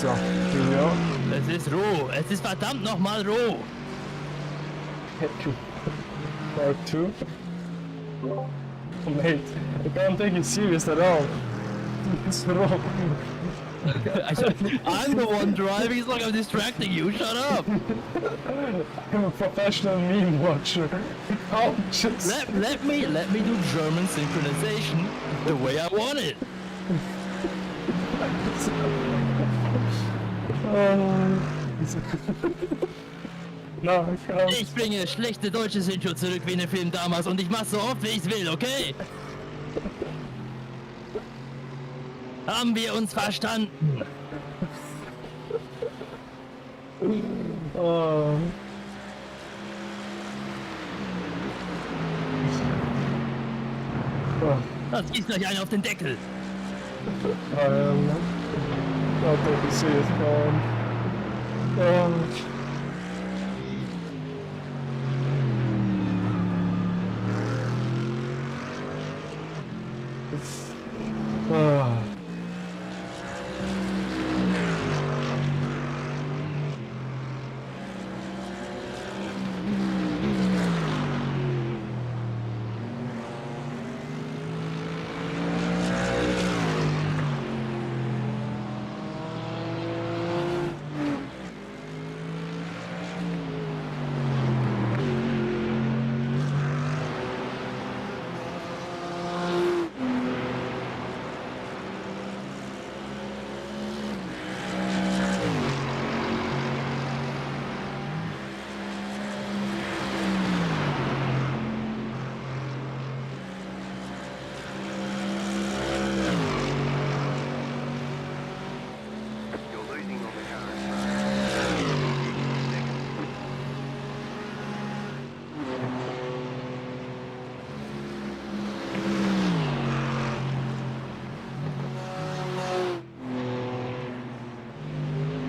So, here we are. Es ist roh. Es ist verdammt nochmal roh. Part 2. Oh, mate, I can't take it serious at all. It's wrong. I'm the one driving. It's like I'm distracting you. Shut up. I'm a professional meme watcher. Oh, just... Let me do German synchronization the way I want it. No, I can't. Ich bringe schlechte deutsche Synchro zurück wie in dem Film damals und ich mach so oft wie ich will, okay? Haben wir uns verstanden? Oh. Das gießt gleich einen auf den Deckel. Not take it serious,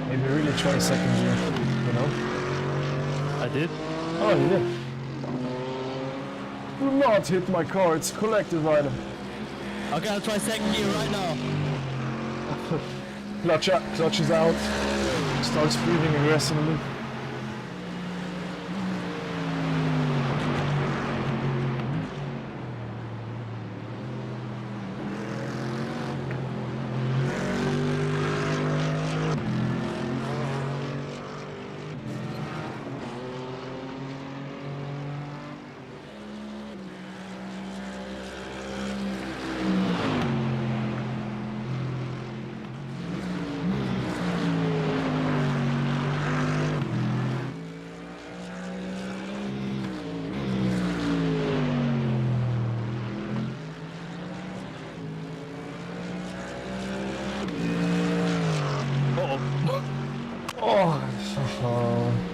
Maybe really try second gear, you know? I did. Oh, you did. Do not hit my car, it's a collective item. Okay, I'll try second gear right now. Clutch is out. Starts breathing aggressively.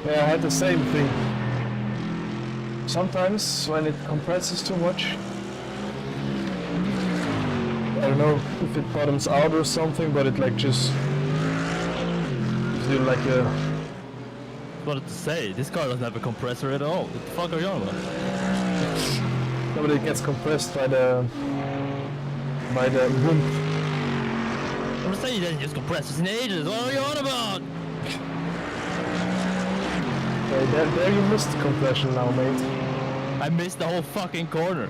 Yeah, I had the same thing. Sometimes when it compresses too much, I don't know if it bottoms out or something, but it like just feel like a... What to say? This car doesn't have a compressor at all. What the fuck are you on about? No, but it gets compressed by the rump. I'm saying you didn't use compressors in ages. What are you on about? There you missed the compression now, mate. I missed the whole fucking corner.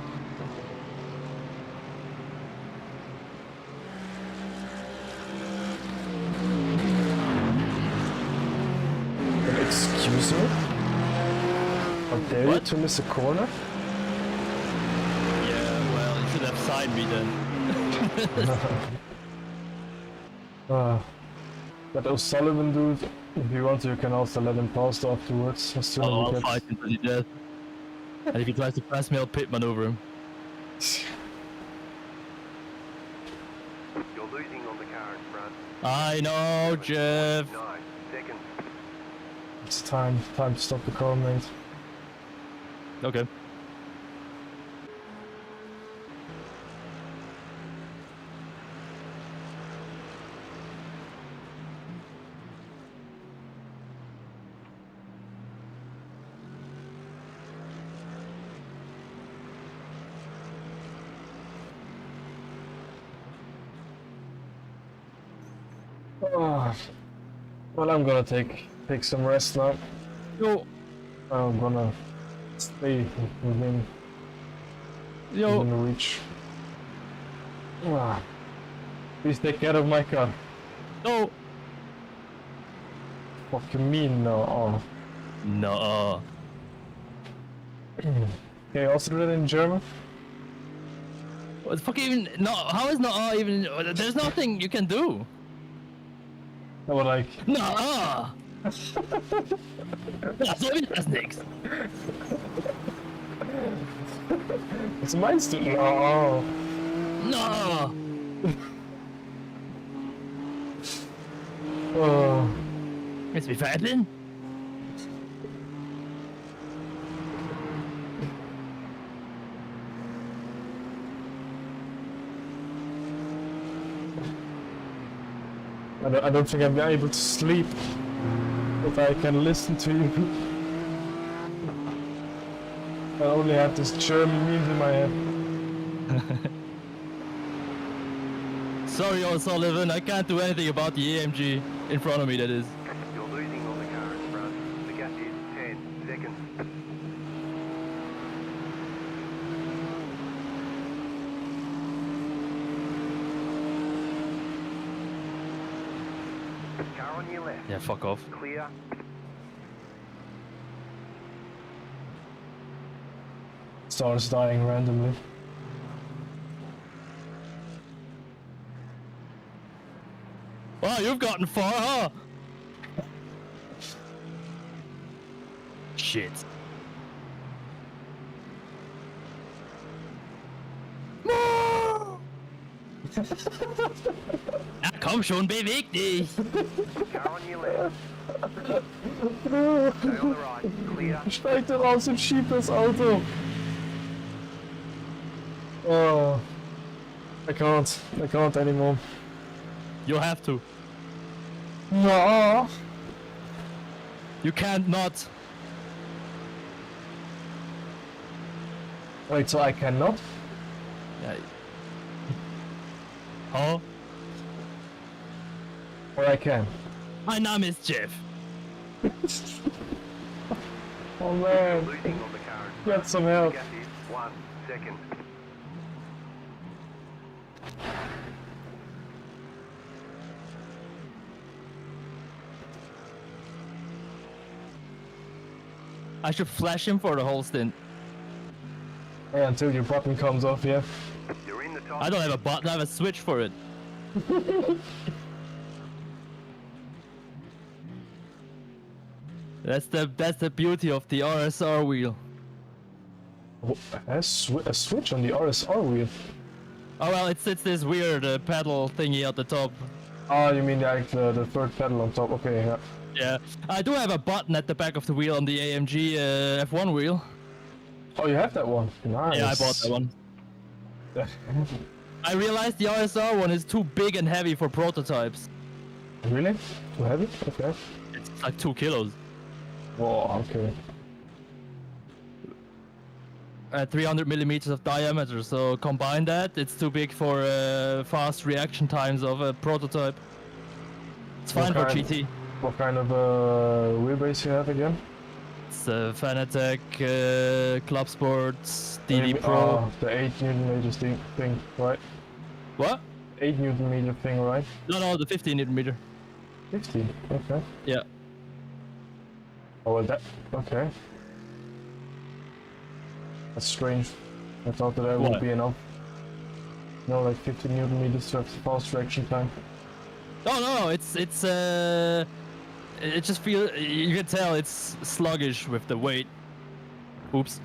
Excuse me? How dare you to miss a corner? Yeah, well, you should have signed me then. That O'Sullivan dude, if you want to, you can also let him pass afterwards. I'll fight him till he dead. And if he tries to pass me, I'll pit maneuver him. You're losing on the car in front. I know, Jeff. 9 seconds. It's time to stop the car, mate. Okay. Oh, Well, I'm gonna take some rest now. Yo, I'm gonna stay within reach. Ah. Please take care of my car. no. What you mean no? Oh. No. Can you also do that in German? What the fuck even? No, how is no even? There's nothing you can do. No, but like... No. Ja, so ist das nix. Was meinst du? No. No. Oh. Willst du mich veräppeln? I don't think I'll be able to sleep if I can listen to you. I only have this German memes in my head. Sorry, O'Sullivan, I can't do anything about the AMG in front of me, that is. You're losing on the car in front. The gap is 10 seconds. Car on your left. Yeah, fuck off. Clear. Starts dying randomly. Wow, you've gotten far, huh? Shit. Na komm schon, beweg dich! Car on your left. Stay on the right. Clear. Steig da raus und schieb das Auto. Oh. I can't anymore. You have to. No. You can't not. Wait, so I cannot? Yeah. Oh, Or I can? mein Name ist Jeff. Oh man. Losing on the car in front. Get some The help. gap is 1 second. I should flash him for the whole stint. Yeah, until your button comes off, yeah. You're in the top. I don't have a button, I have a switch for it. That's the beauty of the RSR wheel. Oh, a switch on the RSR wheel. Oh well, it's this weird pedal thingy at the top. Oh, you mean like the third pedal on top? Okay, yeah. Yeah, I do have a button at the back of the wheel on the AMG F1 wheel. Oh, you have that one. Nice. Yeah, I bought that one. I realized the RSR one is too big and heavy for prototypes. Really? Too heavy? Okay. It's like 2 kilos. Whoa, okay. 300 millimeters of diameter, so combine that, it's too big for fast reaction times of a prototype. It's fine for GT. What kind of wheelbase you have again? It's Fanatec, Club Sports, DD Pro. Oh, the 8 Newton meter thing, right? What? 8 Newton meter thing, right? No, the 15 Newton meter. 50, okay. Yeah. Oh, well, that, okay. That's strange. I thought that would What? be enough. No, like 50 Newton meters to have fast reaction time. No, it's it just feel, you can tell it's sluggish with the weight. Oops.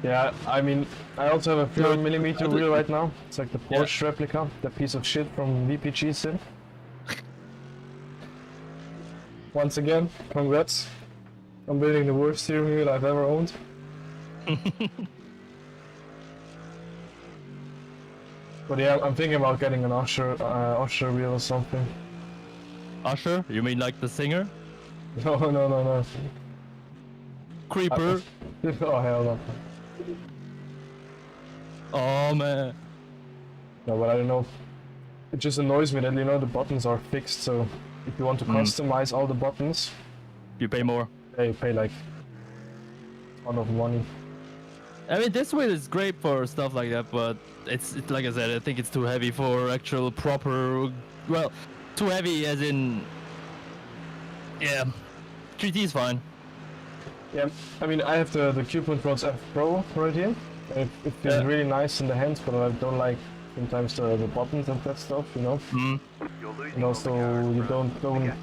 Yeah, I mean, I also have a 300 No, millimeter I wheel don't- right now. It's like the Porsche replica, the piece of shit from VPG Sim. Once again, congrats. I'm building the worst steering wheel I've ever owned. But yeah, I'm thinking about getting an Usher wheel or something. Usher? You mean like the singer? No. Creeper? Oh hell no. Oh man. No, but I don't know. It just annoys me that, you know, the buttons are fixed, so if you want to customize all the buttons, You pay more. you pay like a ton of money. I mean, this wheel is great for stuff like that, but it's like I said, I think it's too heavy for actual proper. Well, too heavy as in. Yeah, 3T is fine. Yeah, I mean, I have the Q.Rods F Pro right here. It feels really nice in the hands, but I don't like sometimes the buttons and that stuff, you know. You're losing And also, you don't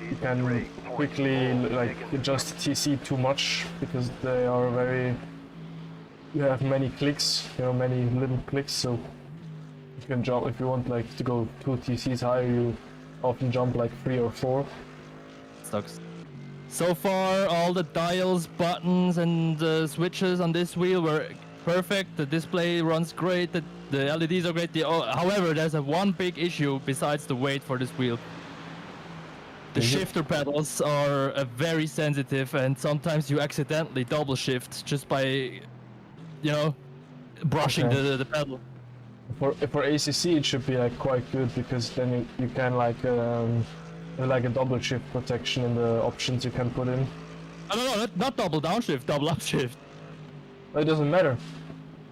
you can quickly like adjust TC too much because they are very. You have many clicks, you know, many little clicks, so you can jump if you want like to go 2 TCs higher. You often jump like 3 or 4. Sucks. So far, all the dials, buttons, and switches on this wheel were perfect. The display runs great. The LEDs are great. However, there's one big issue besides the weight for this wheel. The shifter pedals are very sensitive, and sometimes you accidentally double shift just by, you know, brushing the pedal. For ACC, it should be like quite good because then you can like a double shift protection in the options you can put in. No, not double downshift, double upshift. It doesn't matter.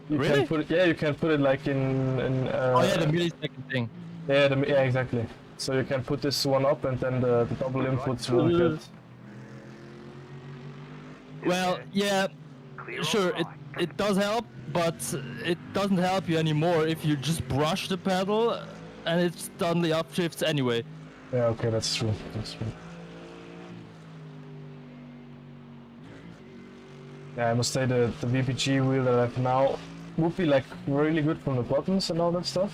You Really? can put it, yeah, you can put it like in. Oh yeah, the millisecond thing. Yeah, yeah, exactly. So you can put this one up and then the double inputs will get. Well, yeah, sure, it does help, but it doesn't help you anymore if you just brush the pedal and it suddenly upshifts anyway. Yeah, okay, that's true. That's true. Yeah, I must say the VPG wheel that I have now would be like really good from the buttons and all that stuff.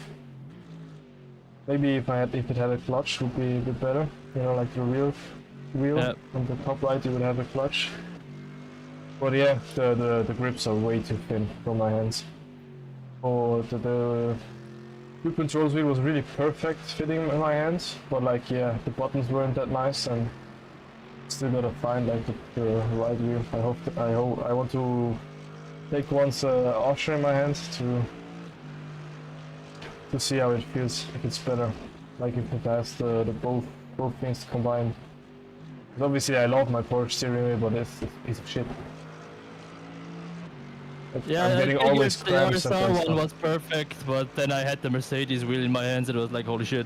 Maybe if it had a clutch would be a bit better. You know, like the real wheel on the top right, you would have a clutch. But yeah, the grips are way too thin for my hands. Oh, the Wheel Controls wheel was really perfect fitting in my hands, but like yeah, the buttons weren't that nice, and still gotta find like the right wheel. I want to take once Osher in my hands to see how it feels, if it's better, like if it has the both things combined. Because obviously I love my Porsche steering wheel, but it's a piece of shit. Yeah, I'm getting always cramps the and RSR stuff. one was perfect, but then I had the Mercedes wheel in my hands and it was like, holy shit.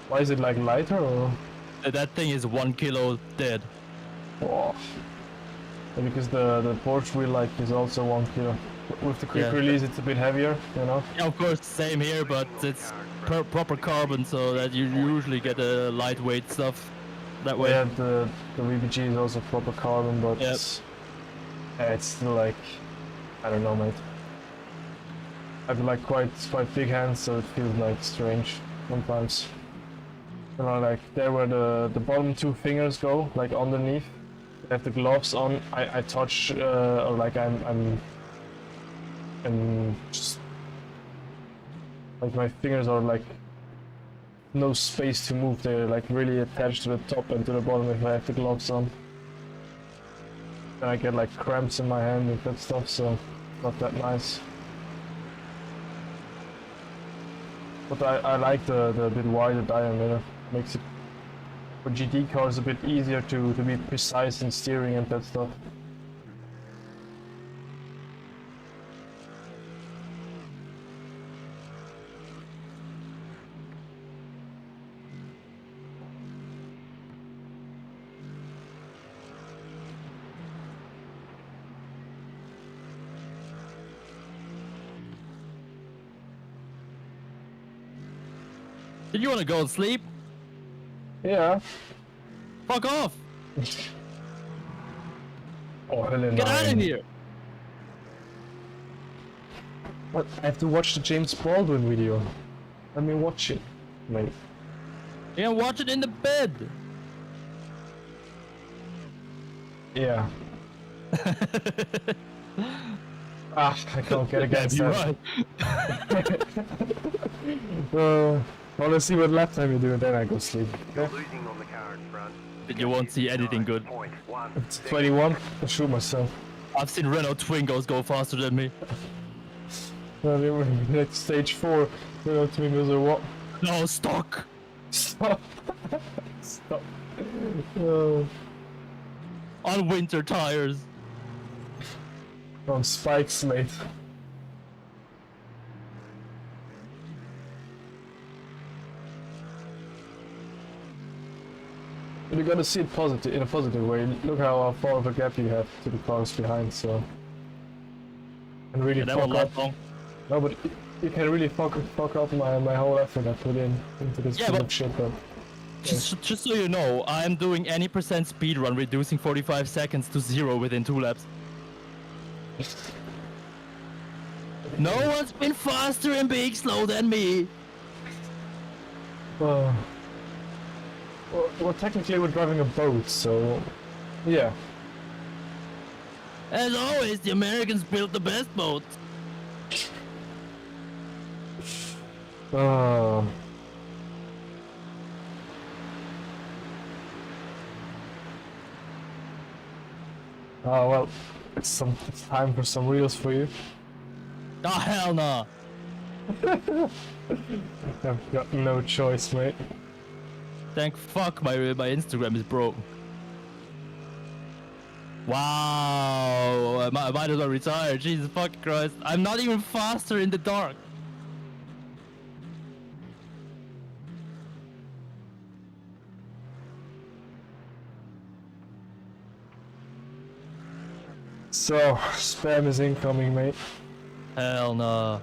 Why is it like lighter or? That thing is 1 kilo dead. Oh. Yeah, because the Porsche wheel like is also 1 kilo. With the quick release, it's a bit heavier, you know. Yeah, of course, same here, but it's proper carbon, so that you usually get a lightweight stuff that way. Yeah, the VPG is also proper carbon, but it's still like, I don't know, mate. I have like quite big hands, so it feels like strange sometimes. You know, like there where the bottom 2 fingers go, like underneath. I have the gloves on. I touch or like I'm just like my fingers are like no space to move. They're like really attached to the top and to the bottom if I have the gloves on. And I get like cramps in my hand and that stuff, so not that nice. But I like the bit wider diameter. Makes it for GT cars a bit easier to be precise in steering and that stuff. Did you want to go and sleep? Yeah. Fuck off! Oh, Helen. Get out of here! What? I have to watch the James Baldwin video. Let me watch it, mate. You can watch it in the bed! Yeah. I can't get against that. Right. Well, let's see what lap time you do, and then I go sleep. You're Okay? losing on the current front. But you won't see anything good. It's 21. I'll shoot myself. I've seen Renault Twingos go faster than me. Next stage 4. You know, Twingos or what? No, stock! Stop. Stop. Oh, On winter tires. on spikes, mate. But you gotta see it positive in a positive way. Look how far of a gap you have to the cars behind, so and really Yeah, that fuck one up. last long. No, but you can really fuck up my whole effort I put into this Yeah, piece but- of shit. But Just so you know, I am doing any percent speed run, reducing 45 seconds to 0 within 2 laps. No one's been faster and being slow than me. well, technically we're driving a boat, so yeah. As always, the Americans built the best boats. Oh well, it's time for some reels for you. Oh hell no. I've got no choice, mate. Thank fuck my Instagram is broken. Wow, I might as well retire. Jesus fucking Christ. I'm not even faster in the dark. So, spam is incoming, mate. Hell no.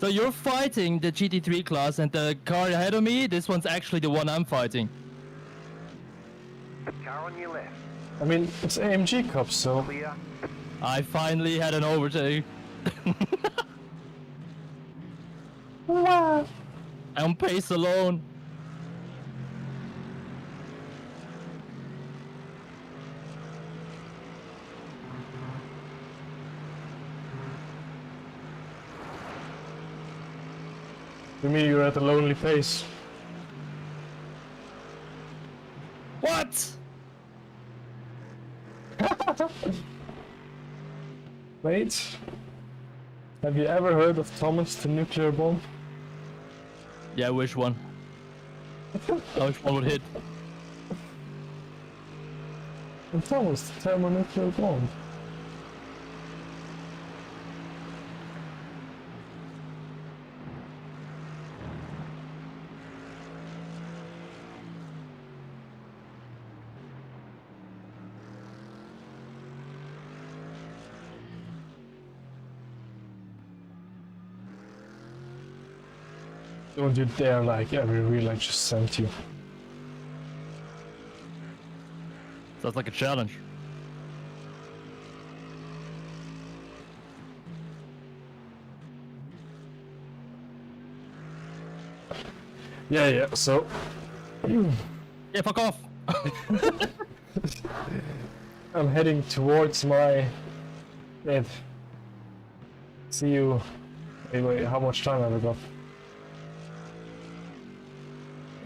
So you're fighting the GT3 class and the car ahead of me, this one's actually the one I'm fighting. Car on your left. I mean, it's AMG Cup, so Clear. I finally had an overtake. wow. On pace alone. To me, you're at a lonely pace. What? Mate, have you ever heard of Thomas the Nuclear Bomb? Yeah, which one? I wish one would hit. And Thomas the Thermonuclear Bomb. Don't you dare like every reel I just sent you. Sounds like a challenge. Yeah, so Yeah, fuck off. I'm heading towards my bed. See you. Wait, how much time have I got?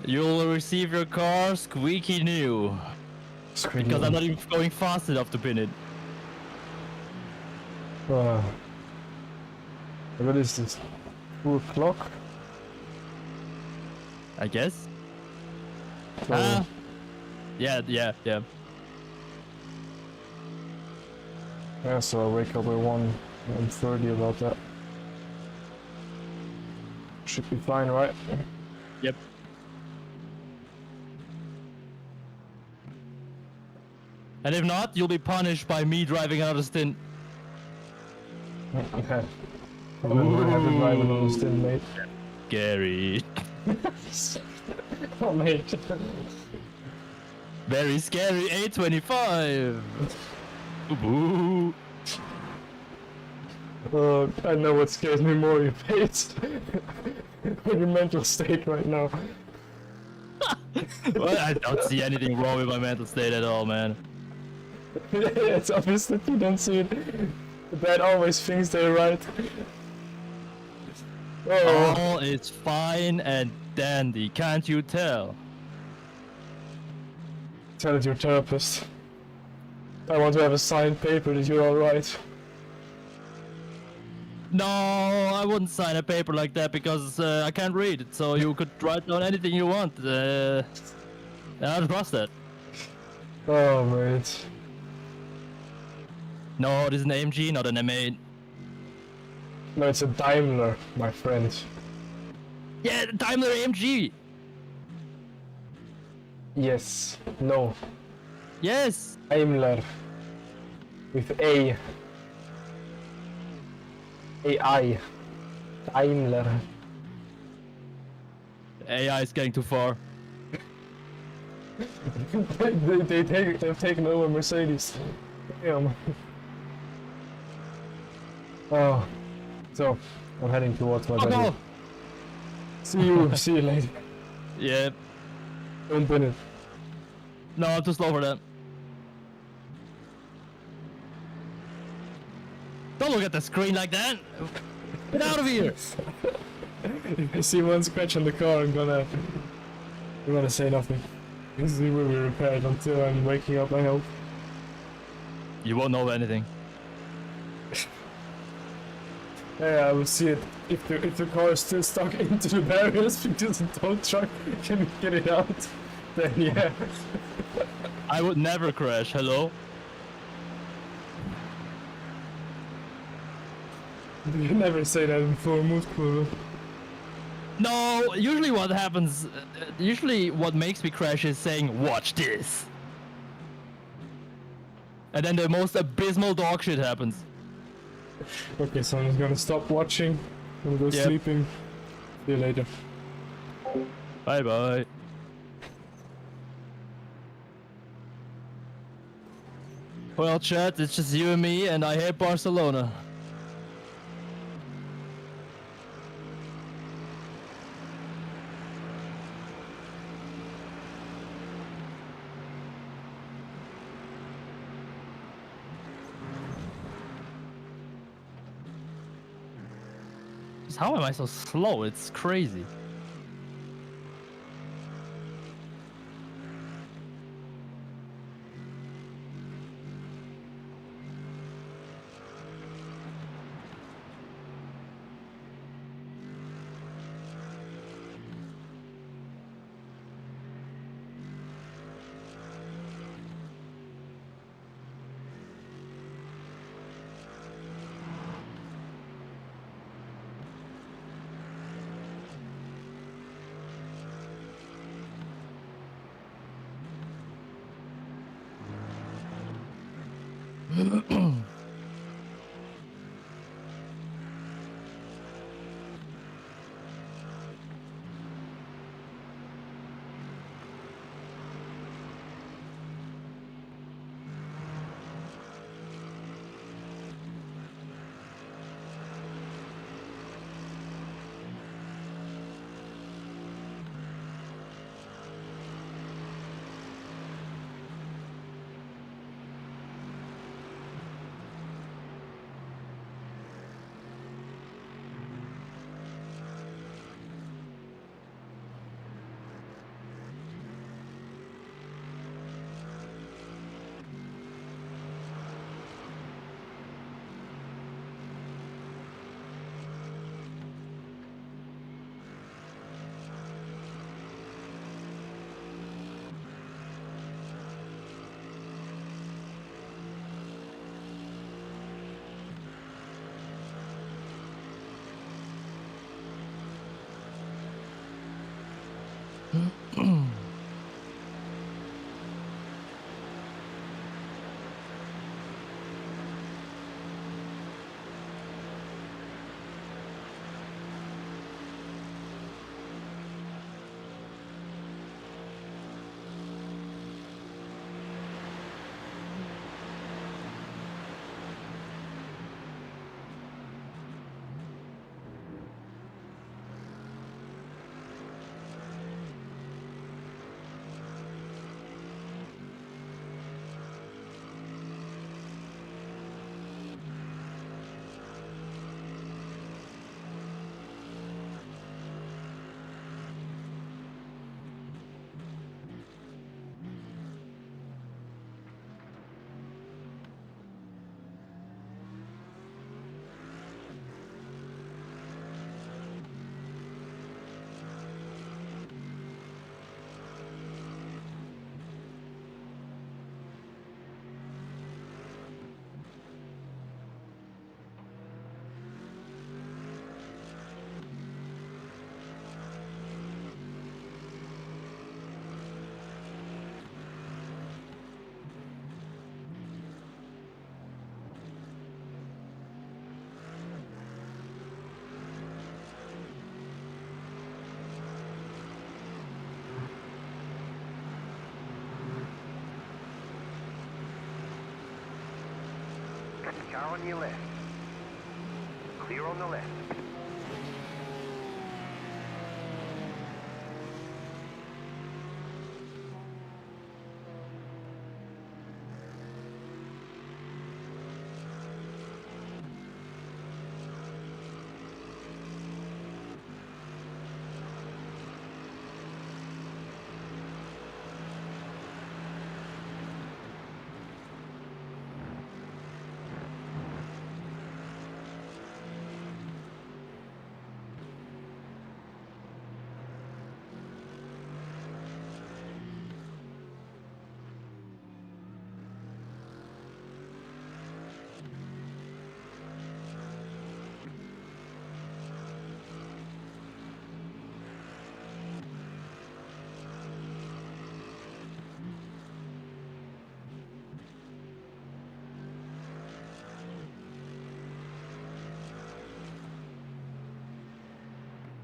You'll receive your car squeaky new. Screen Because I'm not even going fast enough to pin it. What is this? 2 o'clock? I guess. So, Yeah. yeah, so I'll wake up at 1:30 about that. Should be fine, right? Yep. And if not, you'll be punished by me driving another stint. Okay. And then we'll have to drive another stint, mate. Scary. Oh, mate. Very scary. 825. Ooh. I know what scares me more, your face. Or your mental state right now. Well, I don't see anything wrong with my mental state at all, man. It's obvious that you don't see it. The dad always thinks they're right. Oh, All is fine and dandy, can't you tell? tell it your therapist. I want to have a signed paper that you're alright. No, I wouldn't sign a paper like that because I can't read. So you could write down anything you want. I don't trust that. Oh, mate. No, this is an AMG, not an M8. No, it's a Daimler, my friend. Yeah, the Daimler AMG. Yes. No. Yes. Daimler. With A. AI. Daimler. AI is getting too far. They've taken over Mercedes. Damn. Oh. So, I'm heading towards my Oh bed. no. See you later. Yeah. Don't win it. No, I'm too slow for that. Don't look at the screen like that. Get out of here. If I see one scratch on the car, I'm gonna say nothing. This will be repaired until I'm waking up, I hope. You won't know anything. Yeah, I will see it if the car is still stuck into the barriers because the tow truck can get it out. Then yeah. I would never crash. Hello? You never say that before, Moodpool. No, usually what happens, usually what makes me crash is saying, watch this. And then the most abysmal dog shit happens. Okay, so I'm just gonna stop watching and go Yep. sleeping. See you later. Bye bye. Well, chat, it's just you and me, and I hate Barcelona. Just how am I so slow? It's crazy. Car on your left. Clear on the left.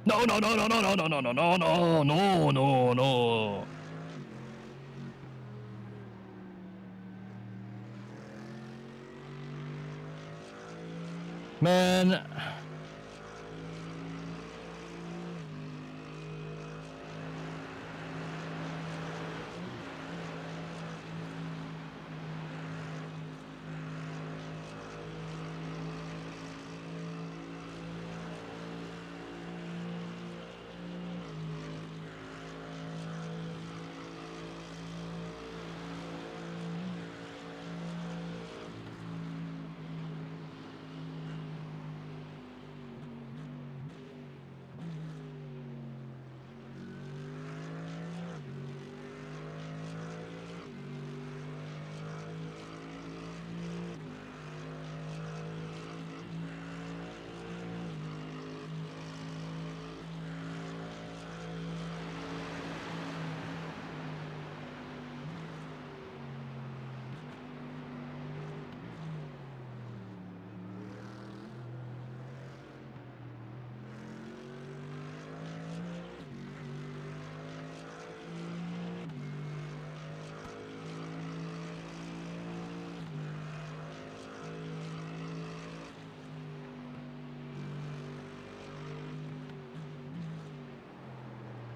No, no, no, no, no, no, no, no, no, no, no, no, no, no. Man.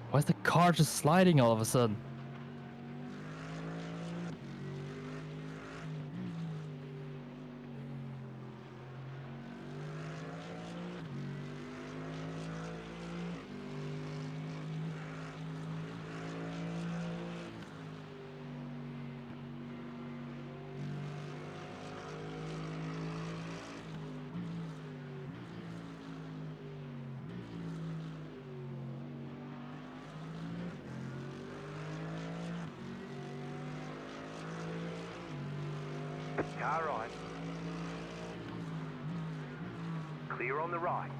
Why is the car just sliding all of a sudden? Car right. Clear on the right.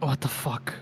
What the fuck?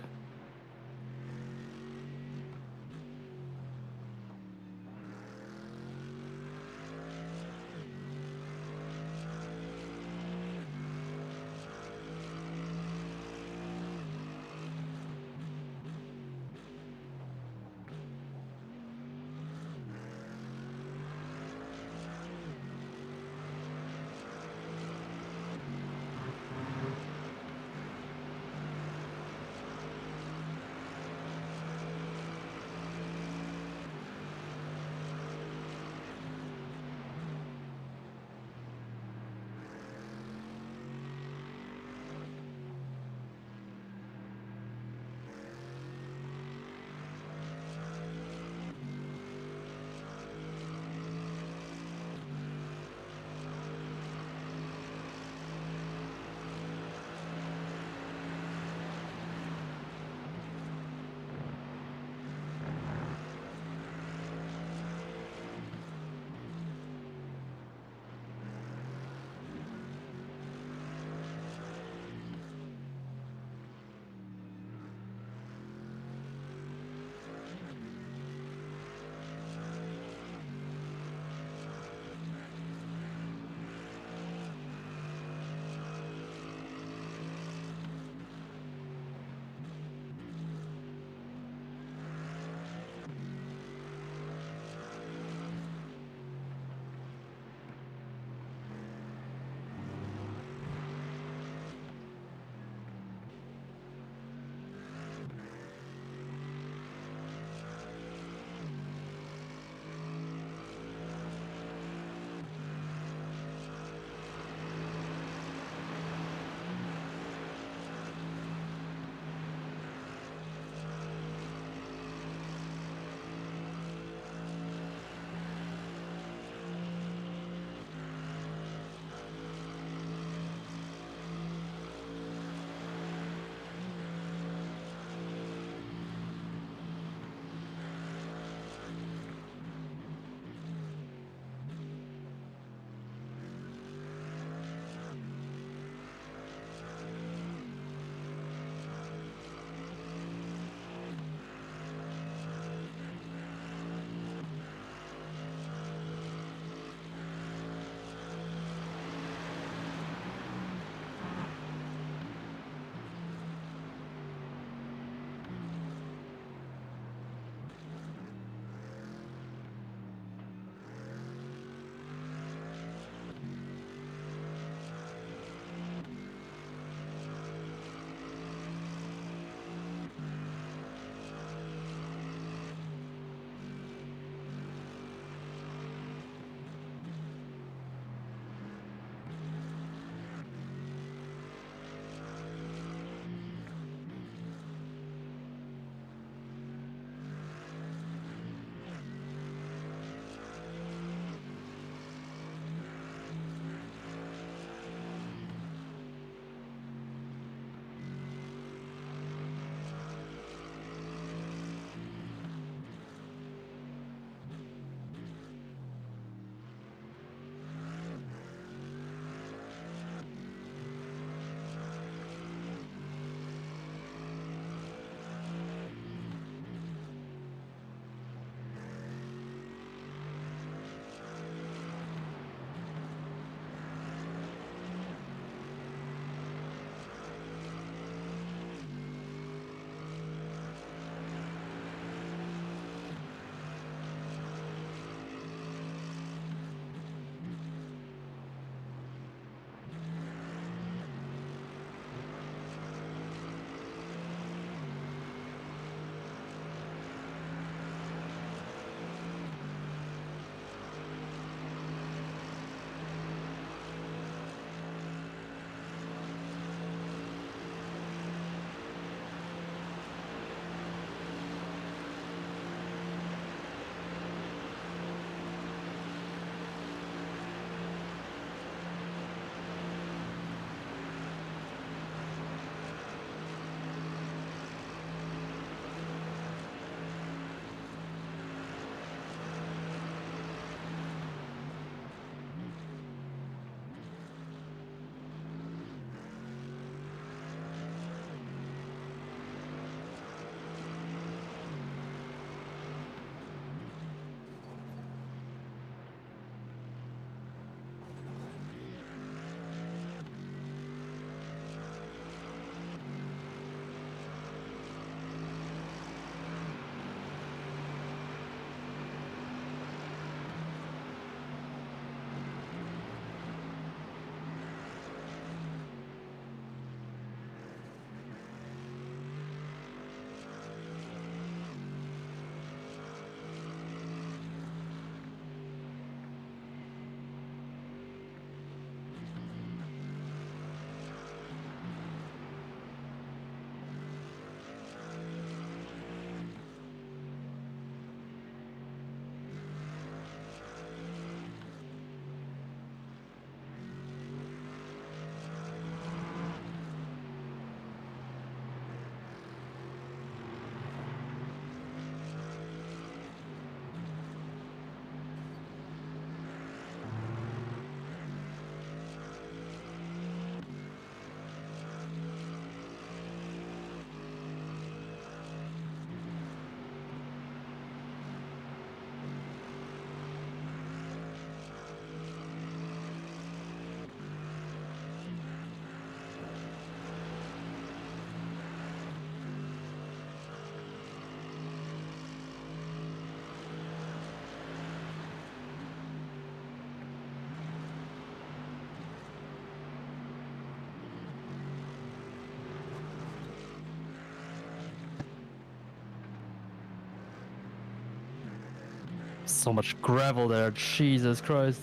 so much gravel there. Jesus Christ.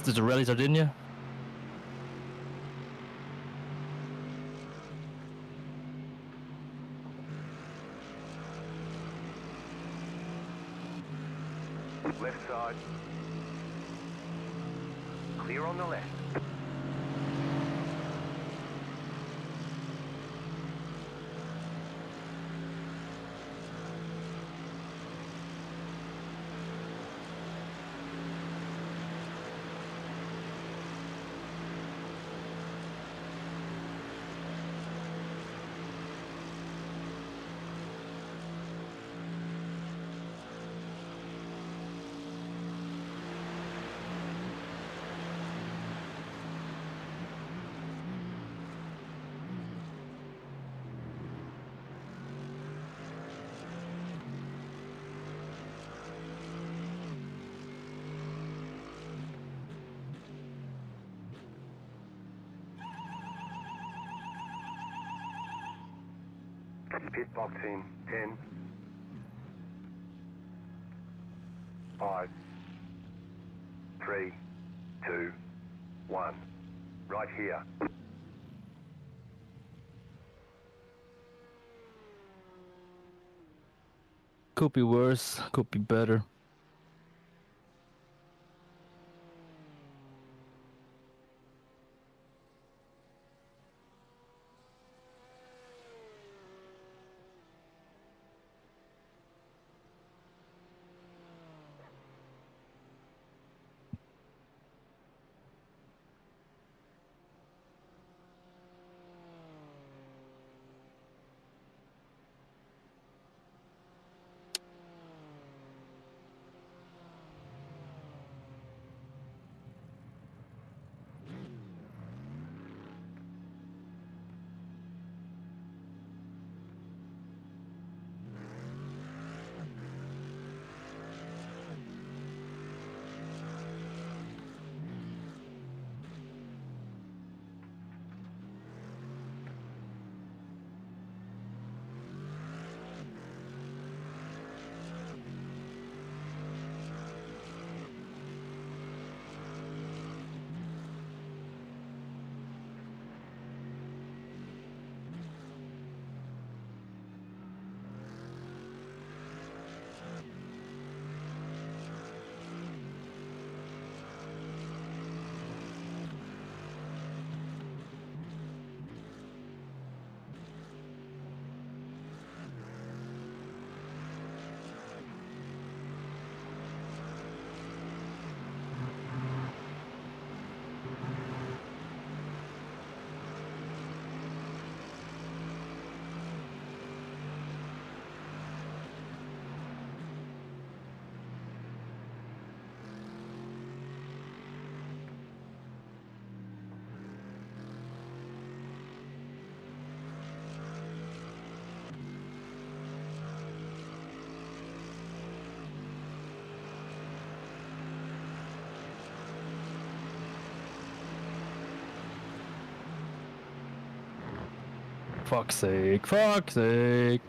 Is it Rally Sardinia? Left side. Clear on the left. Pit box in 10, 5, 3, 2, 1. Right here. Could be worse, could be better. Fuck's sake, fuck's sake.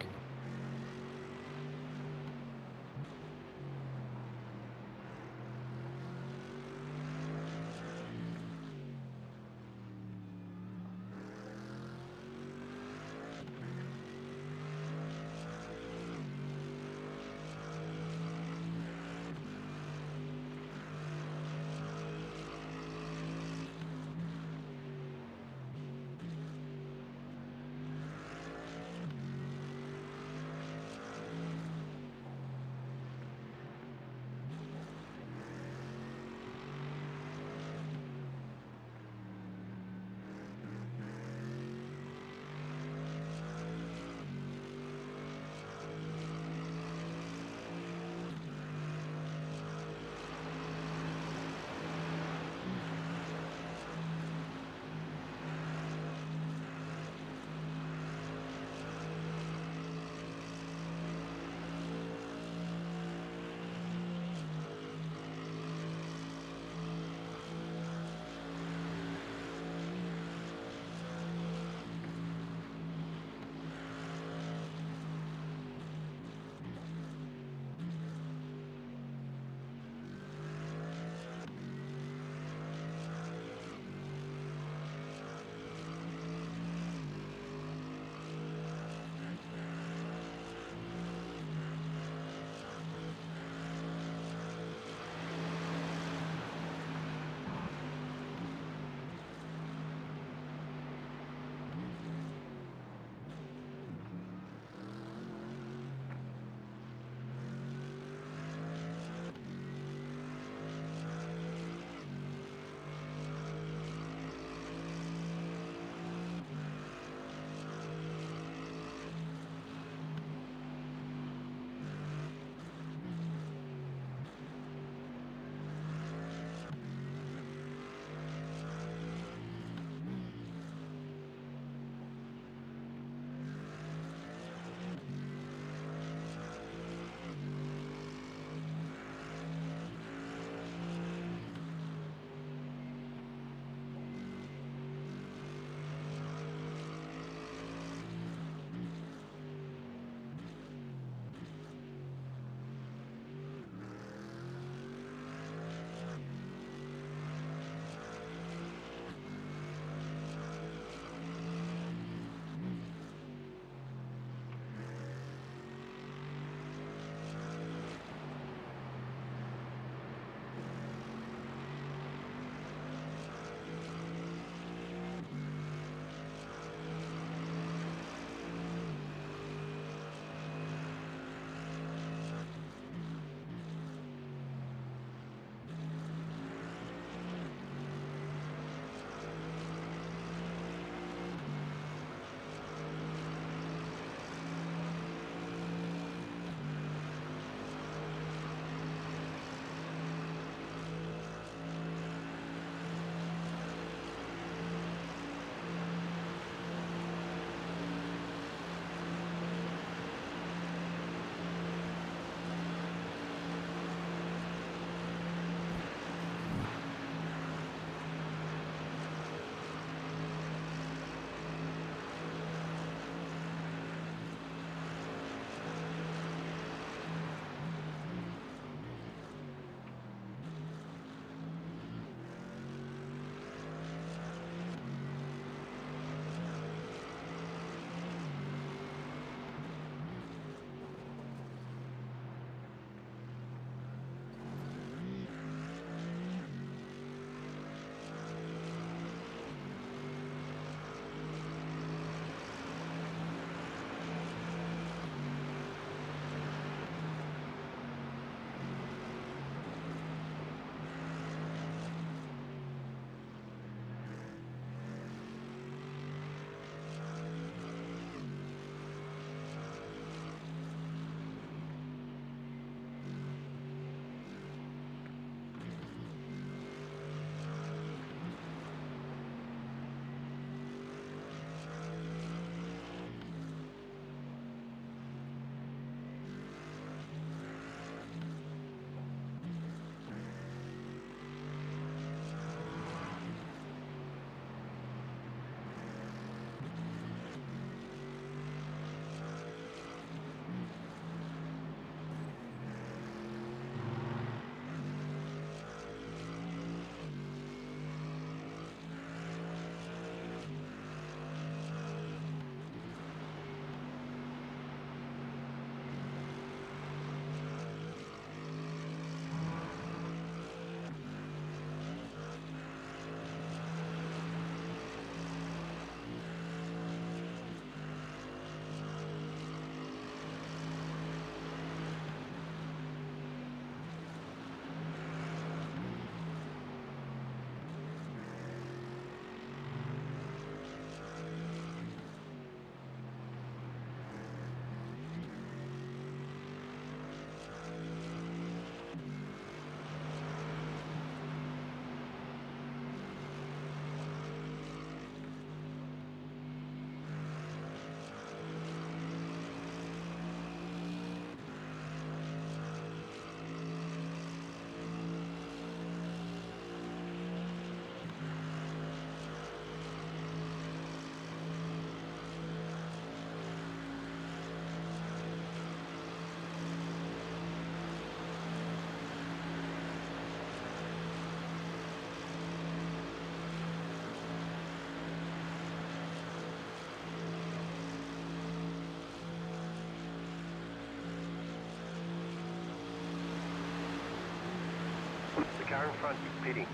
in front is pitting.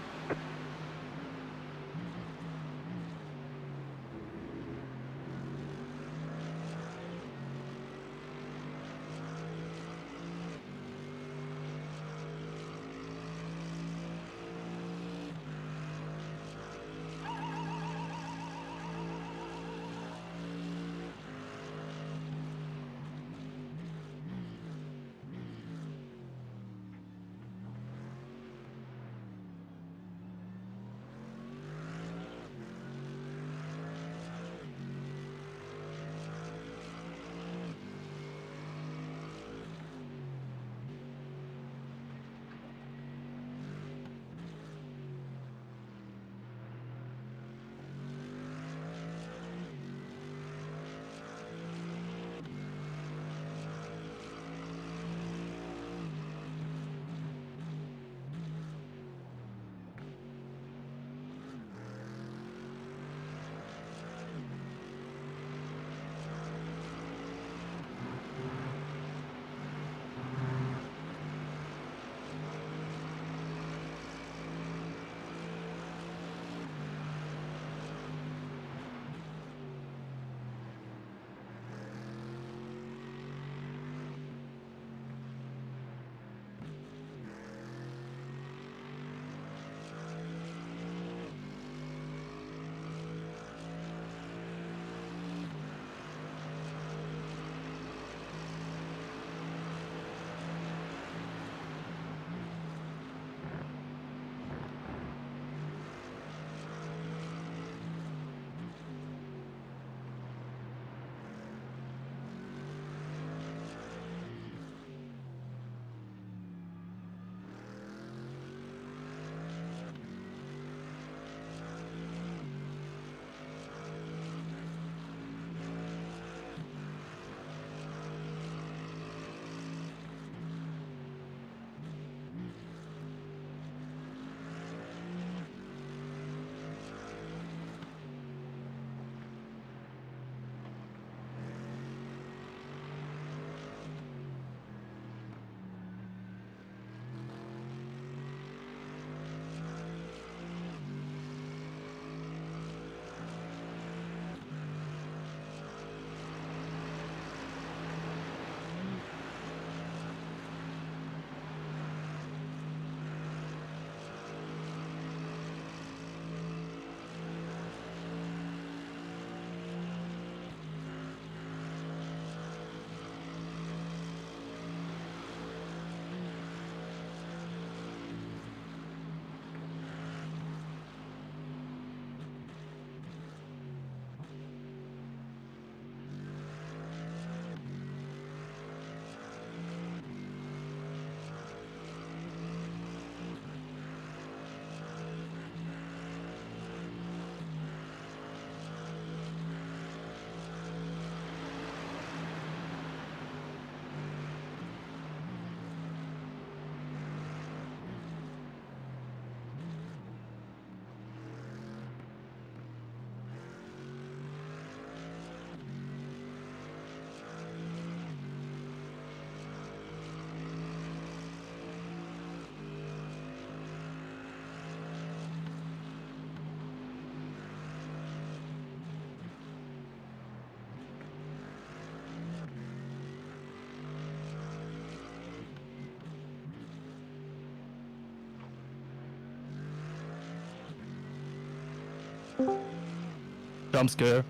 Jump scare.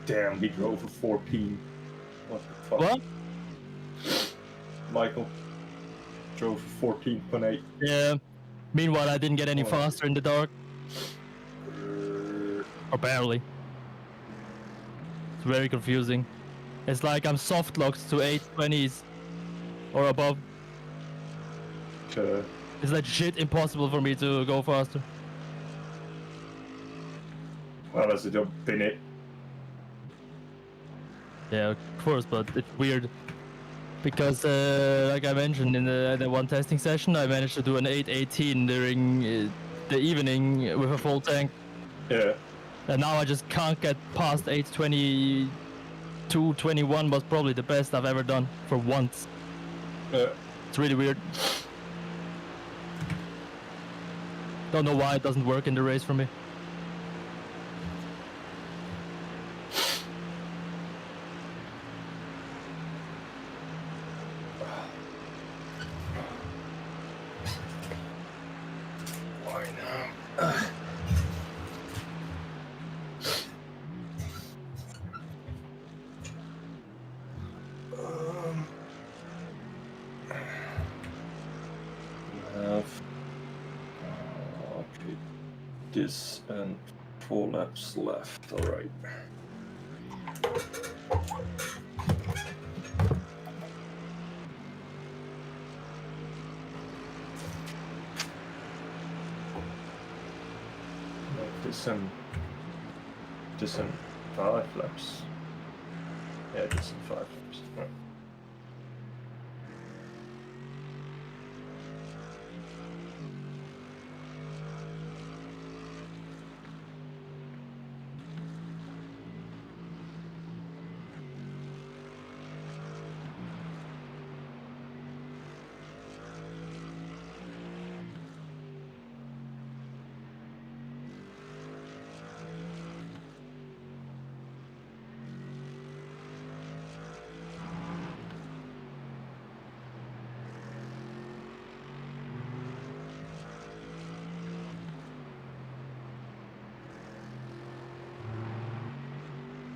Damn, we drove a 14. What the fuck? What? Michael drove a 14.8. Yeah. Meanwhile, I didn't get any faster in the dark. Or barely. It's very confusing. It's like I'm soft locked to 820s or above. Okay. It's legit impossible for me to go faster. Well, that's a job, in it. Yeah, of course, but it's weird. Because, like I mentioned in the one testing session, I managed to do an 8:18 during the evening with a full tank. Yeah. And now I just can't get past 8:22, 21 was probably the best I've ever done for once. It's really weird. Don't know why it doesn't work in the race for me. Why now? Okay, this and 4 laps left. All right. This and 5 laps. Yeah, this and 5 laps. Right.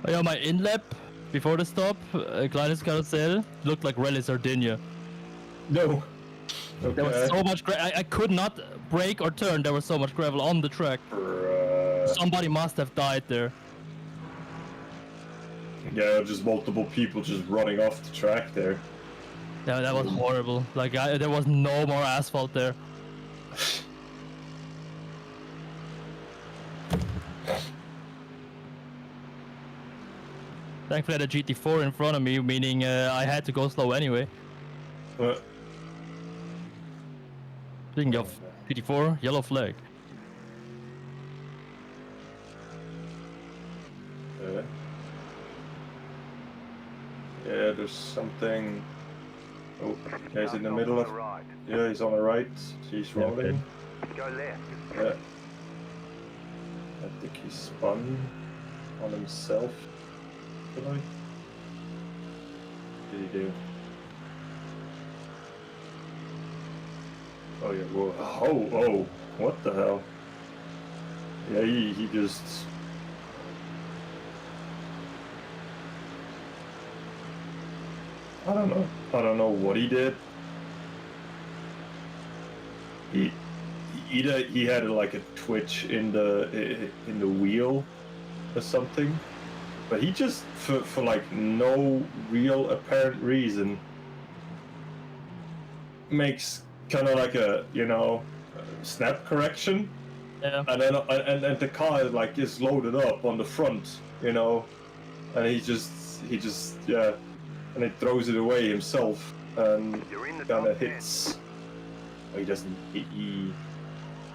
Oh, yeah, my in-lap before the stop, Kleines Carousel, looked like Rally Sardinia. No. Okay. There was so much I could not brake or turn, there was so much gravel on the track. Somebody must have died there. Yeah, just multiple people just running off the track there. Yeah, that was horrible. Like, there was no more asphalt there. Thankfully I had a GT4 in front of me, meaning I had to go slow anyway. Speaking of GT4, yellow flag. Yeah, there's something. Oh, yeah, he's in the middle of. Right. Yeah, he's on the right. He's rolling. Go left. Yeah. I think he spun on himself. Did I? Did he do? Oh yeah, whoa. Oh, what the hell? Yeah, he just... I don't know what he did. Either he had like a twitch in the wheel or something, but he just for like no real apparent reason makes kind of like a snap correction. Yeah. And then and the car like is loaded up on the front, and he just yeah, and he throws it away himself and kind of hits. He doesn't. He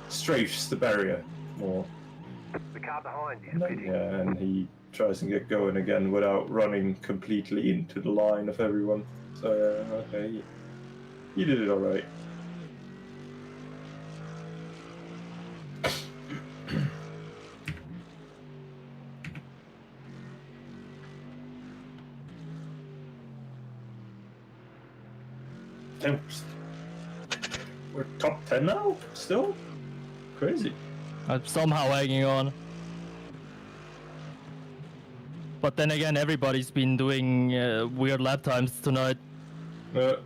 strafes the barrier more. The car behind is pitting. Yeah, and he tries to get going again without running completely into the line of everyone. So yeah, okay, he did it all right. We're top 10 now? Still? Crazy. I'm somehow hanging on. But then again, everybody's been doing weird lap times tonight. Like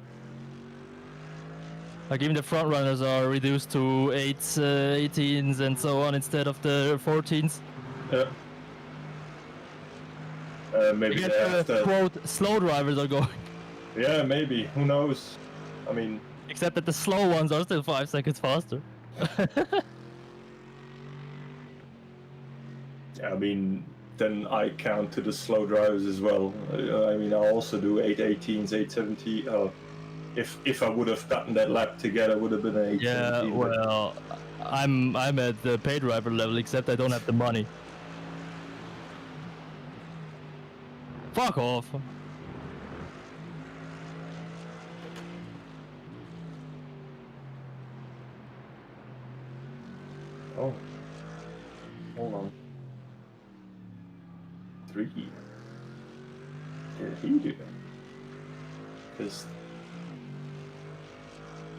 even the front runners are reduced to 18s and so on instead of the 14s. Yeah. Maybe Again, they have to... quote, slow drivers are going. Yeah, maybe. Who knows? I mean... Except that the slow ones are still 5 seconds faster. I mean, then I count to the slow drivers as well. I mean, I also do 818s, 870. If I would have gotten that lap together, it would have been an 817. Yeah, well, I'm at the pay driver level, except I don't have the money. Fuck off. Oh, hold on. 3. Did he do? Because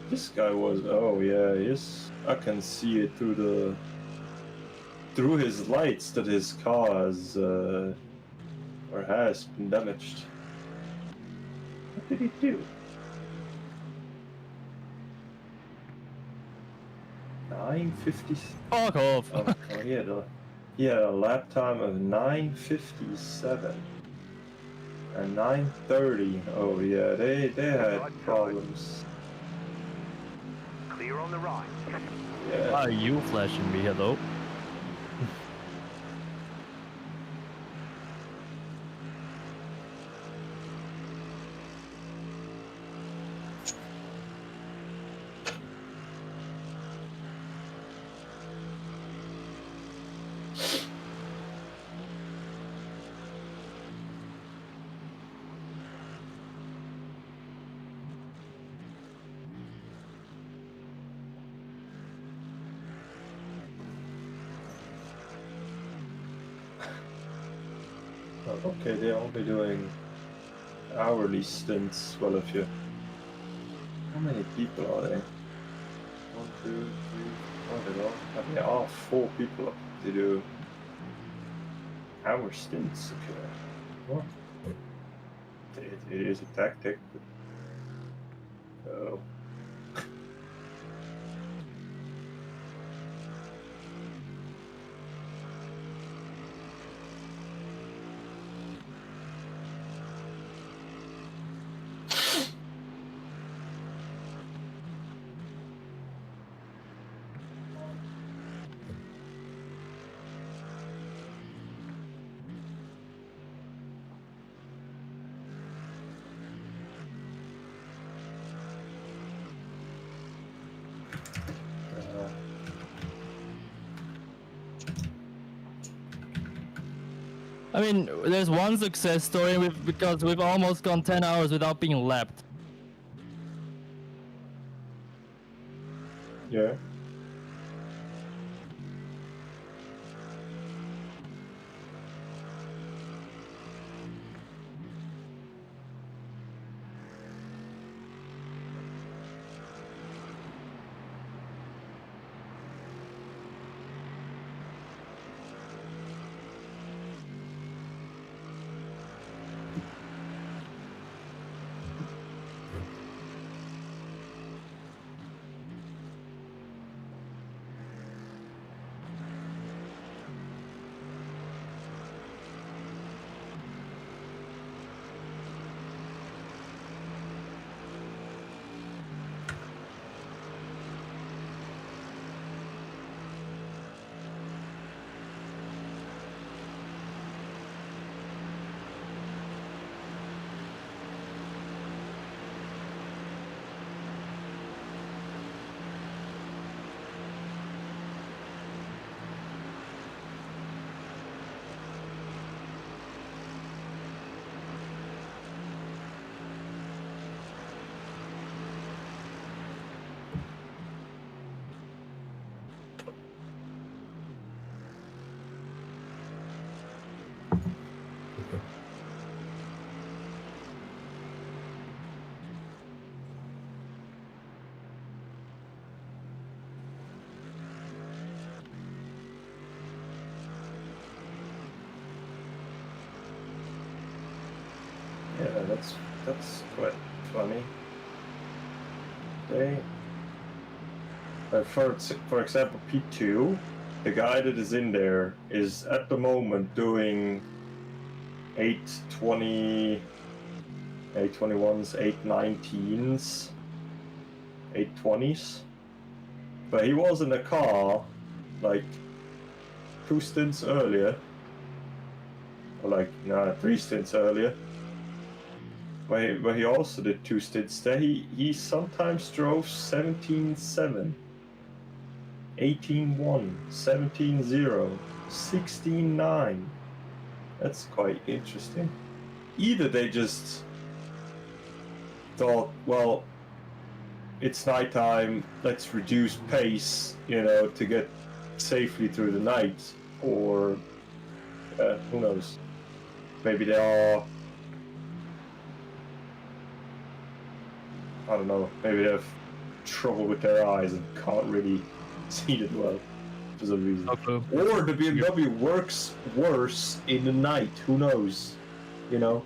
this guy was. Oh yeah, yes. I can see it through his lights that his car has or has been damaged. What did he do? 9:50. Fuck off. Oh, he had a lap time of 9:57 and 9:30. Oh yeah, they had problems. Clear on the right. Yeah. Why are you flashing me? Hello? Okay, they're only doing hourly stints. Well, if you... How many people are there? 1, 2, 3, oh, there are 4 people to do hour stints. Okay. What? It is a tactic. But... Oh. I mean, there's one success story because we've almost gone 10 hours without being lapped. Yeah. Yeah, that's quite funny. They, for example, P2, the guy that is in there is at the moment doing 820, 821s, 819s, 820s, but he was in a car like 2 stints earlier Or like, nah, 3 stints earlier. Where he also did 2 stints there. He sometimes drove 17-7, 18-1, 17-0, 16-9. That's quite interesting. Either they just thought, well, it's nighttime, let's reduce pace, you know, to get safely through the night, or who knows? Maybe they are, I don't know, maybe they have trouble with their eyes and can't really see it well for some reason. Okay. Or the BMW works worse in the night, who knows? You know,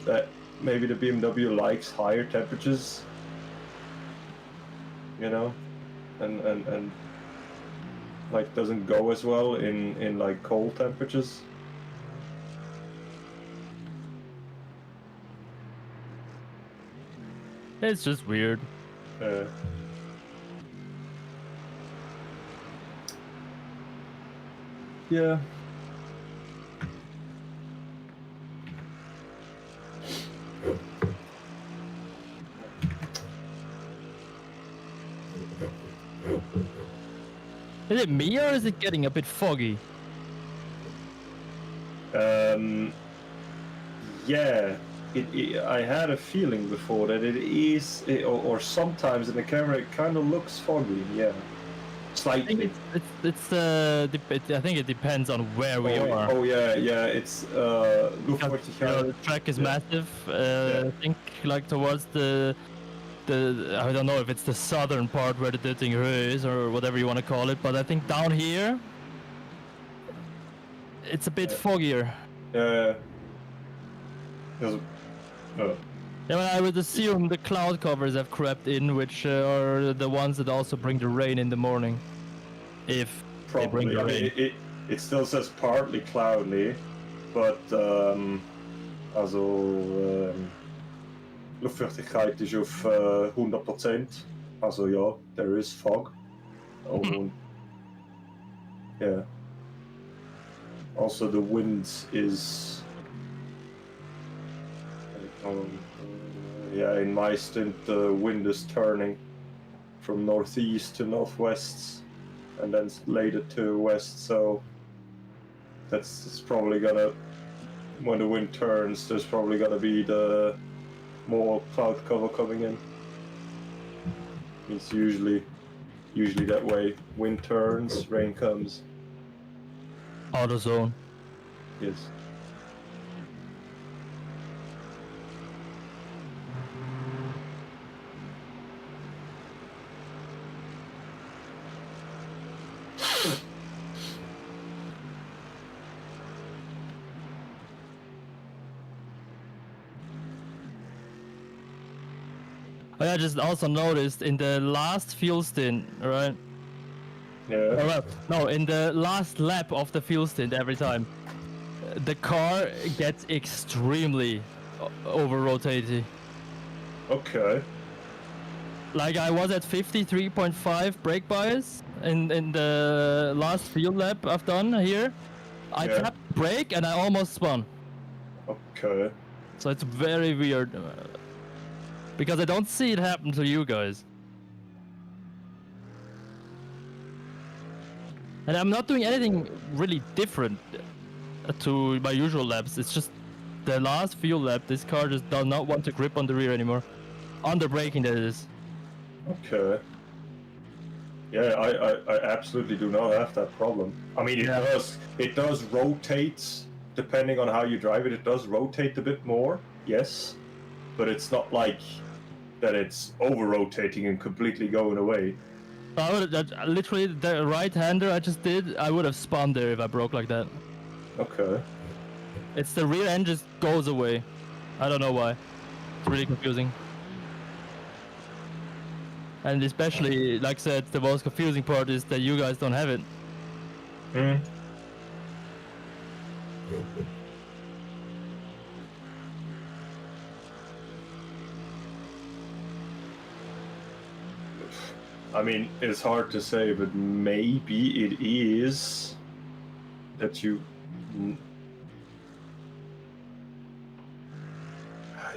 that maybe the BMW likes higher temperatures, you know, and like doesn't go as well in like cold temperatures. It's just weird. Yeah. Is it me or is it getting a bit foggy? Yeah. I had a feeling before that it is, or sometimes in the camera it kind of looks foggy. Yeah. I Slightly. think I think it depends on where we are. Oh yeah, it's Because, Luftfeuchtigkeit. the track is Yeah. massive. Yeah. I think like towards the I don't know if it's the southern part where the Döttinger is or whatever you want to call it, but I think down here it's a bit foggier. Yeah. Yeah, well, I would assume the cloud covers have crept in, which are the ones that also bring the rain in the morning. If they bring Probably. the I rain. mean, it still says partly cloudy, but also Luftfeuchtigkeit ist auf 100%. Also ja, there is fog. Und yeah. Also the wind is yeah, in my stint the wind is turning from northeast to northwest and then later to west, so it's probably gonna, when the wind turns, there's probably gonna be the more cloud cover coming in. It's usually that way. Wind turns, rain comes. Auto zone. Yes. I just also noticed in the last fuel stint, right? Yeah. Or, well, no, in the last lap of the fuel stint every time, the car gets extremely over-rotated. Okay. Like I was at 53.5 brake bias in the last field lap I've done here. I Yeah. tapped brake and I almost spun. Okay. So it's very weird. Because I don't see it happen to you guys. And I'm not doing anything really different to my usual laps. It's just the last fuel lap, this car just does not want to grip on the rear anymore. Under braking, that is. Okay. Yeah, I absolutely do not have that problem. I mean, it does rotate depending on how you drive it. It does rotate a bit more, yes, but it's not like that it's over rotating and completely going away. I would literally the right-hander I just did. I would have spun there if I broke like that. Okay. It's the rear end just goes away. I don't know why. It's really confusing. And especially, like I said, the most confusing part is that you guys don't have it. Hmm. I mean, it's hard to say, but maybe it is that you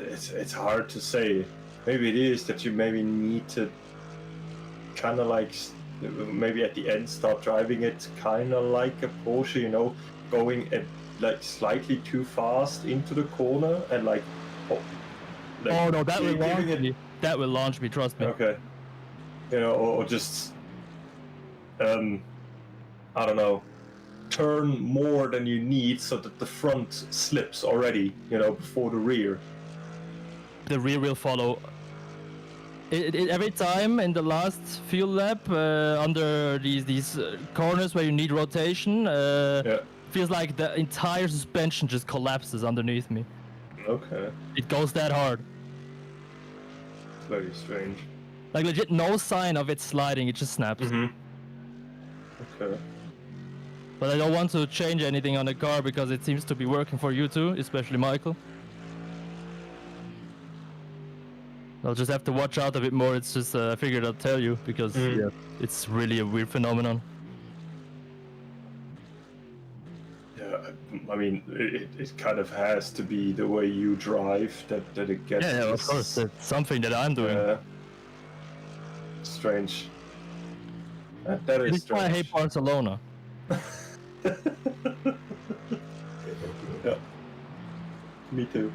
it's hard to say. Maybe it is that you maybe need to kind of like maybe at the end start driving it kind of like a Porsche, you know, going at like slightly too fast into the corner and like oh no, that will launch giving it. me. That will launch me. Trust me. Okay, you know, or just I don't know, turn more than you need so that the front slips already, you know, before the rear. The rear will follow. Every time in the last fuel lap under these corners where you need rotation, feels like the entire suspension just collapses underneath me. Okay. It goes that hard. Very strange. Like legit no sign of it sliding, it just snaps. Okay. But I don't want to change anything on the car because it seems to be working for you too, especially Michael. I'll just have to watch out a bit more. It's just I figured I'd tell you because it's really a weird phenomenon. Yeah, I mean, it kind of has to be the way you drive that it gets. Yeah, of course. It's something that I'm doing. Strange. That is It's why I hate Barcelona. Yeah. Me too.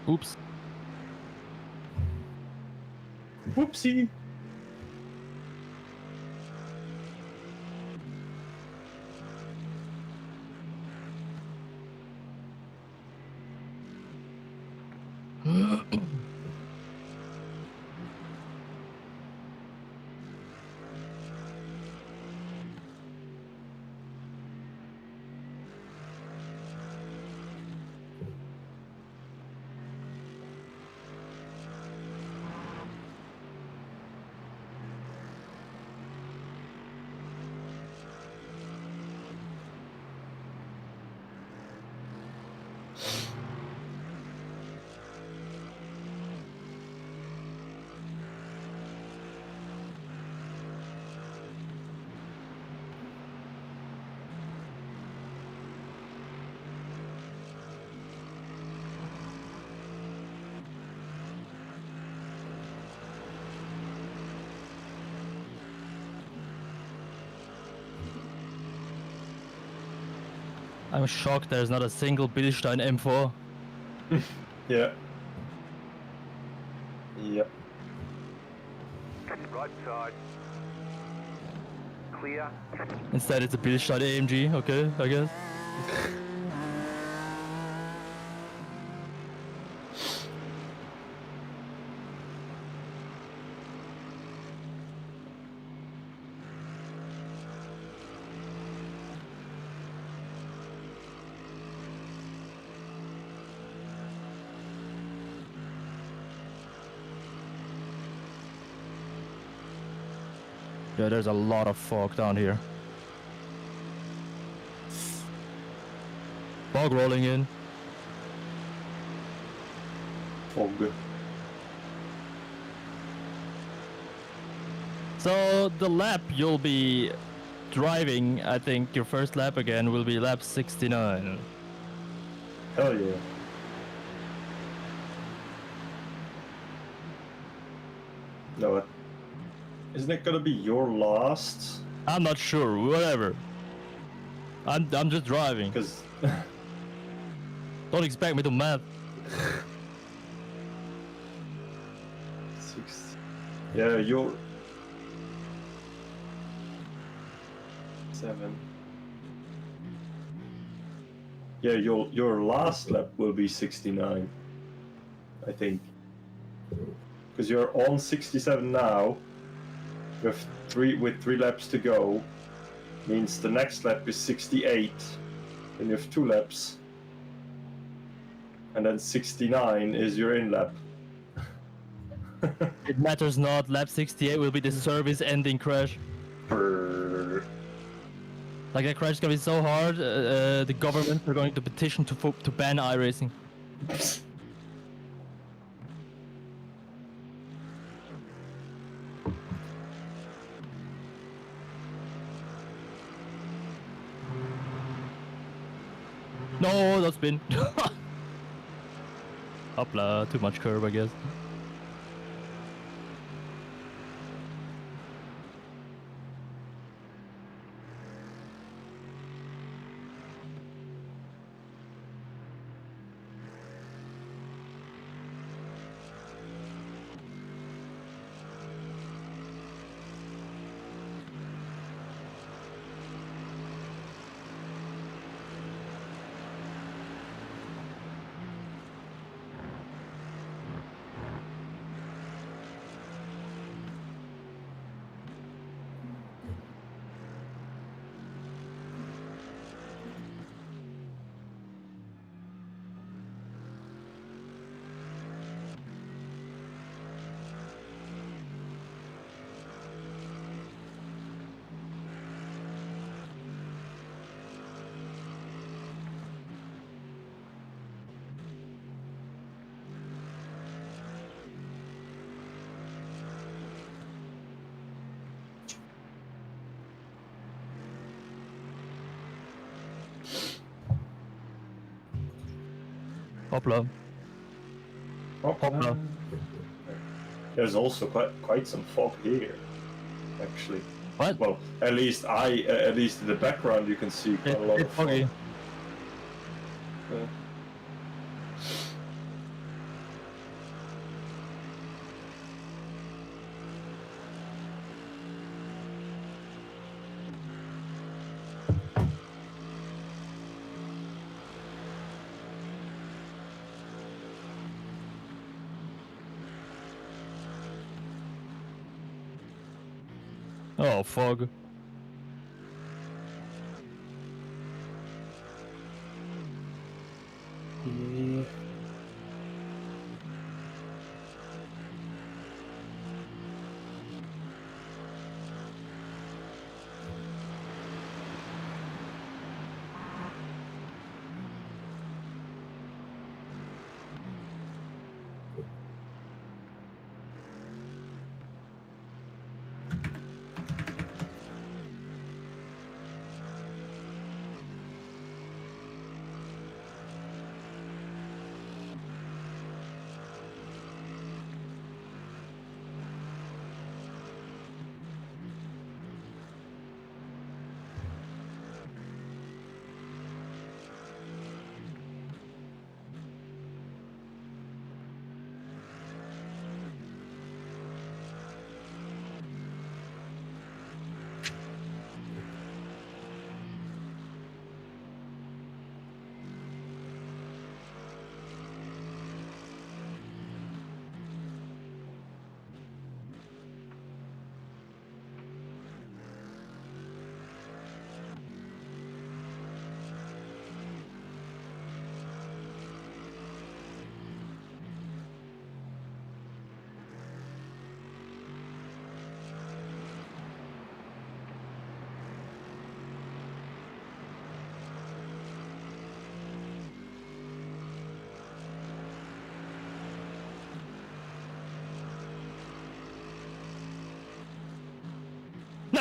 Oops. Whoopsie. I'm shocked there's not a single Bilstein M4. Yeah. Yep. Right side. Clear. Instead it's a Bilstein AMG, okay, I guess. Yeah, there's a lot of fog down here. Fog rolling in. fog. So the lap you'll be driving, I think your first lap again will be lap 69. Hell yeah. No, isn't it gonna be your last? I'm not sure, whatever. I'm just driving. Because Don't expect me to math. 6. Yeah, you're 7. Yeah, your last lap will be 69, I think. Because you're on 67 now. With 3 laps to go, means the next lap is 68. Then you have 2 laps, and then 69 is your in lap. It matters not. Lap 68 will be the service-ending crash. Like that crash is gonna be so hard. The government are going to petition to ban iRacing. No, don't spin. Hopla, too much curve, I guess. Hopla. Hopla. There's also quite some fog here, actually. What? Well, at least in the background you can see quite a lot of fog. foggy. Yeah. Oh, fog. Yeah.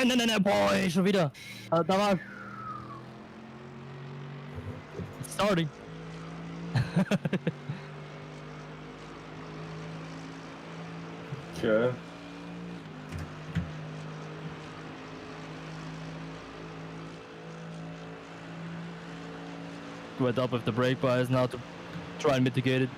nein, boah, ey, schon wieder. Da war... Starting. Okay. Went up with the brake bias now to try and mitigate it.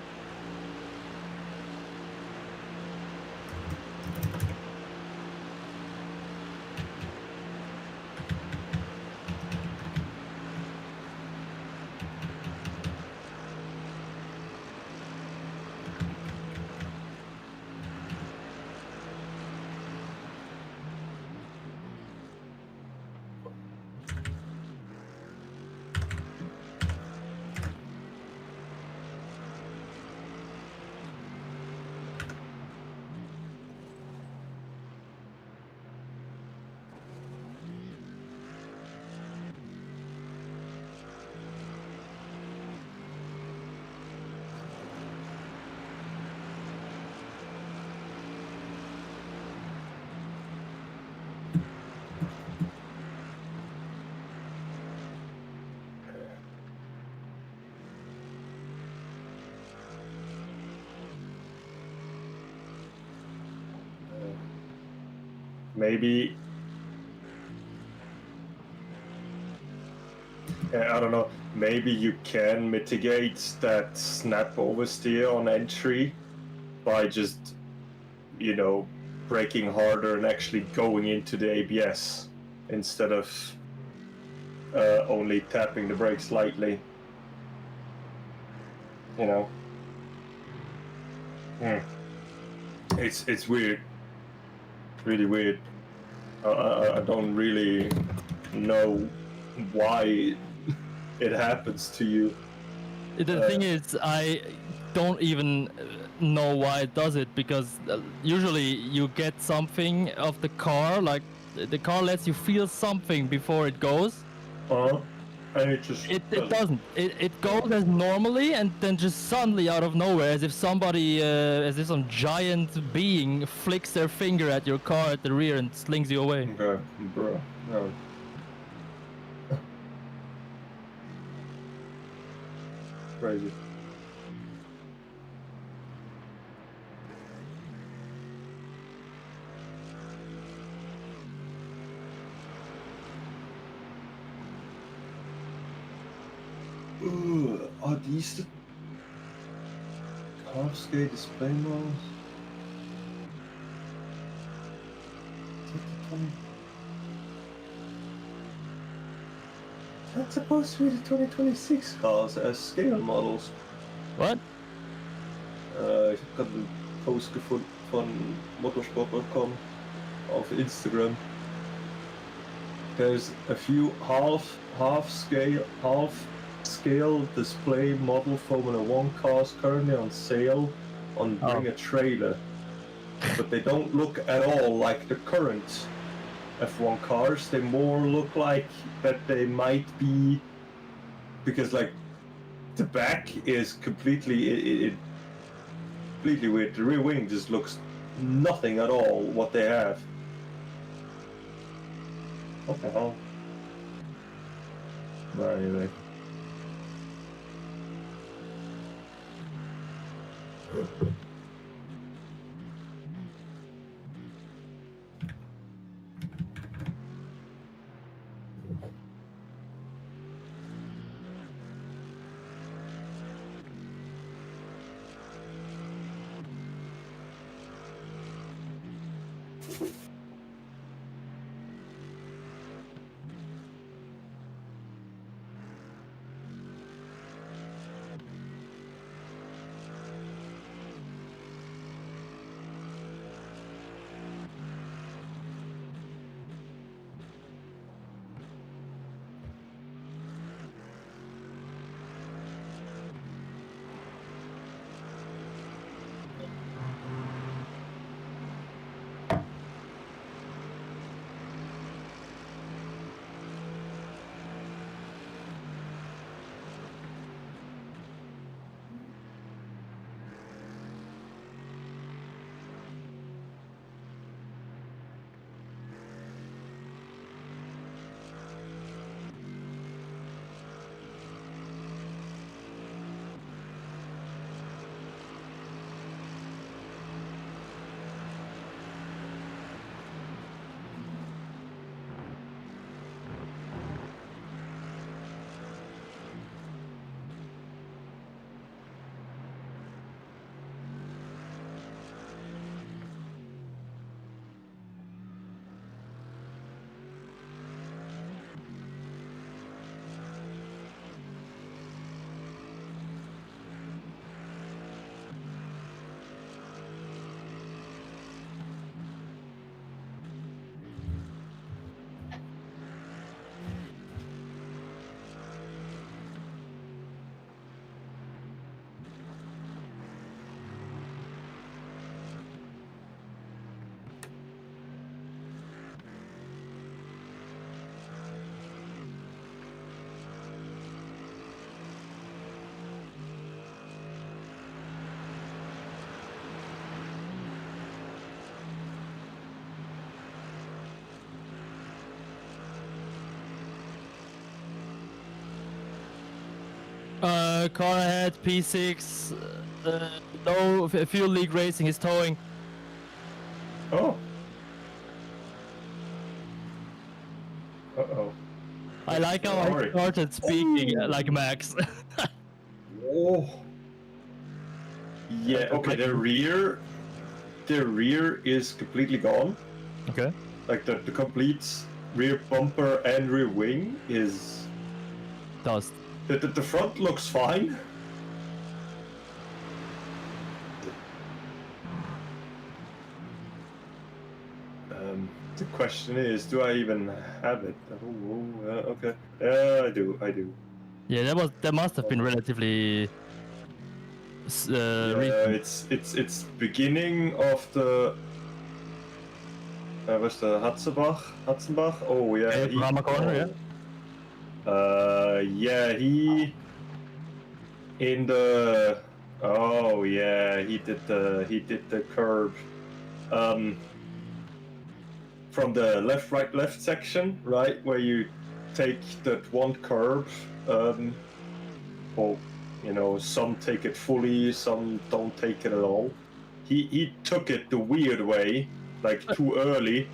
Maybe. I don't know. Maybe you can mitigate that snap oversteer on entry by just, you know, braking harder and actually going into the ABS instead of only tapping the brakes lightly. You know. It's weird. Really weird. I don't really know why it happens to you. The thing is, I don't even know why it does it, because usually you get something of the car, like the car lets you feel something before it goes. And it just It doesn't. It goes as normally, and then just suddenly out of nowhere, as if somebody, as if some giant being flicks their finger at your car at the rear and slings you away. Okay, bro. No. Crazy. Are these the half-scale display models? Is that the 20? That's supposed to be the 2026 cars as scale models. What? Ich habe gerade einen Post gefunden von Motorsport.com auf Instagram. There's a few half scale display model Formula 1 cars currently on sale on Bring a Trailer, but they don't look at all like the current F1 cars. They more look like that they might be, because like the back is completely completely weird. The rear wing just looks nothing at all what they have. What the hell? But anyway. car ahead, P6. No, Fuel League Racing is towing. Oh. Uh-oh. I like how I Sorry. started speaking like Max. Oh. Yeah, okay, the rear is completely gone. Okay. Like the complete rear bumper and rear wing is... Dust. The front looks fine. The question is, do I even have it? Oh, okay. I do. Yeah, that must have been relatively. It's beginning of the. Where's the Hatzenbach? Oh yeah. Brahma corner, yeah. Yeah, he in the. Oh yeah, he did the curve. From the left section, right, where you take that one curve. Well, you know, some take it fully, some don't take it at all. He took it the weird way, like too early.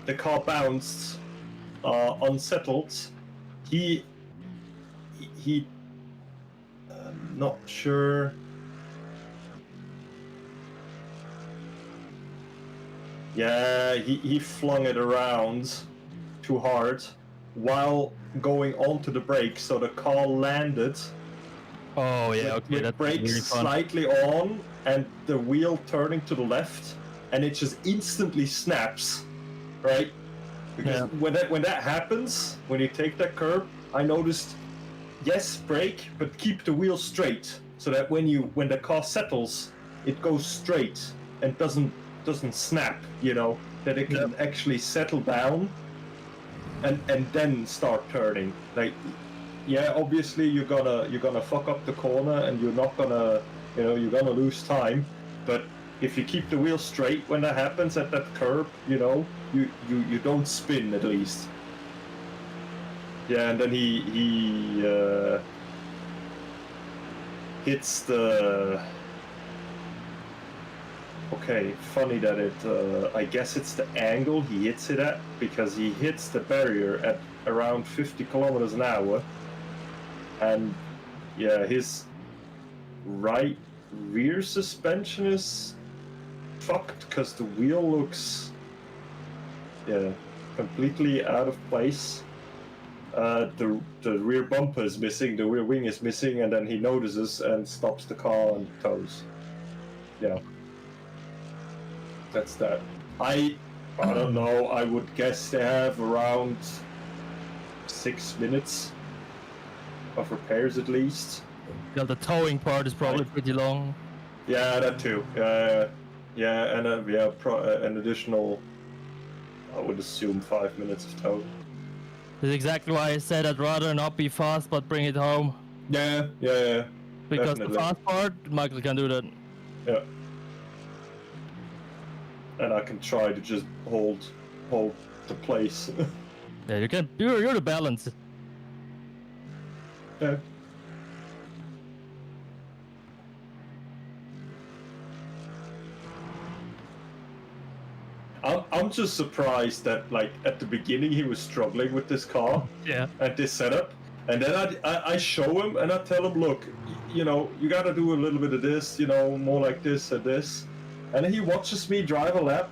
The car bounced, unsettled. He not sure. Yeah, he flung it around too hard while going onto the brakes, so the car landed. Oh yeah, okay, with that's brakes really fun. slightly on and the wheel turning to the left, and it just instantly snaps, right? Because when that happens, when you take that curve, I noticed, yes, brake, but keep the wheel straight, so that when the car settles, it goes straight and doesn't snap, you know, that it can actually settle down and then start turning. Like, yeah, obviously you're gonna fuck up the corner and you're not gonna, you know, you're gonna lose time, but if you keep the wheel straight when that happens at that curve, you know, you don't spin at least. Yeah, and then he hits the. Okay, funny that it, I guess it's the angle he hits it at, because he hits the barrier at around 50 kilometers an hour. And yeah, his right rear suspension is fucked because the wheel looks, yeah, completely out of place. The rear bumper is missing, the rear wing is missing, and then he notices and stops the car and tows. Yeah. That's that. I don't know, I would guess they have around 6 minutes of repairs at least. Yeah, the towing part is probably pretty long. Yeah, that too. Yeah, and an additional, I would assume, 5 minutes of tow. That's exactly why I said I'd rather not be fast, but bring it home. Yeah. Because definitely. the fast part, Michael can do that. Yeah. And I can try to just hold the place. Yeah, you can. You're the balance. Yeah. I'm just surprised that, like, at the beginning he was struggling with this car. Yeah. At this setup, and then I show him and I tell him, look, you know, you gotta do a little bit of this, you know, more like this and this. And he watches me drive a lap.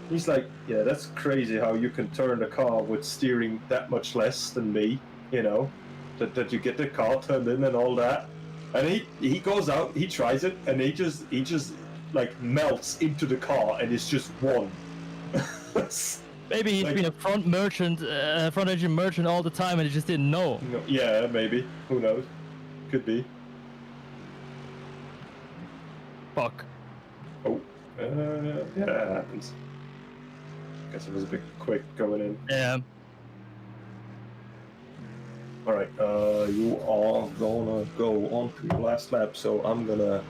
He's like, yeah, that's crazy how you can turn the car with steering that much less than me, you know, that you get the car turned in and all that. And he goes out, he tries it, and he just like melts into the car and it's just one. Maybe he's been a front engine merchant all the time and he just didn't know. Yeah, maybe. Who knows? Could be. Fuck. Oh, yeah, that happens. Guess it was a bit quick going in. Yeah. Alright, you are gonna go on to your last lap, so I'm gonna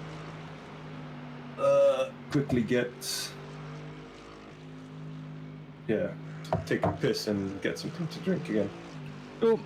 quickly take a piss and get something to drink again. Cool.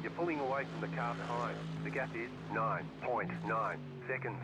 You're pulling away from the car behind. The gap is 9.9 seconds.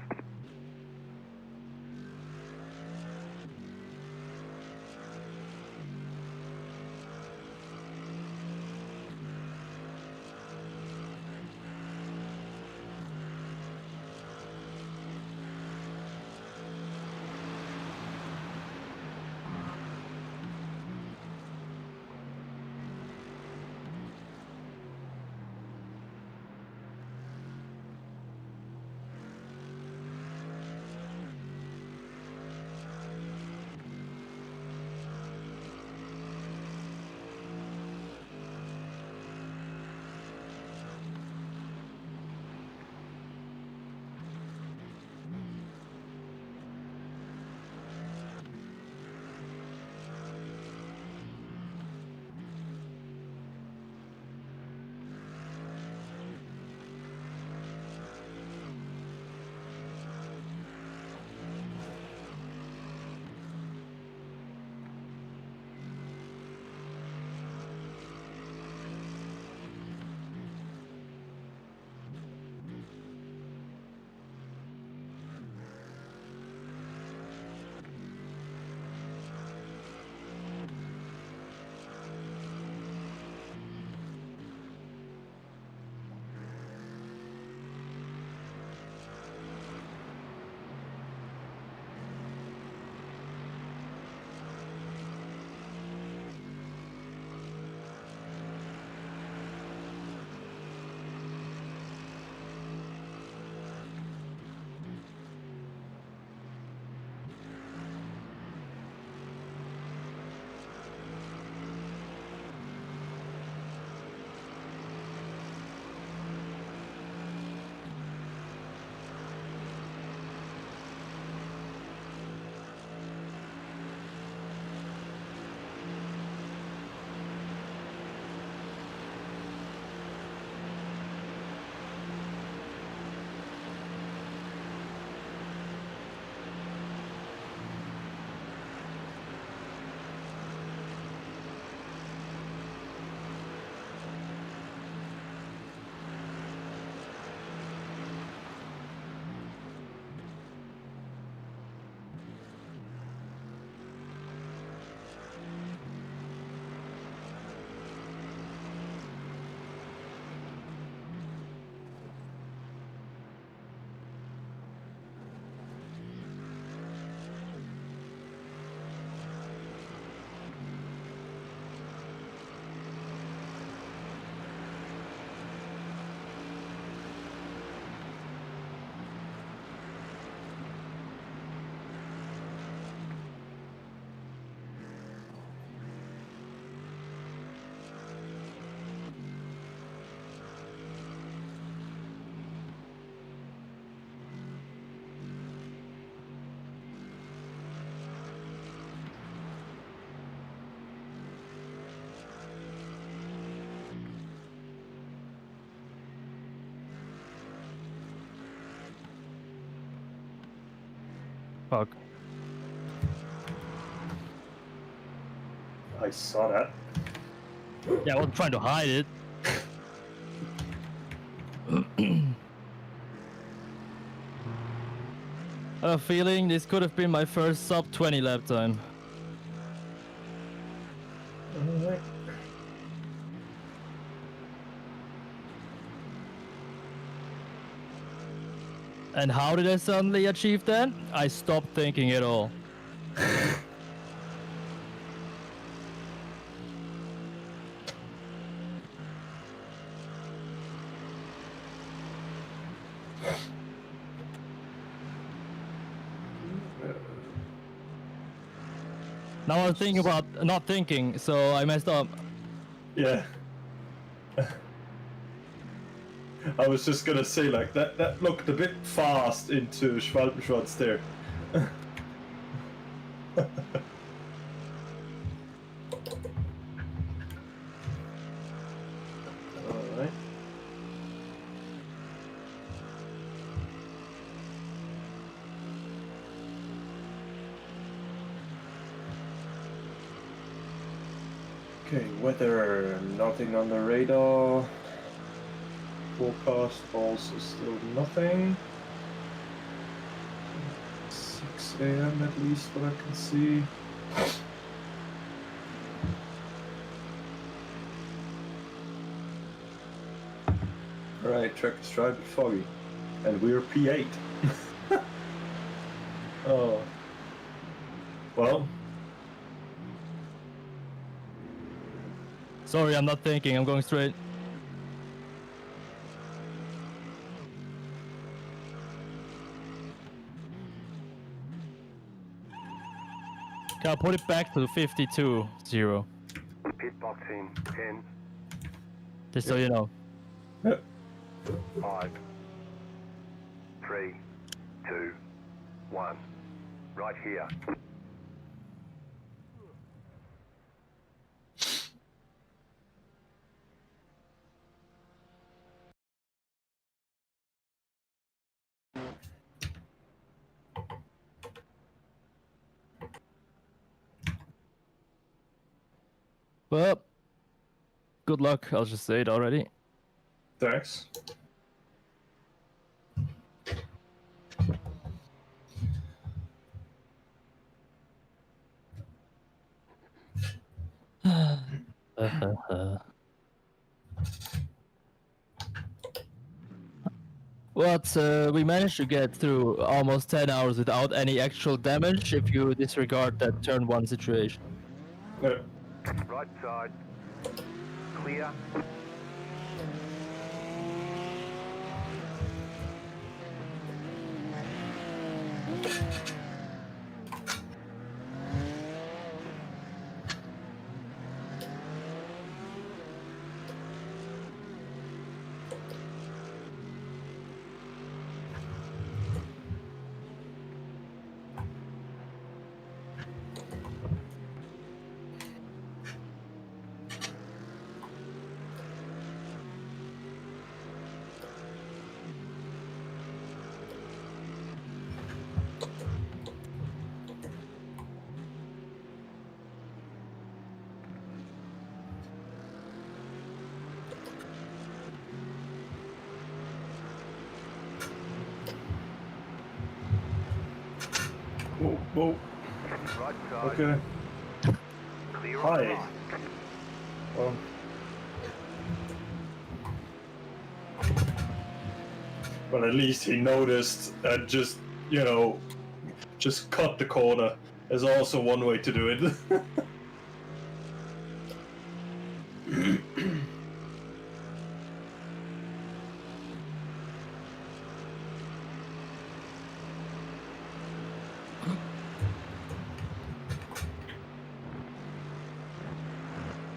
Fuck. I saw that. Yeah, I wasn't trying to hide it. I have a feeling this could have been my first sub 20 lap time. Alright. And how did I suddenly achieve that? I stopped thinking at all. Now I was thinking about not thinking, so I messed up. Yeah. I was just gonna say, like, that looked a bit fast into Schwalbenschwanz there. Alright. Okay, weather, nothing on the radar. forecast also still nothing. 6 a.m. at least, what I can see. Alright, track is dry but foggy. And we're P8. Oh. Well. Sorry, I'm not thinking. I'm going straight. Okay, I'll put it back to 52-0. Pit box in 10, Just so you know. Yep. 5, 3, 2, 1. Right here. Well, good luck. I'll just say it already. Thanks. What? We managed to get through almost 10 hours without any actual damage if you disregard that turn 1 situation. Yeah. Right side. Clear. Whoa, whoa. Right side. Okay. Clear on Hi. the right. Well. But at least he noticed and just, you know, just cut the corner. Is also one way to do it.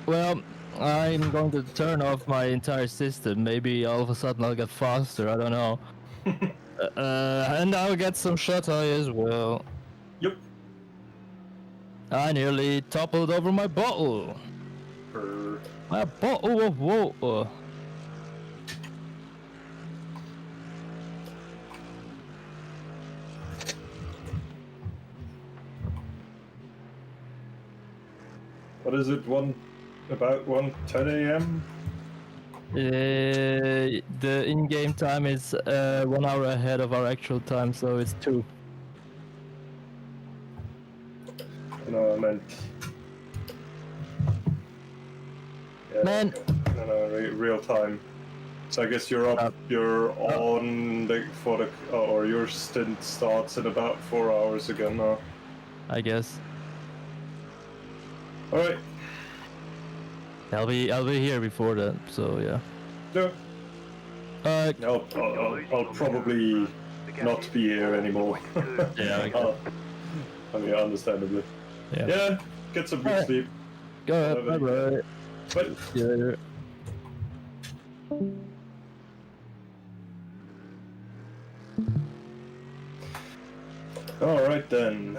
Well, I'm going to turn off my entire system. Maybe all of a sudden I'll get faster. I don't know. And I'll get some shut eye as well. Yep. I nearly toppled over my bottle. My bottle of water. What is it? About 1:10 a.m. The in-game time is 1 hour ahead of our actual time, so it's 2. No, I meant. Yeah, Man. okay. No, real time. So I guess you're up. You're on or your stint starts in about 4 hours again now. I guess. All right. I'll be here before that, so yeah. Yeah. I'll probably not be here anymore. Yeah, I guess. I mean, understandably. Yeah. Yeah. Get some good sleep. Go ahead. Whatever. Bye. Bye. See you later. All right then.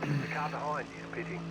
The car behind is pitting.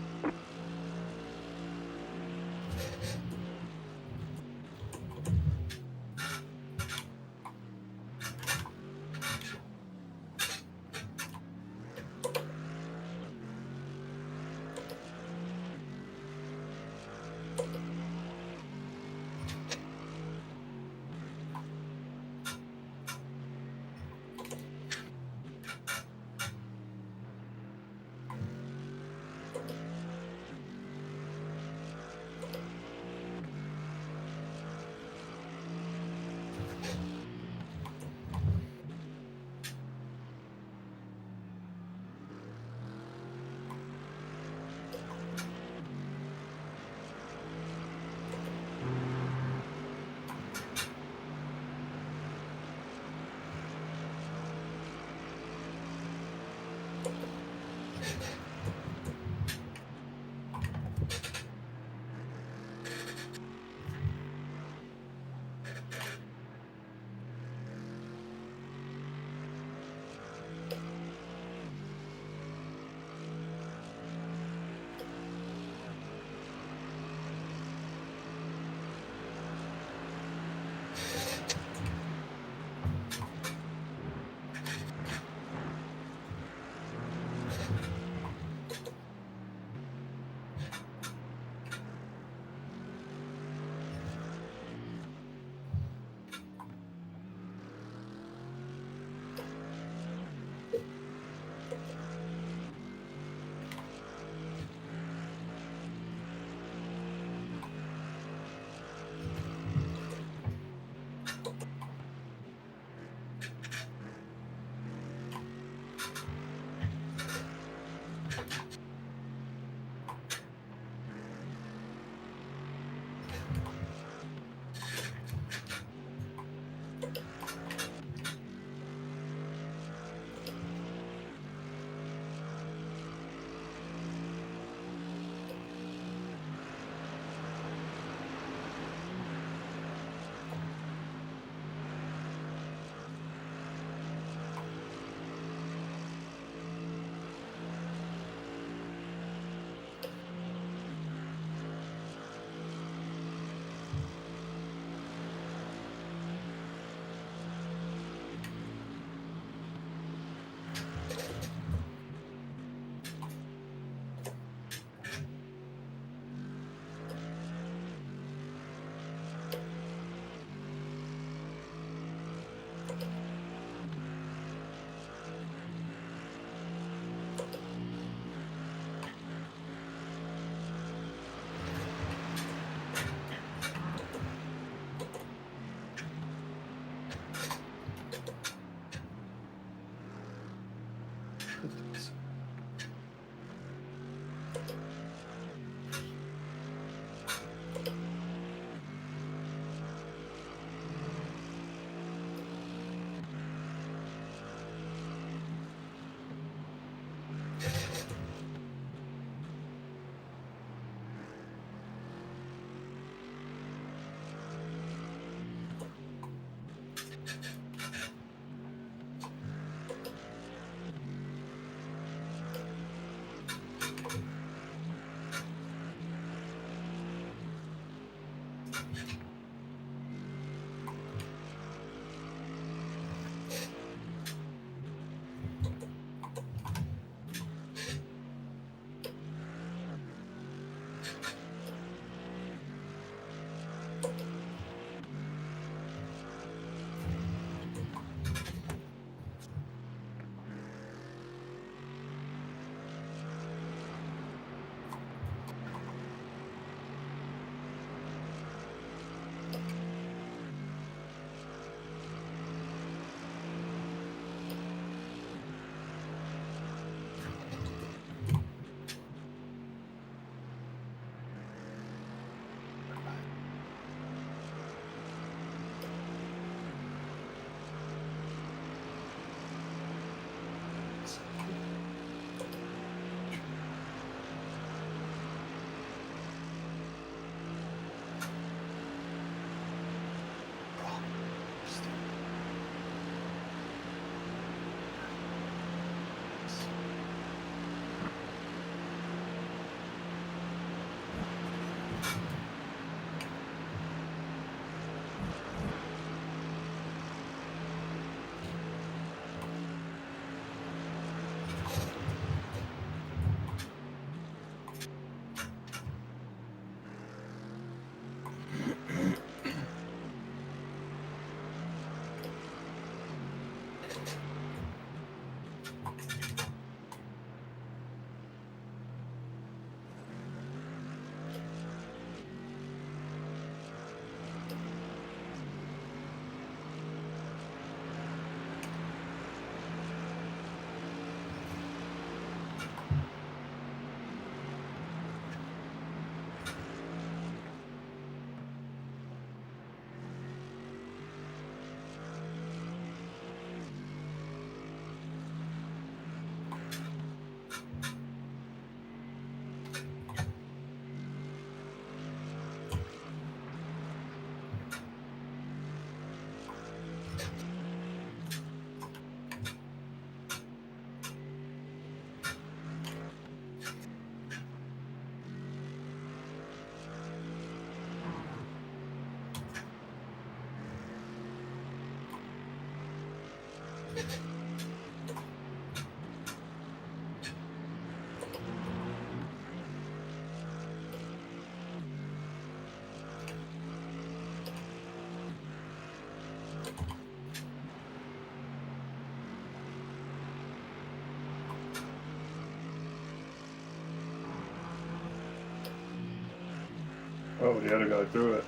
Oh, the other guy threw it.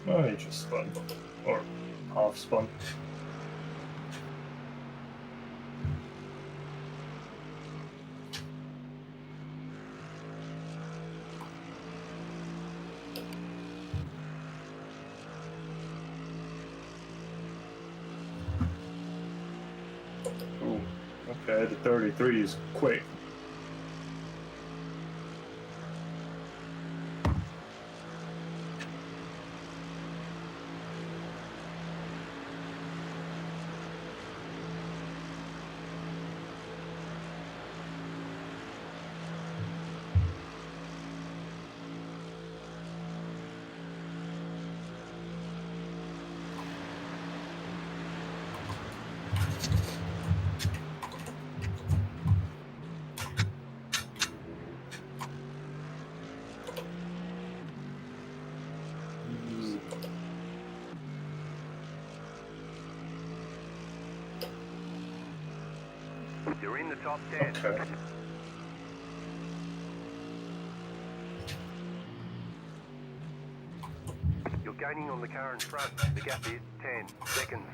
Oh, he just spun. Or half spun. Ooh, okay, the 33 is quick. You're in the top 10. Okay. You're gaining on the car in front. The gap is 10 seconds.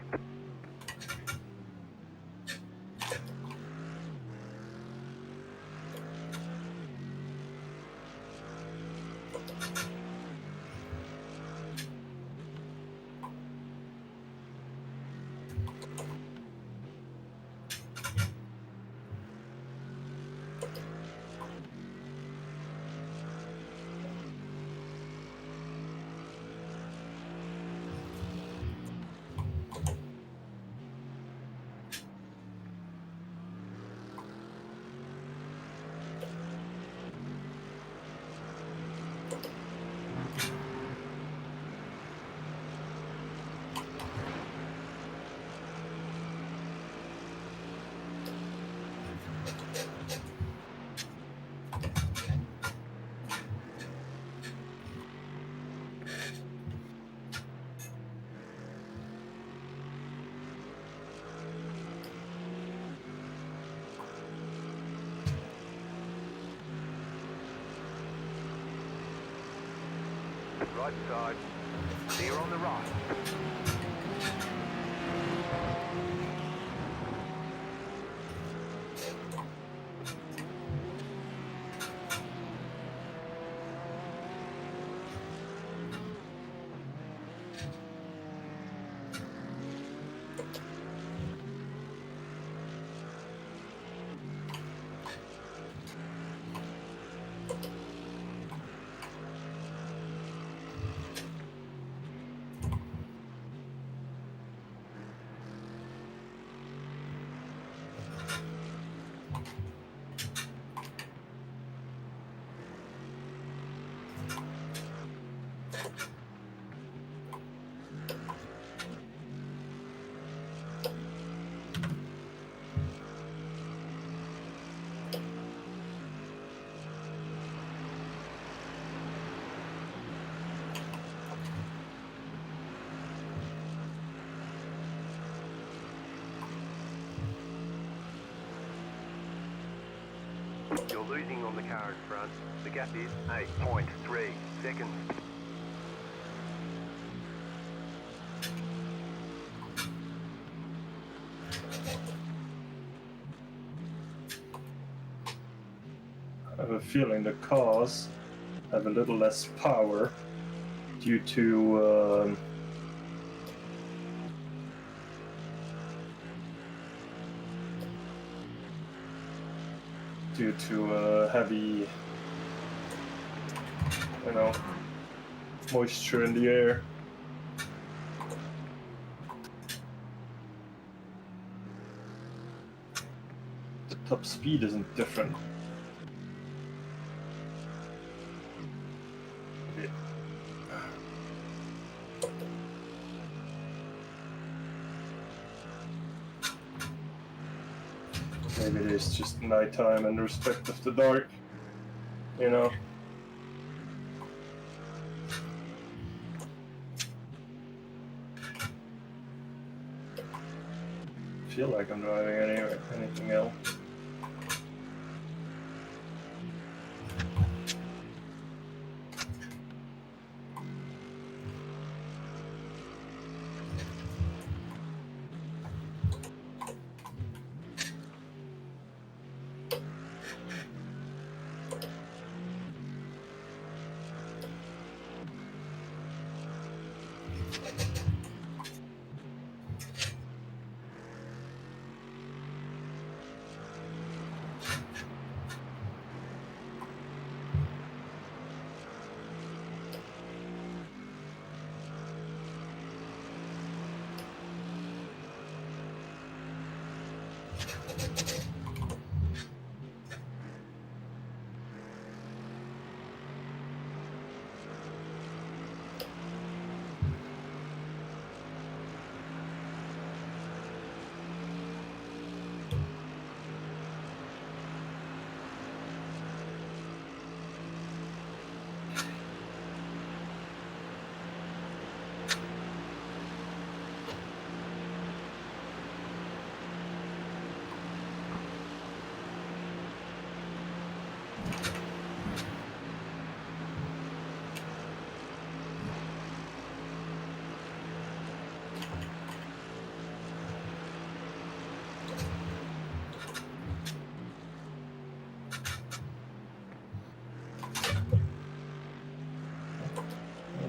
Right side. Clear on the right. You're losing on the car in front. The gap is 8.3 seconds. I have a feeling the cars have a little less power due to heavy, moisture in the air. The top speed isn't different. Maybe it is just nighttime and respect of the dark, you know. I feel like I'm driving anything else.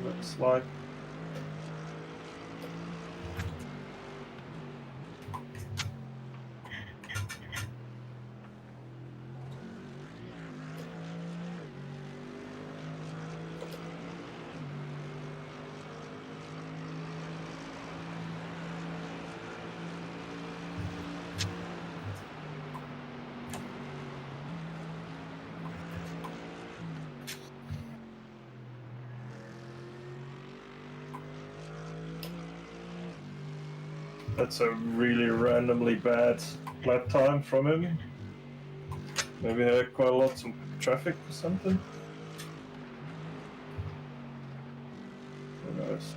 Looks like. That's a really randomly bad lap time from him. Maybe he had quite a lot of traffic or something. Who knows?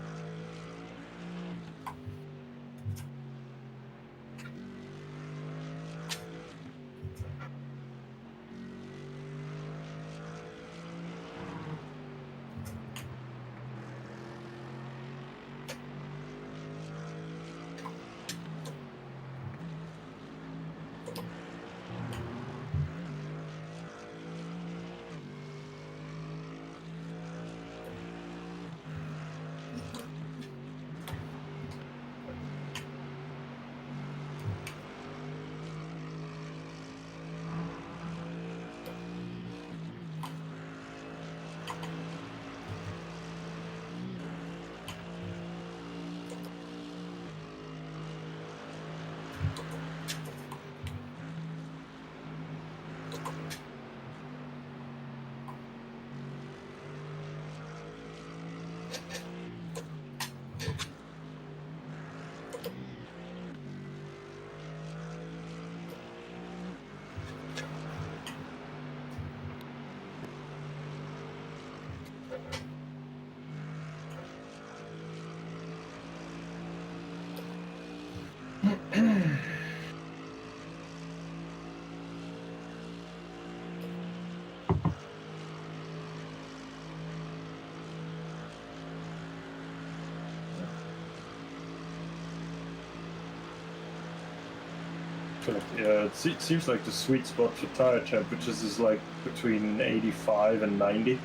Yeah, it seems like the sweet spot for tire temperatures is like between 85 and 90,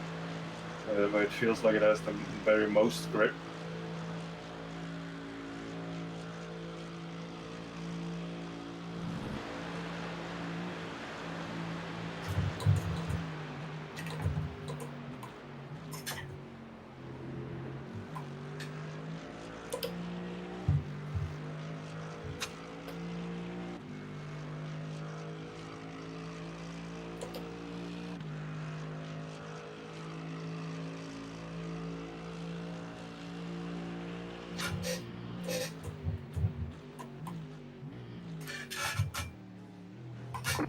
where it feels like it has the very most grip.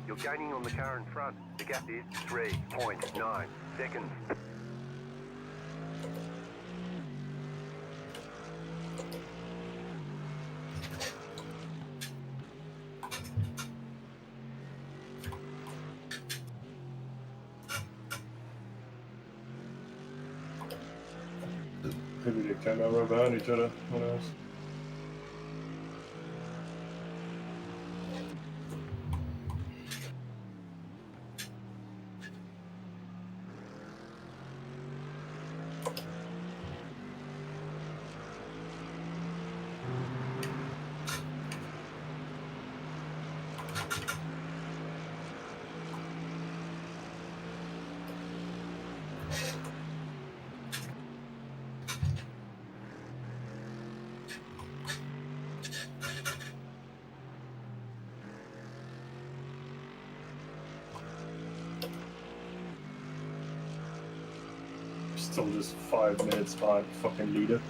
You're gaining on the car in front. The gap is 3.9 seconds. Maybe they came out right behind each other. Who knows? Still just 5 minutes behind the fucking leader.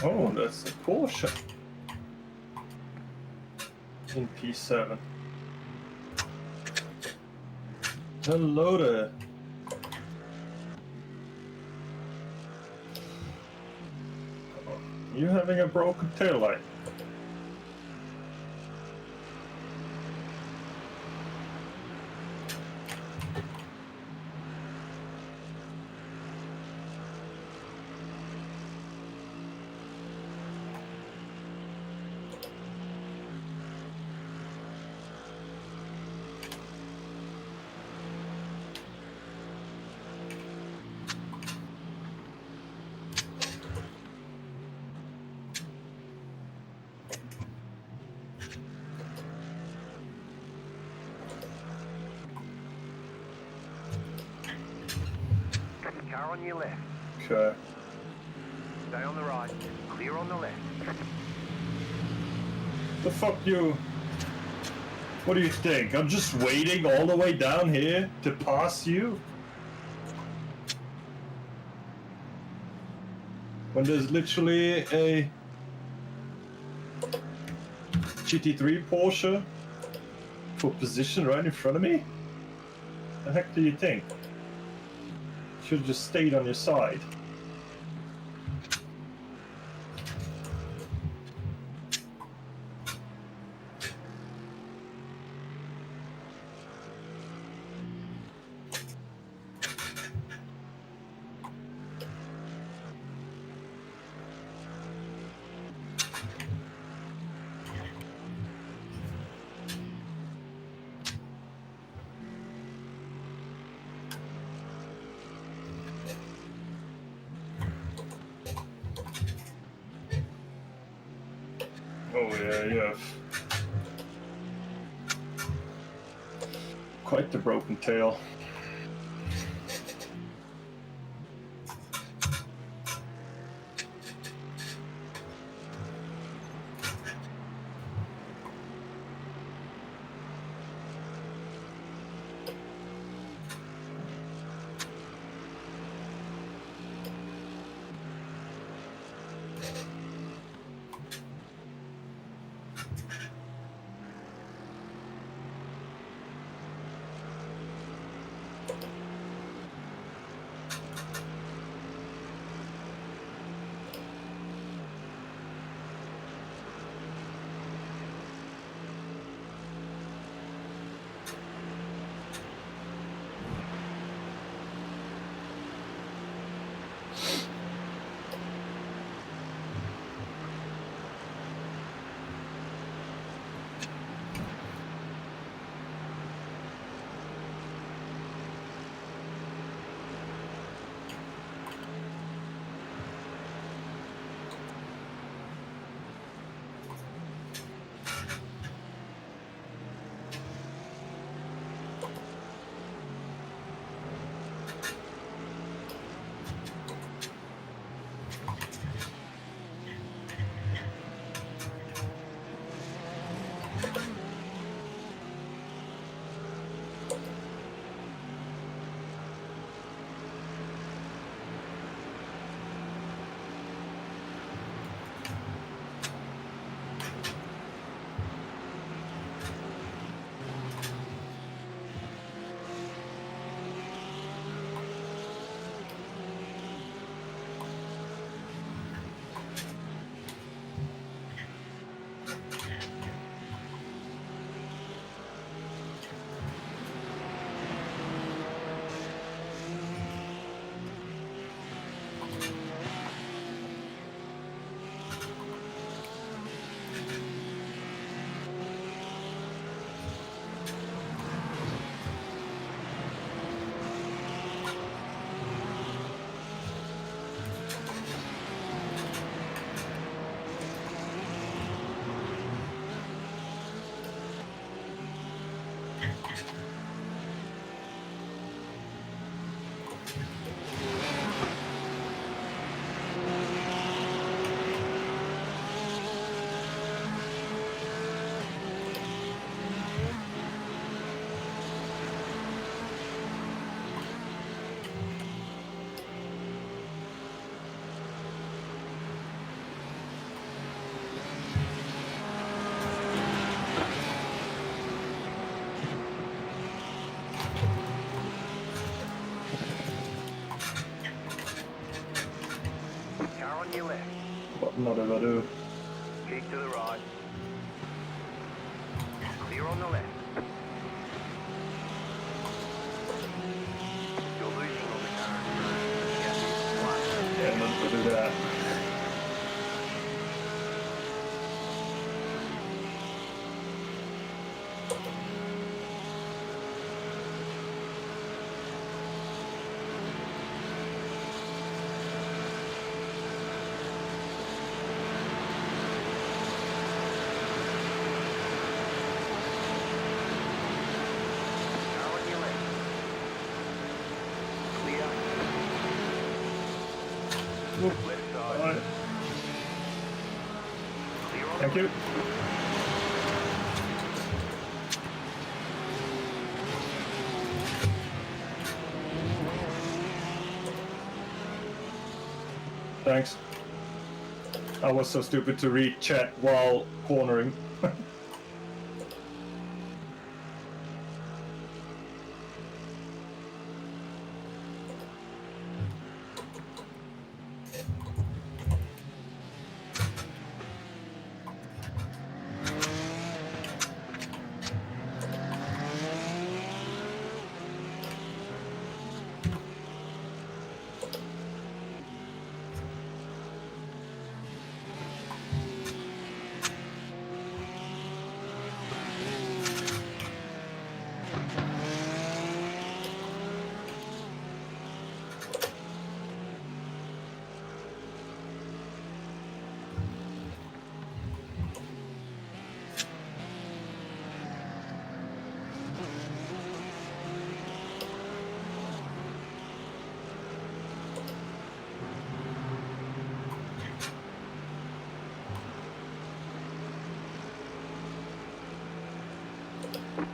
Oh, that's a Porsche. In P7. Hello there. You having a broken taillight? Car on your left. Okay. Stay on the right. Clear on the left. The fuck you? What do you think? I'm just waiting all the way down here to pass you? When there's literally a GT3 Porsche for position right in front of me? The heck do you think? Should have just stayed on your side. Oh yeah, you have quite the broken tail. Not if I do. Keep to the right. Clear on the left. You're losing on the current. Yeah, Yeah, not to do that. Now on your left. Clear. Left side. Alright, Clear on thank the you. Thanks. I was so stupid to read chat while cornering.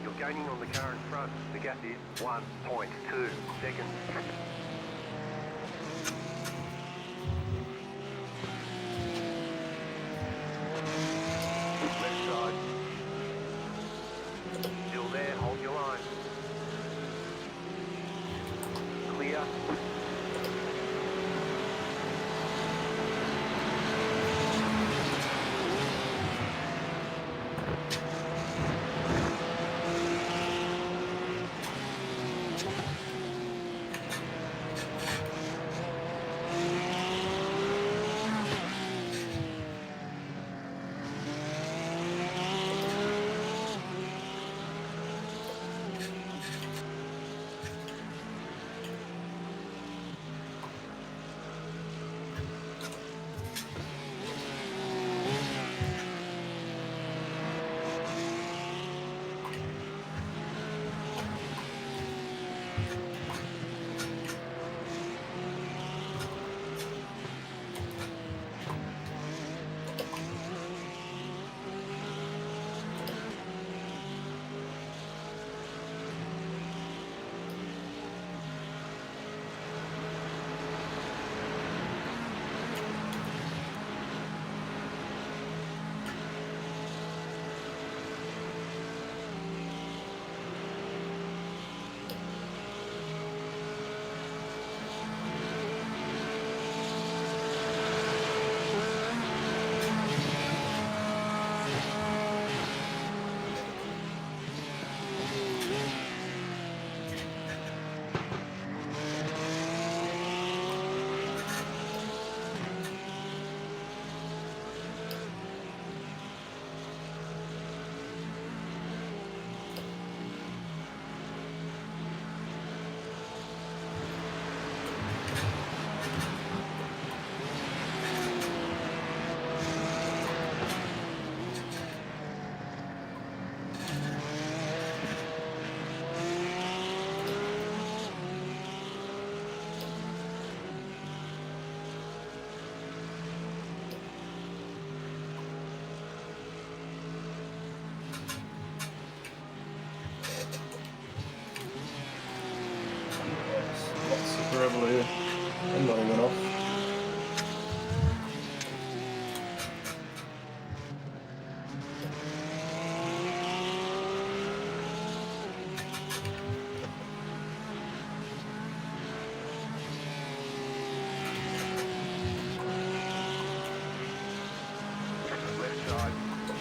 You're gaining on the car in front. The gap is 1.2 seconds. Left side. Still there, hold your line. Clear.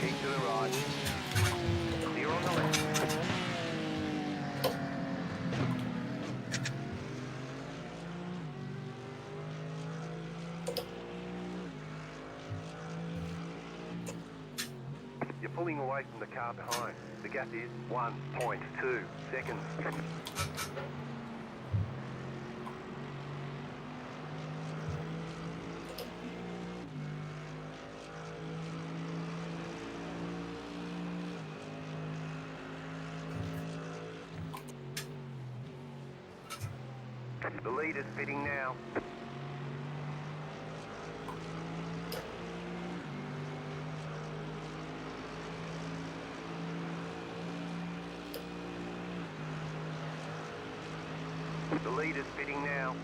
Keep to the right. Clear on the left. You're pulling away from the car behind. The gap is 1.2 seconds. The lead is pitting now. The lead is pitting now.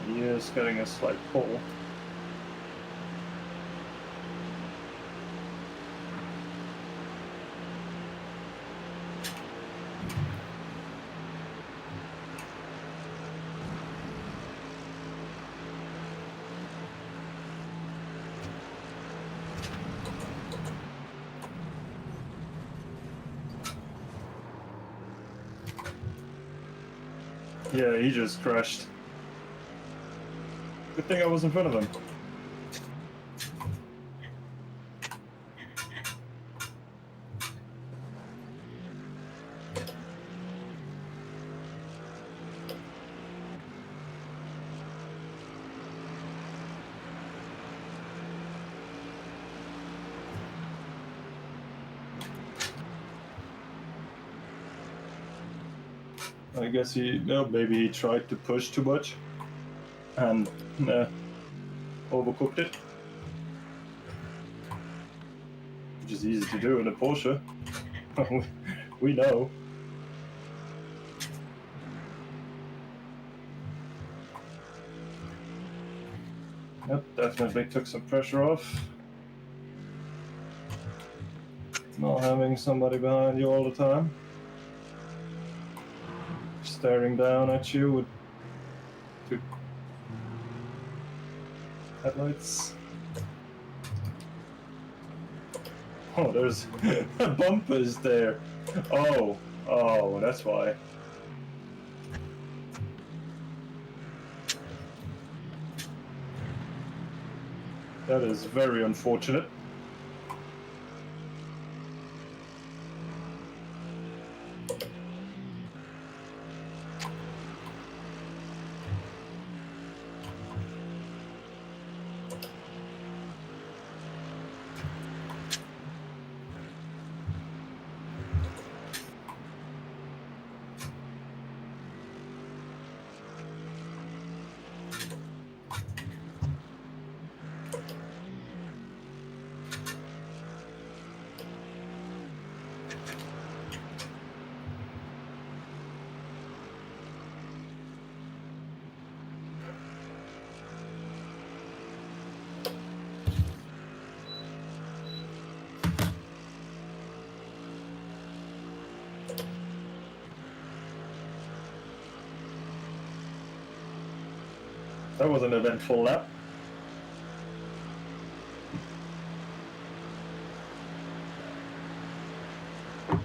He is getting a slight pull. Yeah, he just crashed. Good thing I was in front of him. I guess maybe he tried to push too much and overcooked it, which is easy to do in a Porsche. We know. Yep, definitely took some pressure off. Not having somebody behind you all the time, staring down at you with two headlights. Oh, there's bumpers there. Oh, that's why. That is very unfortunate. That was an eventful lap.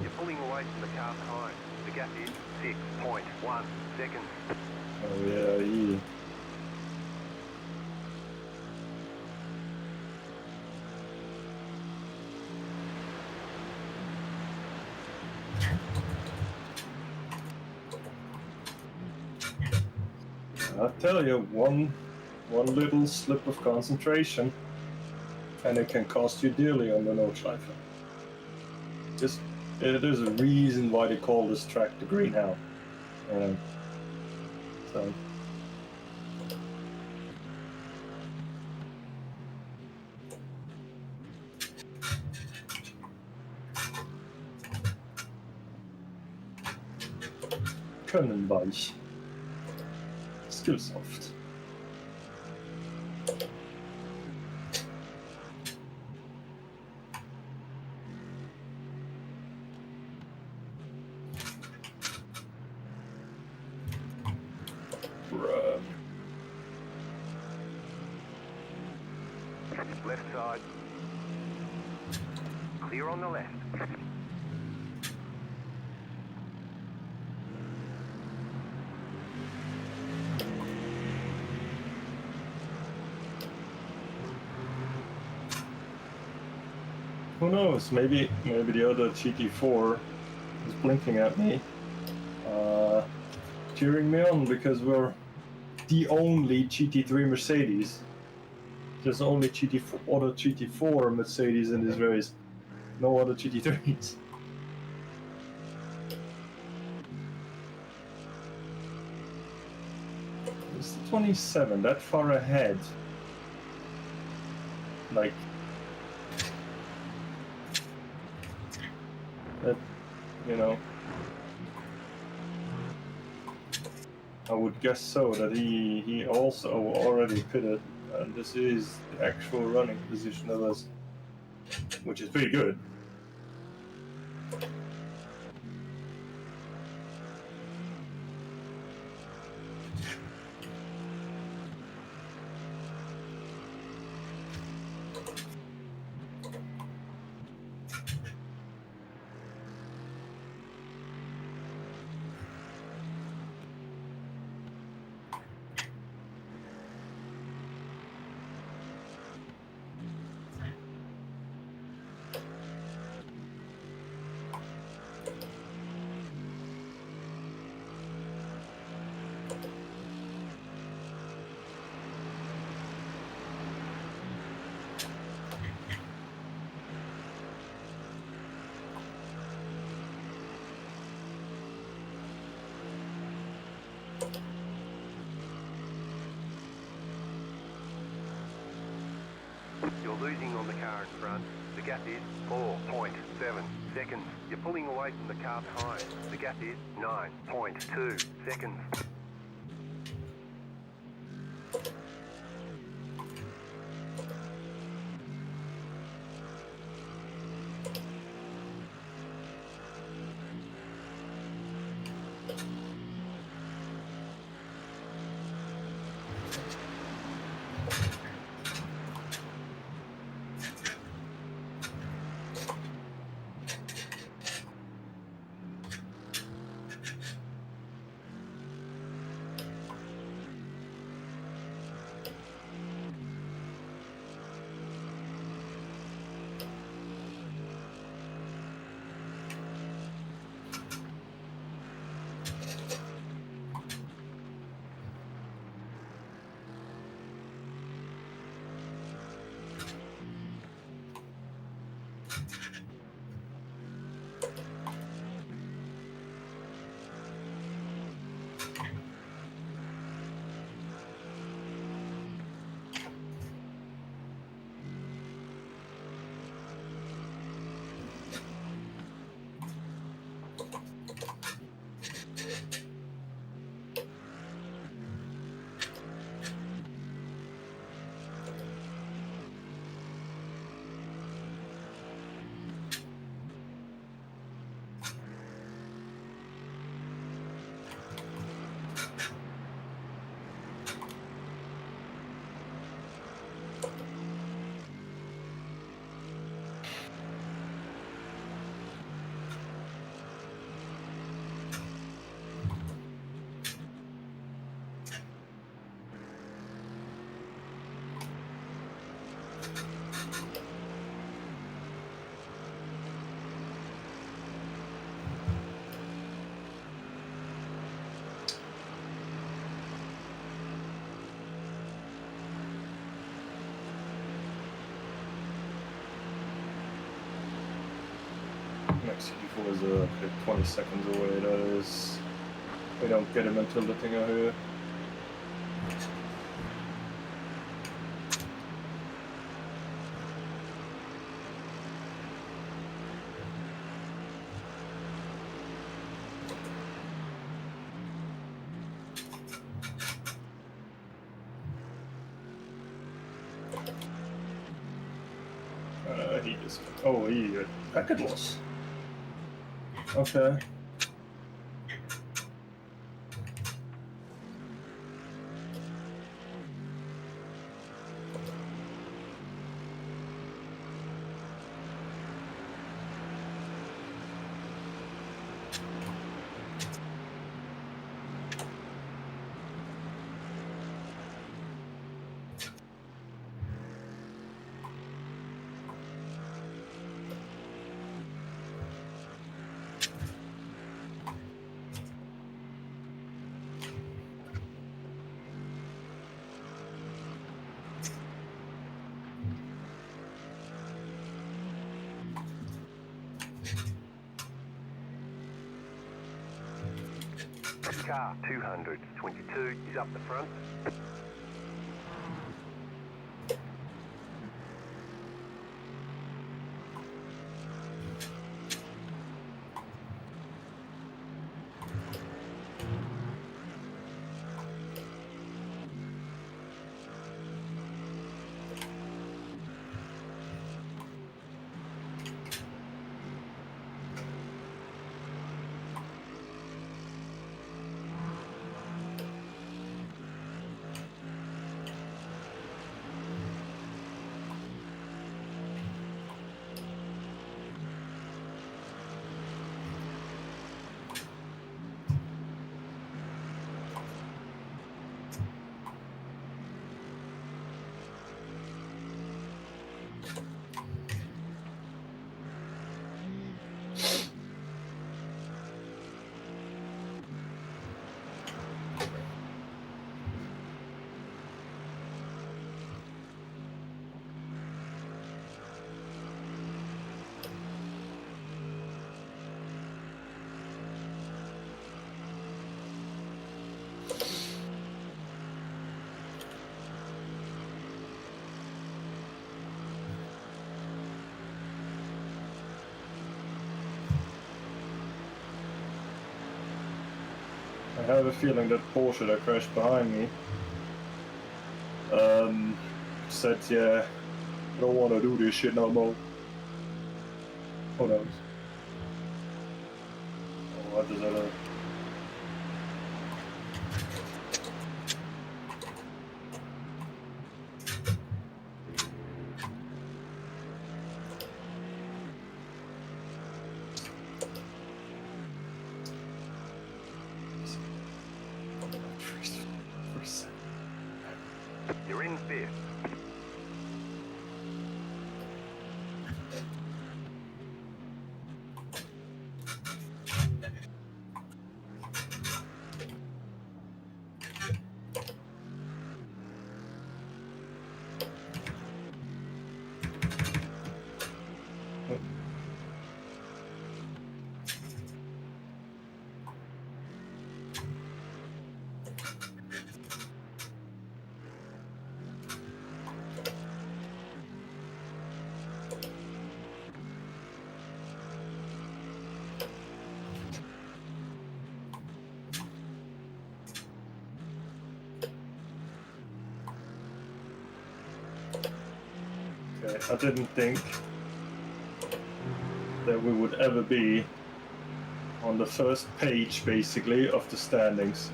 You're pulling away from the car behind. The gap is 6.1 seconds. Oh yeah, I tell you, one little slip of concentration, and it can cost you dearly on the Nordschleife. There's a reason why they call this track the Greenhouse. So. Könnenweich. Skillsoft. Left side. Clear on the left. Who knows? Maybe the other GT4 is blinking at me, cheering me on because we're the only GT3 Mercedes. There's only other GT4 Mercedes in this race. No other GT3s. It's 27, that far ahead. Like, that, you know, I would guess so, that he also already pitted, and this is the actual running position of us, which is pretty good. You're losing on the car in front. The gap is 4.7 seconds. You're pulling away from the car behind. The gap is 9.2 seconds. Next GT4 is like 20 seconds away, that is. We don't get him until the thing out here. He just. Oh, he packet loss. Okay. Car 222 is up the front. I have a feeling that Porsche that crashed behind me said, yeah, I don't want to do this shit no more. Who knows? Oh, what does that know? You're in fifth. I didn't think that we would ever be on the first page, basically, of the standings.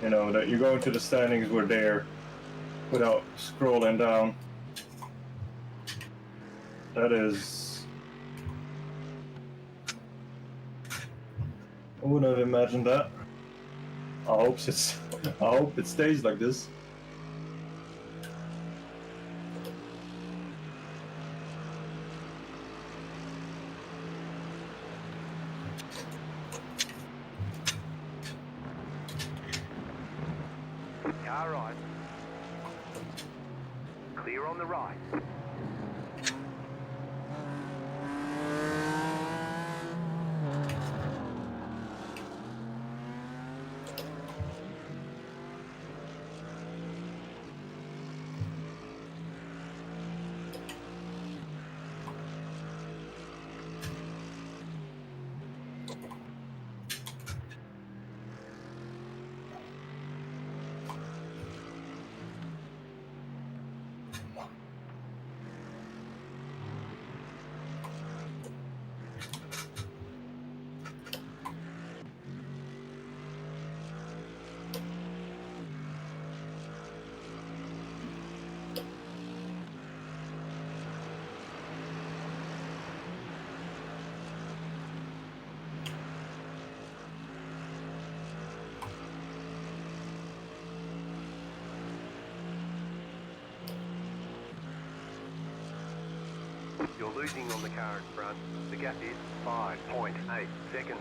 You know, that you go into the standings, we're there without scrolling down. That is... I wouldn't have imagined that. I hope it stays like this. Car right. Clear on the right. You're losing on the car in front. The gap is 5.8 seconds.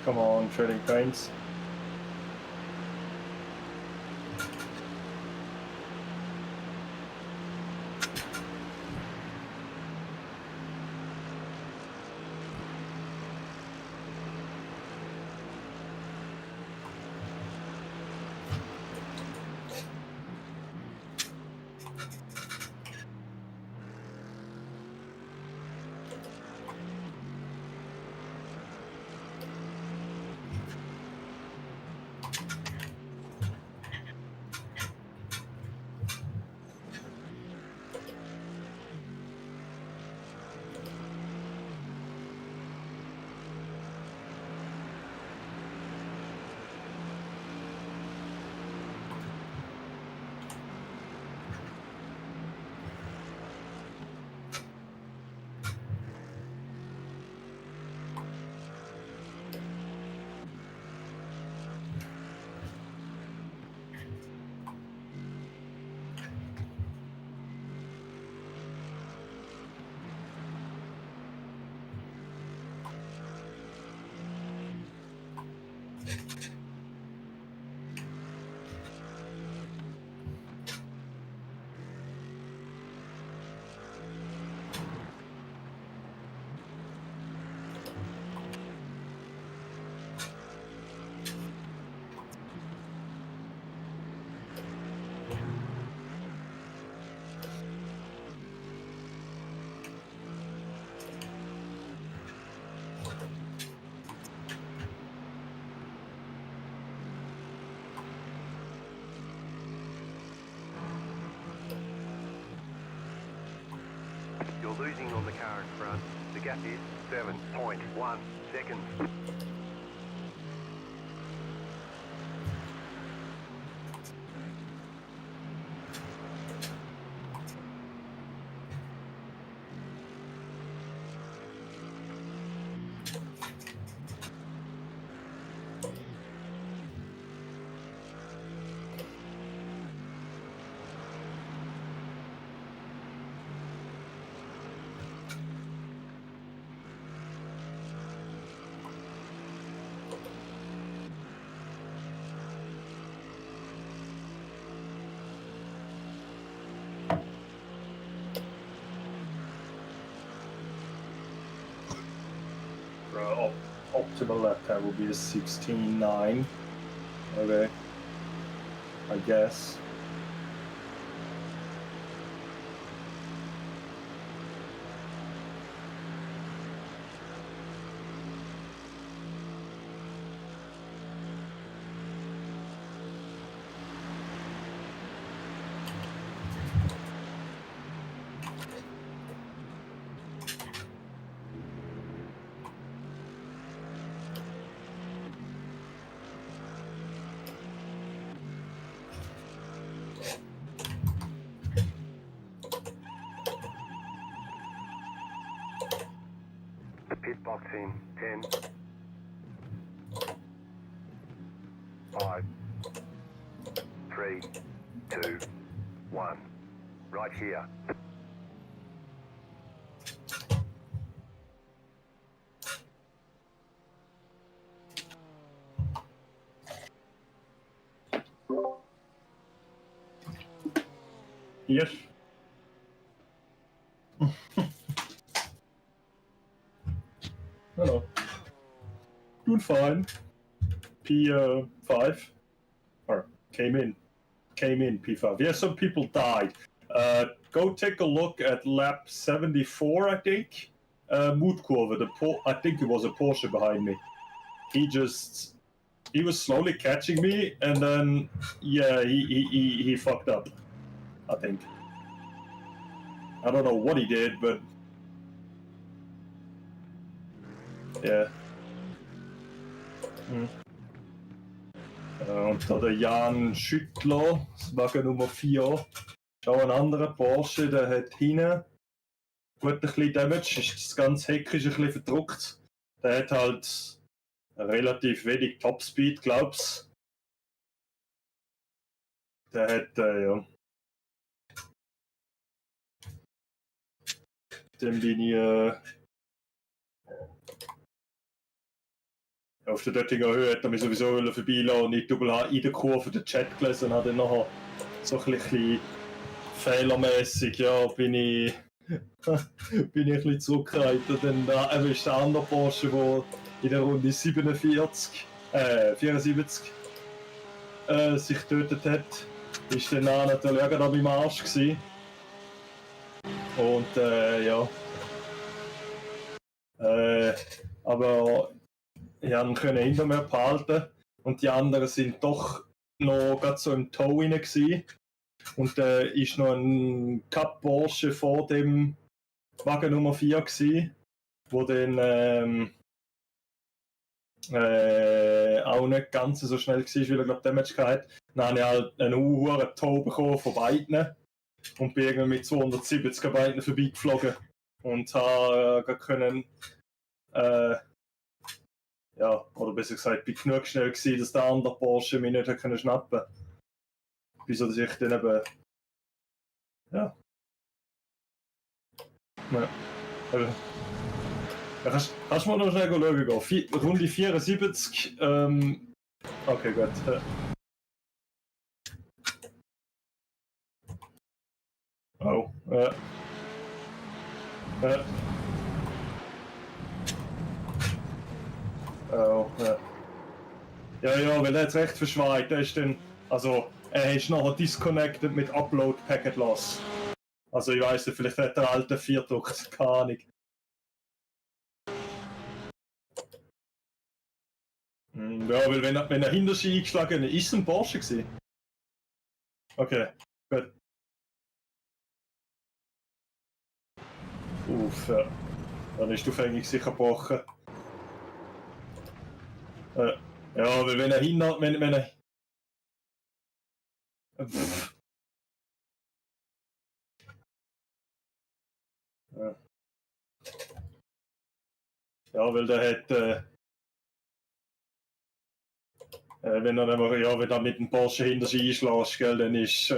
Come on, trading paints. You're losing on the car in front. The gap is 7.1 seconds. Optimal lap time will be a 16.9. Okay. I guess. Pit box in 10, 5, 3, 2, 1. Right here. Yes. Hello. Doing fine. P5 or came in P5. Yeah, some people died. Go take a look at lap 74, I think. Moodkurve, I think it was a Porsche behind me. He was slowly catching me, and then yeah, he fucked up. I think. I don't know what he did, but yeah. Und da der Jan Schüttler, das Wagen Nummer 4. Schau, ein anderer Porsche, der hat hinten gut ein bisschen Damage, ist das ganze Heck ist ein bisschen verdruckt. Der hat halt relativ wenig Topspeed, glaub's. Der hat, ja. Dem bin ich, Auf der Döttinger Höhe hat er mich sowieso vorbeilassen und ich habe in der Kurve den Chat gelesen und habe dann nachher so ein bisschen fehlermäßig, ja, bin ich ein bisschen zurückgereiht und dann ist der andere Porsche, der in der Runde 74 sich getötet hat, ist dann auch natürlich auch gerade beim Arsch gewesen. Und ja. Aber ich konnte ihn hinter mir behalten und die anderen sind doch noch gerade so im Tow rein gewesen. Und ist noch ein Cup Porsche vor dem Wagen Nummer 4 gewesen, wo dann auch nicht ganz so schnell war, weil er glaube Damage hatte. Dann habe ich halt einen hohen Tow bekommen von beiden und bin irgendwie mit 270 an beiden vorbeigeflogen und habe können ja, oder besser gesagt, bin genug schnell gewesen, dass der andere Porsche mich nicht können schnappen konnte. Bis dass ich dann eben ja. Kannst du mal noch schnell schauen gehen? Runde 74. Okay, gut. Oh. Oh, ja. Ja, weil er jetzt recht verschweigt. Er ist dann, also, er ist nachher disconnected mit Upload Packet Loss. Also, ich weiss nicht, vielleicht hat der alte Vierdruck, keine Ahnung. Ja, weil wenn er hinter sich eingeschlagen hat, ist es ein Porsche gewesen. Okay, gut. Uff, ja. Dann ist die Aufhängung sicher gebrochen. Ja, weil wenn er hinter... Wenn er... Pff. Ja. Ja, weil der hat... wenn er mit dem Porsche hinter sich einschlägt, gell, dann ist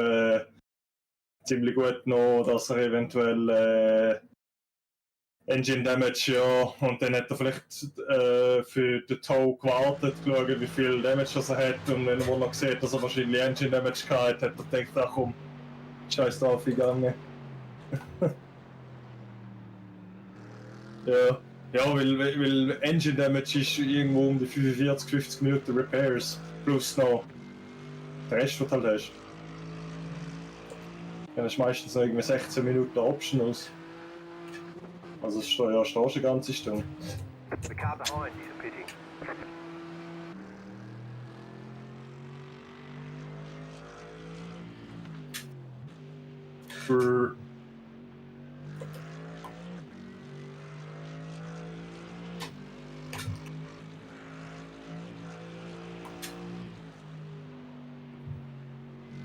ziemlich gut noch, dass er eventuell Engine Damage, ja, und dann hat er vielleicht für den Tow gewartet, geschaut, wie viel Damage er hat, und wenn er noch sieht, dass er wahrscheinlich Engine Damage hat, hat er gedacht, ach komm, scheiß drauf, gegangen. Ja. Ja, weil Engine Damage ist irgendwo um die 45, 50 Minuten Repairs, plus noch der Rest, was du halt hast. Dann ist meistens noch irgendwie 16 Minuten Optionals. Also es steht ja eine ganze Stunde. The car behind is pitting. Für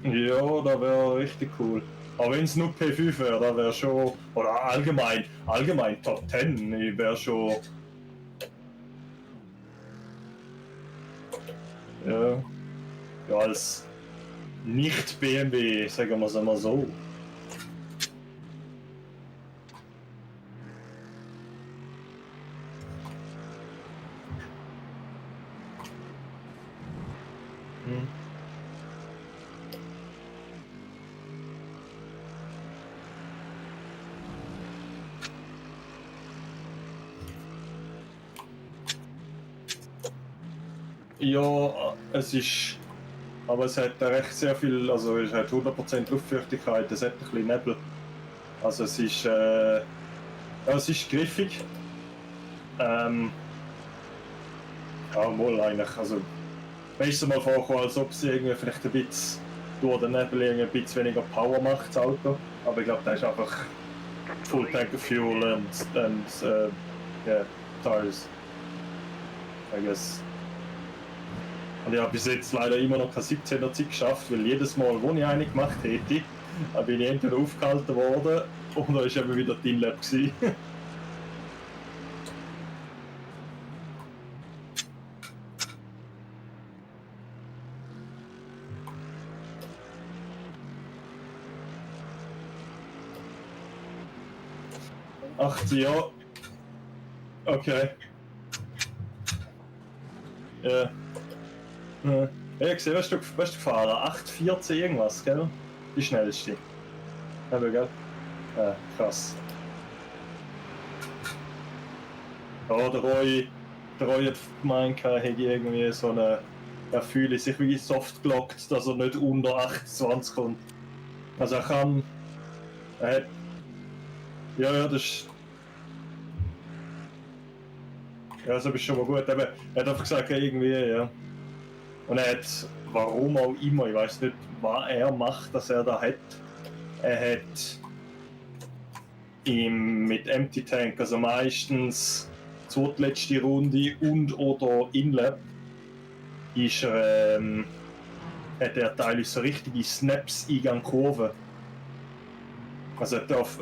ja, das wäre richtig cool. Aber wenn es nur P5 wäre, dann wäre schon. Oder allgemein Top 10, ich wäre schon. Ja. Ja, als nicht BMW, sagen wir es einmal so. Ja, es ist. Aber es hat recht sehr viel, also es hat 100% Luftfeuchtigkeit, es hat ein bisschen Nebel. Also es ist. Ja, es ist griffig. Ja, wohl eigentlich. Also. Mir ist es mal vorgekommen, als ob es irgendwie vielleicht ein bisschen durch den Nebel irgendwie ein bisschen weniger Power macht, das Auto. Aber ich glaube, das ist einfach Full Tank of Fuel and yeah, tires. I guess. Und ich habe bis jetzt leider immer noch keine 17er Zeit geschafft, weil jedes Mal, wo ich eine gemacht hätte, bin ich entweder aufgehalten worden oder ist eben wieder die Inlap gewesen. Ach ja. Okay. Ja. Ja, ich gesehen, weißt du gefahren? 8,14 irgendwas, gell? Die schnellste. Aber gell? Ja, krass. Ja, der Roy hat gemeint, er hätte irgendwie so eine. Er fühle sich wie soft gelockt, dass er nicht unter 28 kommt. Also er kann. Er hat. Ja, das ist. Ja, das ist schon mal gut. Eben, er hat einfach gesagt, irgendwie, ja. Und er hat, warum auch immer, ich weiß nicht, was er macht, dass er da hat. Er hat ihm mit Empty Tank, also meistens zweitletzte Runde und oder Inlap, ist er, hat er teilweise so richtige Snaps in Kurve. Also er darf.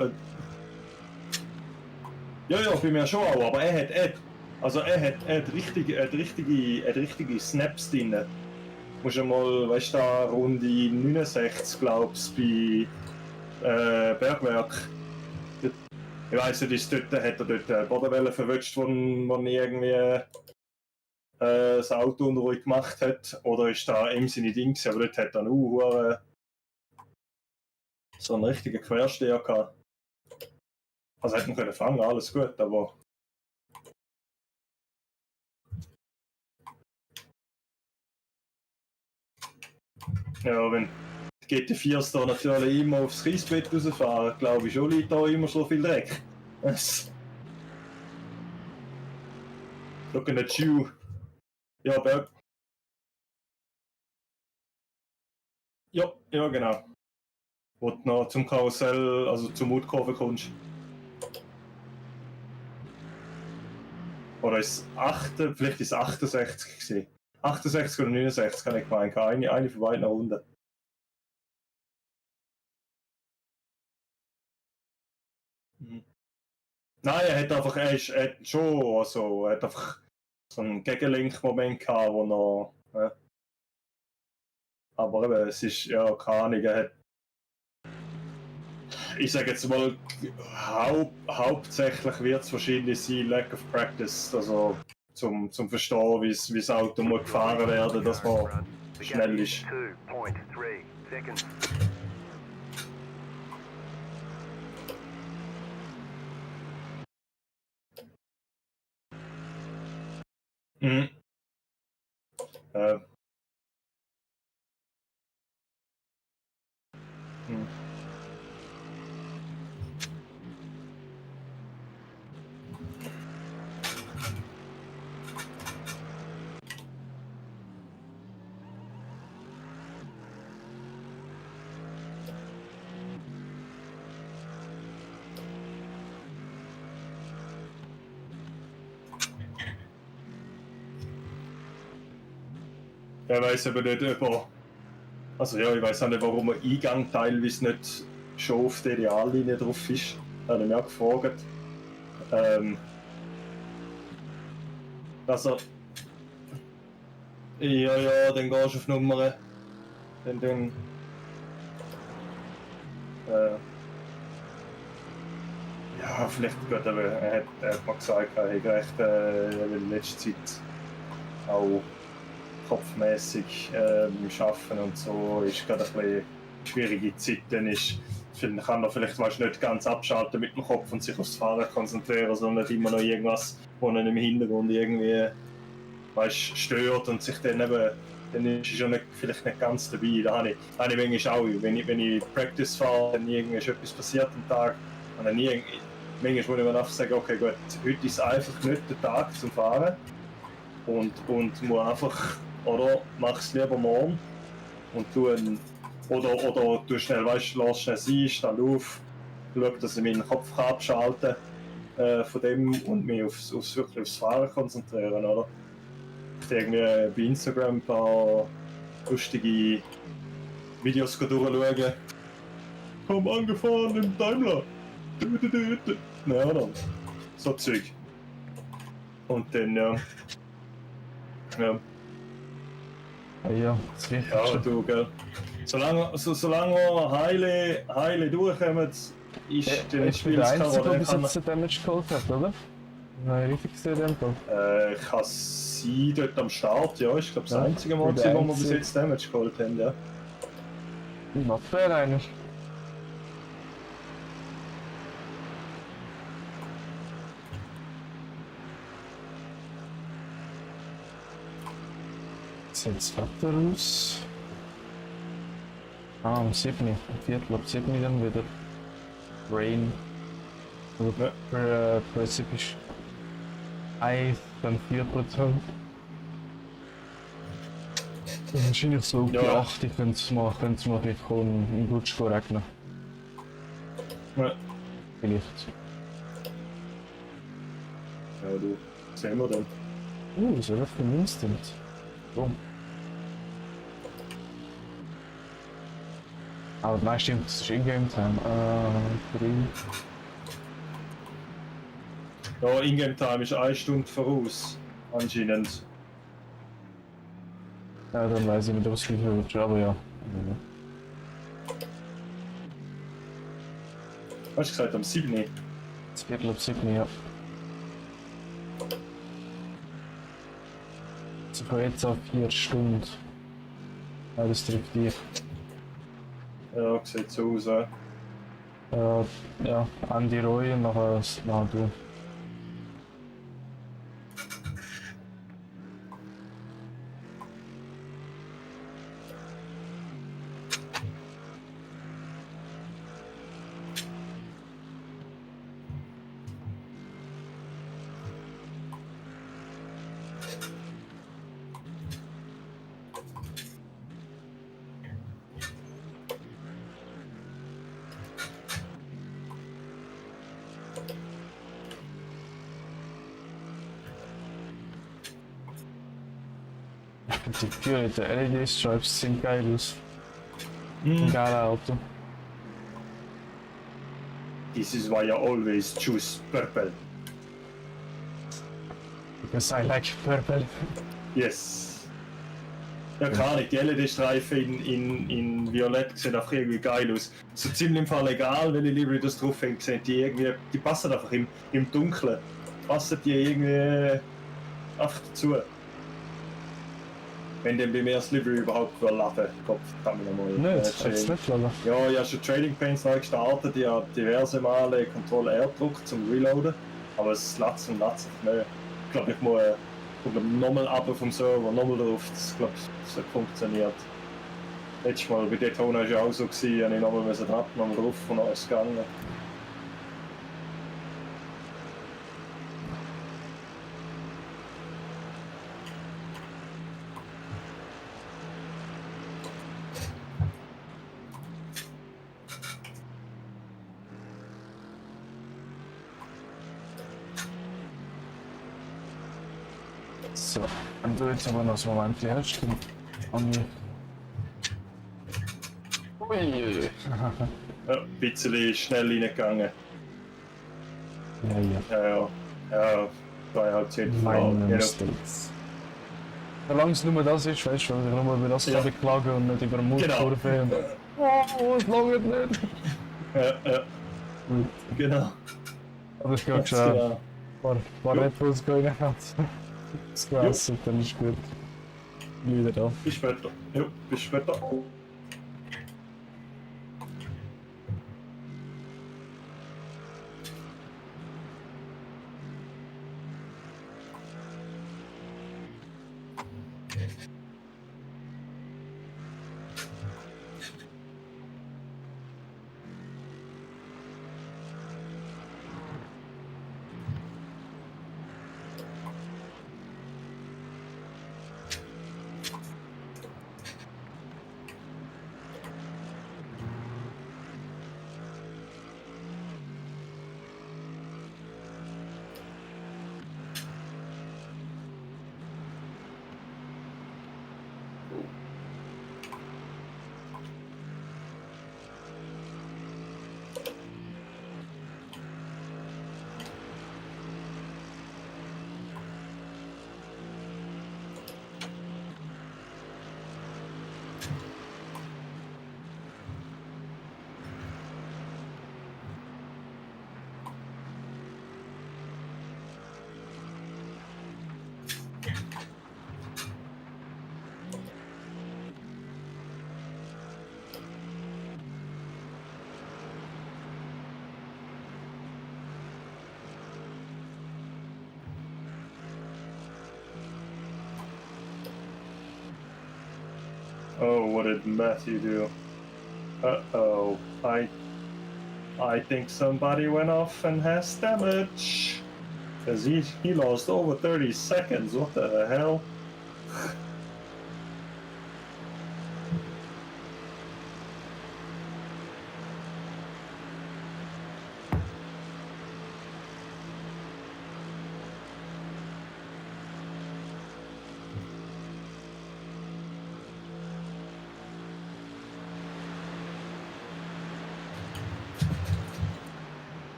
Ja, bei mir schon auch, aber er hat richtige Snaps drin. Musst du mal, weißt du, da Runde 69, glaubst du, bei Bergwerk. Ich weiss nicht, hat er dort Bodenwelle verwünscht, wo irgendwie das Auto unruhig gemacht hat, oder ist da im Sinne Ding, aber dort hat er nur so einen richtigen Quersteher gehabt. Also hätte man können fangen, alles gut, aber. Ja, wenn die GT4s da natürlich immer aufs Kiesbett rausfahren, glaube ich schon, liegt da immer so viel Dreck. Looking at you. Ja, Berg. Ja, genau. Wo du noch zum Karussell, also zum Mutkurve kommst. Oder ist es 8, vielleicht ist es 68 gewesen. 68 oder 69 kann ich meinen. Eine von beiden Runden. Nein, er hat schon, also, er hat einfach so einen Gegenlink-Moment gehabt, wo noch. Ja. Aber eben, es ist, ja, keine Ahnung, er hat. Ich sage jetzt mal, hauptsächlich wird es wahrscheinlich sein Lack of Practice, also zum Verstehen, wie das Auto muss gefahren werden, dass man schnell ist. 2.3 seconds. Mhm. Ich weiß aber nicht, also ja, ich weiß auch nicht, warum der Eingang teilweise nicht schon auf der Reallinie drauf ist. Da habe ich mich auch gefragt. Also. Ja, dann gehst du auf Nummern. Dann. Ja, vielleicht gut, aber er hat mal gesagt, er hätte recht in letzter Zeit auch kopfmäßig Arbeiten und so ist gerade ein bisschen schwierige Zeit. Dann kann er vielleicht nicht ganz abschalten mit dem Kopf und sich aufs Fahren konzentrieren, sondern immer noch irgendwas, wo ihn im Hintergrund irgendwie stört und sich dann eben, dann ist er schon vielleicht nicht ganz dabei. Da habe ich manchmal auch, wenn ich Practice fahre, dann irgendwie ist etwas passiert am Tag und dann manchmal muss ich mir einfach sagen, okay gut, heute ist einfach nicht der Tag zum Fahren und muss einfach, oder mach es lieber morgen und oder du schnell, lass schnell sein, stand auf, schau, dass ich meinen Kopf abschalten kann von dem und mich wirklich aufs Fahren konzentrieren, oder? Ich irgendwie bei Instagram ein paar lustige Videos durchschauen. Komm angefahren im Daimler! Ja, oder? So Zeug. Und dann, ja. Ja, das geht Ja, schon. du, gell. Solange wir heile durchkommen, ist Ich dann bin spielt der es keine Einzige, der Rolle. bis jetzt den Damage geholt hat, oder? Nein, richtig gesehen, in dem Fall. Kann sie dort am Start, ja, ich glaube das Ja, einzige Mal, der wo wir bis einzige. jetzt Damage geholt haben, ja. Not bad eigentlich. Sieht's weiter aus? Ah, um 7. Am Viertel ab 7 dann wieder. Rain. Also Ja. per Prinzip ist Eis dann 4%. Wahrscheinlich so auf die Ja. 8 könnte es mal vielleicht kommen, im Rutsch regnen. Ja, Vielleicht. ja du, sehen wir dann. So was für ein Instant. Boom. Aber nein, stimmt, das ist In-Game-Time. 3. Ja, Ingame-Time ist 1 Stunde voraus, anscheinend. Ja, dann weiß ich nicht, ob es viel wird, aber ja. Hast du gesagt, am 7. Das Viertel ab 7, ja. Also von jetzt auf 4 Stunden. Ja, das trifft dich. Ja, sieht so aus, ja. Ja, Andi Roy und nachher du. Die Pure LED-Stripes sind geil aus. Ein geiler Auto. This is why I always choose purple. Because I like purple. Yes. Ja, keine Ahnung, die LED-Streifen in Violett sehen einfach irgendwie geil aus. So ziemlich im Fall egal, welche Livery das drauf hängt, sehen die irgendwie, die passen einfach im Dunkeln. Passen die irgendwie einfach dazu. Wenn dann bei mir das Livery überhaupt laden, Gott, kann mich nochmal. Nicht, hast du es nicht lassen? Ja, ich habe schon Trading Paints neu gestartet, ich habe diverse Male Ctrl-R gedrückt zum Reloaden, aber es latzt und latzt nicht. Ich glaube, ich muss nochmal ab vom Server, nochmal drauf, das glaube ich, das funktioniert. Letztes Mal bei Daytona war es ja auch so, gewesen, habe ich nochmal dran, nochmal drauf und alles gegangen. So, und du jetzt aber noch so Moment erst. Und ui. Ja, ein bisschen schnell reingegangen. Ja. Ja, 3,5 Meine Frauen. Mistakes. Solange es nur das ist, weißt du, weil ich nur über das Ja. beklagen und nicht über Mundkurve und es langt nicht. Ja, genau. Aber ich glaube Ganz schon genau. ein paar Jo. Red Bulls gehen hat. Das Gras und dann ist gut. Wieder da. Bis später. Jo, bis später. Oh, what did Matthew do? Uh-oh. I think somebody went off and has damage. Because he lost over 30 seconds. What the hell?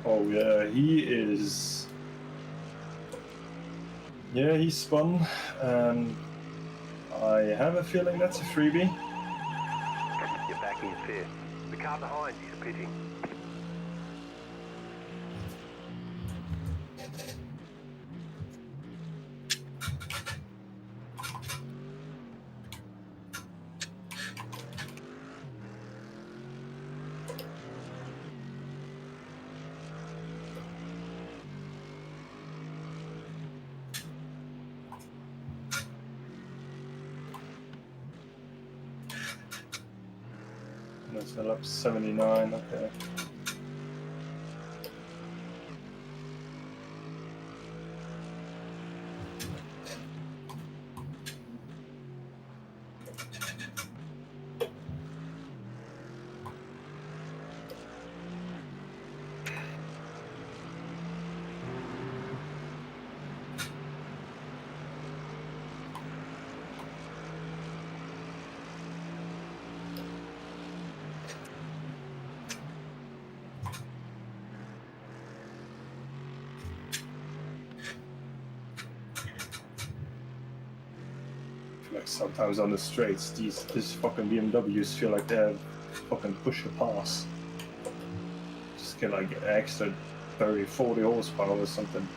Oh yeah, he is. Yeah, he spun, and I have a feeling that's a freebie. You're back in fifth. The car behind you is pitting. That's a lap 79, okay. Like sometimes on the straights, these fucking BMWs feel like they have fucking push a pass. Just get like an extra 30, 40 horsepower or something.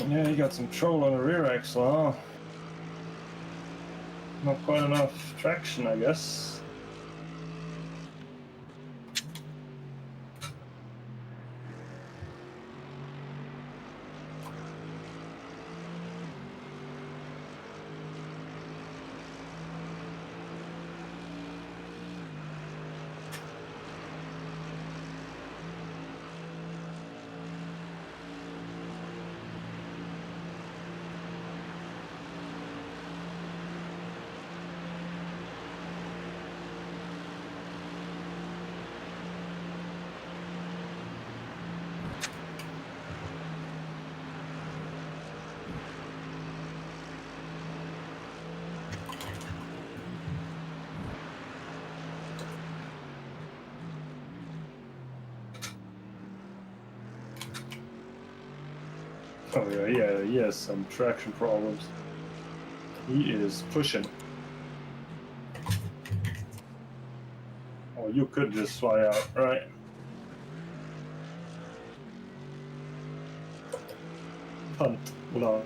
Yeah, you got some trouble on the rear axle, huh? Not quite enough traction, I guess. Oh yeah, he has some traction problems. He is pushing. Oh, you could just fly out, right? Punt, no.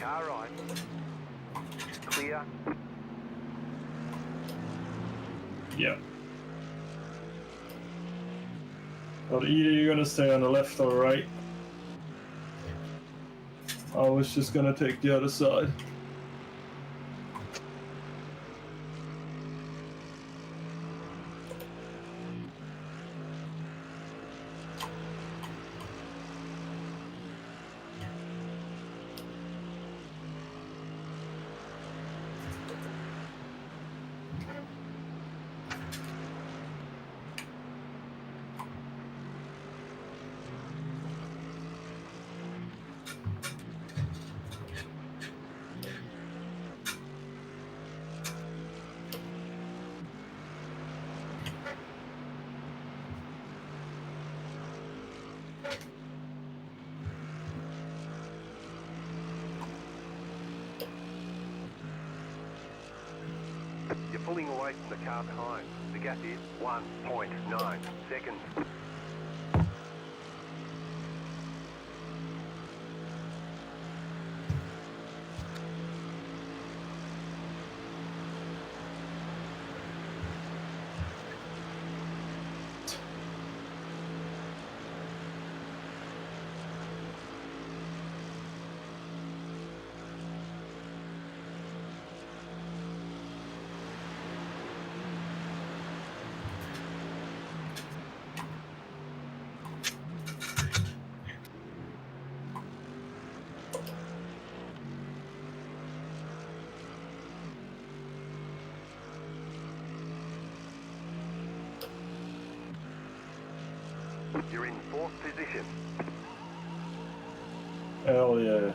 Car right. Clear. Yeah. Well, either you're gonna stay on the left or right. I was just gonna take the other side. You're pulling away from the car behind. The gap is 1.9 seconds. You're in fourth position. Hell yeah.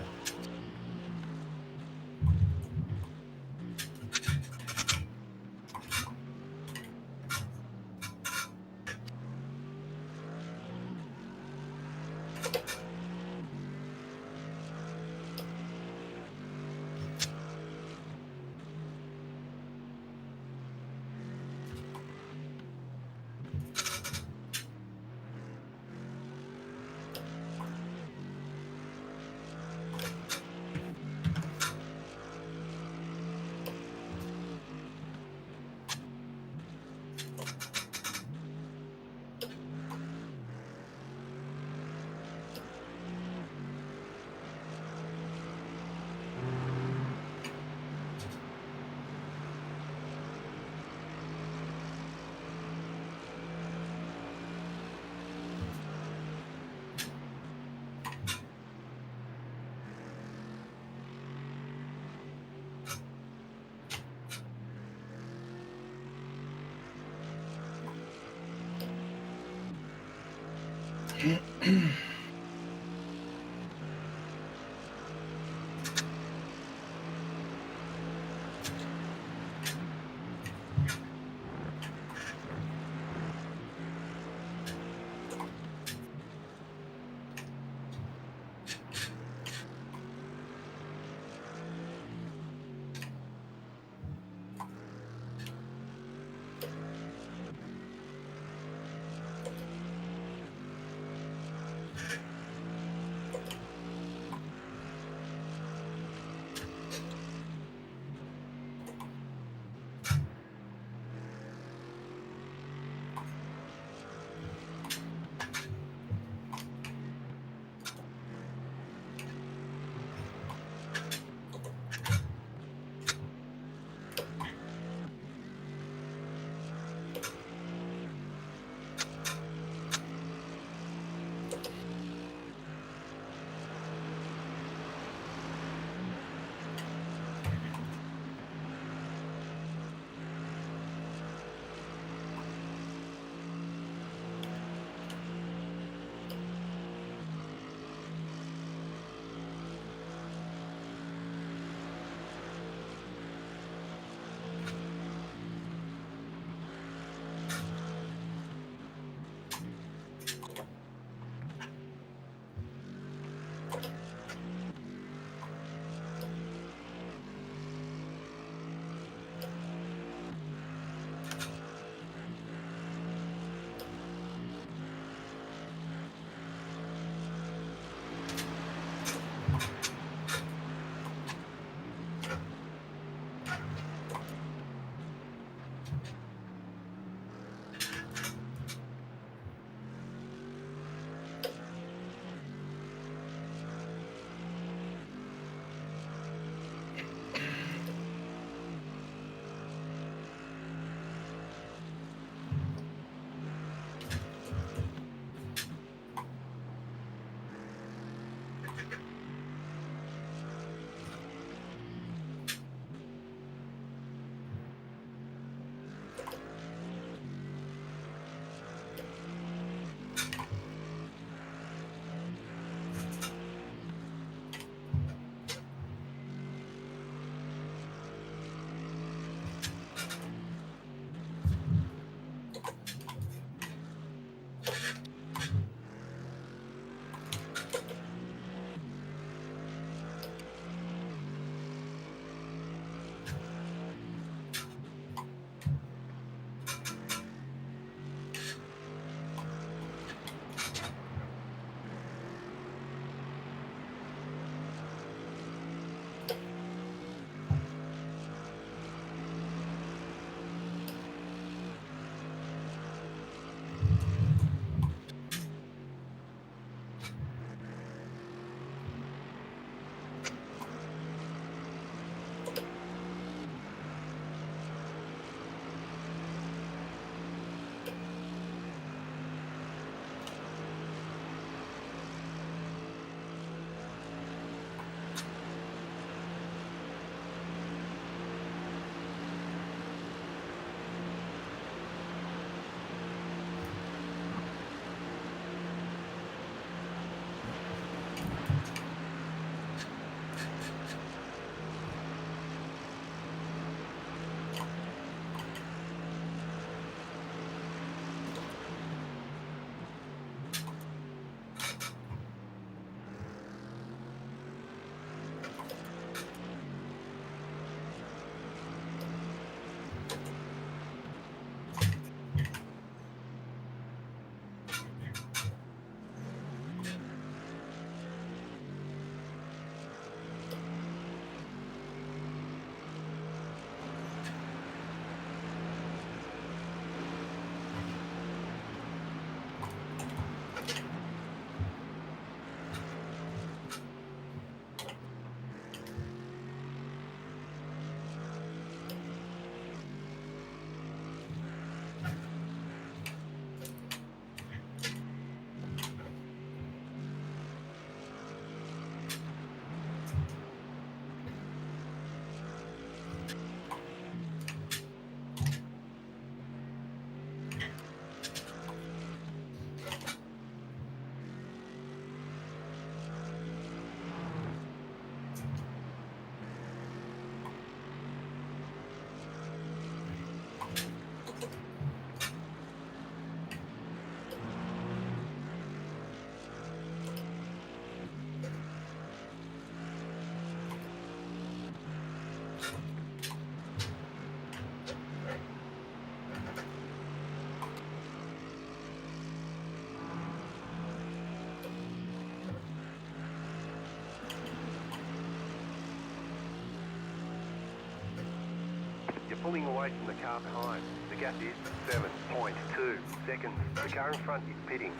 pulling away from the car behind. The gap is 7.2 seconds. The car in front is pitting.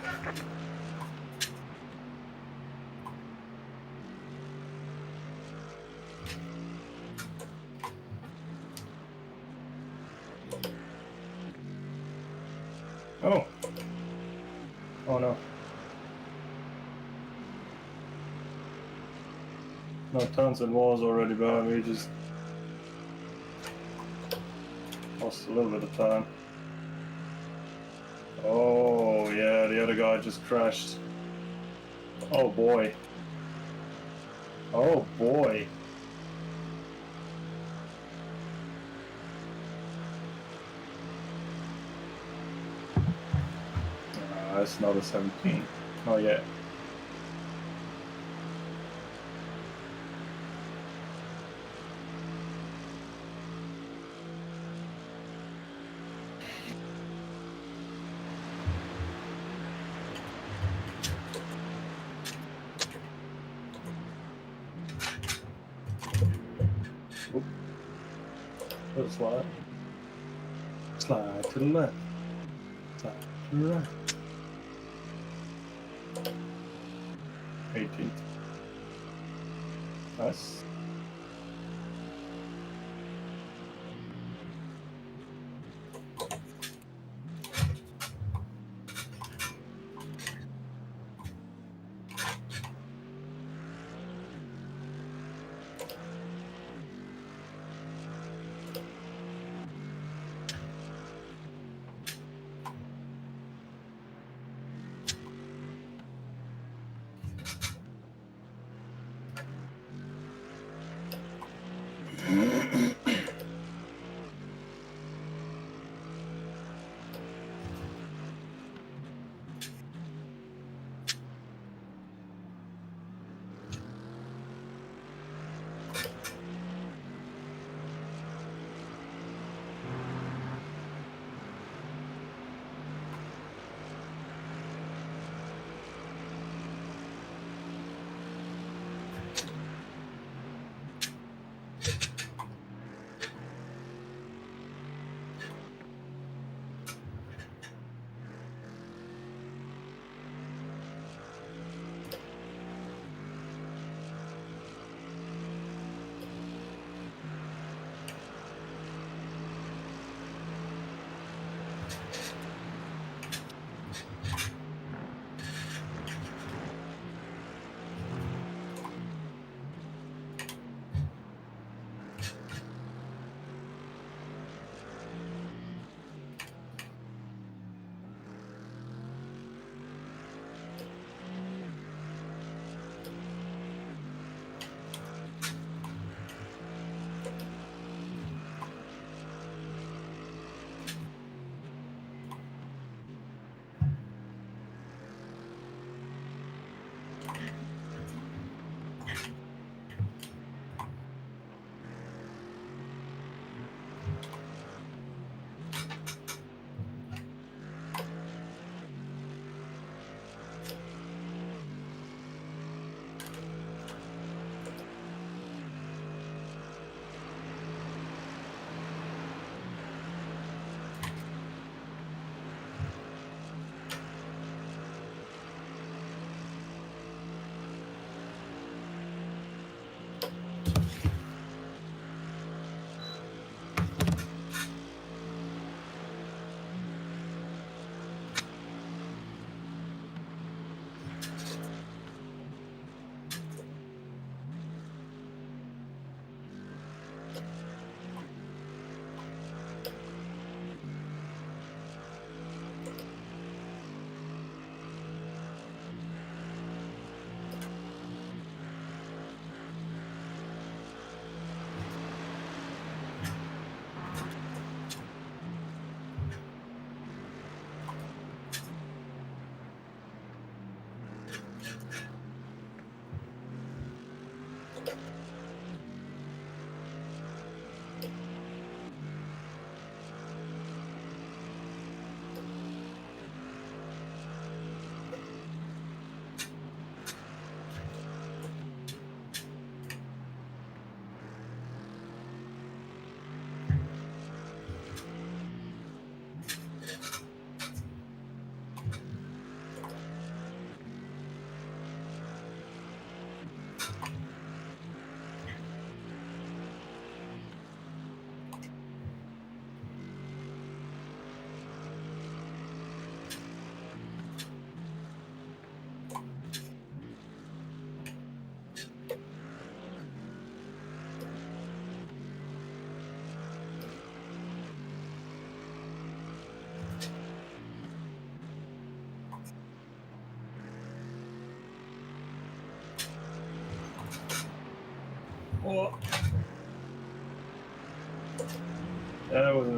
Oh. Oh no. No, Townsend was already behind me, just lost a little bit of time. Oh yeah, the other guy just crashed. Oh boy. Oh boy. That's not a 17. Not yet. Oop. Little slide. Slide to the left. Slide to the right. 18th. Nice.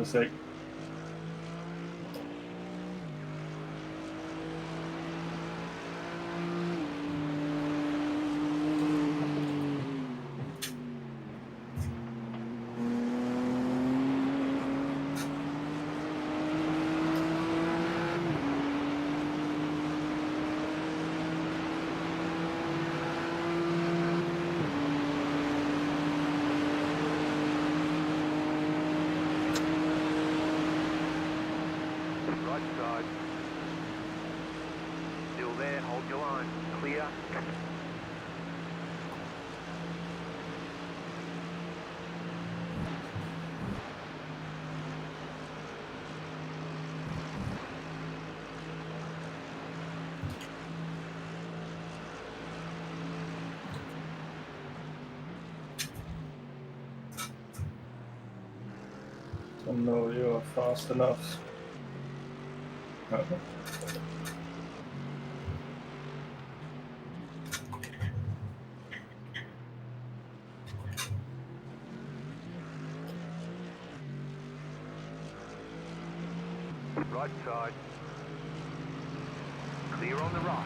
mistake. Right side. Still there, hold your line. Clear. Don't know you're fast enough. Right side. Clear on the right.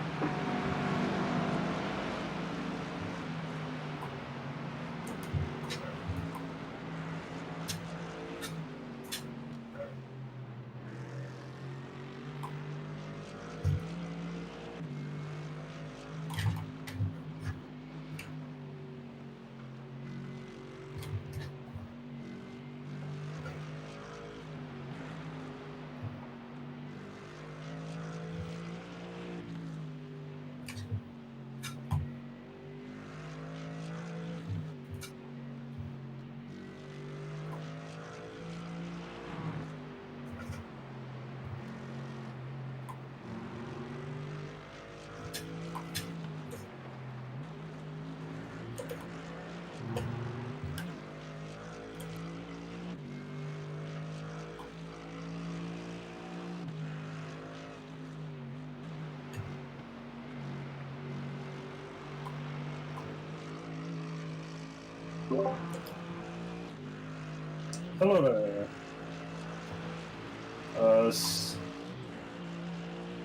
Hello there.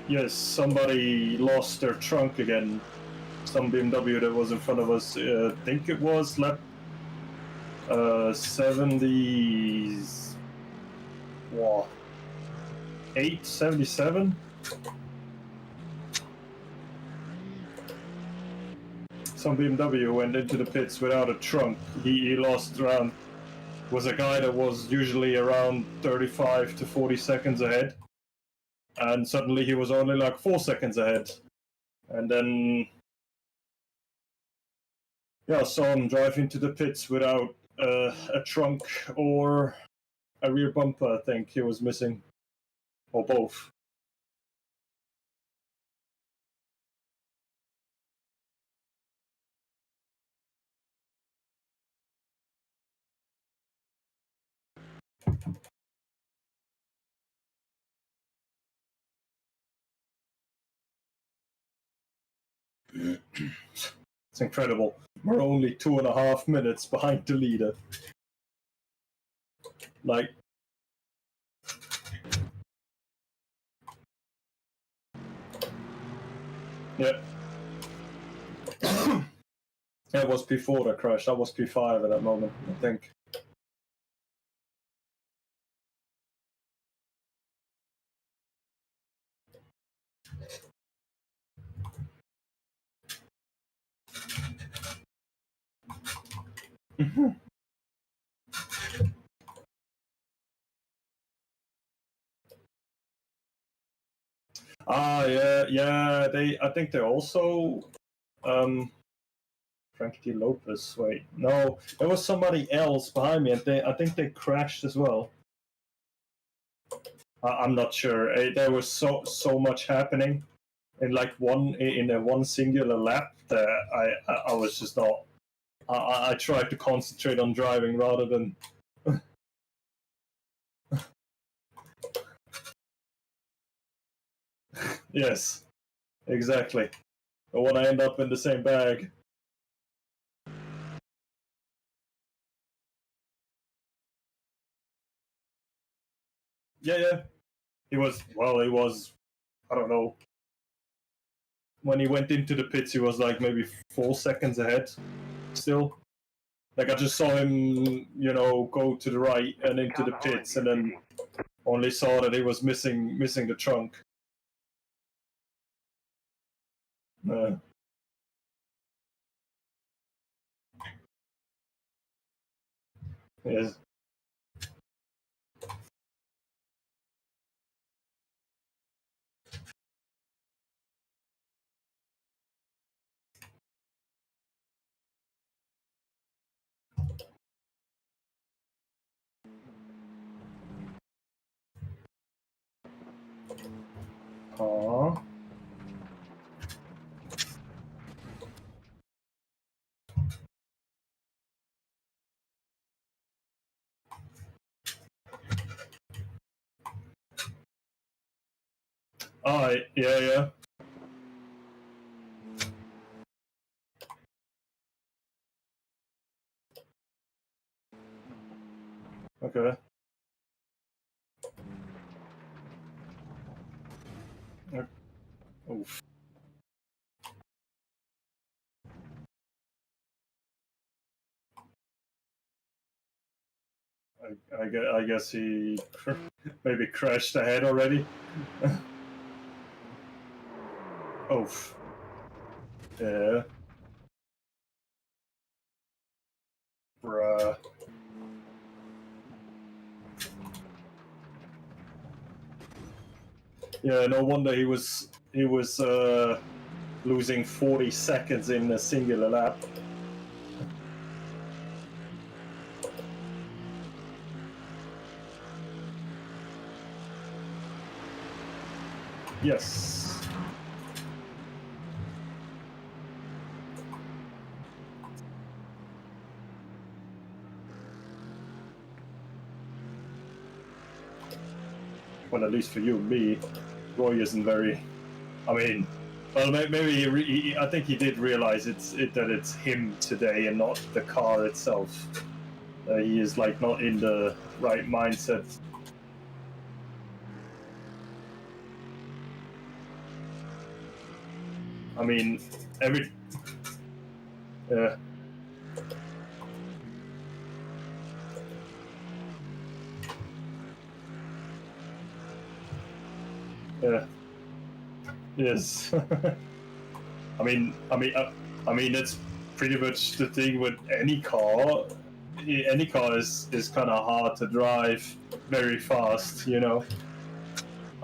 Yes, somebody lost their trunk again. Some BMW that was in front of us. I think it was lap 70s. What? 877? Some BMW went into the pits without a trunk. He lost around. Was a guy that was usually around 35 to 40 seconds ahead, and suddenly he was only like 4 seconds ahead. And then, yeah, saw him drive into the pits without a trunk or a rear bumper. I think he was missing, or both. It's incredible. We're only 2.5 minutes behind the leader. Like, yeah. That was before the crash. That was P5 at that moment, I think. Yeah. I think they also, Frankie Lopez. Wait, no, there was somebody else behind me, and I think they crashed as well. I'm not sure. There was so much happening in one singular lap that I was just not. I tried to concentrate on driving rather than. Yes, exactly. I want to end up in the same bag. Yeah. He was, I don't know. When he went into the pits, he was like maybe 4 seconds ahead still. Like I just saw him, go to the right and into the pits, and then only saw that he was missing the trunk. Yes. Aww. Oh, yeah. Okay. Oof. I guess he maybe crashed ahead already. Oof. Yeah. Bruh. Yeah, no wonder he was losing 40 seconds in a singular lap. Yes. Well, at least for you and me, Roy isn't very. I mean, well, maybe I think he did realize that it's him today and not the car itself. He is like not in the right mindset. I mean, yeah. Yes. I mean, that's pretty much the thing with any car. Any car is kind of hard to drive very fast, I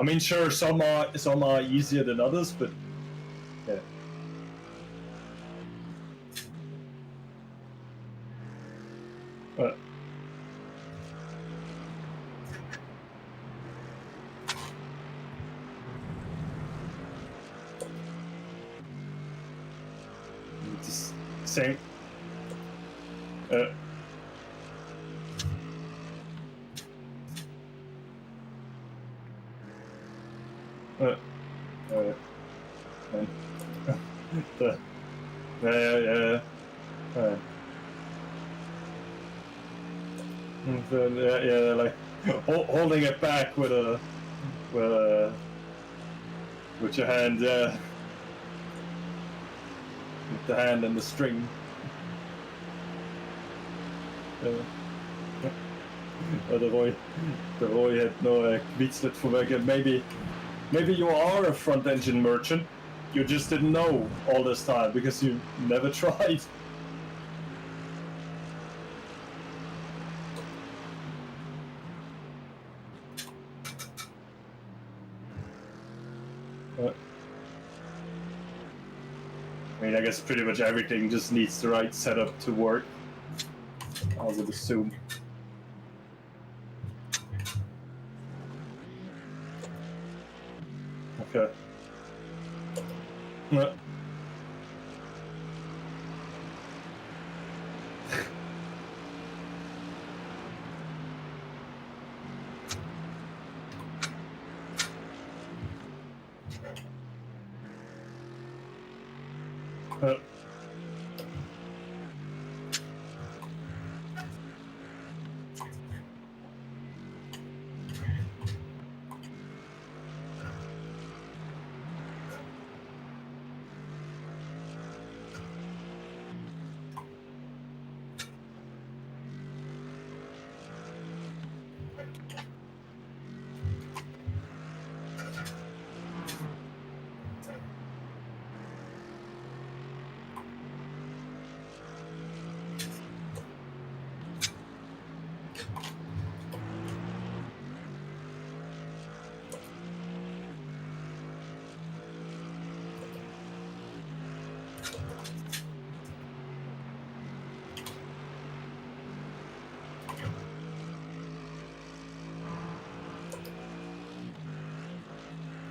mean, sure, some are easier than others, but yeah. But it's same. Yeah. Yeah, like holding it back with your hand, yeah, with the hand and the string. The Roy had no kvietslet for väggen. Maybe you are a front engine merchant. You just didn't know all this time because you never tried. I mean, I guess pretty much everything just needs the right setup to work, I would assume. Okay.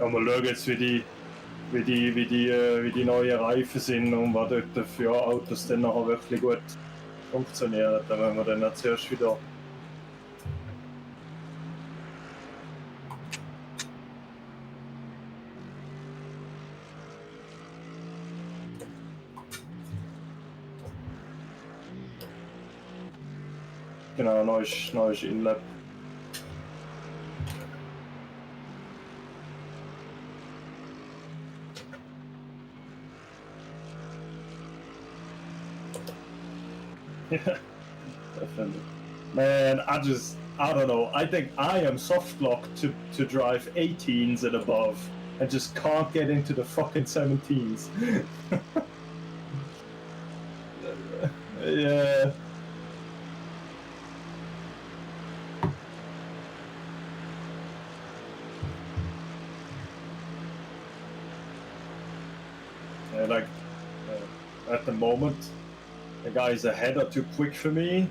Ja, mal schauen jetzt, wie die neuen Reifen sind und was dort für Autos dann nachher wirklich gut funktionieren. Da werden wir dann auch zuerst wieder genau neues Inlap. Yeah, definitely. Man, I don't know. I think I am soft locked to drive 18s and above and just can't get into the fucking 17s. Yeah. Yeah, like at the moment, the guys ahead are too quick for me,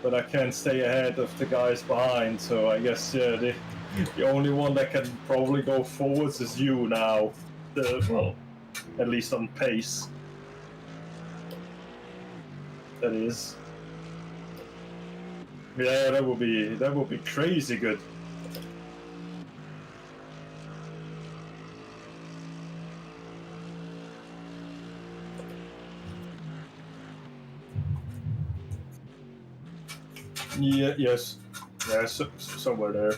but I can't stay ahead of the guys behind. So I guess the only one that can probably go forwards is you now. Well, at least on pace. That is. Yeah, that would be crazy good. Yeah, yes. Yeah, somewhere there.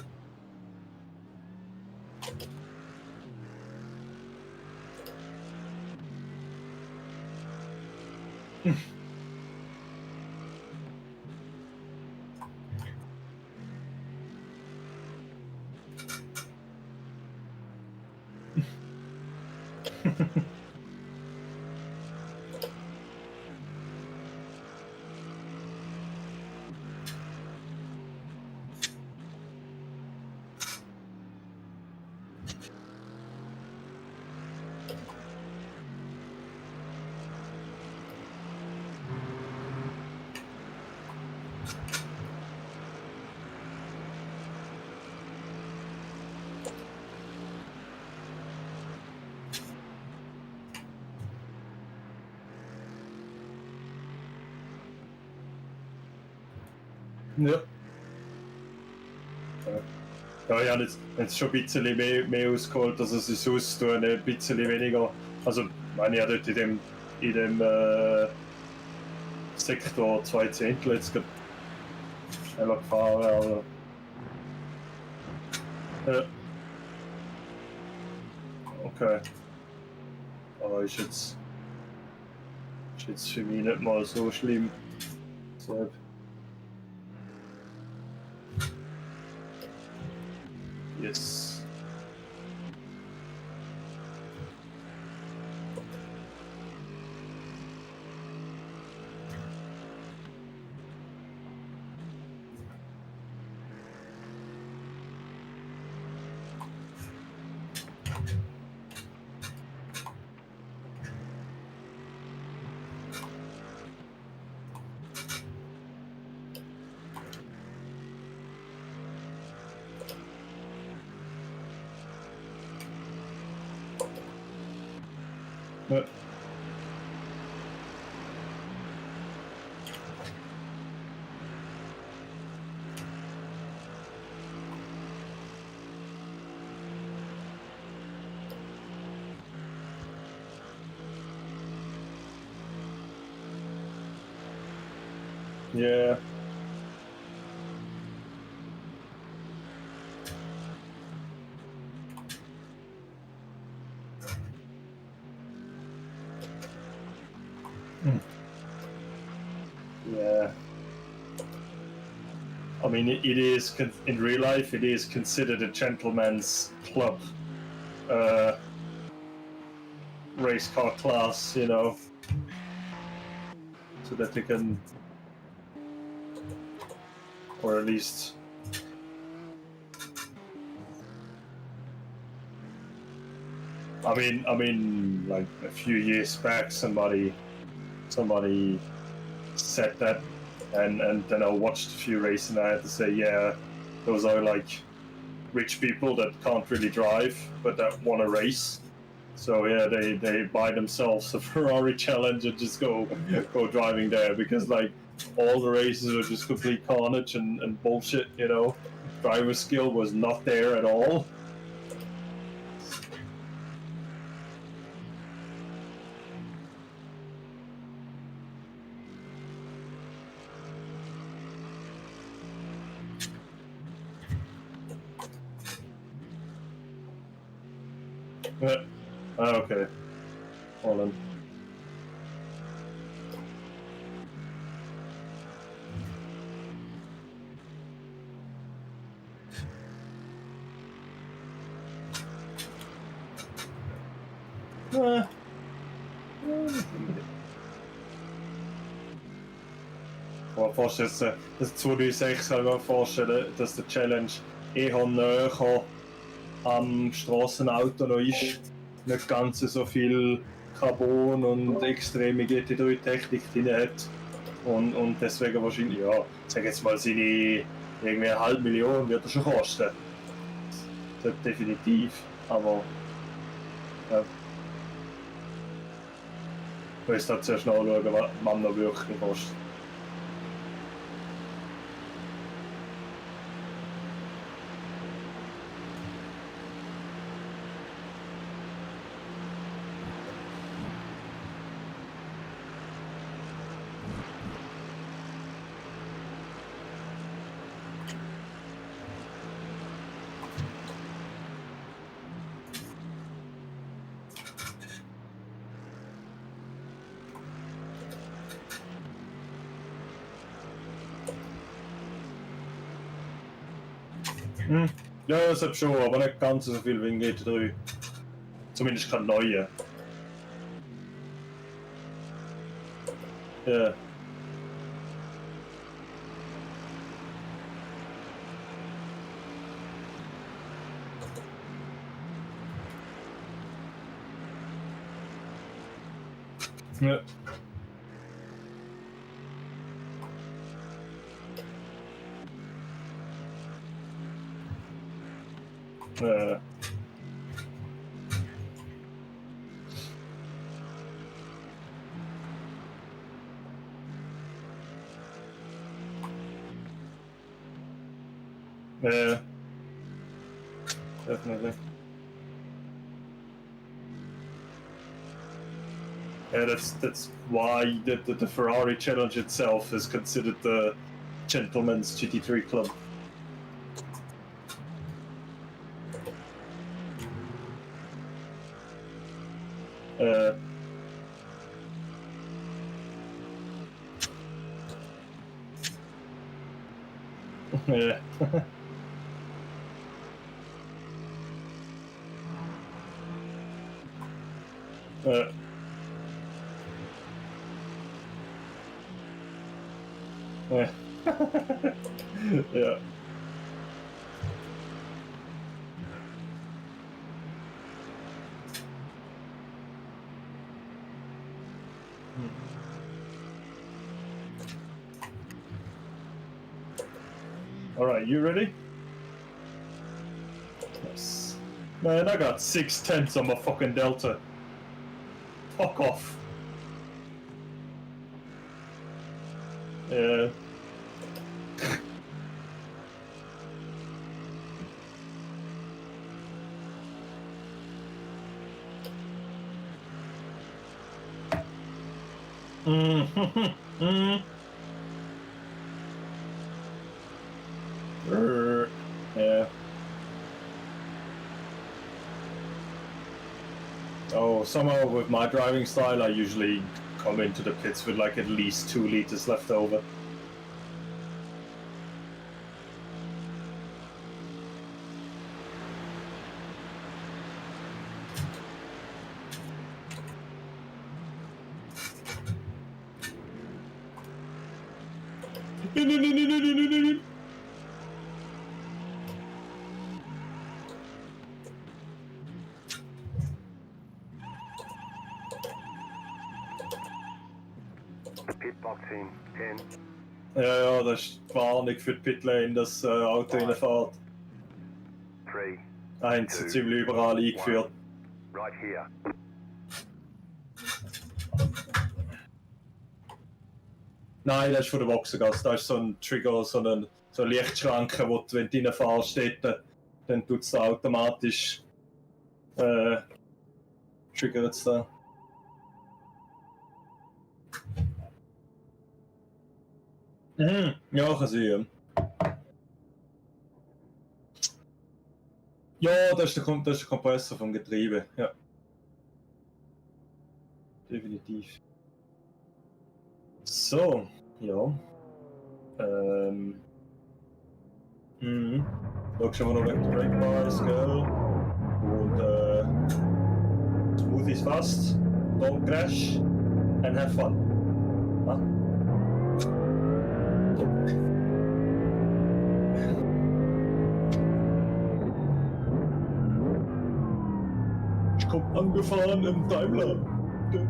Ja. Ja, ich habe jetzt schon ein bisschen mehr ausgeholt, dass es sich austun, ein bisschen weniger. Also, ich meine, ich habe dort in dem Sektor 2 Zehntel jetzt gerade schneller gefahren, aber. Ja. Okay. Aber ist jetzt für mich nicht mal so schlimm. Deshalb. Yes. Ja. Yeah. Yeah. I mean, it is in real life. It is considered a gentleman's club, race car class, you know, so that they can, or at least. I mean, like a few years back, somebody said that, and then I watched a few races, and I had to say, yeah, those are like rich people that can't really drive but that want to race. So yeah, they buy themselves a Ferrari Challenge and just go driving there, because like all the races are just complete carnage and bullshit, you know. Driver skill was not there at all. Okay. Hold on. Ich vorstellen, das 236 kann ich mir vorstellen, dass der Challenge eher näher am Strassenauto noch ist. Nicht ganz so viel Carbon und extreme GT3-Technik drin hat. Und deswegen wahrscheinlich, ja, sag jetzt mal, seine irgendwie 500.000 wird er schon kosten. Das definitiv, aber ja. Ich muss da zuerst nachschauen, was man noch wirklich kostet. Ja, das hat schon, aber nicht ganz so viel wie in GT3. Zumindest kein neue. Ja. Ja. Yeah, definitely. Yeah, that's why the Ferrari Challenge itself is considered the gentleman's GT3 club. Yeah. Yeah. Yeah. All right, you ready? Yes. Man, I got 6/10 on my fucking Delta. Fuck off. Yeah. Yeah. Oh, somehow with my driving style, I usually come into the pits with like at least 2 liters left over. Pitbox in 10. Ja, das ist Warnung für die Pitlane, dass Auto reinfährt. Haben sie ziemlich überall eingeführt. Right here. Nein, das ist von der Boxengasse. Da ist so ein Trigger, so eine Lichtschranke, wo du, wenn du reinfährst, dann tut es da automatisch triggert es da. Mhm. Ja, kann sein. Ja, das ist der Kompressor vom Getriebe, ja. Definitiv. So, ja. Da schauen wir noch wegen der Brake Bars, gell? Und smooth is fast, don't crash and have fun. Ah. Ich komm angefahren im Daimler. Ja.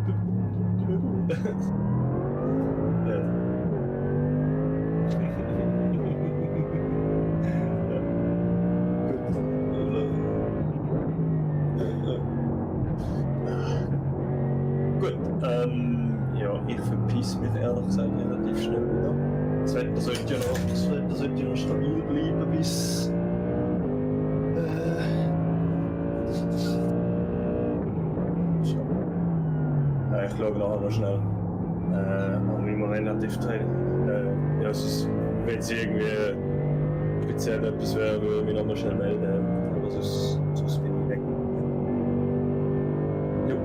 Gut, ja, ich verpiss mich ehrlich gesagt relativ schnell wieder. Das Wetter sollte ja noch stabil bleiben bis... ich schaue nachher noch schnell. Aber wie wir relativ teil. Ja, wenn es irgendwie speziell etwas wäre, würde ich mich nochmal schnell melden. Aber sonst bin ich weg. Jo.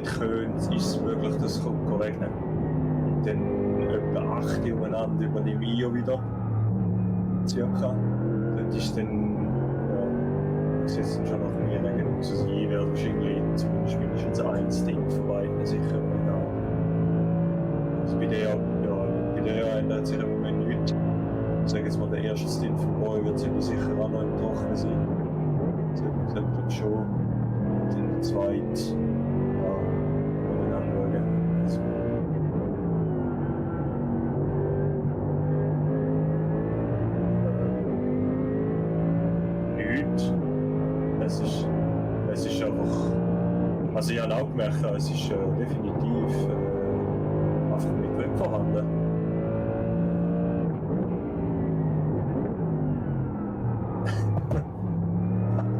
nicht könnt, ist es möglich, dass es regnen. Und dann etwa 8 Uhr umeinander übernehme ich auch wieder. Circa. Das ist dann, ja, ich setze dann schon nach mir Regen aus. Also ich werde wahrscheinlich zumindest mindestens eins Ding vorbei, sicher. Ja. Also bei der ändert sich im Moment nichts. Ich sage jetzt mal, der erste Stint von morgen wird sicher auch noch im Trocknen sein. Das glaube schon. Und dann der zweite, ja, wollen wir dann anschauen. Also, nichts. Es ist einfach. Also ich habe auch gemerkt, es ist definitiv einfach nicht Glück vorhanden.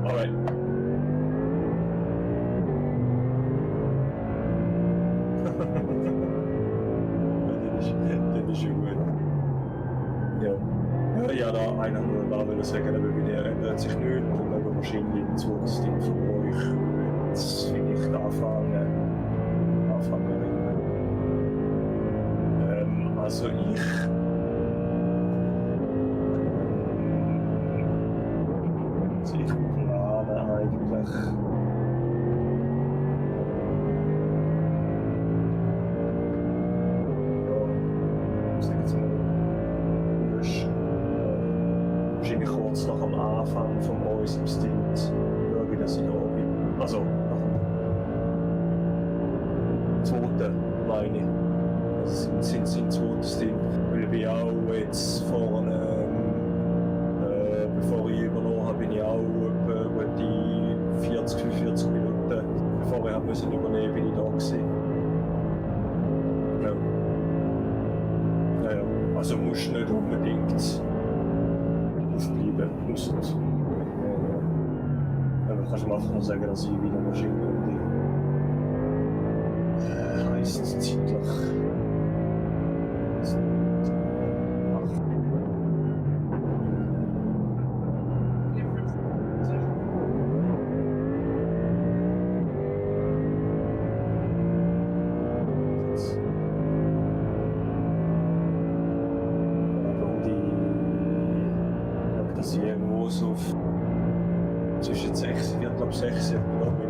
Alright. Das ist schon gut. Ja. Ja, da einer nur da will sagen, aber bei der ändert sich nichts und aber wahrscheinlich im Zugstil von euch jetzt vielleicht anfangen. Also ich plane eigentlich ich sag jetzt mal wahrscheinlich kurz nach dem Anfang von unserem Stint schauen, dass ich da bin. Also nach dem zweiten, meine ich. Also sind zweiten Stint, weil ich bin auch jetzt vorne, bevor ich übernommen habe, bin ich auch etwa die 45 Minuten, bevor ich musste übernehmen, bin ich da gewesen. Ja. Also musst du nicht unbedingt aufbleiben, musst du. Aber kannst du einfach nur sagen, dass ich wieder Maschine heisst zeitlich. Dass ich irgendwo so zwischen 6, Viertel ab 6 glaube ich.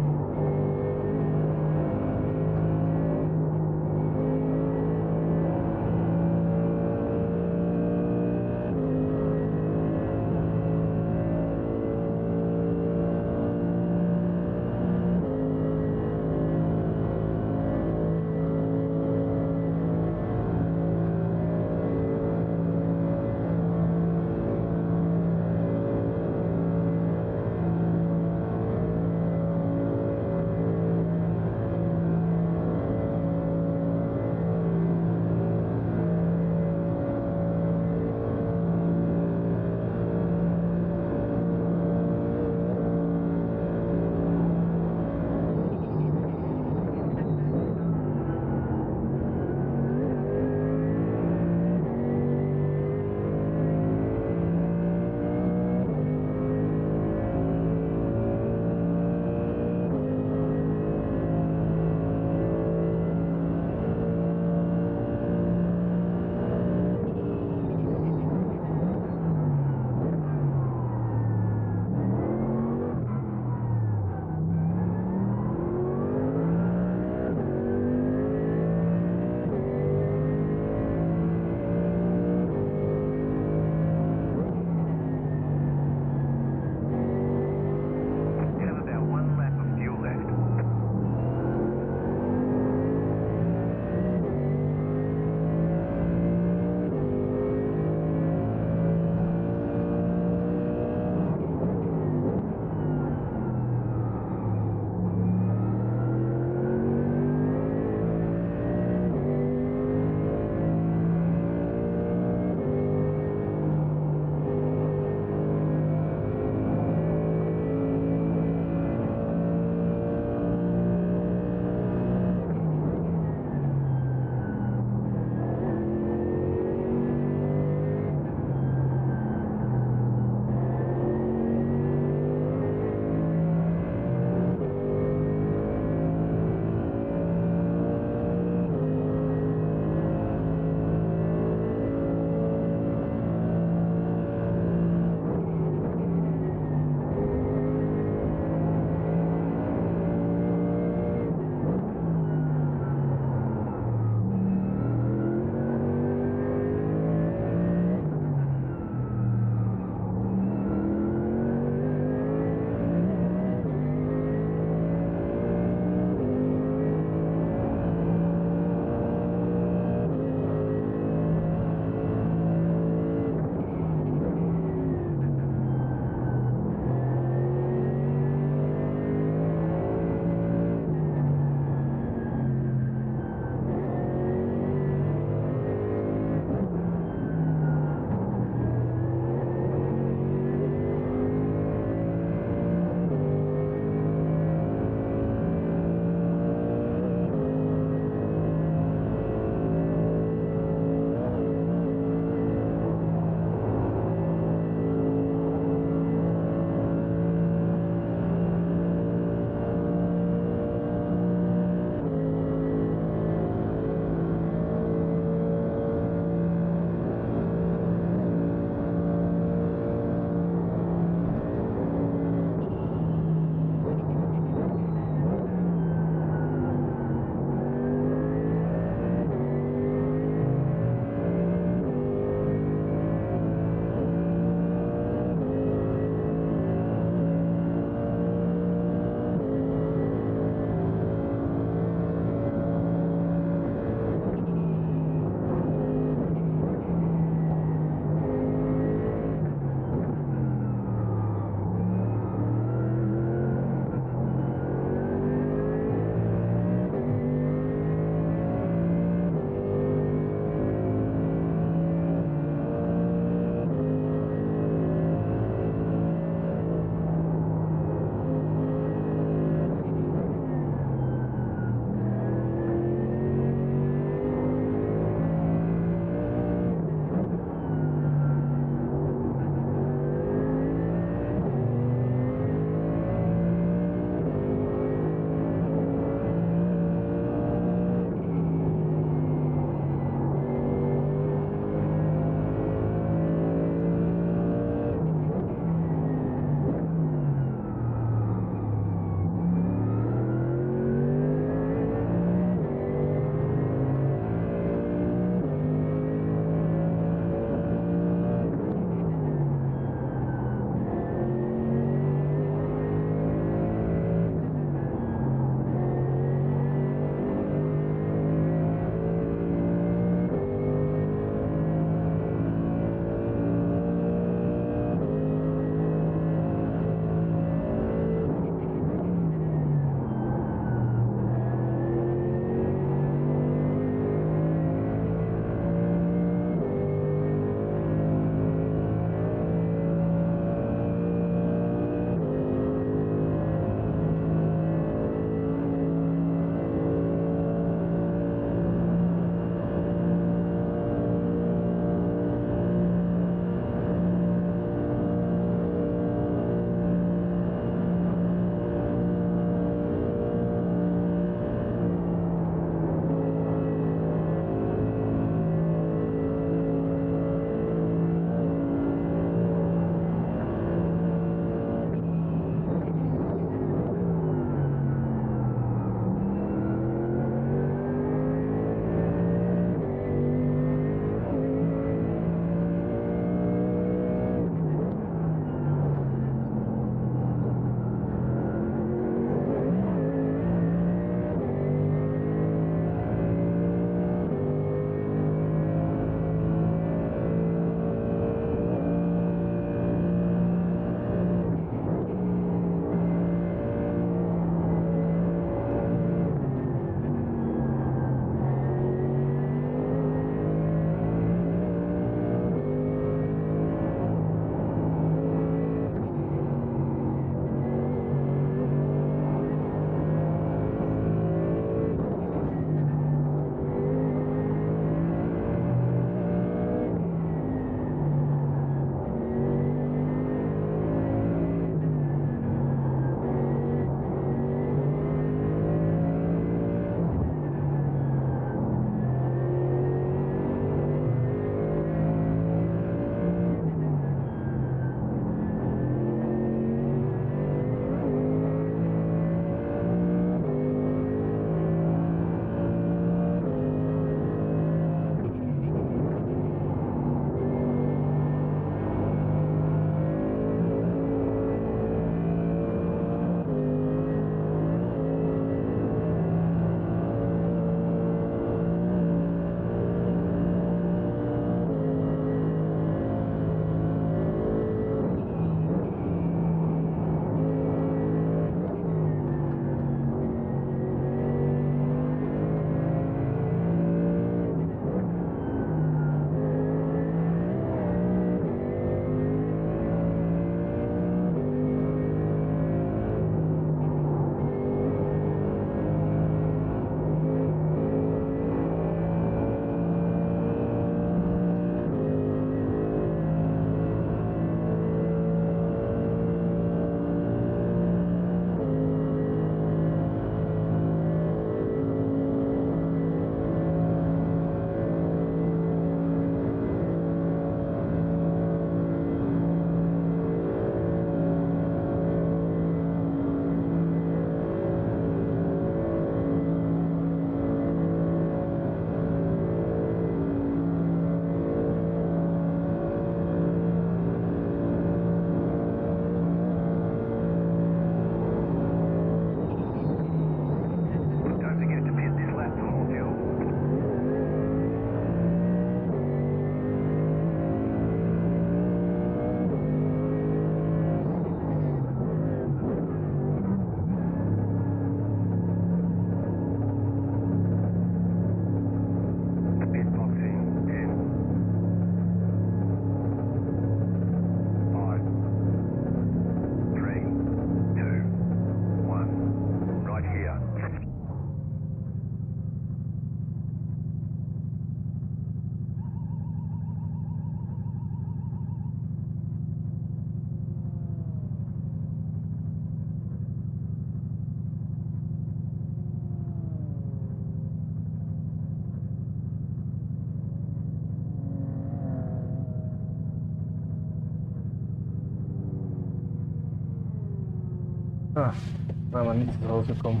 weil man nicht rausgekommen.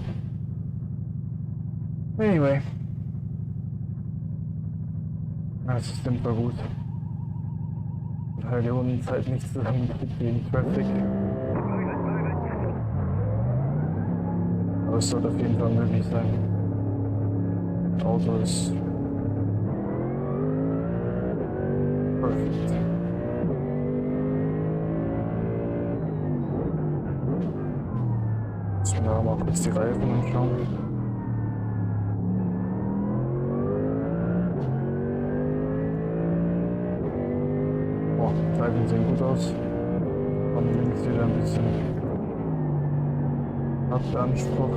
Anyway. Das System war gut. Und halt hier unten halt nicht zusammengekriegt wegen Traffic. Aber es sollte auf jeden Fall möglich sein. Das Auto ist perfekt. Jetzt müssen wir mal kurz die Reifen anschauen. Oh, die Reifen sehen gut aus. Von links wieder ein bisschen abbeansprucht.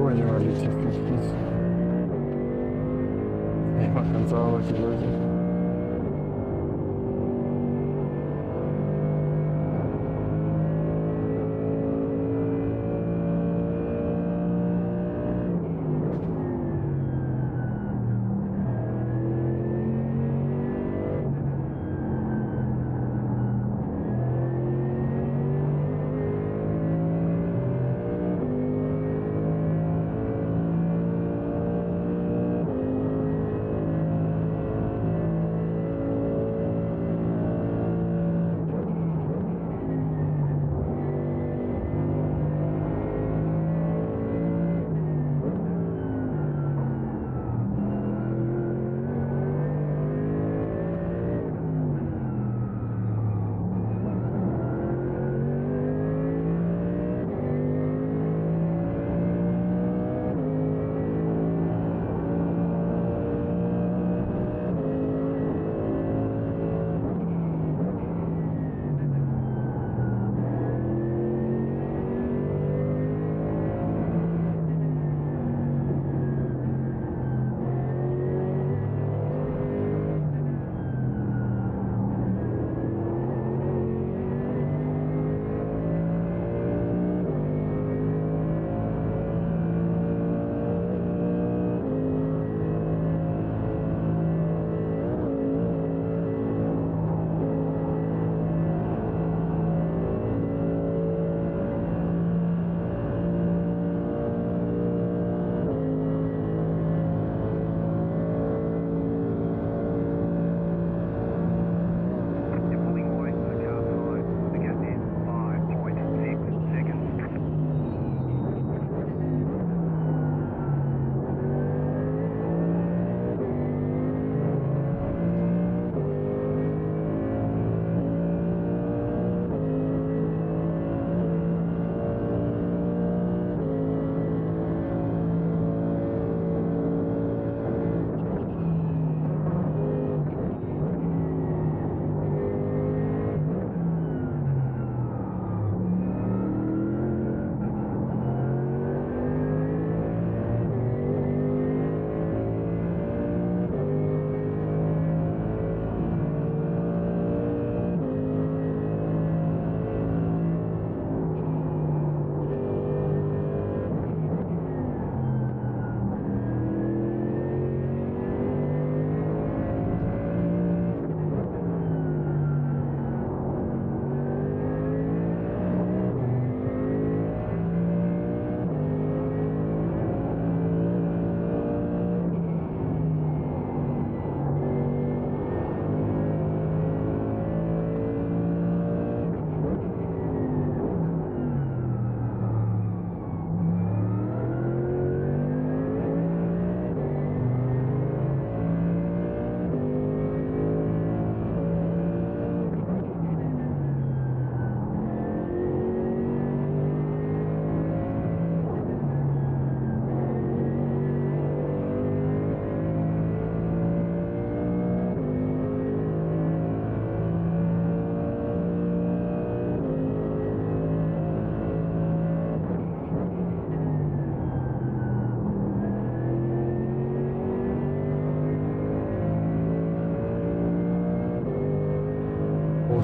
Oh, Junge, relativ viel Kies. Ich mach ganz sauber die Lösung.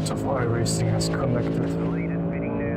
part of iRacing has connected. The lead is fitting now.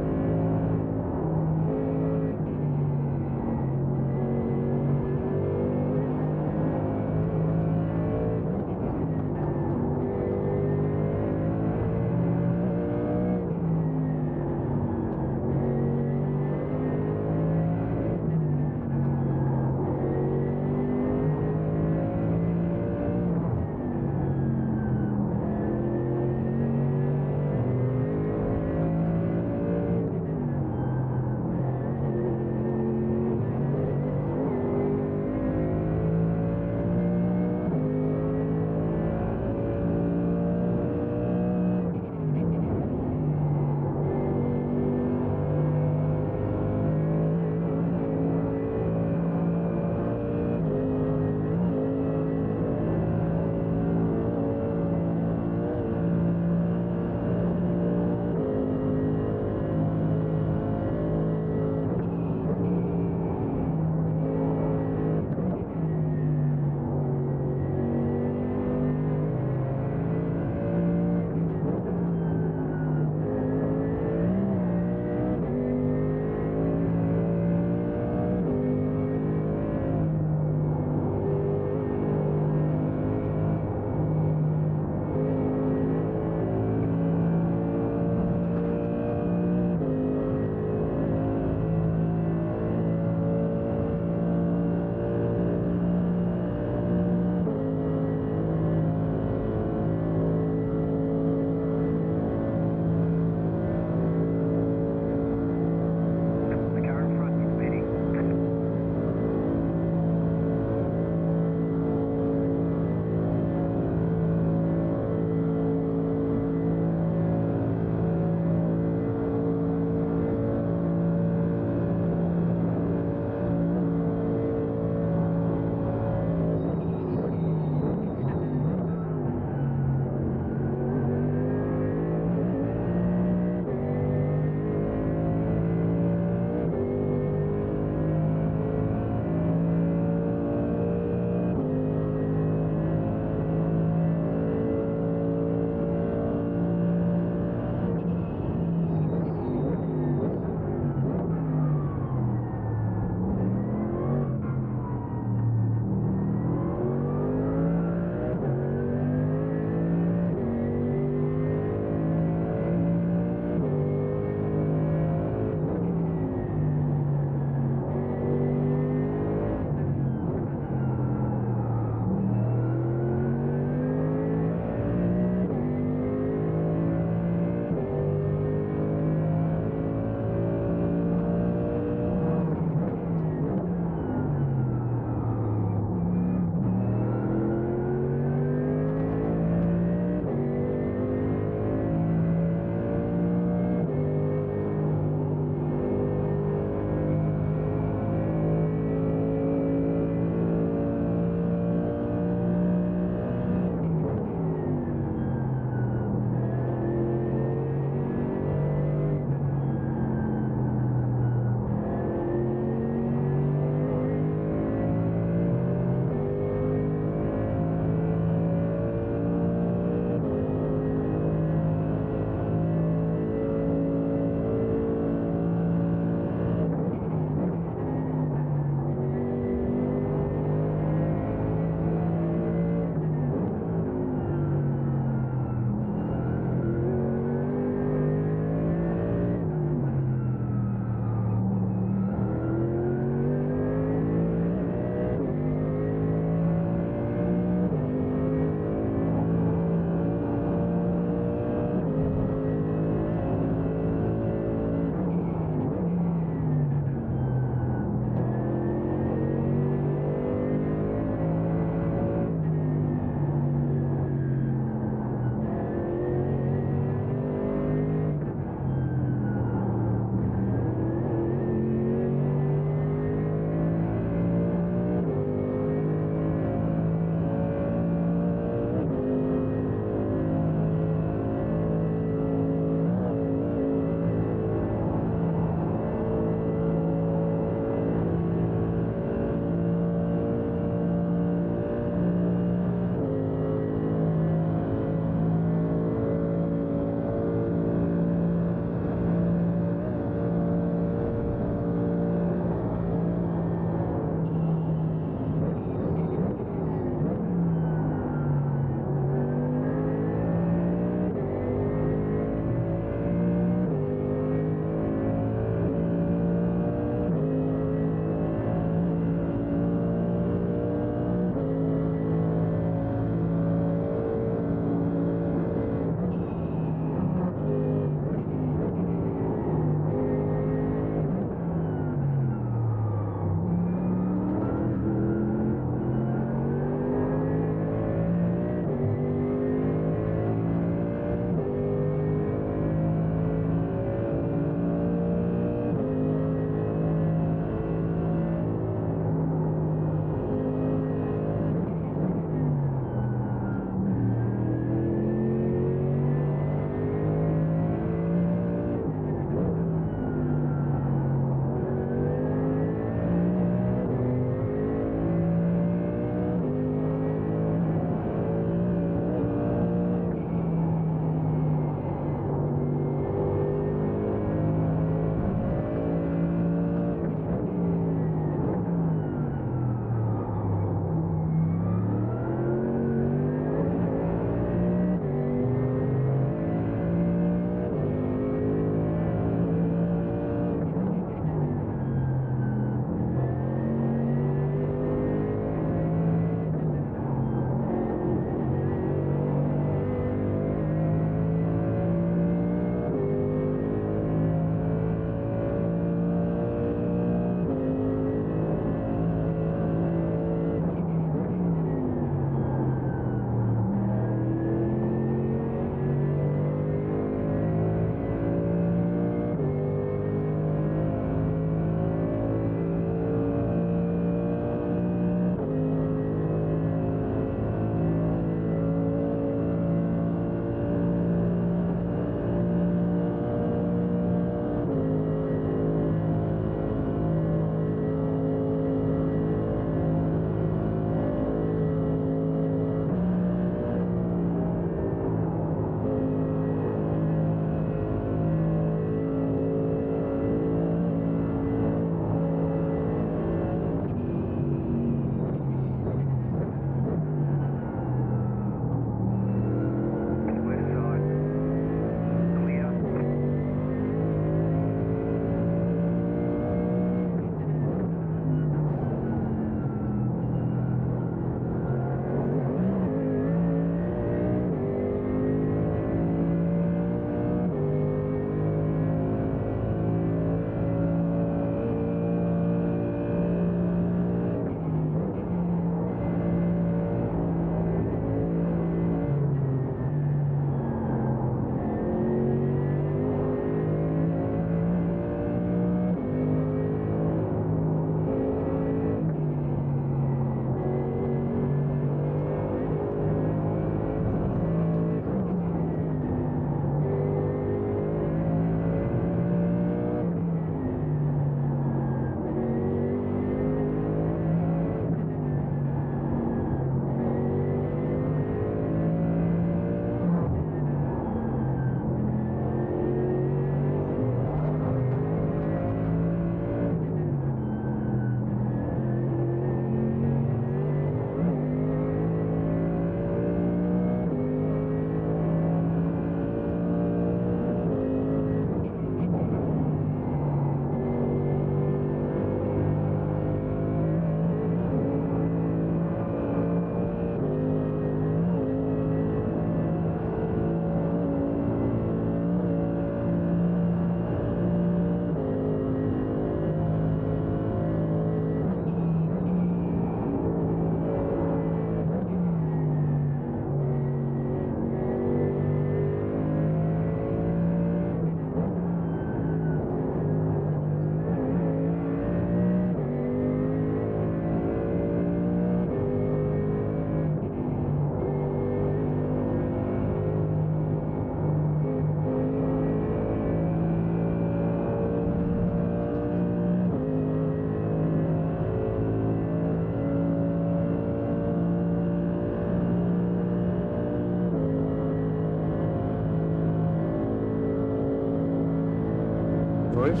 Okay.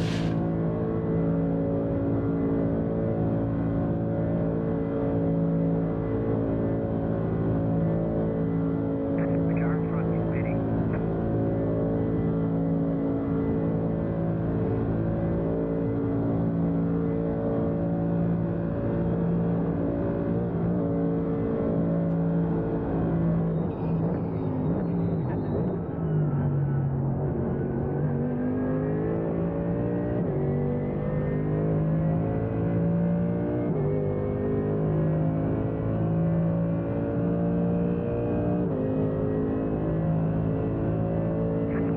The car in front is pitting.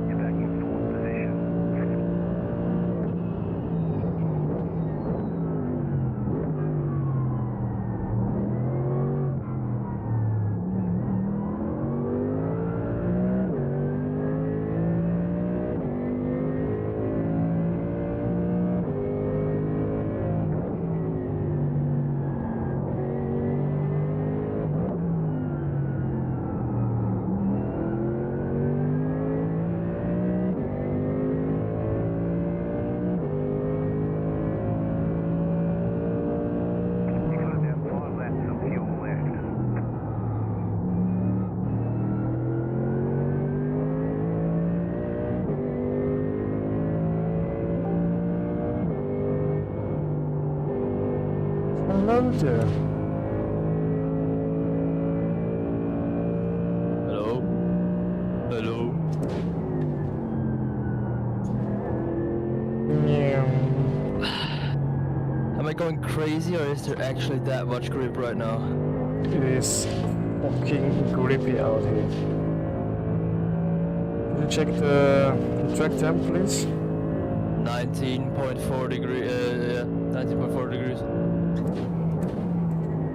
You're back in fourth position. You got about 5 laps of fuel left. Hello there. Hello? Hello? Yeah. Am I going crazy or is there actually that much grip right now? It is fucking grippy out here. Can you check the track temp, please? 19.4 degree, 19.4 degrees.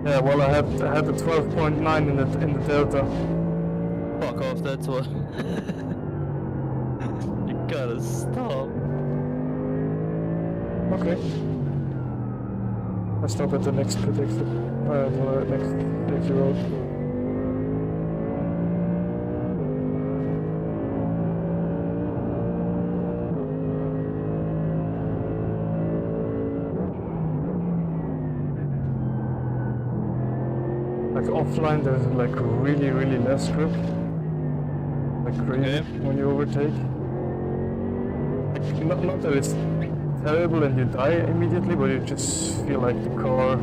Yeah, well, I had the 12.9 in the delta. Fuck off, that's what. You gotta stop. Okay. I stop at the next pit exit. The next exit road. Like offline, there's like really less grip. Like crazy Okay. when you overtake. Like, not that it's terrible and you die immediately, but you just feel like the car.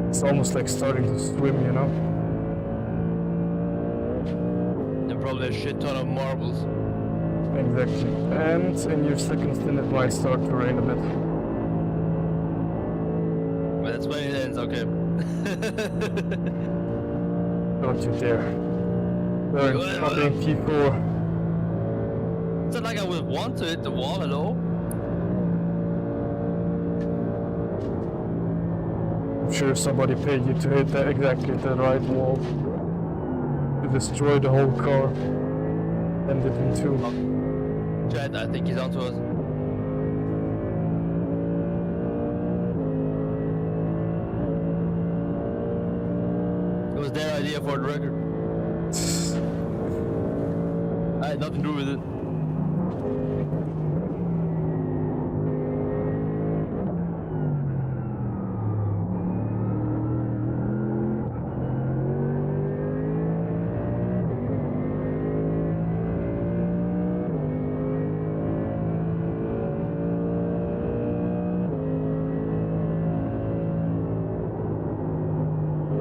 It's almost like starting to swim, you know? And probably a shit ton of marbles. Exactly. And in your second stint, it might start to rain a bit. But that's when it ends, okay. Don't you dare. They're in fucking P4. It's not like I would want to hit the wall, hello? I'm sure somebody paid you to hit exactly the right wall. To destroy the whole car. End it in two. Chad, I think he's onto us. It was their idea for the record. I had nothing to do with it.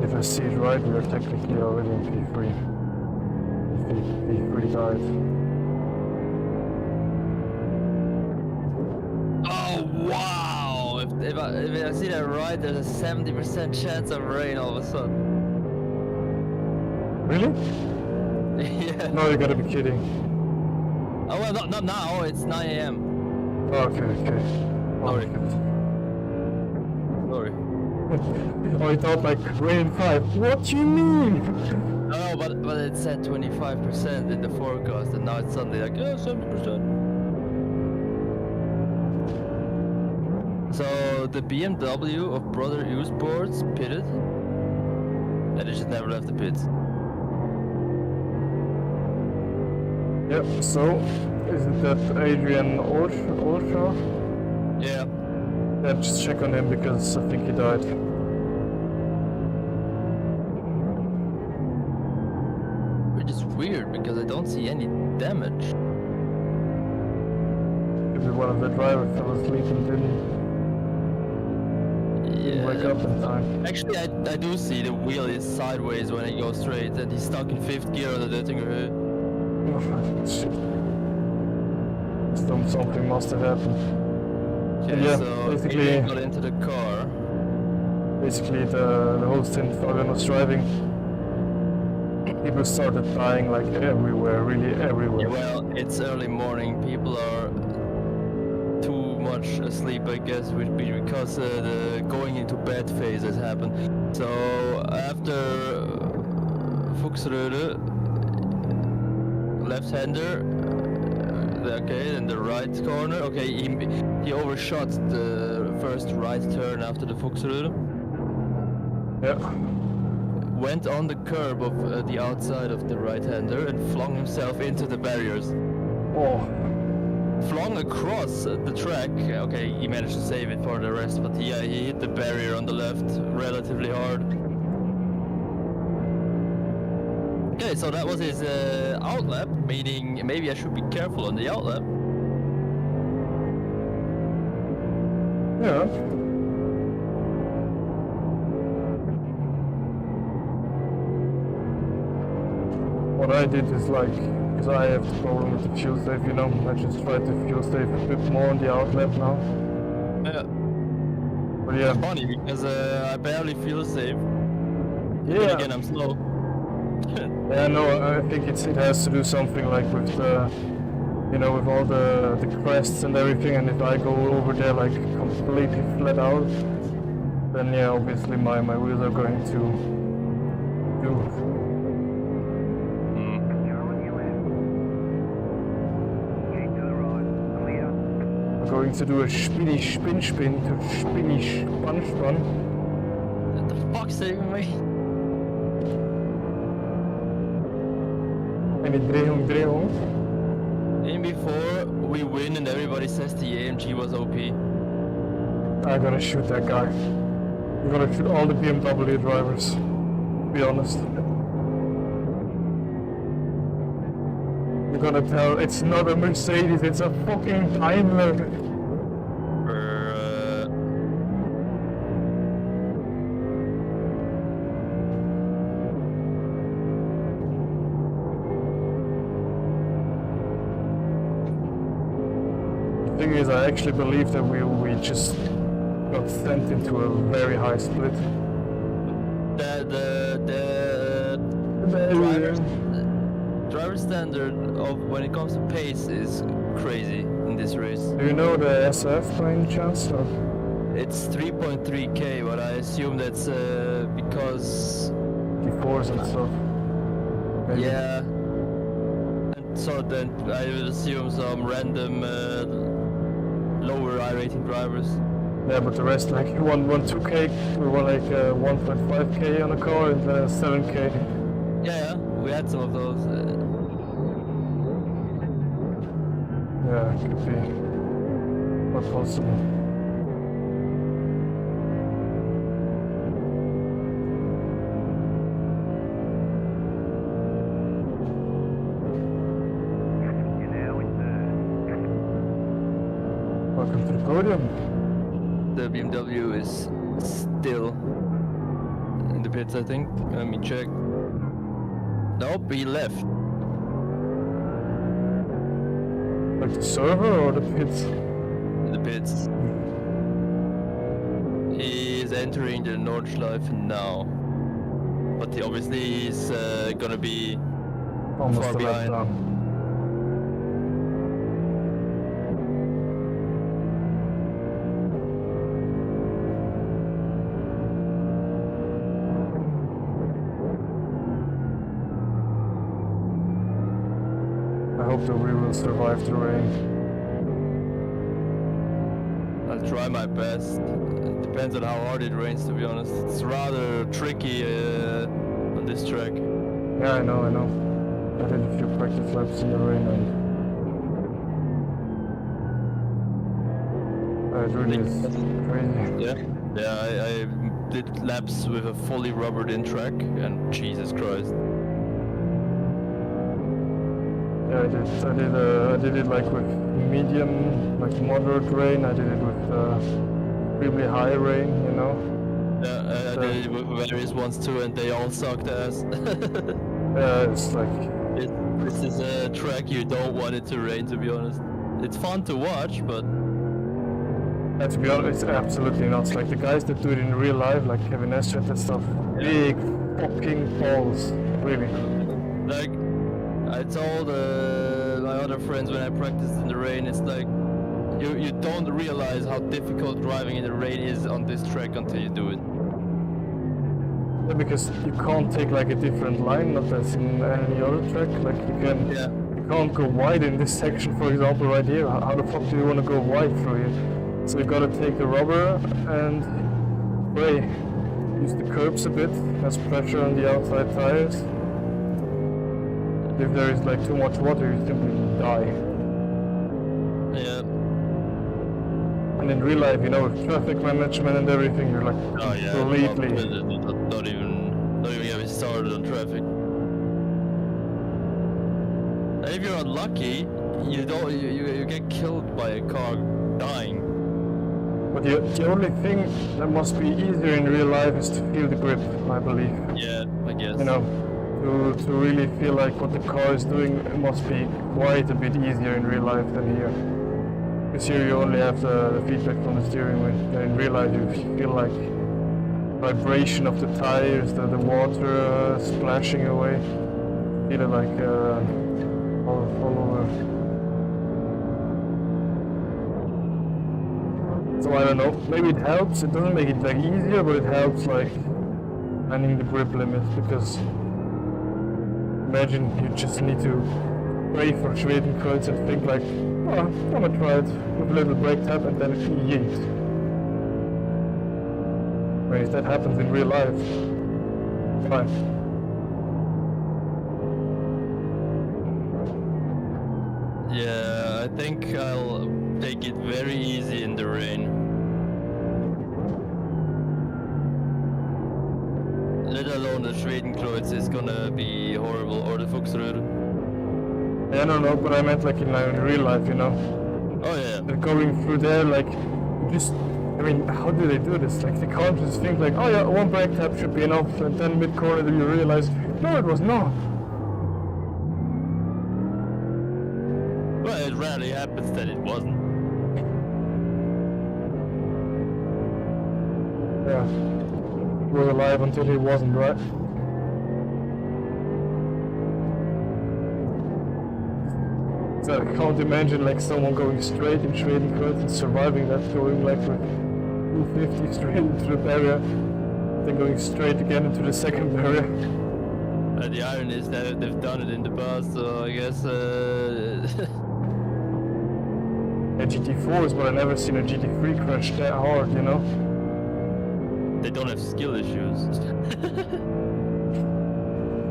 If I see it right, we are technically already in P3. If P3 died. Oh wow! If I see that right, there's a 70% chance of rain all of a sudden. Really? Yeah. No, you gotta be kidding. Oh well, not now. It's 9 a.m. Oh, okay. Oh, Sorry. my Sorry. God. Oh, I thought like rain 5. What do you mean? No, but it said 25% in the forecast, and now it's suddenly like 70%. So the BMW of Brother U Sports pitted, and it just never left the pits. Yep, so Is it that Adrian Orshaw? Yeah. Yeah, just check on him because I think he died. Which is weird because I don't see any damage. Maybe one of the drivers fell asleep and didn't wake up in time. Actually, I do see the wheel is sideways when it goes straight, and he's stuck in 5th gear on the Dettinger hood. Oh, shit. Something must have happened. Okay, Yeah, so basically- he got into the car. Basically, the whole stint Fabian was driving, people started dying like everywhere, really everywhere. Well, it's early morning. People are too much asleep, I guess, because the going into bed phase has happened. So after Fuchsröde, left-hander, okay, in the right corner. Okay, he overshot the first right turn after the Fuchsröde. Yeah. Went on the curb of the outside of the right-hander and flung himself into the barriers. Oh, Flung across the track. Okay, he managed to save it for the rest, but yeah, he hit the barrier on the left relatively hard. Okay, so that was his outlap, meaning maybe I should be careful on the outlap. yeah. What I did is like, because I have the problem with the fuel safe, you know, I just tried to fuel safe a bit more on the outlap now. Yeah. But yeah, Funny because I barely feel safe. Then yeah. again, I'm slow. Yeah, no, I think it has to do something like with the, you know, with all the crests and everything, and if I go over there like completely flat out, then yeah, obviously my wheels are going to do. You're on your left. Keep to the right. Clear. We're going to do a spinny spin spin to spinny spun spun. What the fuck's saving me? Eine Drehung, Drehung. In before we win and everybody says the AMG was OP. I'm gonna shoot that guy. I'm gonna shoot all the BMW drivers, to be honest. You're gonna tell it's not a Mercedes, it's a fucking Daimler. The thing is, I actually believe that we just got sent into a very high split. Driver standard of when it comes to pace is crazy in this race. Do you know the SF by any chance? Or? It's 3.3k, but I assume that's because D4s and stuff. Maybe. yeah. And so then I would assume some random lower iRacing drivers. Yeah, but the rest like 2k, we were like 1.5k on a car and 7k. Yeah, we had some of those. Yeah, it could be not possible. You're now in third. Welcome to the podium. The BMW is still in the pits, I think. Let me check. Nope, he left. Like the server or the pits? In the pits. He is entering the Nordschleife now. But obviously he's gonna be Almost far a lap behind. down. I hope that we will survive the rain. I'll try my best. It depends on how hard it rains, to be honest. It's rather tricky on this track. Yeah, I know. I did a few practice laps in the rain and It really is crazy. Yeah, I did laps with a fully rubbered in track, and Jesus Christ. Yeah, I did it like with medium, like moderate rain. I did it with extremely high rain, you know. Yeah, I did it with various ones too, and they all sucked ass. Yeah, it's like... This is a track you don't want it to rain, to be honest. It's fun to watch, but... Yeah, to be honest, it's absolutely not. It's like the guys that do it in real life, like Kevin Estrat and stuff, big fucking balls, really. Like, I told my other friends when I practiced in the rain, it's like, you don't realize how difficult driving in the rain is on this track until you do it. Yeah, because you can't take like a different line, not as in any other track. Like you can't go wide in this section, for example, right here. How the fuck do you want to go wide through here? So you gotta take the rubber and spray. Use the curbs a bit, has pressure on the outside tires. If there is like too much water, you simply die. Yeah. And in real life, you know, with traffic management and everything, you're like completely... Not even get me started on traffic. And if you're unlucky, you get killed by a car dying. But the only thing that must be easier in real life is to feel the grip, I believe. Yeah, I guess. You know, to really feel like what the car is doing, it must be quite a bit easier in real life than here. Because here you only have the feedback from the steering wheel. In real life you feel like vibration of the tires, the water splashing away. Feel it like all over. So I don't know, maybe it helps. It doesn't make it like easier, but it helps like finding the grip limit, because imagine you just need to pray for Schwedenkreuz and think like, oh, I'm gonna try it with a little brake tap and then yeet. When if that happens in real life, fine. Yeah, I think I'll take it very easy in the rain. Let alone the Schwedenkreuz is gonna be horrible, or the Fuchsröhre. Yeah, no, but I meant like in real life, you know. Oh yeah. They're going through there, like, just, I mean, how do they do this? Like, they can't just think like, oh yeah, one brake tap should be enough, and then mid-corner you realize, no, it was not. Well, it rarely happens that it wasn't. Yeah. He was alive until he wasn't, right? So I can't imagine like someone going straight in Schwedenkreuz and surviving that, going like with 250 straight into the barrier, then going straight again into the second barrier. The irony is that they've done it in the past, so I guess... A GT4s, but I've never seen a GT3 crash that hard, you know? They don't have skill issues.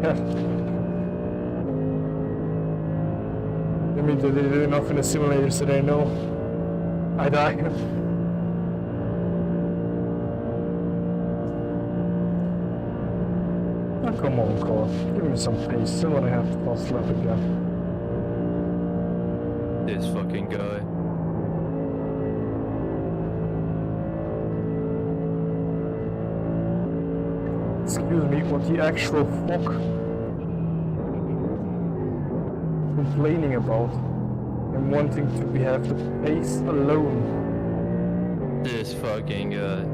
Yeah. I mean, they did enough in the simulator so they know I die. Oh, come on, car. Give me some pace. I want to have to fast lap again. This fucking guy. Excuse me, what the actual fuck? Complaining about and wanting to have the pace alone. This fucking guy.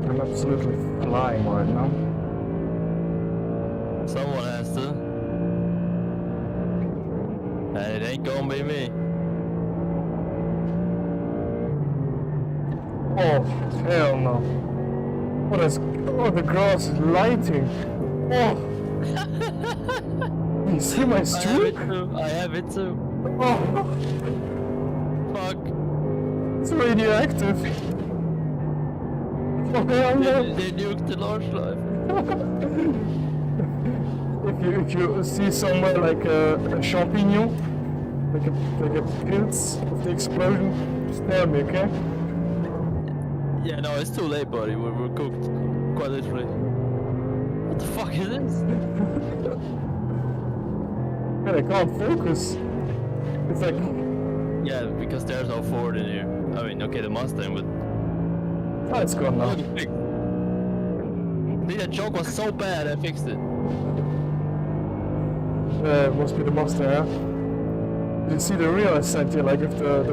I'm absolutely flying right now. Someone has to. And it ain't gonna be me. Oh, hell no. What is... Oh, the grass is lighting. Oh. You see my streak? I have it too. Oh. Fuck. It's radioactive. They nuked the Nordschleife. If you see somewhere like a champignon, like a pills of the explosion, just tell me, okay? Yeah, no, it's too late, buddy. We're cooked. Quite literally. What the fuck is this? Man, I can't focus. It's like... Yeah, because there's no Ford in here. I mean, okay, the Mustang, but... Oh, it's gone now. See, that joke was so bad, I fixed it. It must be the Mustang, yeah? Did you see the reel I sent you, like with the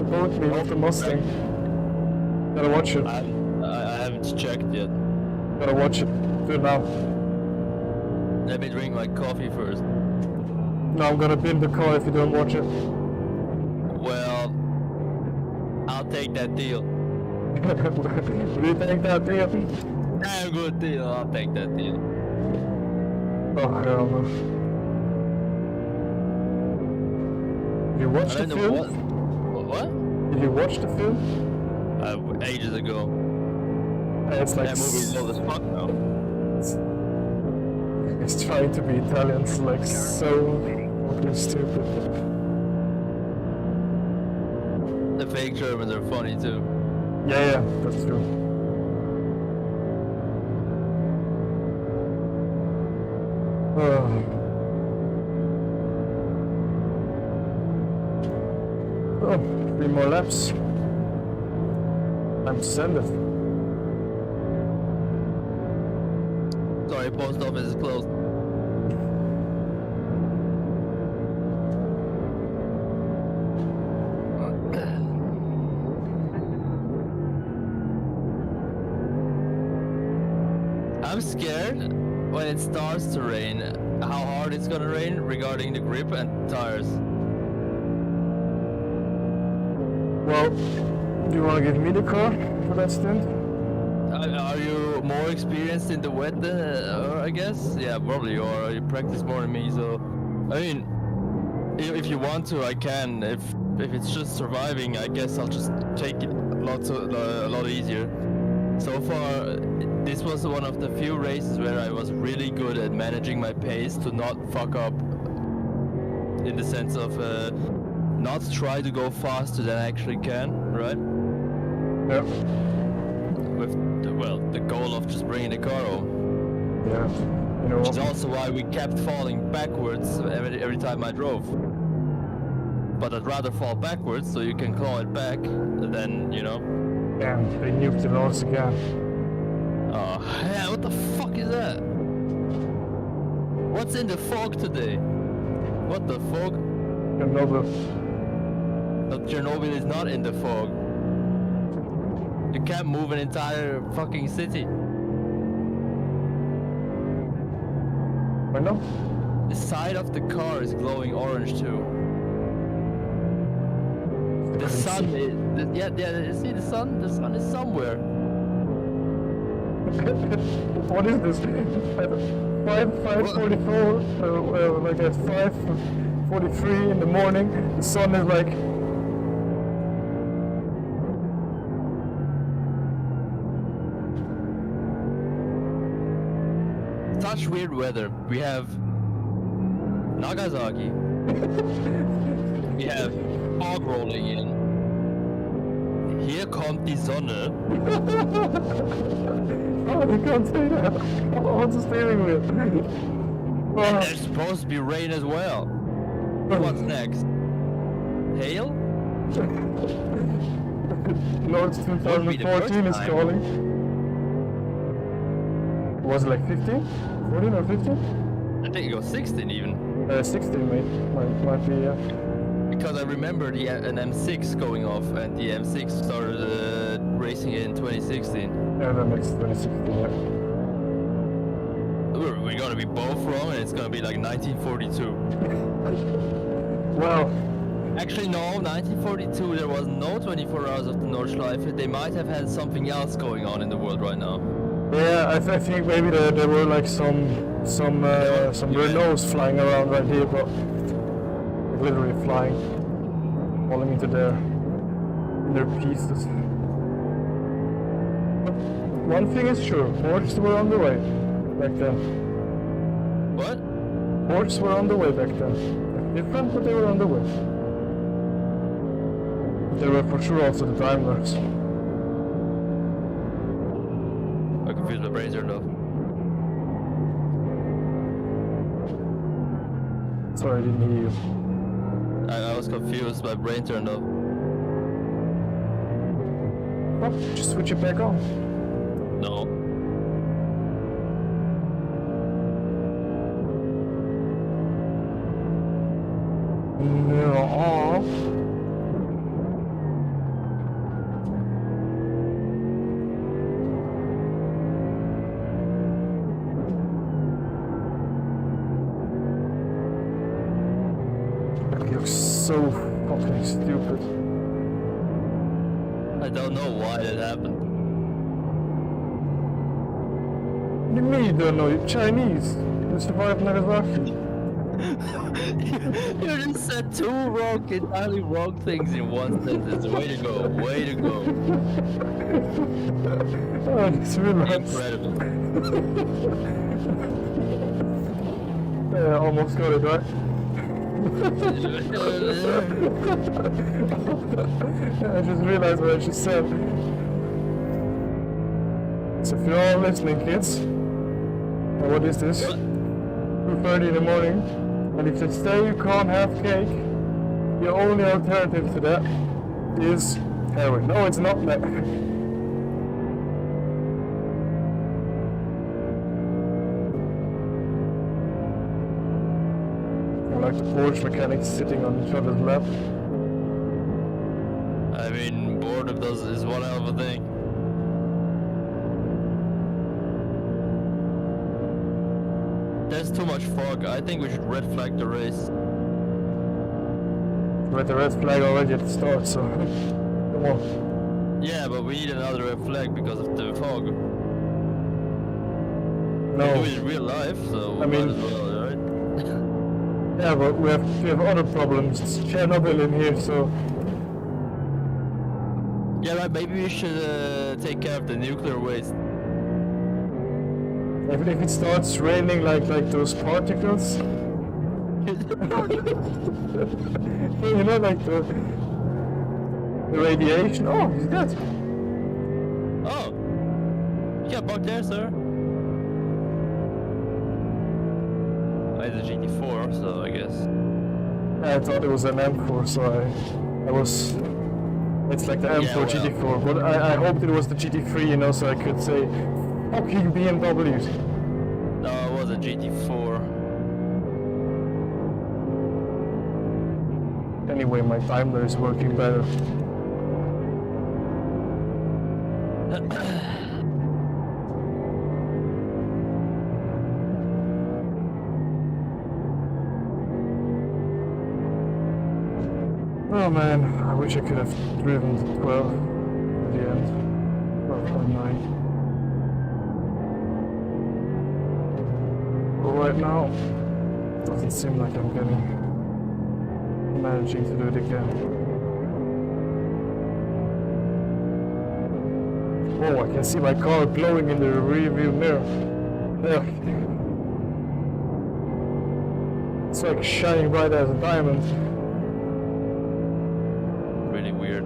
boat meme of the Mustang? Gotta watch it. I haven't checked yet. Gotta watch it. Do it now. Let me drink my coffee first. No, I'm gonna bin the car if you don't watch it. Well, I'll take that deal. What do you think that deal? Damn good deal, I'll take that deal. Oh hell no. Did you watch the film? What? Did you watch the film? Ages ago. It's like That movie's old as fuck now. it's trying to be Italian, it's like so fucking stupid. The fake Germans are funny too. Yeah, that's true. Oh, 3 more laps. Time to send it. Sorry, post office is closed. I'm scared when it starts to rain, how hard it's gonna rain regarding the grip and tires. Well, do you want to give me the car for that stint? Are you more experienced in the wet than, I guess? Yeah, probably you are. You practice more than me, so... I mean, if you want to, I can. If it's just surviving, I guess I'll just take it a lot easier. So far, this was one of the few races where I was really good at managing my pace to not fuck up. In the sense of not try to go faster than I actually can, right? Yeah. With the goal of just bringing the car home. Yeah. You know Which what? is also why we kept falling backwards every time I drove. But I'd rather fall backwards so you can claw it back than, you know. Damn, they nuked the launch again. Oh, yeah, what the fuck is that? What's in the fog today? What the fog? Chernobyl. But Chernobyl is not in the fog. You can't move an entire fucking city. Why not? The side of the car is glowing orange too. The sun is... Yeah, you see the sun? The sun is somewhere. What is this? At 5:44, like at 5:43 in the morning, the sun is like... Such weird weather. We have Nagasaki. We have fog rolling in. Here kommt die Sonne. Oh, you can't say that. Oh, what's the steering wheel? And Oh, there's supposed to be rain as well. What's next? Hail? Lord's 2014 is time. calling. Was it like 15? 14 or 15? I think it was 16 even. 16 might be, yeah. Because I remember an M6 going off and the M6 started racing in 2016. Yeah, that makes 2016, yeah. We're gonna be both wrong and it's gonna be like 1942. Well, Actually no, 1942 there was no 24 hours of the Nordschleife. They might have had something else going on in the world right now. yeah, I think maybe there were like some Renaults flying around right here, but literally flying, falling into their pieces. one thing is sure, Porsches were on the way back then. What? Porsches were on the way back then. Different, but they were on the way. They were for sure also the Daimlers. I'm confused, my brain's turned off. Sorry, I didn't hear you. I was confused, my brain turned off. Oh, just switch it back on. No. No. He looks so fucking stupid. I don't know why that happened. What do you mean you don't know? You're Chinese. You survived Nagasaki. You just said two entirely wrong things in one sentence. Way to go, way to go. Oh, I just realized. Incredible. Yeah, almost got it right. I just realized what I just said. So if you're all listening, kids, what is this? 2:30 in the morning, and if they say you can't have cake, your only alternative to that is heroin. No, it's not that. Like the Porsche mechanics sitting on each other's lap. I mean, boredom is one hell of a thing. There's too much fog. I think we should red flag the race. With the red flag already at the start, so come on. Yeah, but we need another red flag because of the fog. No. We do it in real life, so we I mean- might as well, right? Yeah, but we have other problems. It's Chernobyl in here, so Yeah, right. Maybe we should take care of the nuclear waste. if it starts raining like those particles, you know, like the radiation. Oh, he's dead. Oh, you got bugged there, sir. It's a GT4, so I guess. I thought it was an M4, so I was. It's like the M4 Yeah, well. GT4, but I hoped it was the GT3, you know, so I could say, fucking BMWs. No, it was a GT4. Anyway, my Daimler is working better. Oh man, I wish I could have driven to 12 at the end. 12 or 9. But right now, it doesn't seem like I'm managing to do it again. Oh, I can see my car glowing in the rearview mirror. Look. It's like shining bright as a diamond. Really weird.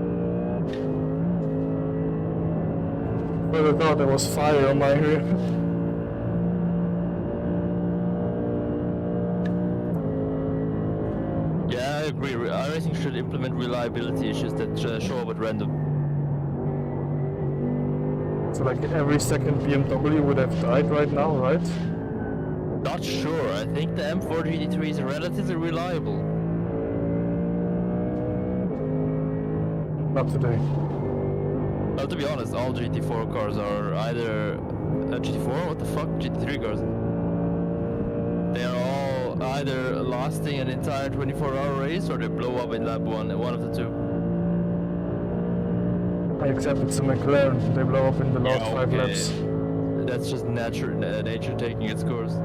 But I thought there was fire on my rear. Yeah, I agree. iRacing should implement reliability issues that show up at random. So like every second BMW would have died right now, right? Not sure. I think the M4 GT3 is relatively reliable. Not today. Well, to be honest, all GT4 cars are either GT4. What the fuck? GT3 cars. They are all either lasting an entire 24-hour race or they blow up in lap one of the two. Except it's a McLaren, they blow up in the last 5 laps. That's just nature taking its course.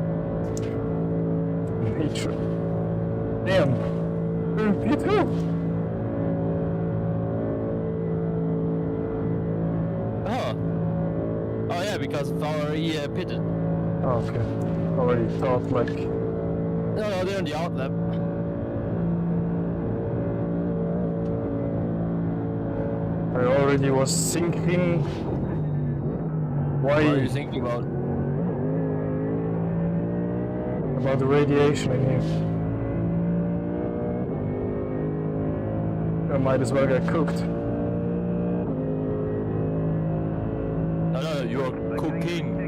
Nature. Damn. Peter! Oh because he pitted. Oh, okay. Already thought like. No, they're in the outlap. I already was thinking. Why? What are you thinking about? About the radiation in here. I might as well get cooked. No, you're cooking.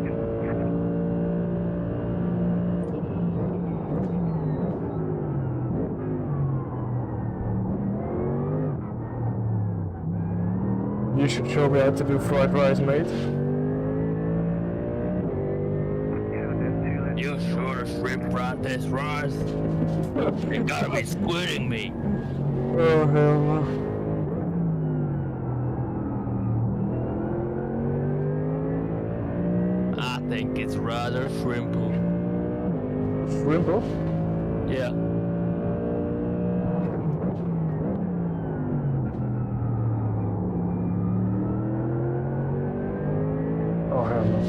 You should show me how to do fried rice, mate. You sure shrimp fried this rice? You gotta be squidding me. Oh hell no. I think it's rather shrimple. Shrimple? Yeah. Oh hell no.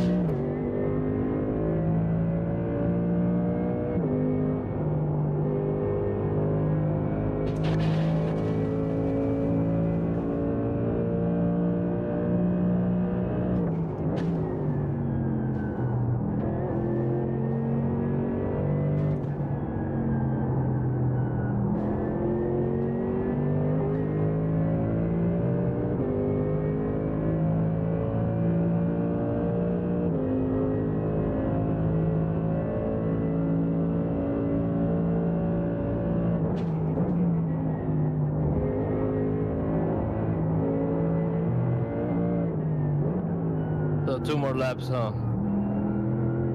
So 2 more laps, huh?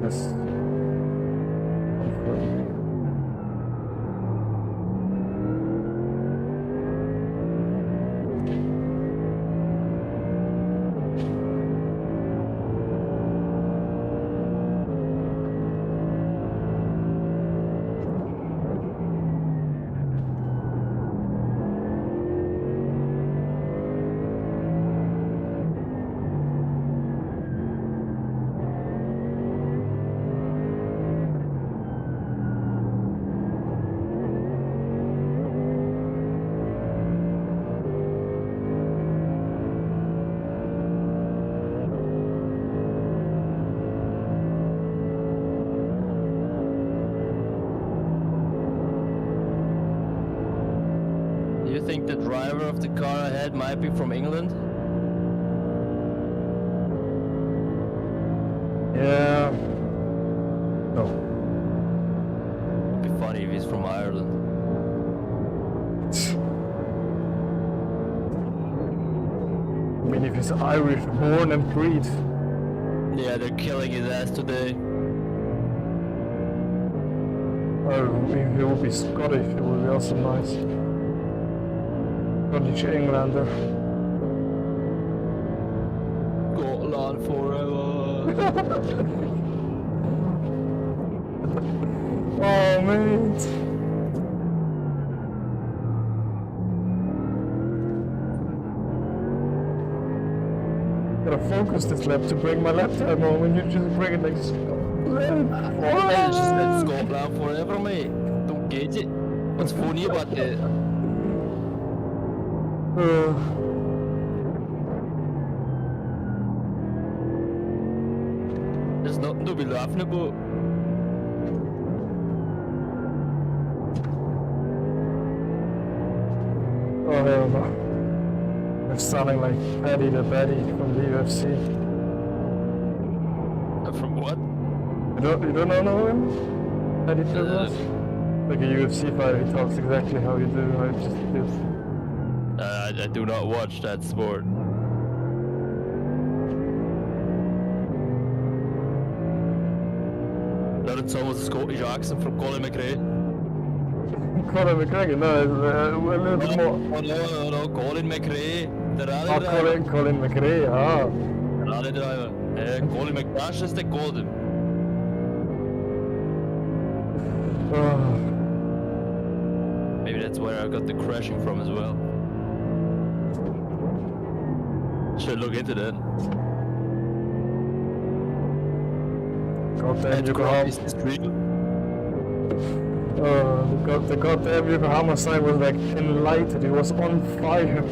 Yes. Do you think the driver of the car ahead might be from England? Yeah. No. It'd be funny if he's from Ireland. I mean, if he's Irish born and bred. Yeah, they're killing his ass today. Or if he would be Scottish, it would be also nice. Scottish Englander. Scotland forever. Oh, mate. Gotta focus this lap to bring my lap time home, and you just bring it like Scotland. I just said Scotland forever, mate. Don't get it. What's funny about it? There's nothing to be laughing about. Oh hell no. I'm sounding like Paddy the Baddy from the UFC. From what? You don't know him? Paddy Douglas? Like a UFC fighter, he talks exactly how you do, how it just feels. I do not watch that sport. That it's almost a Scottish accent from Colin McRae. Conor McGregor, no, it's a little bit more. Oh no, Colin McRae. The rally driver. Colin McRae, The rally driver. Colin McRae is they called him. Maybe that's where I got the crashing from as well. Should look into that. Goddamn That crop Yokohama. is this real? The goddamn Yokohama sign was like enlightened, it was on fire.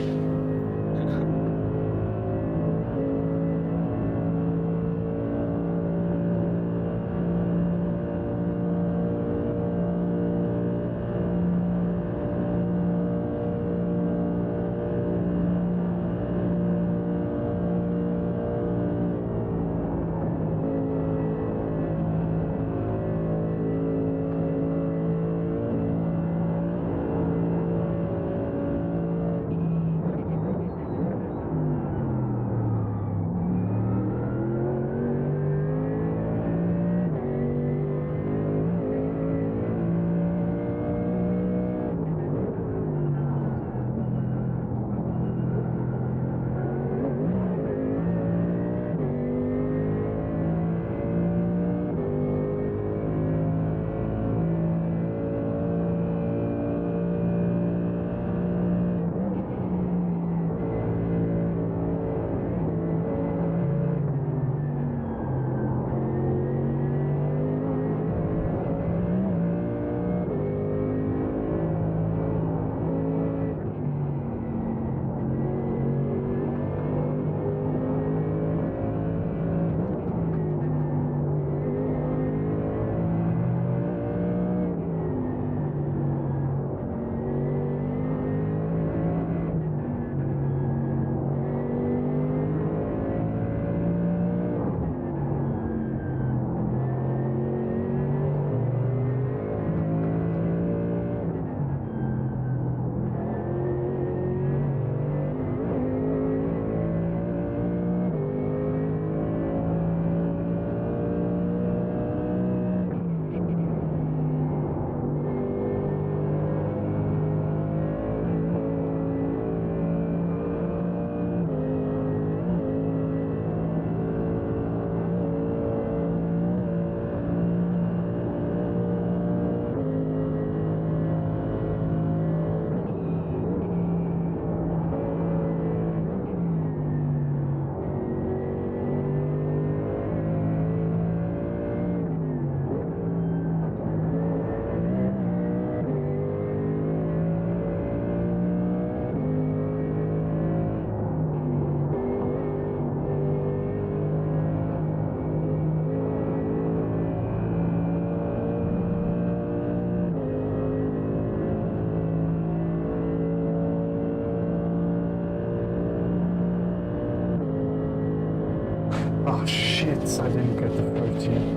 Oh shit, I didn't get the 13.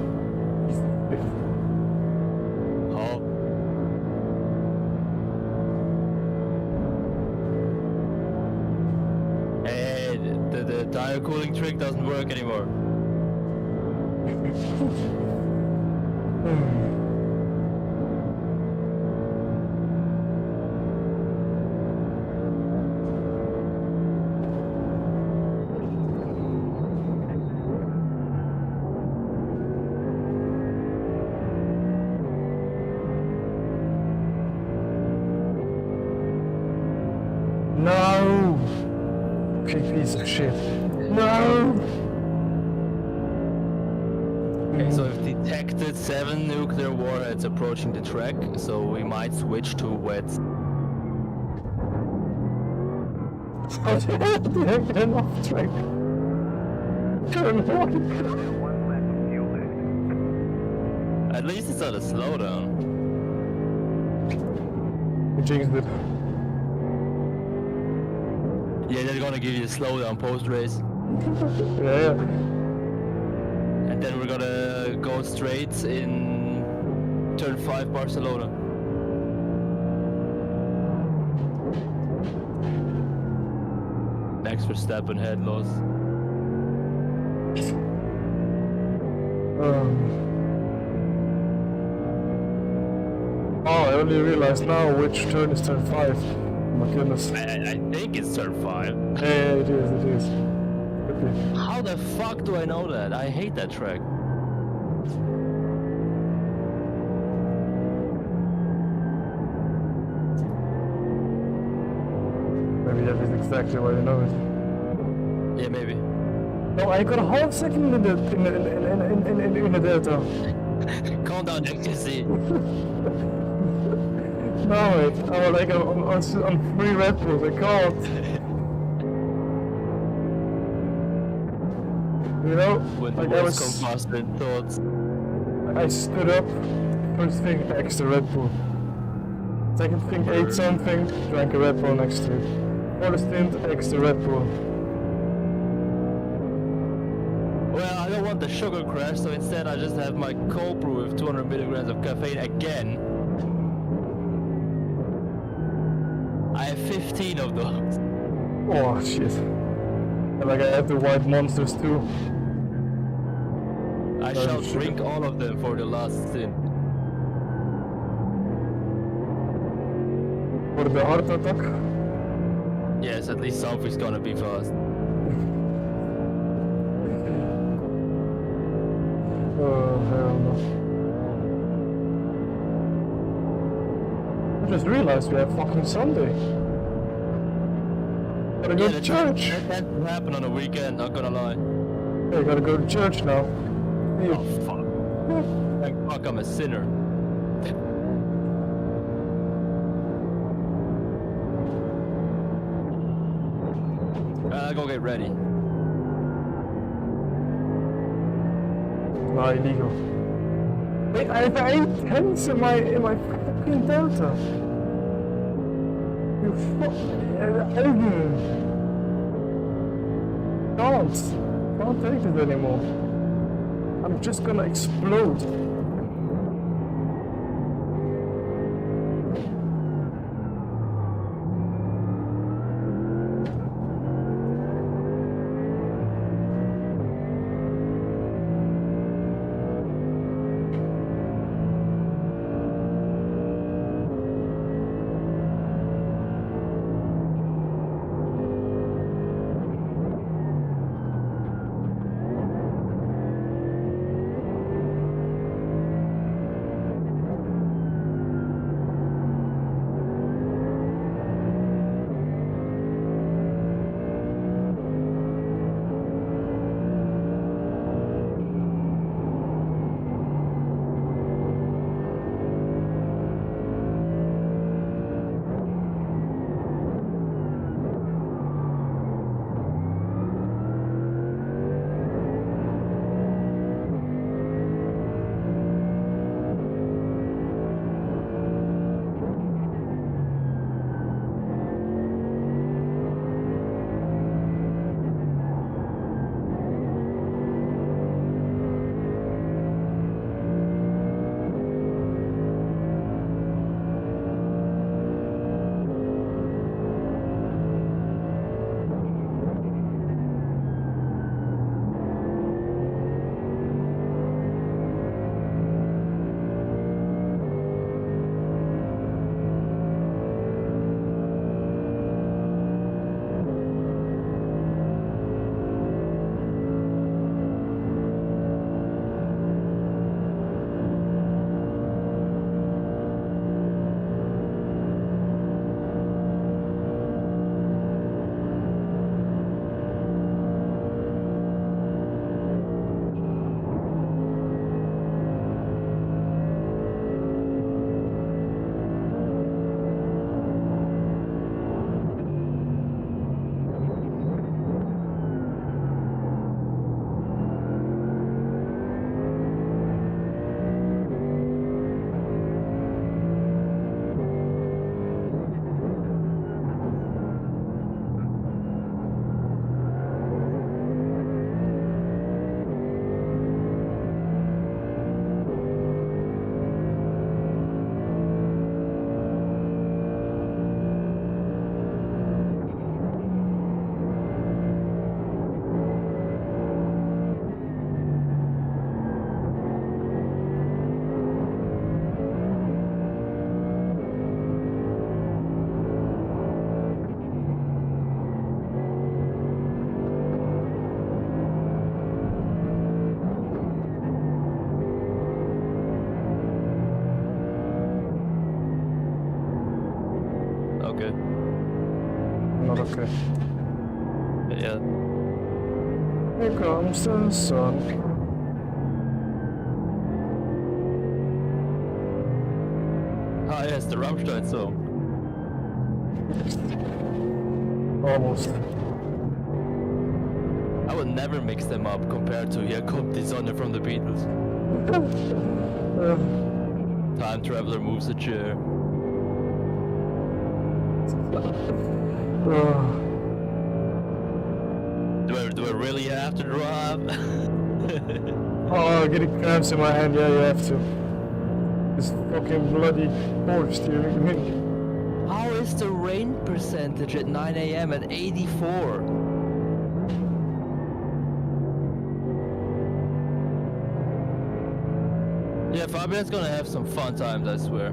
Oh. Hey, the tire cooling trick doesn't work anymore. No! Big piece of shit. No! Okay, so we've detected 7 nuclear warheads approaching the track, so we might switch to wet. How the hell did I get off track? Turn one. One lap of fuel left. At least it's not a slowdown. I jinxed it. Yeah, they're gonna give you a slowdown post-race. Yeah. And then we're gonna go straight in turn 5 Barcelona. Max Verstappen head loss. Oh, I only realized now which turn is turn 5. Oh my goodness. I think it's turn 5. Yeah, it is. Could be. How the fuck do I know that? I hate that track. Maybe that is exactly why you know it. Yeah, maybe. No, I got a half second in in the Delta. Calm down, ecstasy. No, wait. I'm like on free Red Bulls. I can't. You know, When the like I words was, come faster than thoughts. I stood up. First thing, extra Red Bull. Second thing, ate something, drank a Red Bull next to it. For the stint, extra Red Bull. Well, I don't want the sugar crash, so instead I just have my cold brew with 200 milligrams of caffeine again. I have 15 of those. Oh shit. And like I have the white monsters too. I shall drink all of them for the last stint. For the heart attack. Yes, at least something's gonna be fast. Oh hell no. I just realized we have fucking Sunday. Gotta go to church. That tends to happen on a weekend, not gonna lie. Hey, gotta go to church now. Hey. Oh fuck. Thank fuck I'm a sinner. Go get ready. No, illegal. Wait, I have 8 tens in my fucking Delta. You Can't take it anymore. I'm just gonna explode. not okay. Yeah. Here comes the sun. guy has the Rammstein song. Almost. I would never mix them up compared to Hier kommt die Sonne from the Beatles. Time Traveler moves a chair. Do I really have to drive? Oh, getting cramps in my hand, yeah, you have to. This fucking bloody poor steering wheel. How is the rain percentage at 9 AM at 84? Yeah, Fabian's gonna have some fun times, I swear.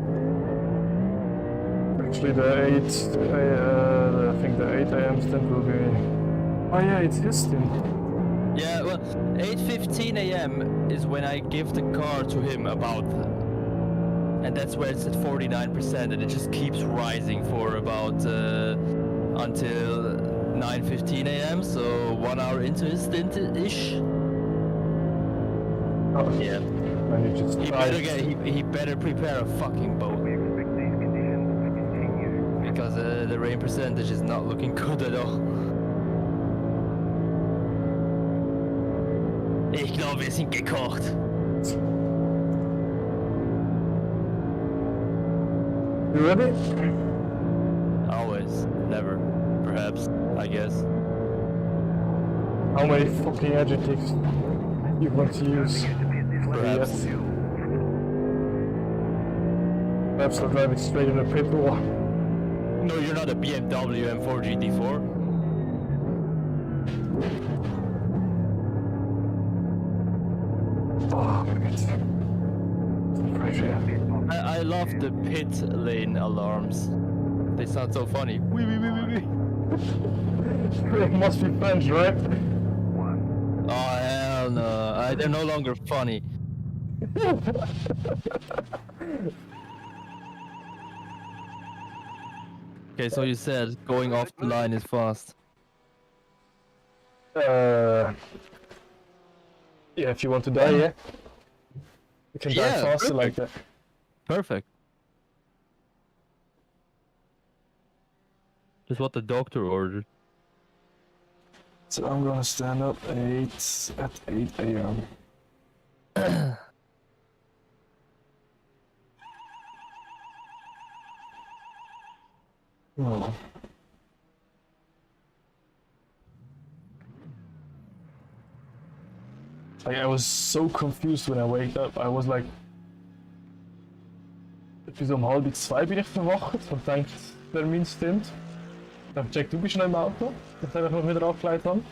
Actually, the 8, I think the 8 AM stint will be... Oh yeah, it's his stint. Yeah, well, 8:15 AM is when I give the car to him about, and that's where it's at 49%, and it just keeps rising for about until 9:15 AM. So 1 hour into his stint-ish. Oh, Yeah. and you just He better prepare a fucking boat We expect these conditions to continue. because the rain percentage is not looking good at all. Ich glaube, wir sind gekocht. You ready? Always, never, perhaps, I guess. How many fucking adjectives you want to use? Perhaps. Yes. Perhaps I'm driving straight in a pit wall. No, you're not a BMW M4 GT4. Oh, pressure. I love the pit lane alarms. They sound so funny. Wee wee wee wee wee. It must be French, right? Oh hell no! They're no longer funny. Okay, so you said going off the line is fast. Yeah, if you want to die, yeah. You can die Yeah, faster perfect. like that. Perfect. That's what the doctor ordered. So I'm gonna stand up at 8 AM. Oh. Like, I was so confused when I waked up. I was like... Etwa so um 1:30 bin ich verwacht und denkt, Terminstint. Ich habe gecheckt, du bist noch im Auto. Das habe ich noch wieder abgeleitet habe.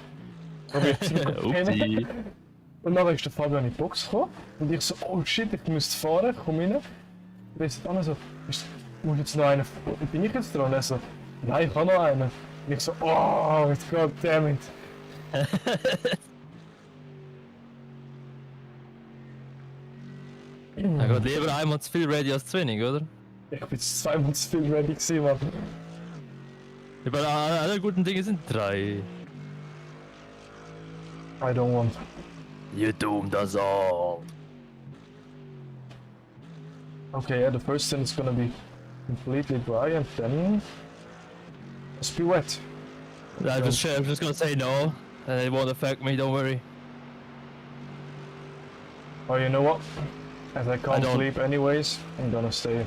Aber ich Upsi. Und dann ist der Fabian in die Box gekommen. Und ich so, oh shit, ich müsste fahren, komm rein. Und er ist dann so, muss jetzt noch einen, bin ich jetzt dran? Und er so, nein, ich habe noch einen. Und ich so, oh, goddammit. Na gut, lieber einmal zu viel ready als zu wenig, oder? Ich bin zweimal zu viel ready gewesen, Mann. Aber alle guten Dinge sind 3. I don't want. You doomed us all. Okay, yeah, the first thing is gonna be completely dry and then must be wet. I'm just gonna say no, and it won't affect me, don't worry. Oh, you know what? As I can't don't- sleep anyways, I'm gonna stay.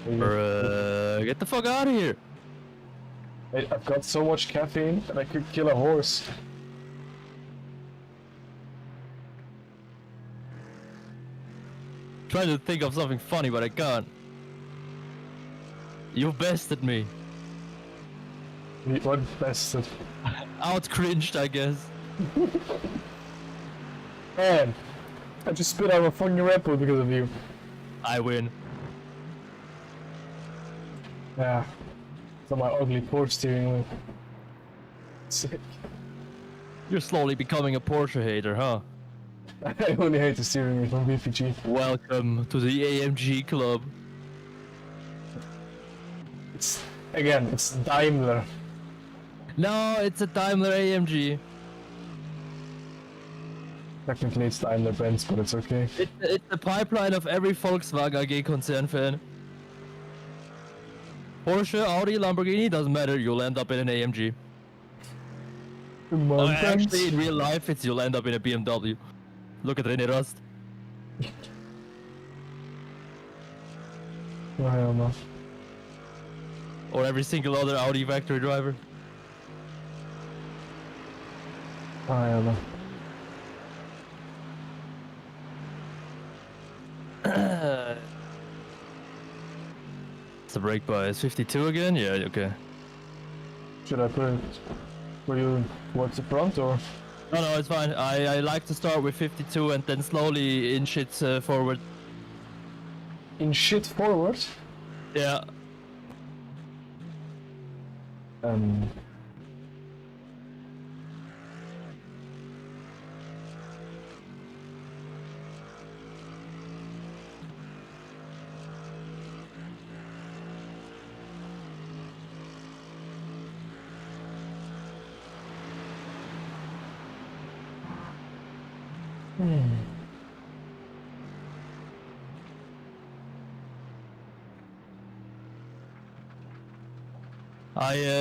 Get the fuck out of here! I've got so much caffeine that I could kill a horse. Trying to think of something funny, but I can't. You bested me. What bastard? Out cringed, I guess. Man, I just spit out a fucking Red Bull because of you. I win. Yeah. It's on my ugly Porsche steering wheel. Sick. You're slowly becoming a Porsche hater, huh? I only hate the steering wheel from VPG. Welcome to the AMG club. It's Daimler. No, it's a Daimler AMG. Technically it's Daimler Benz, but it's okay. It's the pipeline of every Volkswagen AG concern fan. Porsche, Audi, Lamborghini, doesn't matter. You'll end up in an AMG. Come on, friends. Actually, in real life, you'll end up in a BMW. Look at René Rust. Oh, hell no. Or every single other Audi factory driver. Oh, hell no. It's a brake bias. 52 again? Yeah, okay. Should I put it for you towards the front or? No, it's fine. I like to start with 52 and then slowly inch it forward. In shit forward? Yeah. Um.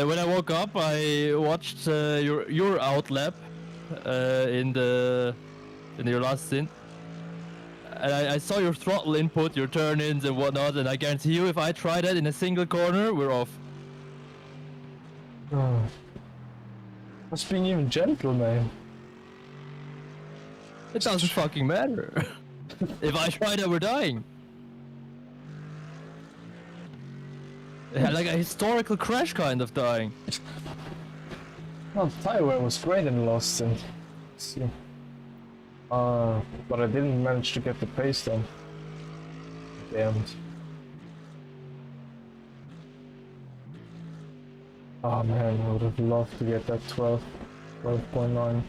When I woke up, I watched your outlap in your last stint, and I saw your throttle input, your turn-ins and whatnot, and I guarantee you, if I try that in a single corner, we're off. Oh. What's being even gentle, man? It doesn't fucking matter. If I try that, we're dying. Yeah, like a historical crash kind of dying. Well, the tire wear was great in the last stint. See. But I didn't manage to get the pace down. Damn it. Oh man, I would have loved to get that 12.9.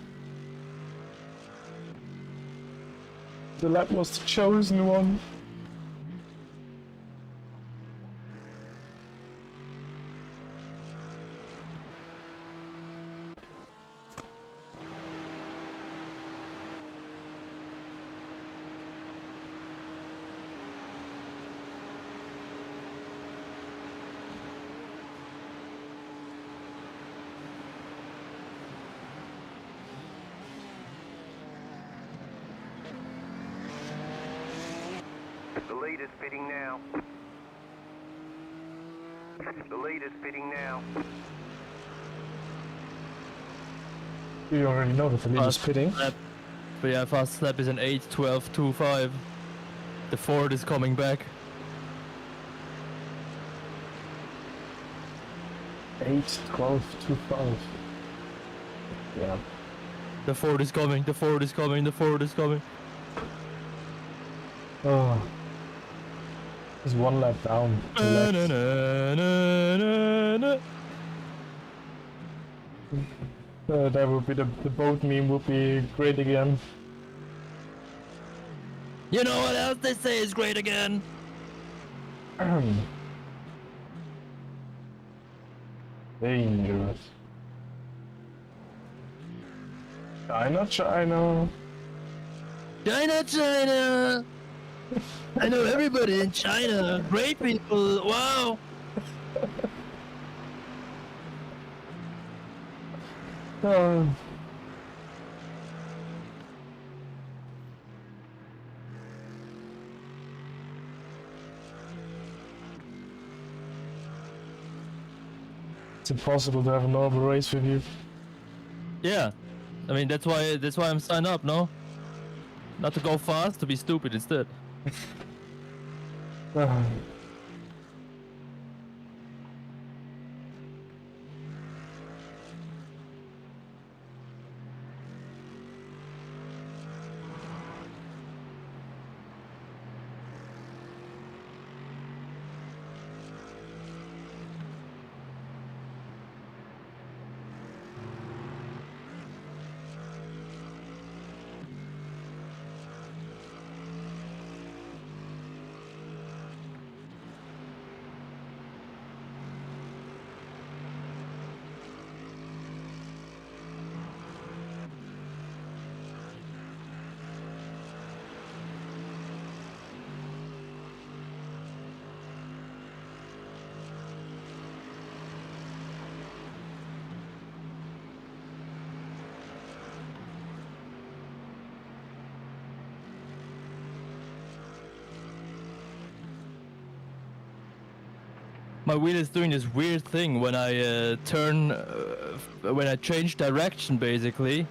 The lap was the chosen one. The leader's pitting now. The leader's pitting now. You already know that the lead is pitting. Lap. But yeah, fast lap is an 8:12.25. The Ford is coming back. 8:12.25. Yeah. The Ford is coming. The Ford is coming. The Ford is coming. Oh. There's one lap down. to the left. That would be the boat meme would be great again. You know what else they say is great again? Dangerous. China. China, China. I know everybody in China. Great people. Wow. It's impossible to have a normal race with you. Yeah. I mean, that's why I'm signed up, no? Not to go fast, to be stupid instead. my wheel is doing this weird thing when I turn, when I change direction basically.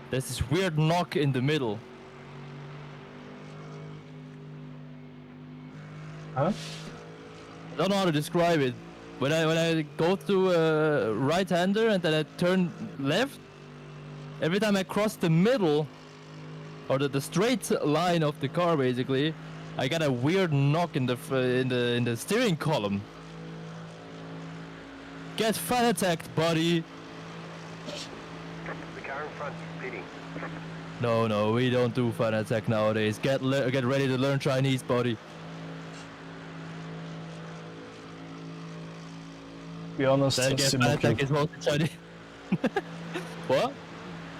There's this weird knock in the middle. Huh? I don't know how to describe it. When I go to right-hander and then I turn left, every time I cross the middle, or the straight line of the car basically, I got a weird knock in the steering column. Get fan attacked, buddy. The car in front is pitting. No, we don't do fan attack nowadays. Get ready to learn Chinese, buddy. Be honest, Then get fan attack is mostly Chinese. What?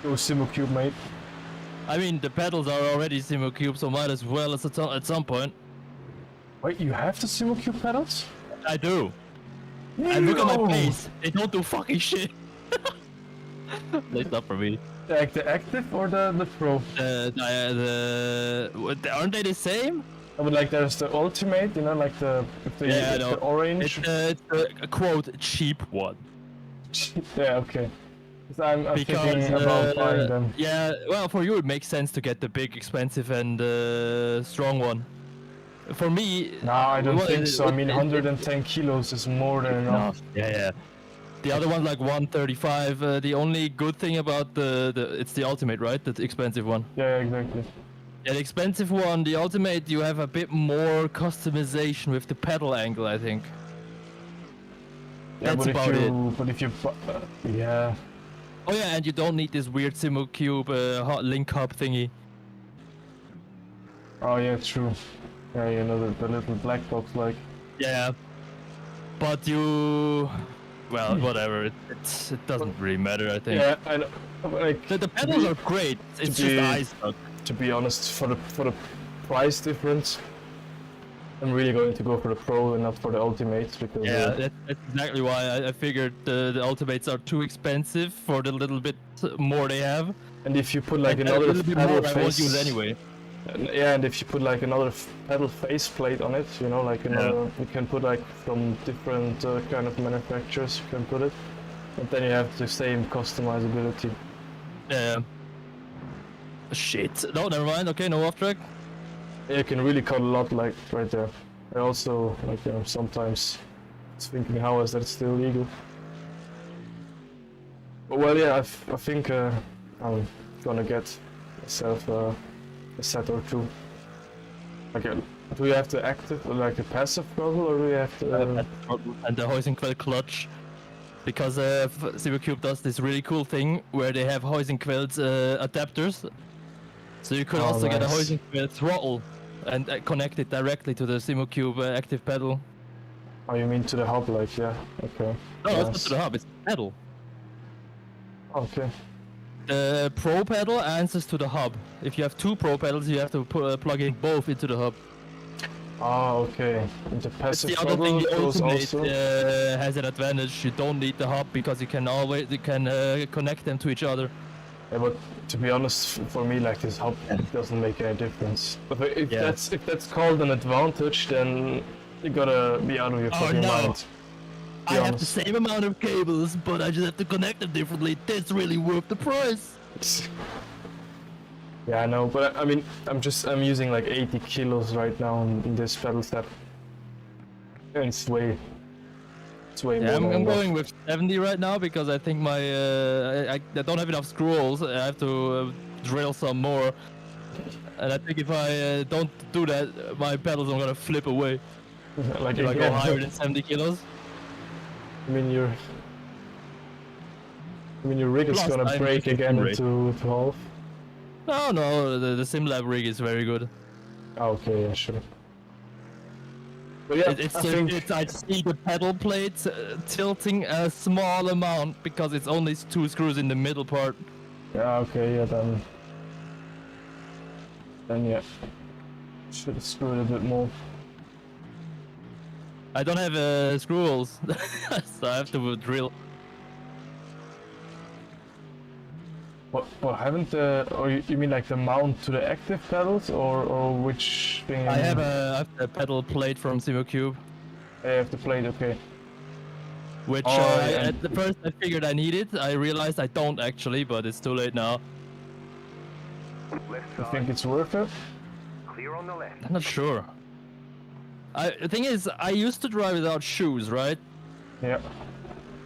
Go Simocube, mate. I mean, the pedals are already Simocube, so might as well at some point. Wait, you have the Simocube pedals? I do. And look at my face. They don't do fucking shit. It's not for me. Like the active or the pro? Aren't they the same? I would like there's the ultimate, you know, like the orange. It's a quote cheap one. Yeah, okay. I'm thinking about buying them. Yeah, well, for you it makes sense to get the big, expensive, and strong one. For me, No, I don't think so. I mean, 110 kilos is more than enough. Yeah. The other one's like 135. The only good thing about it's the ultimate, right? The expensive one. Yeah, exactly. Yeah, the expensive one, the ultimate, you have a bit more customization with the pedal angle, I think. Yeah, That's about it. But if you, yeah. Oh yeah, and you don't need this weird Simocube link hub thingy. Oh yeah, true. Yeah, you know the little black box, like. Yeah, but you, well, whatever. It doesn't really matter, I think. Yeah, I know. Like The pedals are great. It's just eye stuck. To be honest, for the price difference, I'm really going to go for the pro and not for the ultimate because. Yeah, that's exactly why I figured the ultimates are too expensive for the little bit more they have. And if you put like And another a little bit pedal more I won't use face, anyway. yeah, and if you put like another pedal face plate on it, you know, like another, you can put like from different kind of manufacturers, you can put it, and then you have the same customizability. Yeah. Shit. No, never mind. Okay, no off track. Yeah, you can really cut a lot, like right there. I also like sometimes it's thinking how is that still legal. But well, yeah, I think I'm gonna get myself a set or two. Okay, do you have the active, like a passive throttle, or do you have the? And the Heusinkveld clutch, because Simocube does this really cool thing where they have Heusinkveld adapters, so you could also get a nice. Heusinkveld throttle and connect it directly to the Simocube active pedal. Oh, you mean to the hub, like, yeah, okay. No, it's not to the hub, it's the pedal. Okay. The Pro pedal answers to the hub. If you have two Pro pedals, you have to plug in both into the hub. Oh, okay. And the That's passive the other thing. throttle The goes Ultimate also. has an advantage. You don't need the hub because you can connect them to each other. Yeah, but to be honest, for me, like this hub doesn't make any difference. But if that's called an advantage, then you gotta be out of your fucking mind. I have the same amount of cables, but I just have to connect them differently. That's really worth the price. Yeah, I know, but I mean, I'm using like 80 kilos right now in this pedal set. And it's way more. I'm than enough. going with 70 right now because I think my I don't have enough screw holes. I have to drill some more. And I think if I don't do that, my pedals are gonna flip away. Like If I go again, higher than 70 kilos. I mean, your rig is Plus, gonna I'm break using again rig. into half. No, the SimLab rig is very good. Oh, okay, yeah, sure. But yeah, I see the pedal plates tilting a small amount because it's only two screws in the middle part. Yeah, okay, yeah, then yeah, should have screwed a bit more. I don't have screw holes, so I have to drill. What haven't or you mean like the mount to the active pedals, or which thing? I have a pedal plate from Simocube. I have the plate, okay. Which yeah. at the first I figured I needed. I realized I don't actually, but it's too late now. Left You side, think it's worth it? clear on the left. I'm not sure. The thing is, I used to drive without shoes, right? Yeah.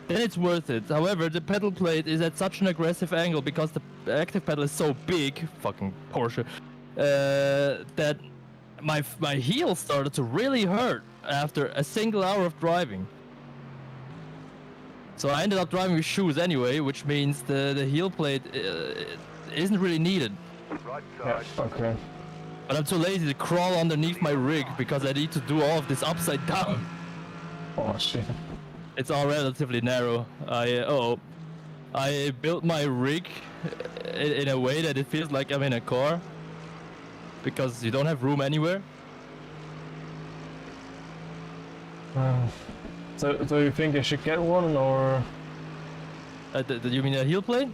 Then it's worth it. However, the pedal plate is at such an aggressive angle because the active pedal is so big, fucking Porsche, that my heel started to really hurt after a single hour of driving. So I ended up driving with shoes anyway, which means the heel plate isn't really needed. Right Yeah, side, okay. But I'm too lazy to crawl underneath my rig because I need to do all of this upside down. Oh shit. It's all relatively narrow. I built my rig in a way that it feels like I'm in a car because you don't have room anywhere. So you think I should get one, or? You mean a heel plate?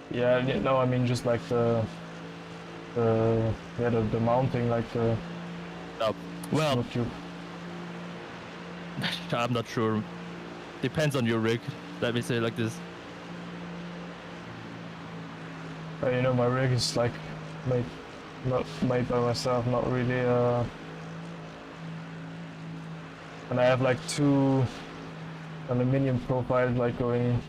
Yeah, no, I mean just like the mounting, like the No. Well, no tube. I'm not sure. Depends on your rig. Let me say it like this. You know, my rig is like not made by myself, not really. And I have like two aluminium profiles, like going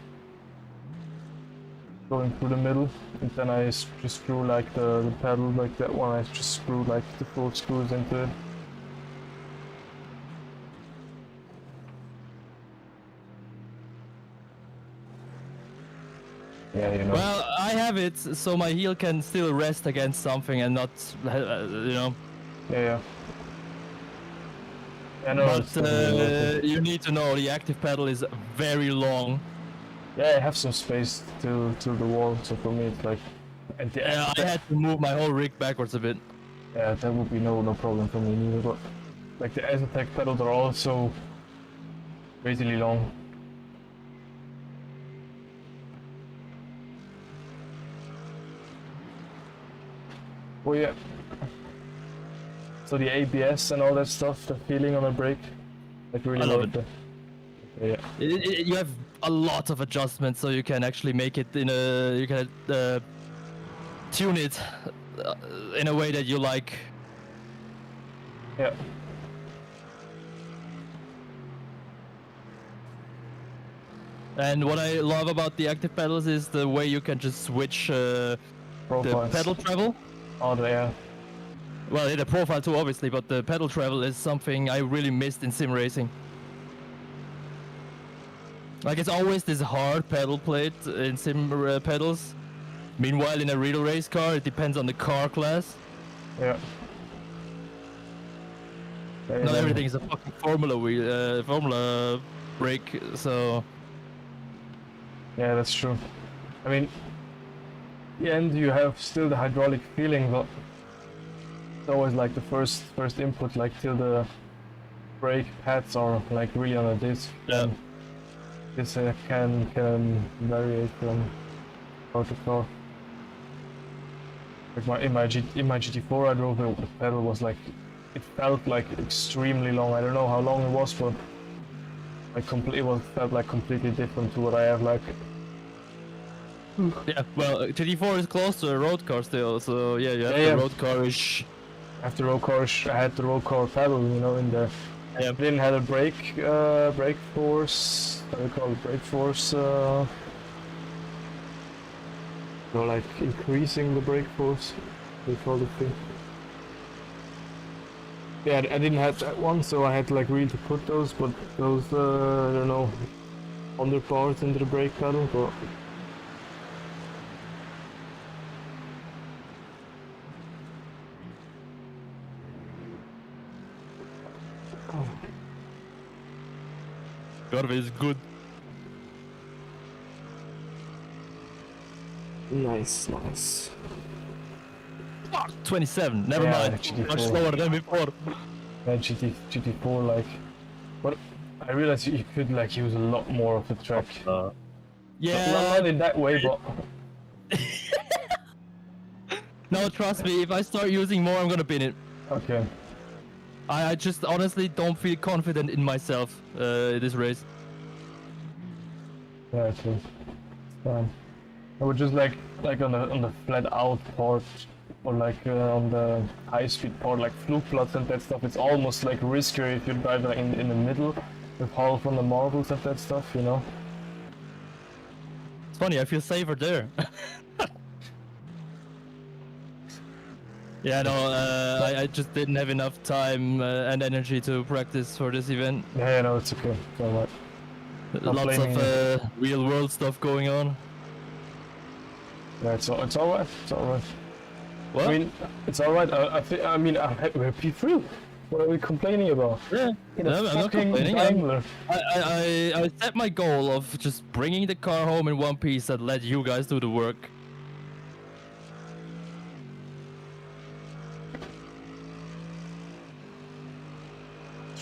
through the middle, and then I just screw like the pedal, like that one. I just screw like the 4 screws into it. Yeah, you know. Well, I have it so my heel can still rest against something and not, you know. Yeah. I know. But you need to know the active pedal is very long. Yeah, I have some space to the wall, so for me it's like. And I had to move my whole rig backwards a bit. Yeah, that would be no problem for me neither. But like the Aztec pedals are also crazily long. Oh yeah. So the ABS and all that stuff, the feeling on a brake, like really I love worth it. Yeah. You have a lot of adjustments, so you can actually make it in a. You can tune it in a way that you like. Yeah. And what I love about the active pedals is the way you can just switch the Profiles. pedal travel. Oh yeah. Well, the profile too, obviously, but the pedal travel is something I really missed in sim racing. Like, it's always this hard pedal plate in sim pedals. Meanwhile, in a real race car, it depends on the car class. Yeah. Not everything is a fucking formula brake, so... Yeah, that's true. I mean, in the end you have still the hydraulic feeling, but it's always like the first input, like till the brake pads are like really on a disc. Yeah. This can vary from car to car. Like in my GT4 I drove, the pedal was like, it felt like extremely long. I don't know how long it was, but like felt like completely different to what I have like. Yeah, well, GT4 is close to a road car still, so yeah, you have the road car-ish. After road car, I had the road car pedal, you know, in there. Yeah. I didn't have a brake force. What do you call it? Brake force. So like increasing the brake force. They call the thing. Yeah, I didn't have that one, so I had to like really to put those, but those I don't know, underparts into the brake pedal, but. Garve is good. Nice. Fuck, 27, never Yeah, mind. GT4. Much slower than before. Yeah, GT4 like, but I realized you could like use a lot more of the track. Yeah. Not in that way, but. No, trust me, if I start using more, I'm gonna bin it. Okay. I just honestly don't feel confident in myself this race. Yeah, okay. Fine. I would just like on the flat out part, or like on the high speed part, like fluke plots and that stuff. It's almost like riskier if you drive like in the middle with half on the marbles and that stuff, you know. It's funny, I feel safer there. Yeah, no, I just didn't have enough time and energy to practice for this event. Yeah, no, it's okay. It's alright. Lots of real world stuff going on. Yeah, it's alright. It's alright. What? I mean, it's alright. I mean, we're P3. What are we complaining about? Yeah, In a no, I'm not fucking complaining. Daimler. I set my goal of just bringing the car home in one piece and let you guys do the work.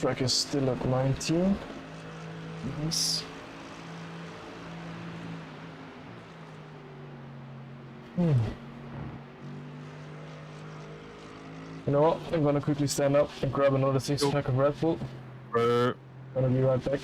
Track is still at 19. Yes. You know what? I'm gonna quickly stand up and grab another 6-pack of Red Bull. Gonna be right back.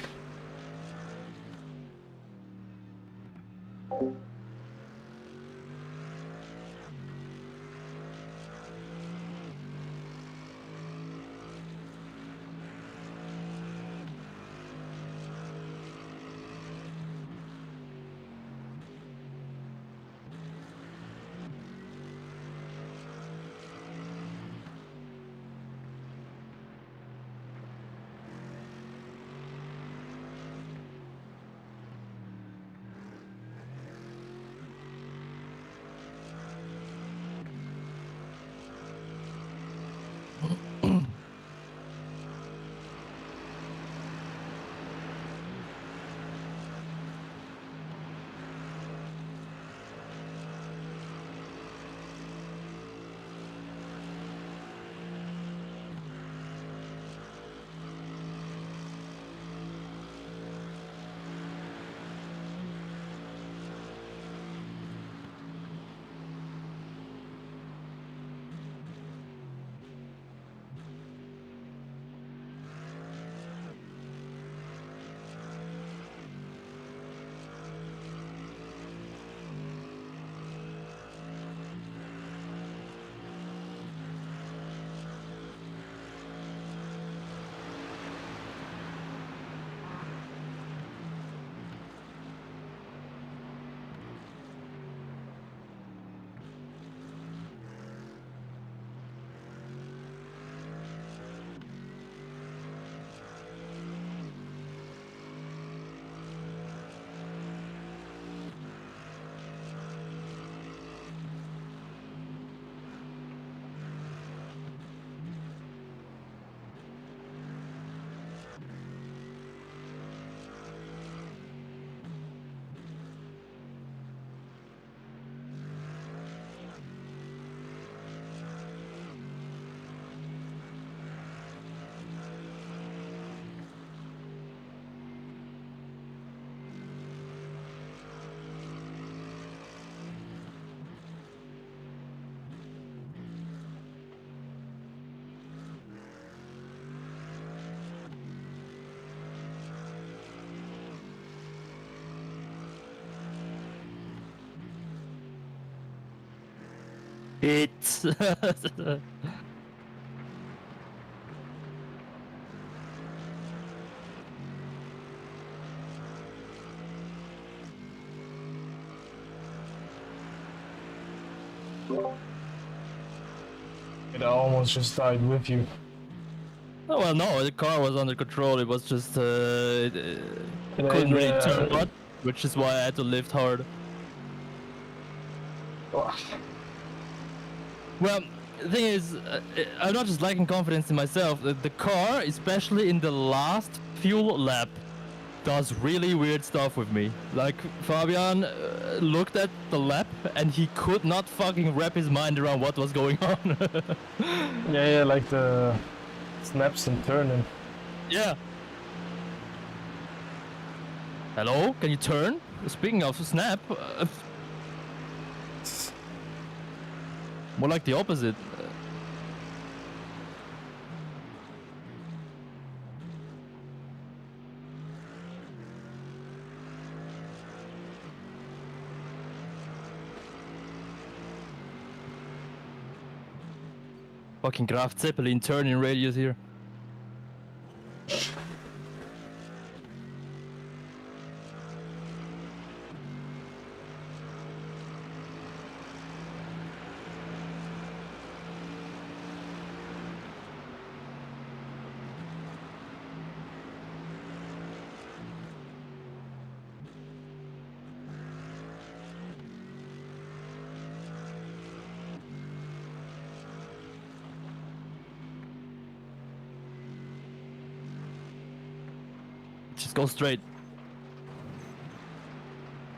It's It almost just died with you. Oh well, no, the car was under control. It was just it couldn't really Yeah. turn much, which is why I had to lift hard. Well, the thing is, I'm not just lacking confidence in myself. The car, especially in the last fuel lap, does really weird stuff with me. Like Fabian looked at the lap and he could not fucking wrap his mind around what was going on. Yeah, like the snaps and turning. Yeah. Hello, can you turn? Speaking of snap, more like the opposite. Fucking Graf Zeppelin turning radius here. Just go straight.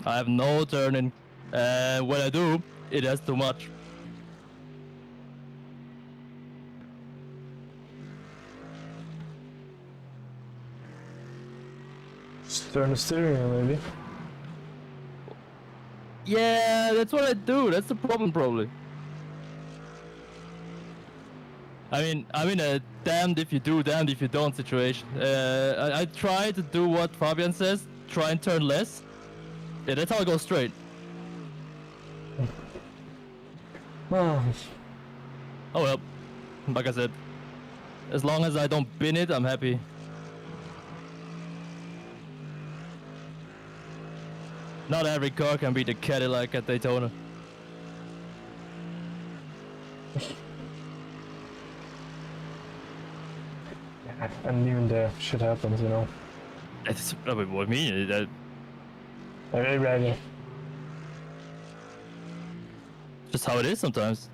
I have no turning. When I do, it has too much. Just turn the steering wheel, maybe. Yeah, that's what I do. That's the problem, probably. I mean, I'm in a damned if you do, damned if you don't situation. I try to do what Fabian says, try and turn less. Yeah, that's how I go straight. Oh, Oh well, like I said, as long as I don't bin it, I'm happy. Not every car can be the Cadillac at Daytona. and even there, shit happens, you know. It's, I mean, what I mean, Right. just how it is sometimes.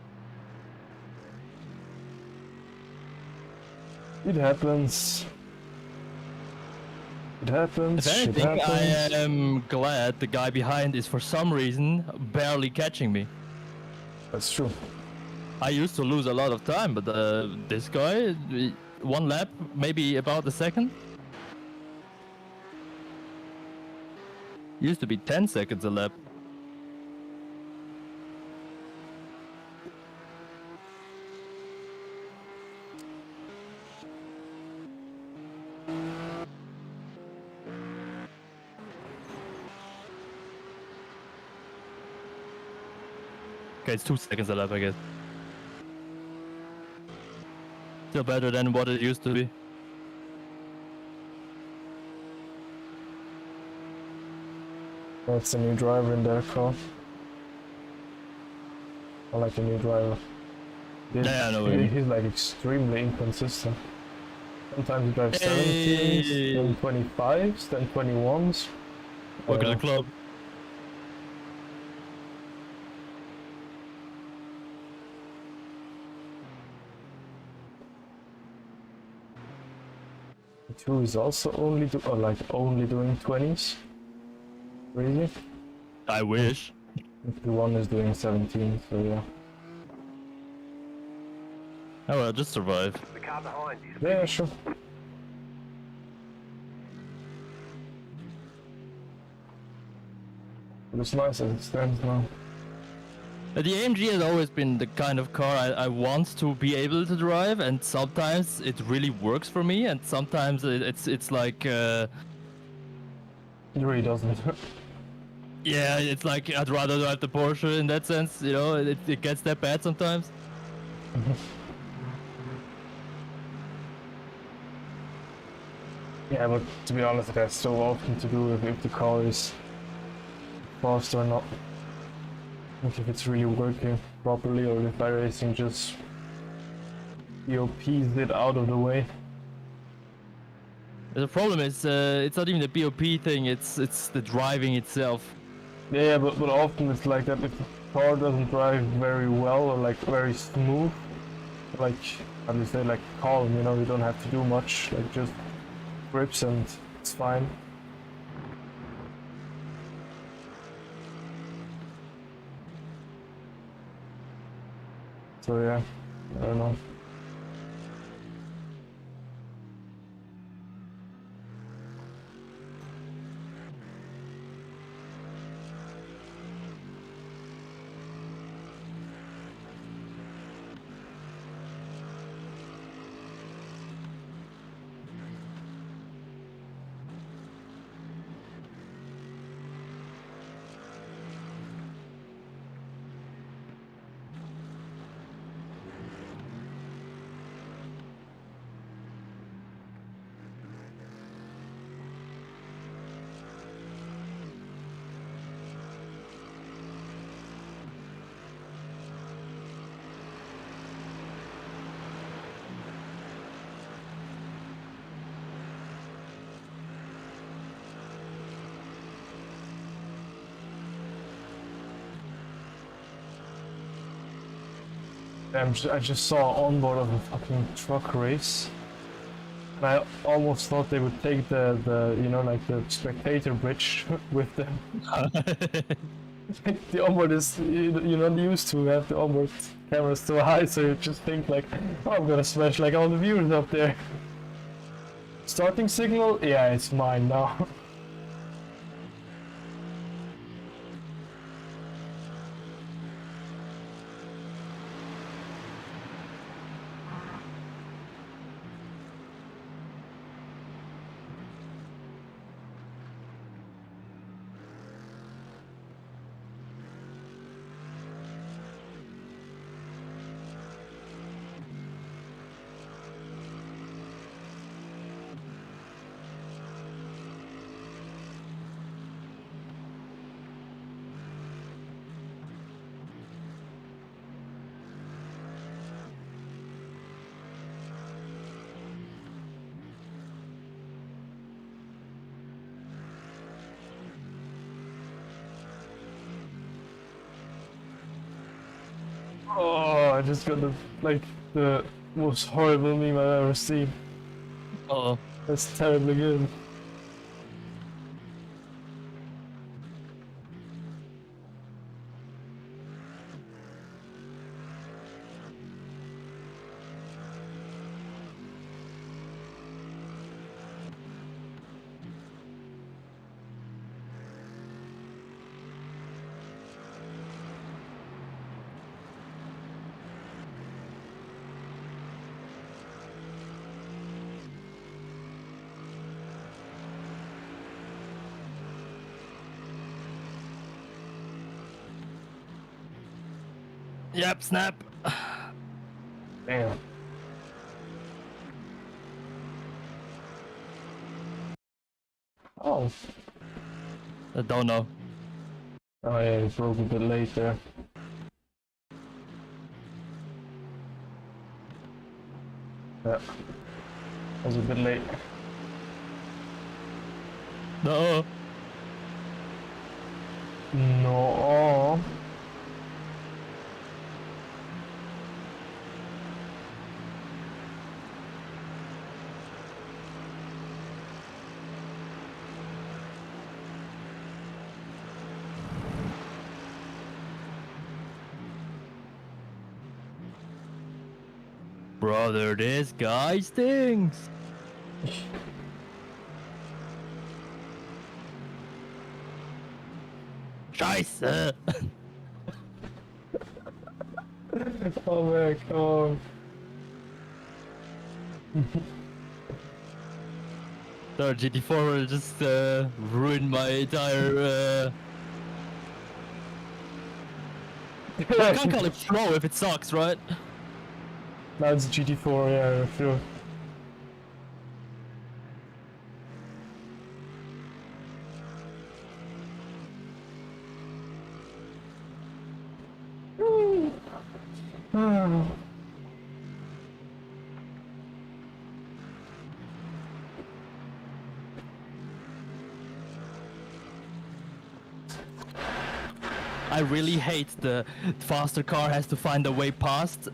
It happens. It happens. If Shit anything, I happens. am glad the guy behind is for some reason barely catching me. That's true. I used to lose a lot of time, but this guy, one lap, maybe about a second. Used to be 10 seconds a lap. Okay, it's 2 seconds a lap, I guess. Still better than what it used to be. That's a new driver in their car. I like a new driver. Yeah, I know what you mean. He's like extremely inconsistent. Sometimes he drives 17s, then 25s, then 21s. Welcome to the club. Two is also only only doing 20s. Really? I wish. The one is doing 17, so yeah. Oh well, just survive. The car behind is Yeah, sure. But it's nice as it stands now. The AMG has always been the kind of car I want to be able to drive, and sometimes it really works for me, and sometimes it's like It really doesn't. yeah, it's like I'd rather drive the Porsche in that sense, you know. It gets that bad sometimes. Yeah, but to be honest, it has so often to do with if the car is fast or not. Like if it's really working properly, or if iRacing just BOPs it out of the way. The problem is it's not even the BOP thing; it's the driving itself. Yeah, but often it's like that if the car doesn't drive very well or like very smooth, like how do you say, like calm, you know, you don't have to do much, like just grips and it's fine. So yeah, I don't know. I just saw onboard of a fucking truck race. And I almost thought they would take the you know, like the spectator bridge with them. The onboard is, you're not used to have the onboard cameras so high, so you just think like, oh, I'm gonna smash like all the viewers up there. Starting signal? Yeah, it's mine now. Oh, I just got the most horrible meme I've ever seen. Uh-oh. That's terribly good. Yep, snap. Damn. Oh. I don't know. Oh yeah, it broke a bit late there. Yeah. Was a bit late. No. No. Brother, this guy stinks. Scheiße. Oh man, come on. The GT4 will just ruin my entire. I can't call it flow if it sucks, right? Now it's a GT4, yeah, sure. I really hate the faster car has to find a way past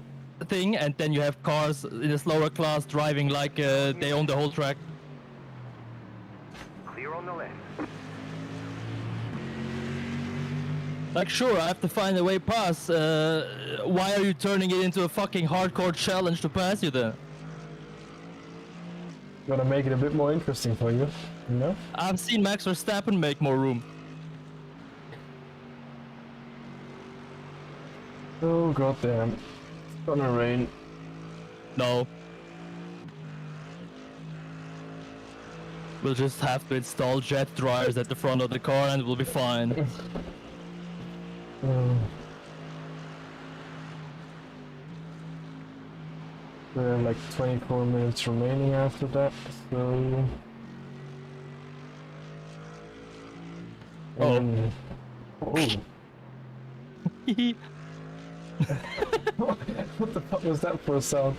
thing, and then you have cars in a slower class driving like they own the whole track. Clear on the left. Like, sure, I have to find a way past. Why are you turning it into a fucking hardcore challenge to pass you then? Gotta make it a bit more interesting for you, you know? I've seen Max Verstappen make more room. Oh goddamn. It's gonna rain. No. We'll just have to install jet dryers at the front of the car and we'll be fine. We have like 24 minutes remaining after that, so... Oh. Oh. What the fuck was that for a sound?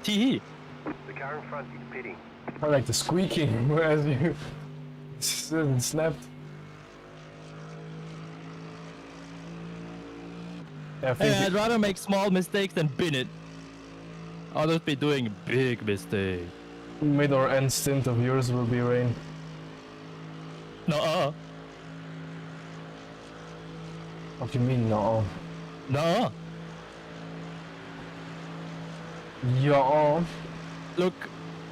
Tee. The car in front is pitting. I like the squeaking as you snapped. I think Hey, I'd rather make small mistakes than bin it. Others be doing big mistakes. mid or end stint of yours will be rain. No, What do you mean, no? no. Yeah. Look,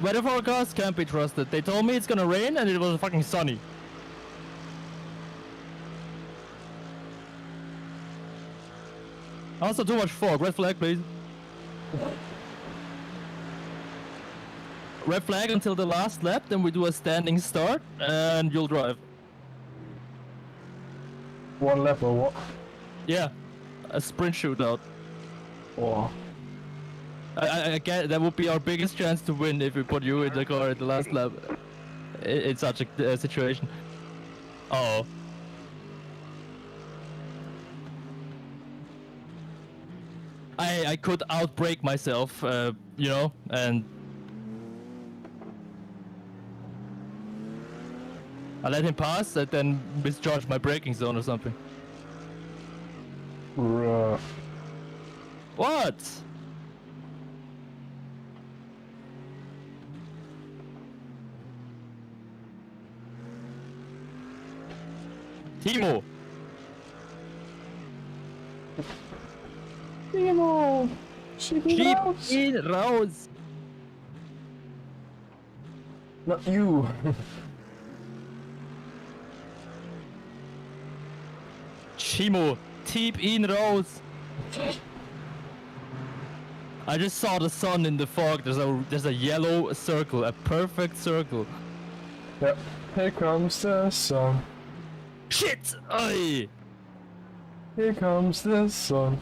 weather forecast can't be trusted. They told me it's gonna rain and it was fucking sunny. Also too much fog. Red flag, please. Red flag until the last lap, then we do a standing start and you'll drive. One lap or what? Yeah, a sprint shootout. Or I get that would be our biggest chance to win if we put you in the car at the last lap. In such a situation. Uh oh. I could outbrake myself, you know, and I let him pass and then misjudged my braking zone or something. What? Timo! Timo! Sheep in raus! Not you. Timo, Teep in raus! I just saw the sun in the fog. There's a yellow circle, a perfect circle. Yep. Here comes the sun. Shit! Oi! Here comes the sun.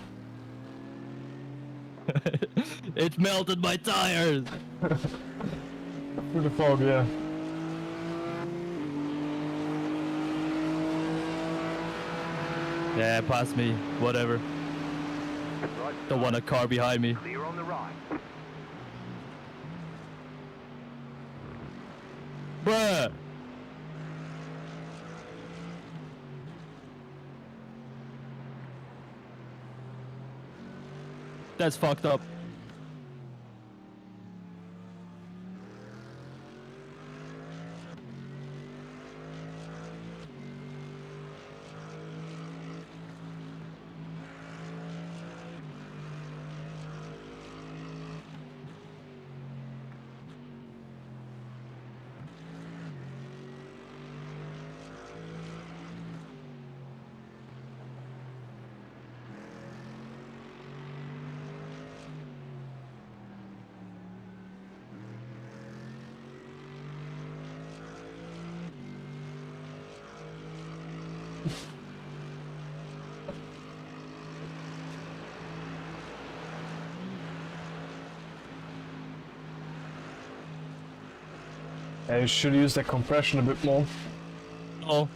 It melted my tires! Through the fog, yeah. Yeah, pass me. Whatever. Don't want a car behind me. Clear on the right. Bruh! That's fucked up. You should use the compression a bit more. Oh.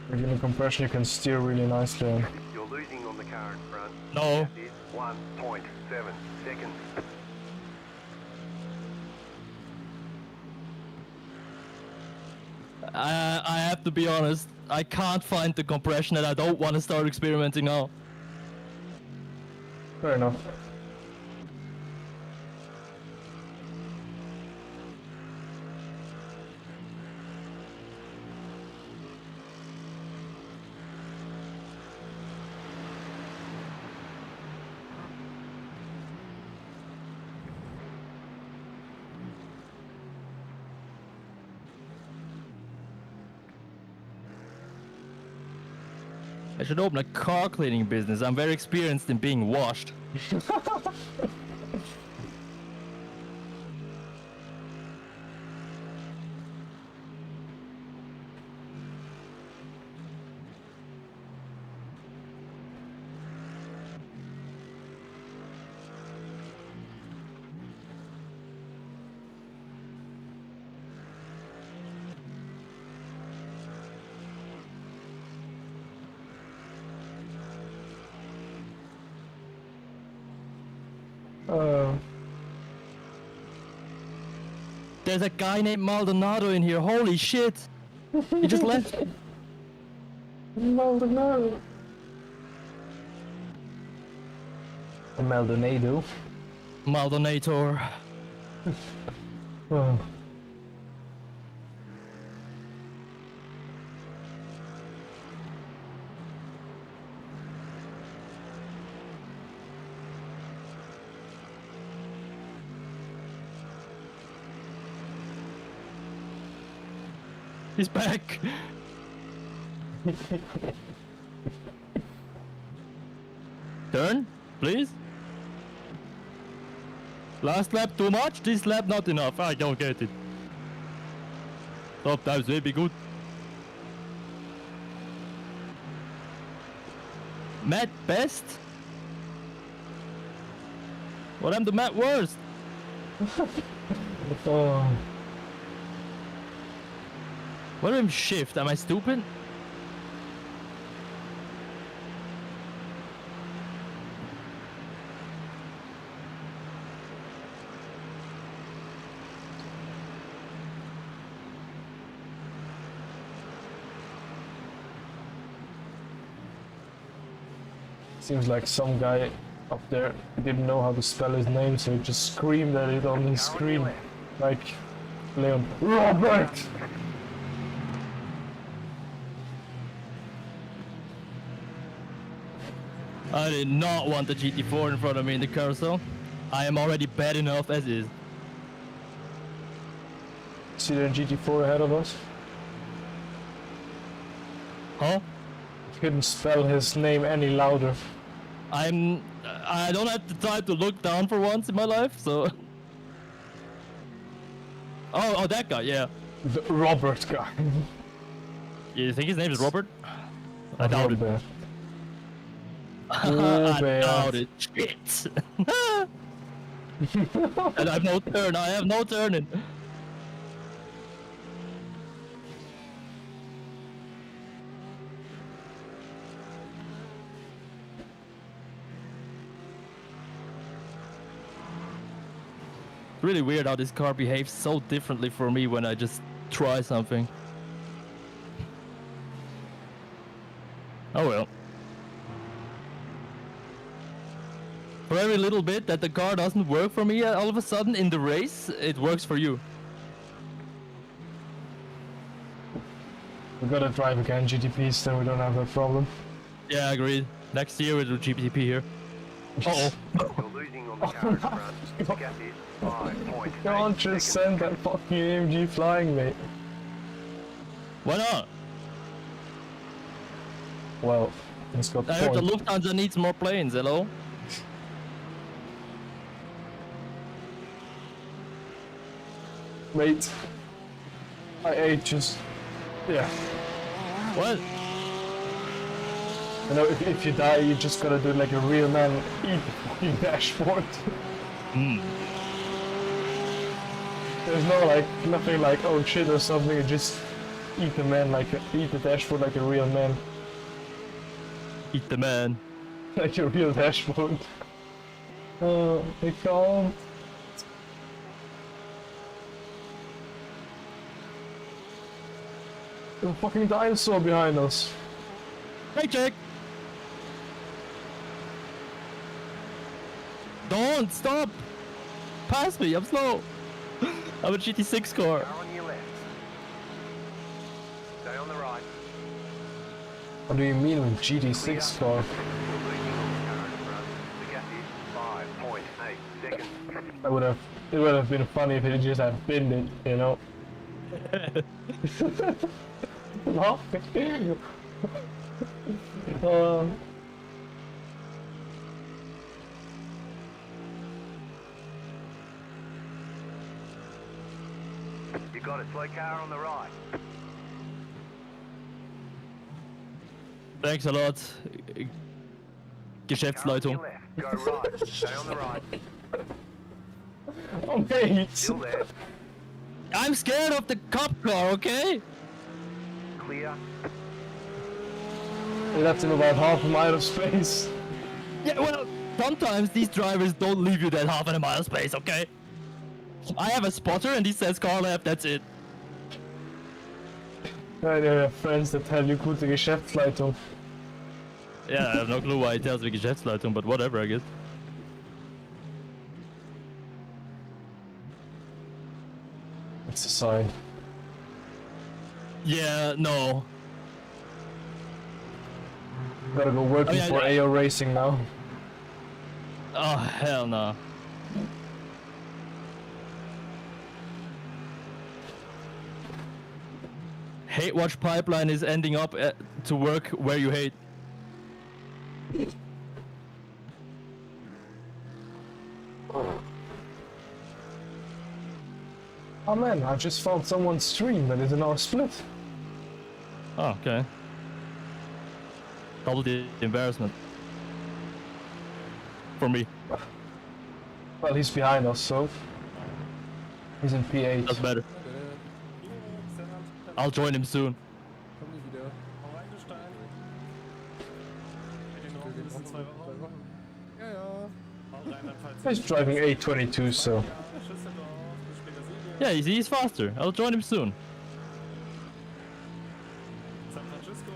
With the compression you can steer really nicely. You're losing on the car in front. No. That is 1.7 seconds. I have to be honest. I can't find the compression and I don't want to start experimenting now. Fair enough. I should open a car cleaning business. I'm very experienced in being washed. There's a guy named Maldonado in here. Holy shit! He just left. Maldonado. A Maldonado. Maldonator. Oh. He's back. Turn, please. Last lap too much, this lap not enough. I don't get it. Top times will be good. Matt best? Well, I'm the Matt worst. Oh. What am I shift? Am I stupid? Seems like some guy up there didn't know how to spell his name, so he just screamed at it on his screen. Like, Leon, Robert! I did not want the GT4 in front of me in the carousel. I am already bad enough as is. See the GT4 ahead of us? Huh? Couldn't spell his name any louder. I don't have the time to look down for once in my life, so... Oh, that guy, yeah. The Robert guy. You think his name is Robert? I doubt it. Robert. I doubt it. Shit. And I have no turn. I have no turning. Really weird how this car behaves so differently for me when I just try something. Oh well. For every little bit that the car doesn't work for me, all of a sudden in the race, it works for you. We gotta drive again GTPs, then we don't have that problem. Yeah, agreed. Next year we'll do GPTP here. Uh-oh. You're losing on the carriage front. The gap is 5.8 Can't just seconds. send that fucking AMG flying, mate. Why not? Well, it's got I heard the point. Lufthansa needs more planes, hello? Wait. I ate just... Yeah. What? You know, if you die, you just gotta do like a real man, eat the fucking dashboard. Hmm. There's no like, nothing like, oh shit or something, you just eat the man like, eat the dashboard like a real man. Eat the man. Like a real dashboard. Oh, I can't. There's a fucking dinosaur behind us. Hey, Jake! Don't stop! Pass me, I'm slow! I'm a GT6 car. Car on your left. Stay on the right. What do you mean with GT6 car? You're losing on the carriage front. The gap is 5.8 seconds. It would have been funny if it just had binned it, you know? Laughing. You got a slow car on the right. Thanks a lot. Car on Geschäftsleitung. your left. Go right. Stay on the right. Oh, mate! Still there. I'm scared of the cop car, okay? Clear. We left him about half a mile of space. Yeah, well, sometimes these drivers don't leave you that half a mile space, okay? I have a spotter and he says car left, that's it. I have friends that tell you gute Geschäftsleitung. Yeah, I have no clue why he tells me Geschäftsleitung, but whatever, I guess. It's a sign. Yeah, no. Gotta go working for iRacing now. Oh, hell no. Hate Watch Pipeline is ending up to work where you hate. Oh man, I just found someone's stream that is in our split. Oh, okay. Double the embarrassment. For me. Well, he's behind us, so he's in P8. That's better. I'll join him soon. Komm nie wieder. Hau rein, du Stein. Mit den noch mindestens 2 Wochen. Ja, ja. Hau rein, dann falls He's driving A22, so. Tschüss, Herr Dorf. Bis später sehen wir. Yeah, he's faster. I'll join him soon. San Francisco.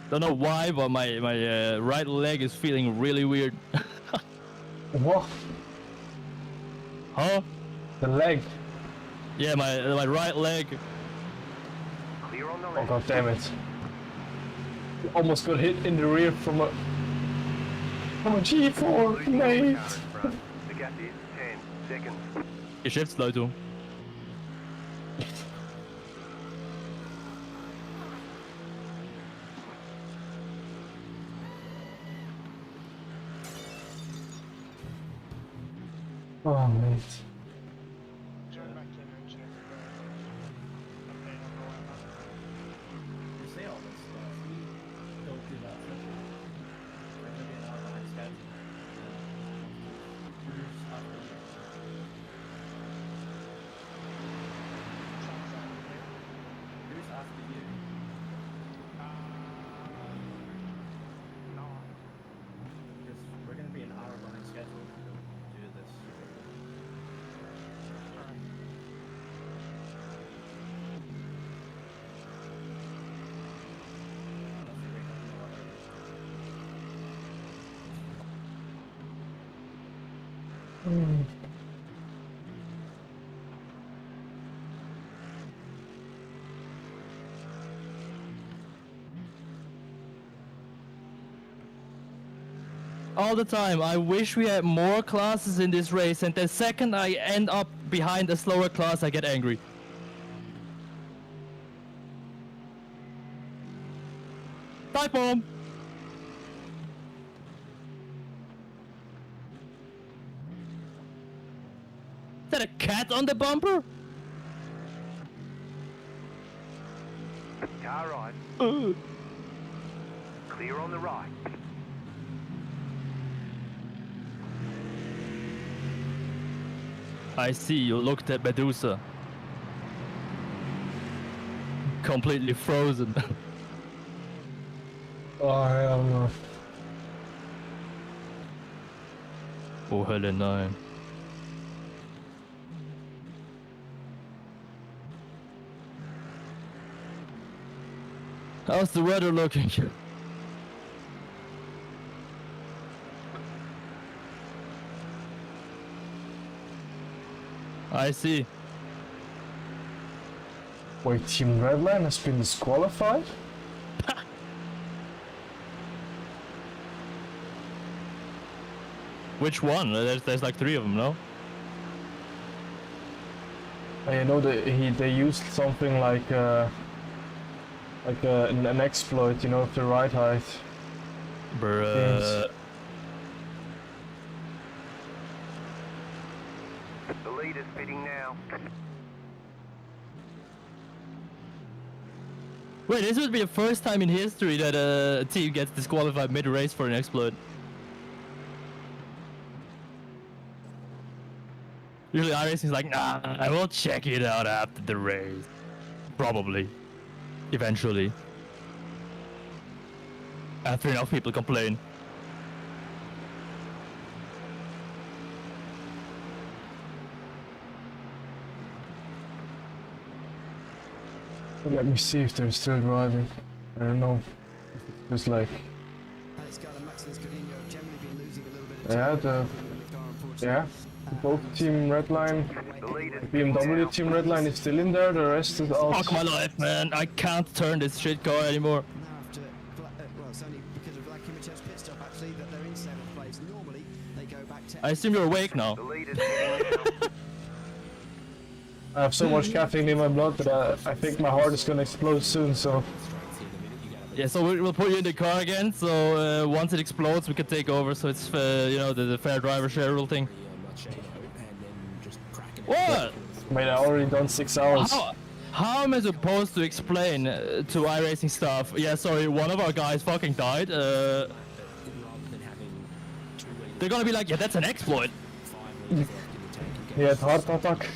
Don't know why, but my right leg is feeling really weird. What? Huh? The leg. Yeah, my right leg. Clear on the Oh left. god damn it. Almost got hit in the rear from a G4, Losing on the mate. car in front. The gap is 10 seconds. Your shift's slow too. Oh mate. You say all this stuff. We don't do that. We're gonna be an hour behind schedule. Produce after you. Produce after you. No. Because we're gonna be an hour behind schedule if we don't do this. Unless you wake up in the morning. All the time. I wish we had more classes in this race, and the second I end up behind a slower class, I get angry. Dive bomb! Is that a cat on the bumper? Car right. Clear on the right. I see you looked at Medusa. Completely frozen. Oh hell no. Oh, Hölle nein. How's the weather looking? I see. Wait, Team Redline has been disqualified? Which one? There's like 3 of them, no? I know that they used something like an exploit, you know, of the ride height. Bruh. The lead is pitting now. Wait, this would be the first time in history that a team gets disqualified mid-race for an exploit. Usually iRacing's like, nah, I will check it out after the race. Probably. Eventually. After enough people complain. Let me see if they're still driving. I don't know. Just like yeah, both team Redline, the BMW team Redline is still in there. The rest is out. Fuck my life, man! I can't turn this shit car anymore. I assume you're awake now. The leader's heading now. I have so much caffeine in my blood that I think my heart is gonna explode soon. So Yeah, so we'll put you in the car again. So once it explodes, we can take over. So it's you know the fair driver share rule thing. What? mate, I already done 6 hours. How am I supposed to explain to iRacing staff? Yeah, sorry, one of our guys fucking died. They're gonna be like, yeah, that's an exploit. Yeah, it's hard attack.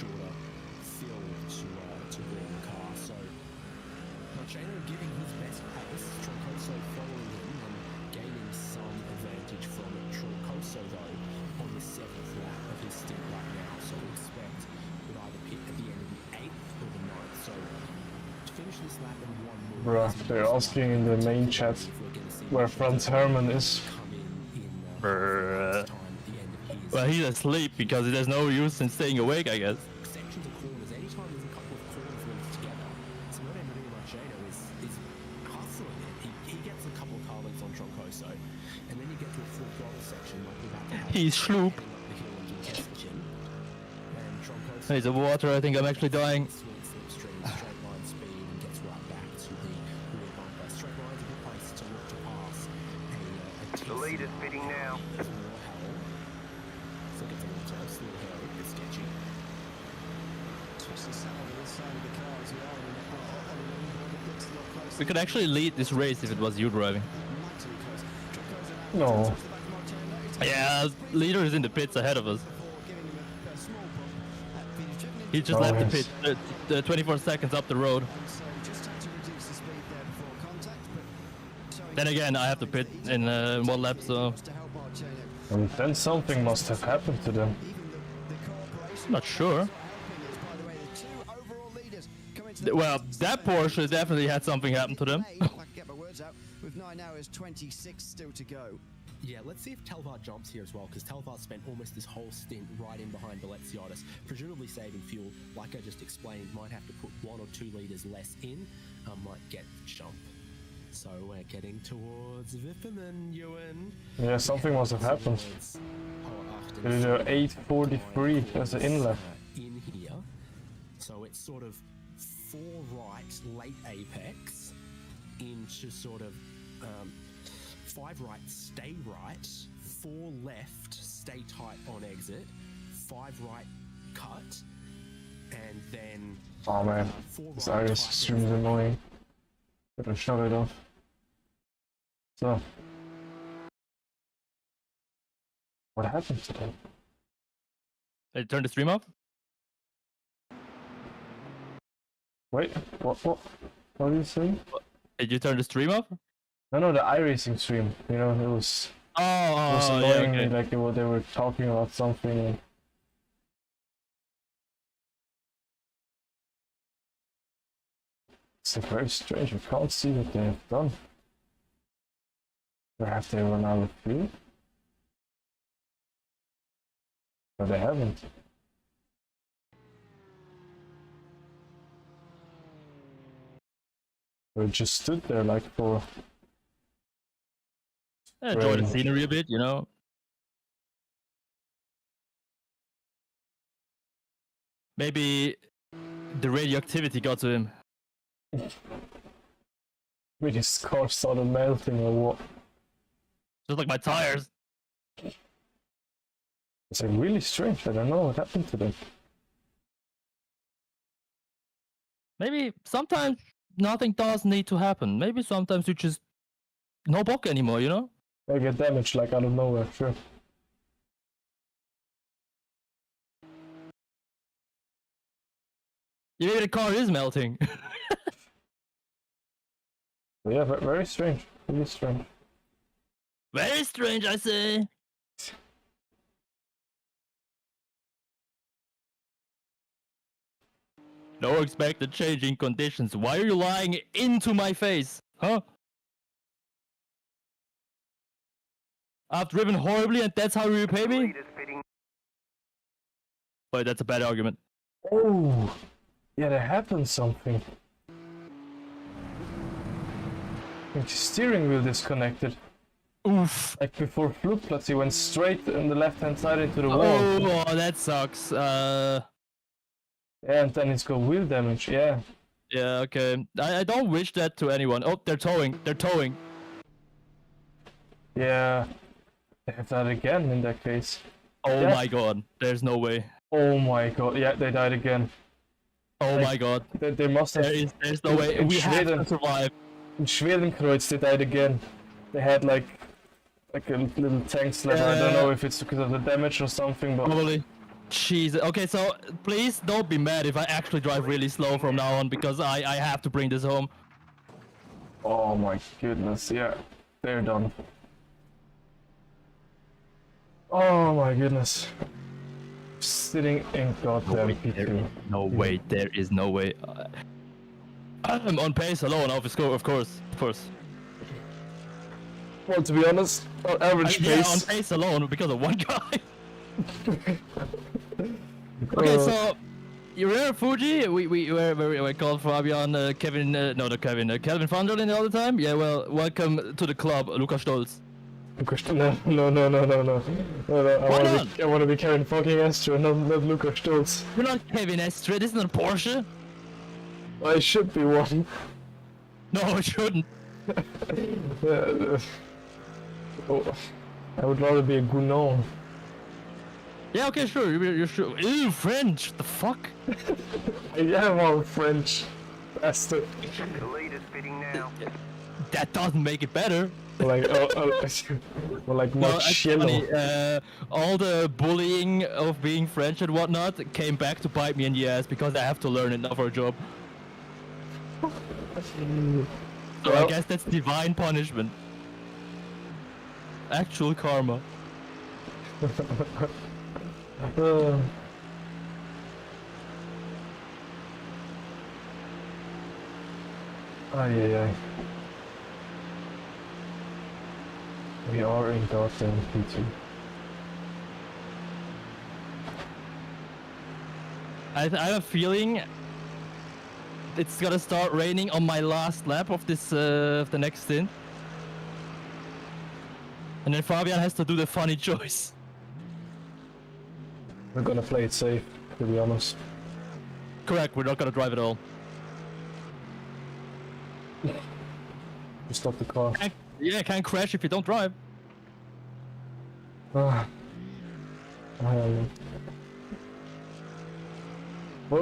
Bruh, they're asking in the main chat where Franz Hermann is. Well, he's asleep because there's no use in staying awake, I guess. He's sloop. Hey, the water, I think I'm actually dying. The leader's pitting now. We could actually lead this race if it was you driving. No. Yeah, leader is in the pits ahead of us. He just left the pit 24 seconds up the road. Then again, I have to pit in 1 lap, so... And then something must have happened to them. Not sure. Well, that Porsche definitely had something happen to them. With 9 hours 26 still to go. Yeah, let's see if Telvar jumps here as well, because Telvar spent almost this whole stint right in behind Balenciagas, presumably saving fuel. Like I just explained, might have to put 1 or 2 liters less in, might get jump. So we're getting towards Vippen, Ewan. Yeah, something must have happened. There's 8:43 as an inlet. In here, so it's sort of 4 right, late apex, into sort of 5 right, stay right, 4 left, stay tight on exit, 5 right, cut, and then... Oh man, this iRacing stream is annoying. Better shut it off. So. What happened to them? Did you turn the stream off? Wait, what are you saying? Did you turn the stream off? No, the iRacing stream. You know, it was Oh, annoying. yeah, okay. Like they were talking about something. And... It's like very strange. I can't see what they have done. Or have they run out of fuel? No, they haven't. They just stood there like for... Enjoy the scenery a bit, you know. Maybe the radioactivity got to him. Maybe his car started melting or what? Just like my tires. It's like really strange. I don't know what happened to them. Maybe sometimes nothing does need to happen. Maybe sometimes you just no buck anymore, you know? They get damaged like out of nowhere, sure. Yeah, maybe the car is melting. Yeah, very strange. Really strange. Very strange, I say. No expected change in conditions. Why are you lying into my face? Huh? I've driven horribly and that's how you repay me? Lead is fitting. But that's a bad argument. Oh, yeah, there happened something. Like steering wheel disconnected. Oof. Like before Flugplatz, he went straight on the left-hand side into the wall. Oh, that sucks. Yeah, and then it's got wheel damage. Yeah. Yeah, okay. I don't wish that to anyone. Oh, they're towing. They're towing. Yeah. They have that again in that case. Oh Yeah. my god. There's no way. Oh my god. Yeah, they died again. Oh Like, my god. They must have. There's no way. in We have Sweden- to survive. In Schwedenkreuz, they died again. They had like a little tank slammer. I don't Yeah. know if it's because of the damage or something, but Probably. Jesus. Okay, so please don't be mad if I actually drive really slow from now on because I have to bring this home. oh my goodness, yeah, they're done. Oh my goodness. Sitting in goddamn P2. No way. There is no way. I'm on pace alone, of course. Well, to be honest, on average Yeah, on pace. pace alone because of one guy. Okay, so you're here, Fuji. We called Fabian, Kevin, no, not Kevin, Kelvin van der Linden all the time. Yeah, well, welcome to the club, Lukas Stolz. No. I want to be Kevin fucking Astra, not Lukas Stolz. You're not Kevin Estre. This is not a Porsche. I should be one. No, it shouldn't. Oh, I would rather be a Gounon. Yeah, okay, sure. You're sure. Ew, French. The fuck? I am all French bastard. The lead is fitting now. That doesn't make it better. Like, well, like No, much it's yellow. funny, all the bullying of being French and whatnot came back to bite me in the ass because I have to learn it now for a job. So I Well- guess that's divine punishment. Actual karma. Ay. We are in goddamn P2. I have a feeling it's gonna start raining on my last lap of this of the next stint. And then Fabian has to do the funny choice. We're gonna play it safe, to be honest. Correct, we're not gonna drive at all. We stop the car. Yeah, can't crash if you don't drive. Oh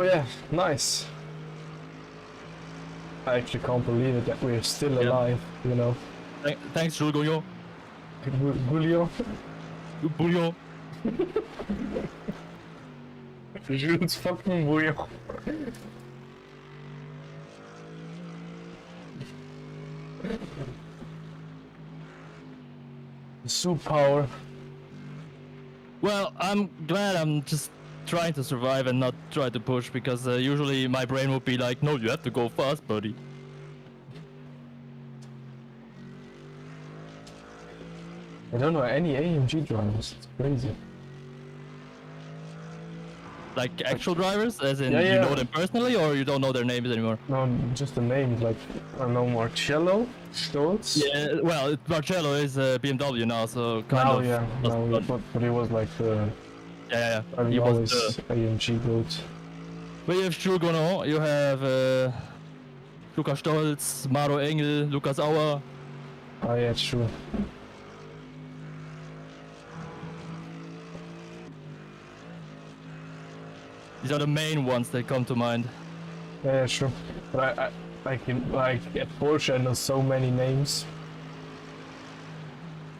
yeah, nice. I actually can't believe it that we're still Yeah. alive, you know. Thanks, Jules Gouillon. Julio? Bouillon. Jules fucking Julio. Soup power. Well, I'm glad I'm just trying to survive and not try to push because usually my brain would be like, no, you have to go fast, buddy. I don't know any AMG drivers, it's crazy. Like actual drivers, as in Yeah, you yeah. know them personally or you don't know their names anymore? No, just the names, like, I know Marcello, Stolz. Yeah, well, Marcello is BMW now, so kind Now, of. yeah, no, but he was like the, Yeah. I He always was AMG goat. But you have Jules Gouillon, you have Lukas Stolz, Maro Engel, Lukas Auer. Ah, yeah, it's true. These are the main ones that come to mind. Yeah, sure. But I like at Porsche I know so many names.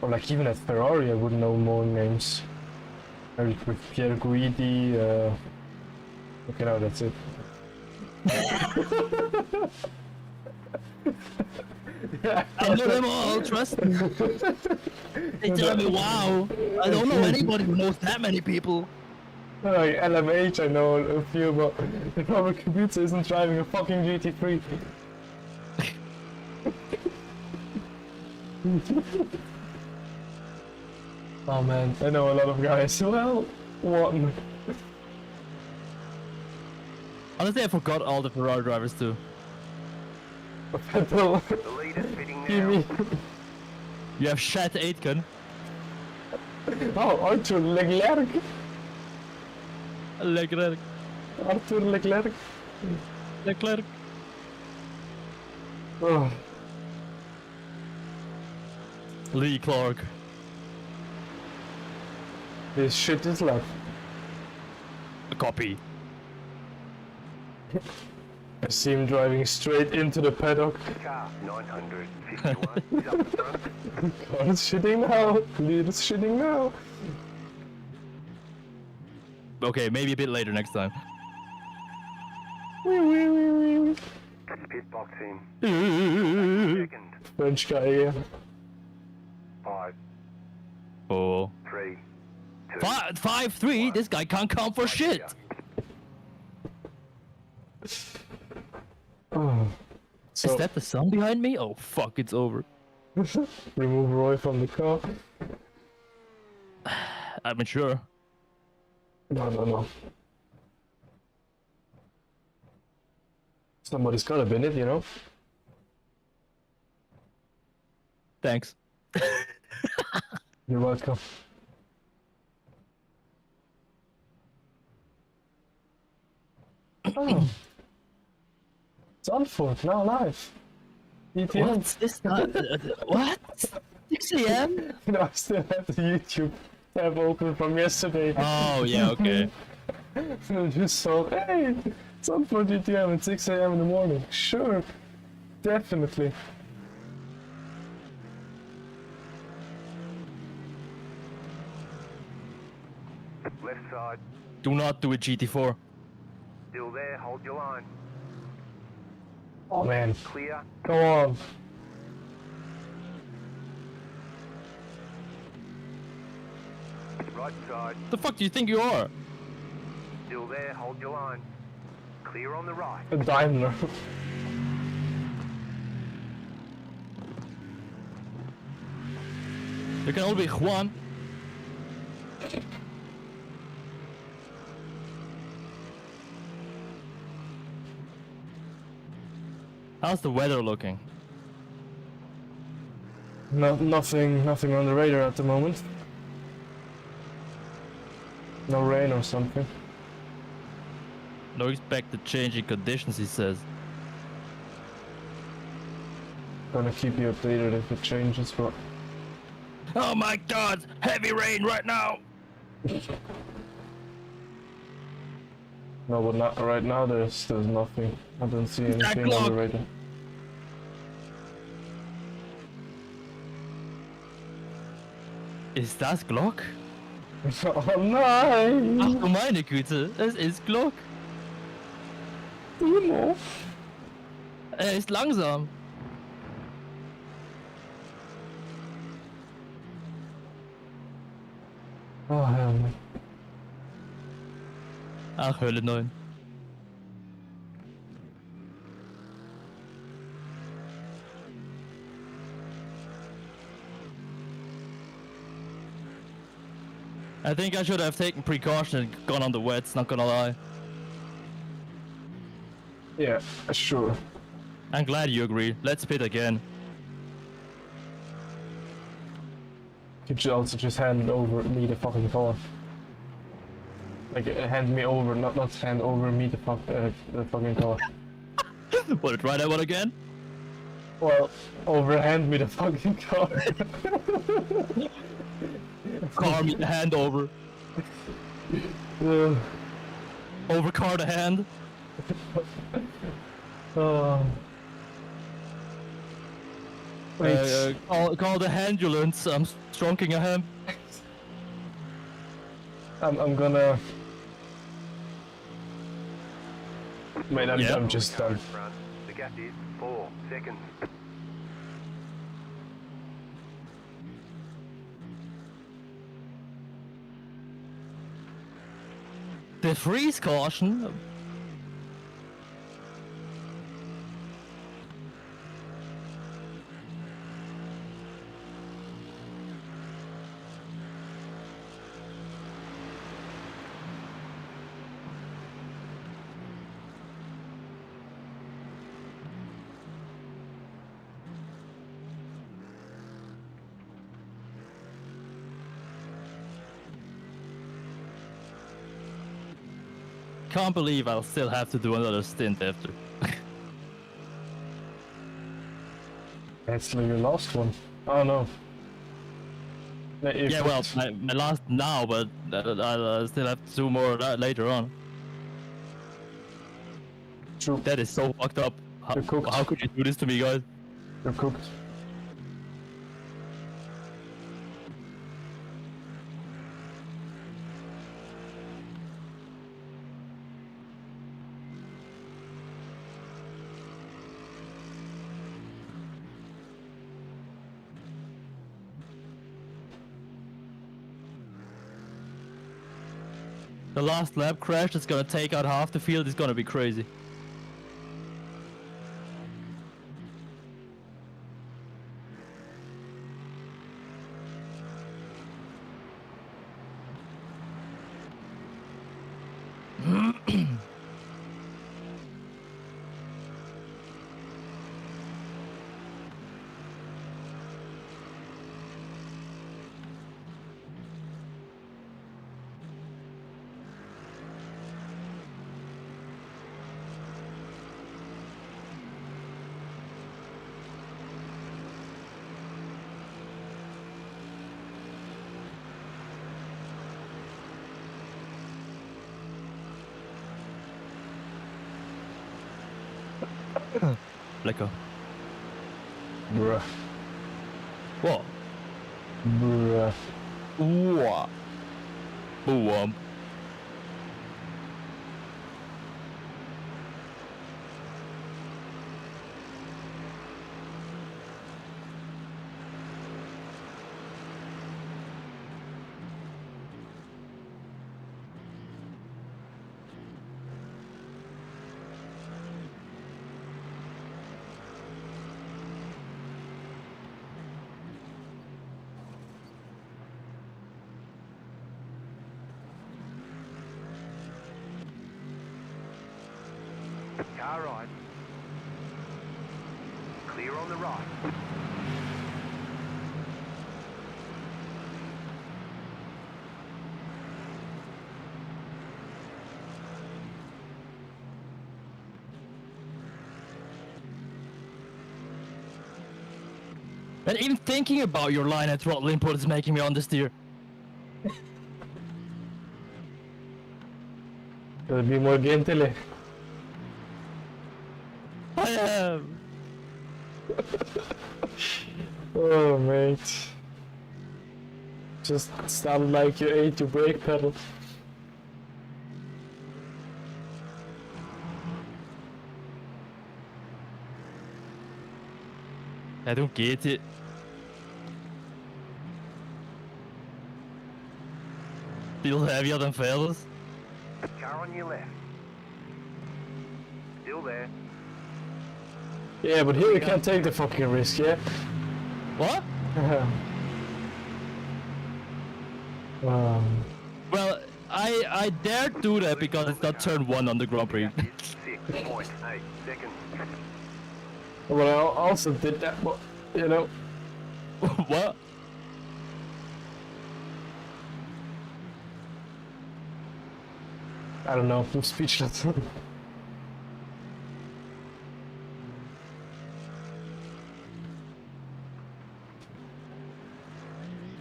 Or like even at Ferrari I would know more names. Like with Pierre Guidi, okay, no, that's it. I know them all, trust me. They tell me, wow, I don't know anybody who knows that many people. Like LMH, I know a few, but the Robert Kubica isn't driving a fucking GT3. Oh man, I know a lot of guys. Well, one. Honestly, I forgot all the Ferrari drivers too. Vettel, The leader's fitting now. Kimi. You have Chet Aitken, Oh, Arthur Leclerc. Leclerc, Arthur Leclerc. Leclerc. Oh, Lee Clark. this shit is left. A copy. I see him driving straight into the paddock. Car 951 is up front. God, it's shitting now. Lead is shitting now. Okay, maybe a bit later next time. Wee, wee, wee, wee. Pit box in. Second. French guy again. 5, Oh. 3, 2. 5-3. This guy can't count for shit. Oh. So, Is that the sun behind me? Oh fuck, it's over. remove Roy from the car. I'm sure. No. Somebody's gotta bin it, you know? Thanks. You're welcome. Oh. It's on foot, now live. ETN. What's this time? What? 6 a.m.? You know, I still have the YouTube tab open from yesterday. Oh yeah, okay. I just thought, hey, it's on for GTM at 6 a.m. in the morning. Sure, definitely. Left side. Do not do a GT4. Still there. Hold your line. Oh man, Clear. go on. Right side. The fuck do you think you are? Still there. Hold your line. Clear on the right. A Daimler. There can only be one. How's the weather looking? Nothing on the radar at the moment. No rain or something. No expected change in conditions, he says. Gonna keep you updated if it changes, but Oh my god! Heavy rain right now! no, but not right now. There's nothing. I don't see anything on the radar. Ist das Glock? Oh nein! Ach du meine Güte, es ist Glock. Timo! Er ist langsam. Oh hell no. Ach, Hölle 9. I think I should have taken precaution and gone on the wets, not gonna lie. Yeah, sure. I'm glad you agree. Let's pit again. Could you also just hand over me the fucking car? Like, hand me over, not hand over me the fucking car. Wanna try that one again? Well, overhand me the fucking car. Car me the hand over. Over car the hand. Wait. Call the ambulance. I'm stroking a hand. I'm gonna. Wait, Yeah. I'm just done. Front. The gap is 4 seconds. The freeze caution? Can't believe I'll still have to do another stint after. That's like your last one. Oh no. Yeah, well, my last now, but I'll still have to do more later on. True. That is so fucked up. You're cooked. How could you do this to me, guys? You're cooked. The last lap crash that's gonna take out half the field is gonna be crazy. Lecker. Bruh. What? Bruh. What? Boom. Car right. Clear on the right. And even thinking about your line and throttle input is making me understeer. Gotta be more gentile. I am. Oh mate. Just sounded like you ate your brake pedal. I don't get it. Still heavier than fellas. Car on your left. Still there. Yeah, but here you can't take the fucking risk, yeah? What? Well, I dare do that because it's not turn 1 on the Grand Prix. 6.8 seconds. Well, I also did that, but, you know. What? I don't know, I'm speechless.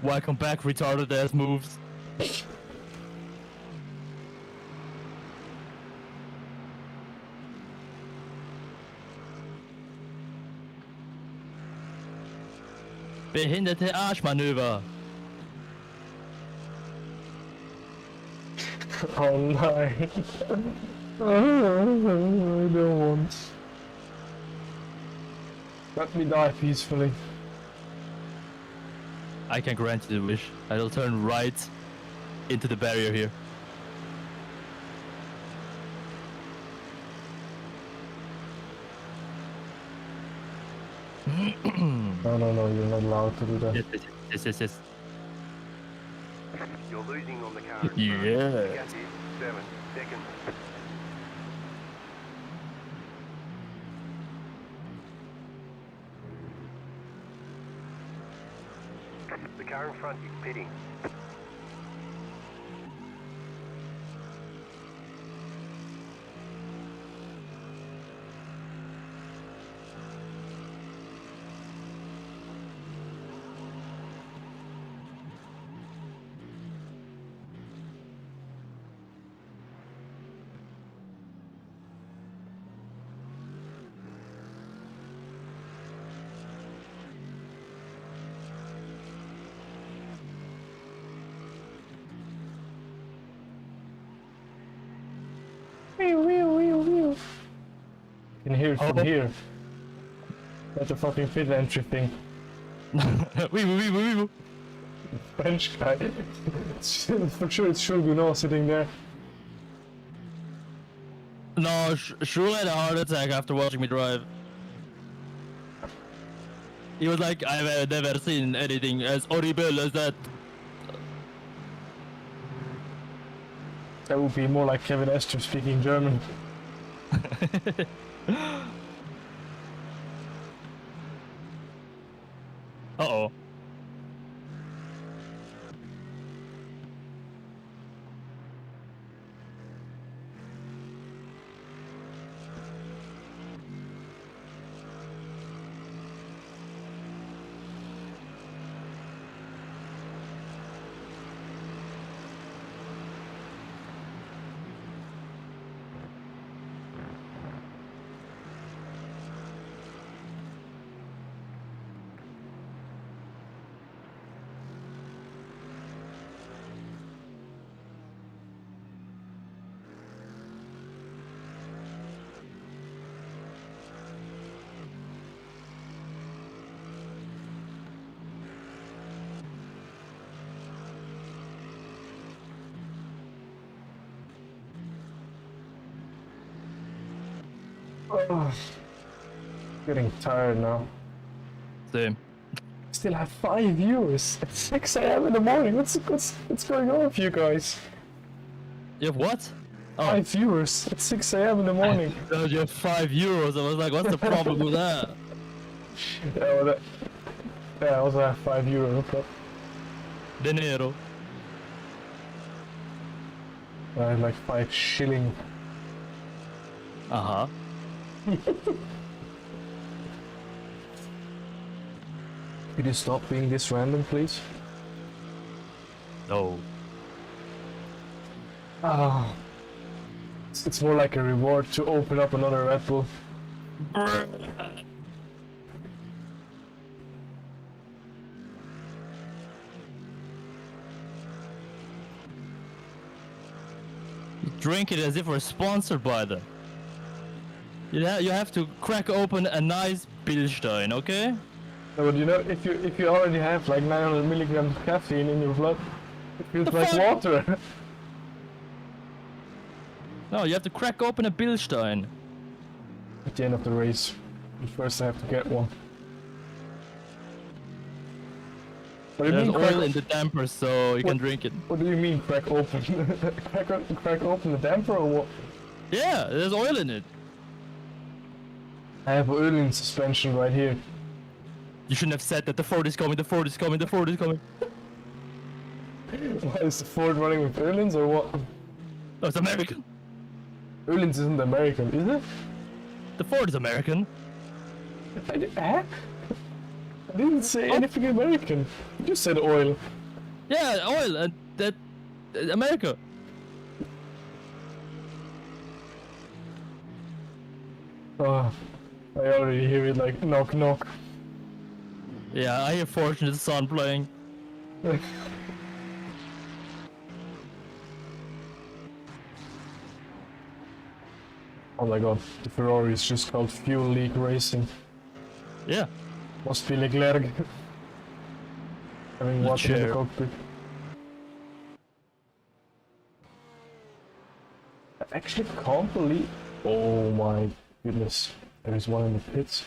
Welcome back, retarded ass moves. Behinderte Arschmanöver. Oh no. I don't want. Let me die peacefully. I can grant you the wish. I will turn right into the barrier here. no, you're not allowed to do that. Yes. You're losing on the car in front. Yeah. The gap is 7 seconds. The car in front is pitting. Can hear it from Oh. here. That's a fucking pit entry thing. Wee. French guy. For sure it's Shulguno sitting there. No, Shul had a heart attack after watching me drive. He was like, I've never seen anything as horrible as that. That would be more like Kevin Esther speaking German. Uh-oh. Oh, getting tired now. Same. Still have 5 viewers at 6 a.m. in the morning. What's going on with you guys? You have what? 5 viewers at 6 a.m. in the morning. No, you have €5. I was like, what's the problem with that? I also have 5 euros. But Dinero. I have like 5 shilling. Uh-huh. Could you stop being this random, please? No. Ah, it's more like a reward to open up another Red Bull. You drink it as if we're sponsored by them. You have to crack open a nice Bildstein, okay? No, but you know, if you already have like 900 milligrams of caffeine in your blood, it feels The like fuck? water. No, you have to crack open a Bildstein. At the end of the race, but first I have to get one. What do you There's mean oil in the damper, so you can drink it. What do you mean crack open? crack open the damper or what? Yeah, there's oil in it. I have oil in suspension right here. You shouldn't have said that. The Ford is coming, the Ford is coming, the Ford is coming. Why is the Ford running with Öhlins or what? No, it's American. Öhlins isn't American, is it? The Ford is American. I didn't say anything American. You just said oil. Yeah, oil, and that... America. Oh, I already hear it like knock knock. Yeah, I hear Fortunate Son playing. Oh my god, the Ferrari is just called Fuel League Racing. Yeah. Must be Leclerc. Having water in the chair. cockpit. I actually can't believe... Oh my goodness. There is one in the pits.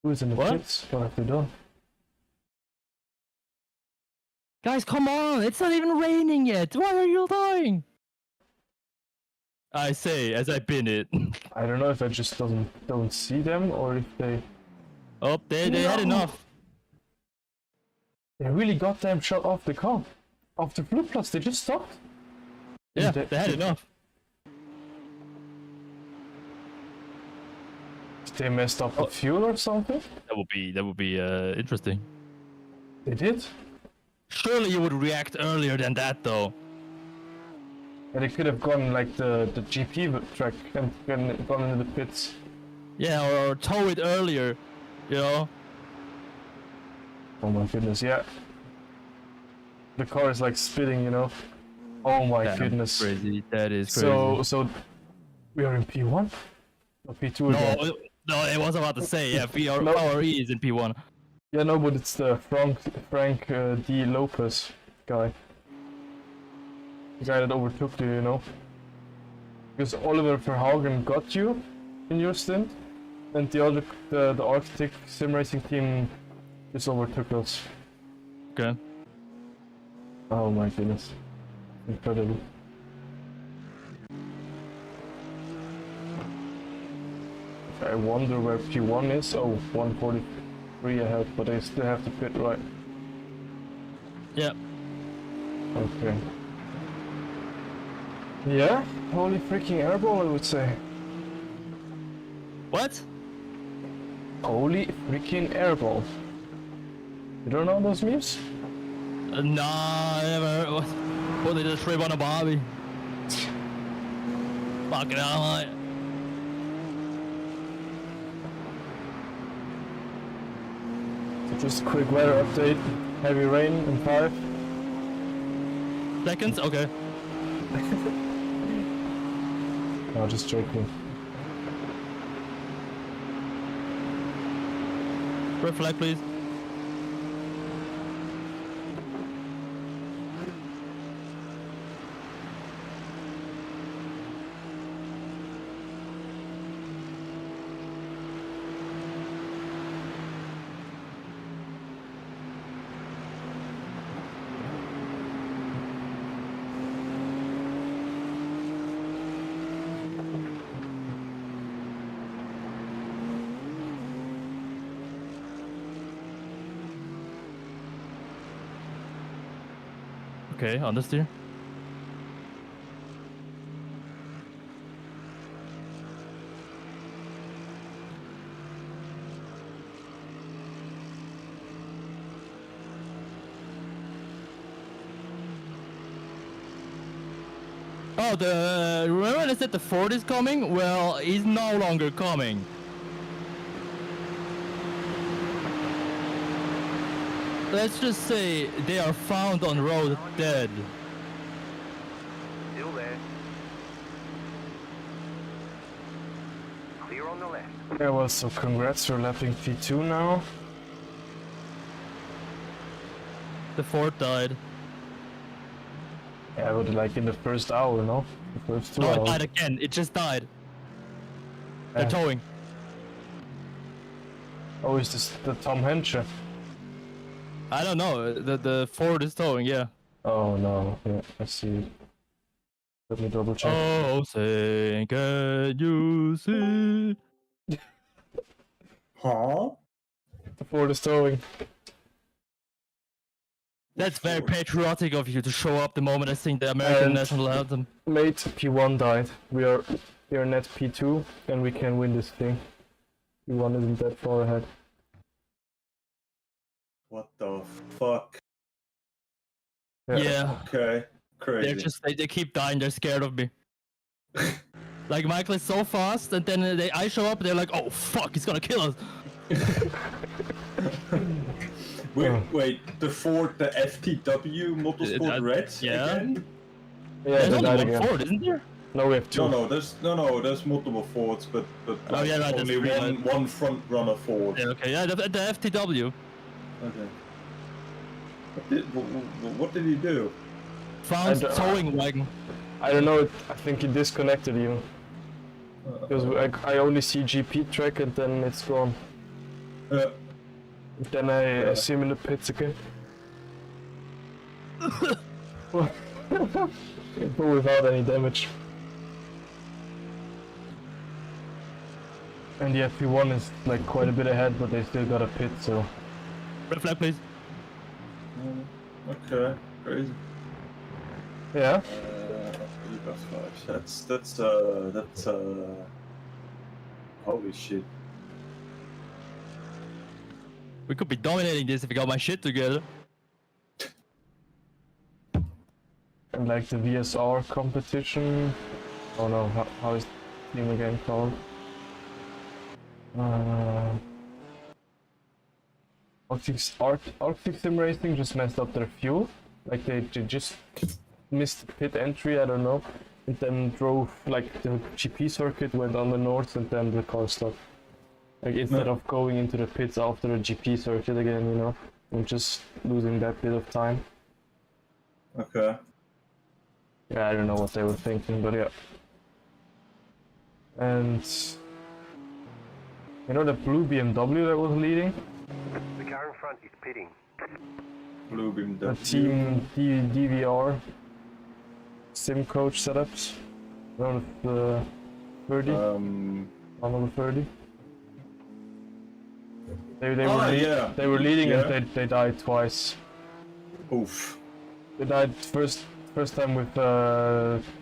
Who's in the What? pits? What have they done? Guys, come on! It's not even raining yet! Why are you dying? I say, as I pin it. I don't know if I just don't see them or if they Oh, they had enough. really goddamn shot off the car. Off the blue plus, they just stopped. Yeah, they had enough. They messed up the fuel or something? That would be interesting. They did? Surely you would react earlier than that, though. And they could have gone like the GP track and gone into the pits. Yeah, or tow it earlier, you know? Oh my goodness, yeah. The car is like spitting, you know? Oh my goodness. Crazy. That is crazy. So we are in P1? Or P2 again? No, I was about to say, yeah, No. PRE is in P1. Yeah, no, but it's the Frank D. Lopez guy. The guy that overtook you, you know? Because Oliver Verhagen got you in your stint, and the Arctic Simracing team just overtook us. Okay. Oh my goodness. Incredible. I wonder where P1 is. Oh, 143 ahead, but they still have to pit, right? Yeah. Okay. Yeah, holy freaking airball, I would say. What? Holy freaking airball. You don't know those memes? Nah, never. What they just rip on a Barbie? Fucking hell, mate. So just a quick weather update. Heavy rain in 5 seconds? Okay. No, just joking. Red flag, please. Okay, understeer. Oh, remember I said the Ford is coming? Well, he's no longer coming. Let's just say they are found on road dead. Still there. Clear on the left. Yeah, well, so congrats for lapping P2 now. The Ford died. Yeah, but like in the first hour, no? The first 2 No, it hours. died again. It just died. They're Yeah. towing. Oh, is this the Tom Henscher? I don't know. The Ford is towing, yeah. Oh no, yeah, I see it. Let me double check. Oh, say, can you see? Huh? The Ford is towing. That's very patriotic of you to show up the moment I sing the American And- national anthem. Mate, P1 died. We are net P2 and we can win this thing. P1 isn't that far ahead. What the fuck? Yeah. Okay. Crazy. They keep dying. They're scared of me. Like Michael is so fast, and then I show up. They're like, "Oh fuck, he's gonna kill us." Wait, the Ford, the FTW Motorsport Red yeah. again? Yeah, There's they only died one again. Ford, isn't there? No, we have two. There's multiple Fords, but Oh, yeah, right, only that's three, one front runner Ford. Yeah, okay, yeah, the FTW. Okay. What did he do? Found And, towing wagon. I don't know, I think it disconnected you. Because I only see GP track and then it's gone. Yeah. Then I see him in the pits again. But without any damage. And the FP1 is like quite a bit ahead, but they still got a pit, so... Red flag, please. Okay, crazy. Yeah? That's holy shit. We could be dominating this if we got my shit together. And like the VSR competition... Oh no, how is the team again called? Arctic Simracing just messed up their fuel. Like they just missed pit entry, I don't know. And then drove, like the GP circuit went on the north and then the car stopped. Like instead of going into the pits after the GP circuit again, you know. And just losing that bit of time. Okay. Yeah, I don't know what they were thinking, but yeah. And... You know the blue BMW that was leading? The car in front is pitting. Blue beam The team DVR sim coach setups. One of the 30. One of the 30. They were leading and they died twice. Oof. They died first time with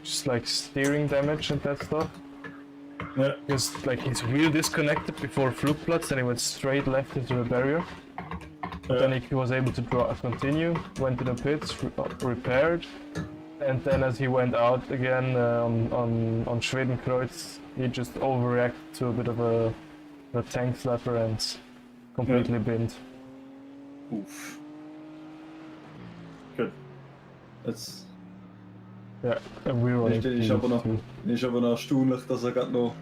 just like steering damage and that stuff. Yeah. Because like his wheel disconnected before Flugplatz and he went straight left into the barrier. But then he was able to continue, went to the pits, repaired, and then as he went out again on Schwedenkreuz, he just overreacted to a bit of a tank slapper and completely binned. Oof. Good. That's... Ja, and we were Ist aber noch erstaunlich, dass er noch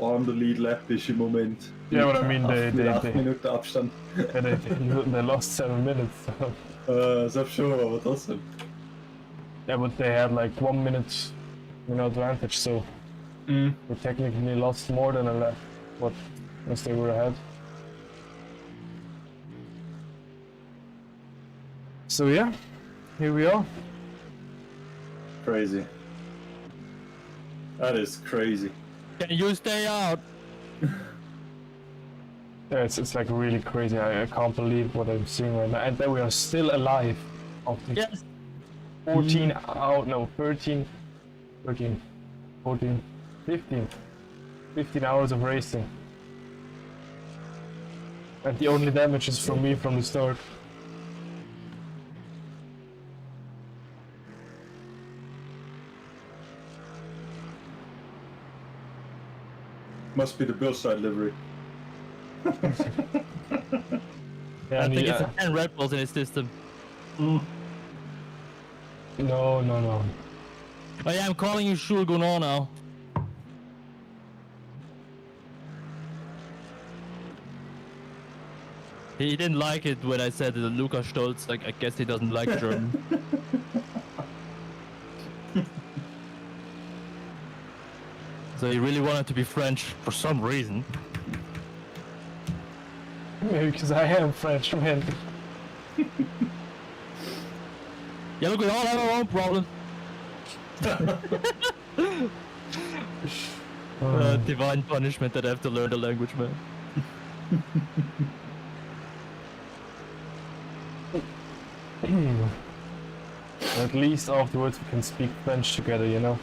on the lead lap ist im Moment. Yeah, but I mean they 8 Minuten Abstand. Yeah, they lost 7 minutes. So. Selbst schon, aber trotzdem. Yeah, but they had like 1 minute, advantage, so they technically lost more than a lap, but as they were ahead. So yeah, here we are. Crazy. That is crazy. Can you stay out? Yeah, it's like really crazy. I can't believe what I'm seeing right now. And then we are still alive after Yes. 14 15 hours of racing. And the only damage is from me from the start. Must be the Billside livery. Yeah, I think it's 10 Red Bulls in his system. No. Oh yeah, I'm calling you Shulguno now. He didn't like it when I said Lukas Stolz. Like, I guess he doesn't like German. So he really wanted to be French for some reason. Maybe because I am French, man. Yeah, look, we all have our own problems. Divine punishment that I have to learn the language, man. At least afterwards we can speak French together, you know.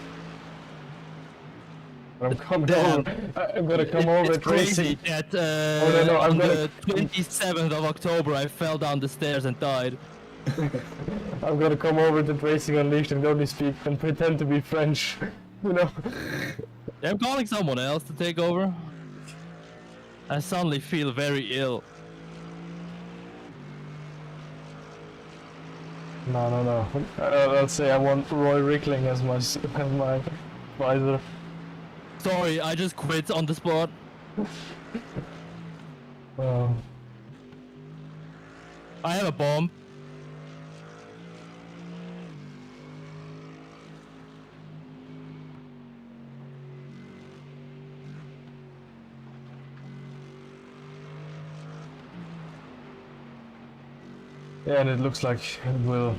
I'm coming over. I'm gonna come over. It's crazy that on the 27th of October I fell down the stairs and died. I'm gonna come over to Racing Unleashed and only speak and pretend to be French, you know. Yeah, I'm calling someone else to take over. I suddenly feel very ill. No. I'll say I want Roy Rickling as my advisor. Sorry, I just quit on the spot. I have a bomb. Yeah, and it looks like it will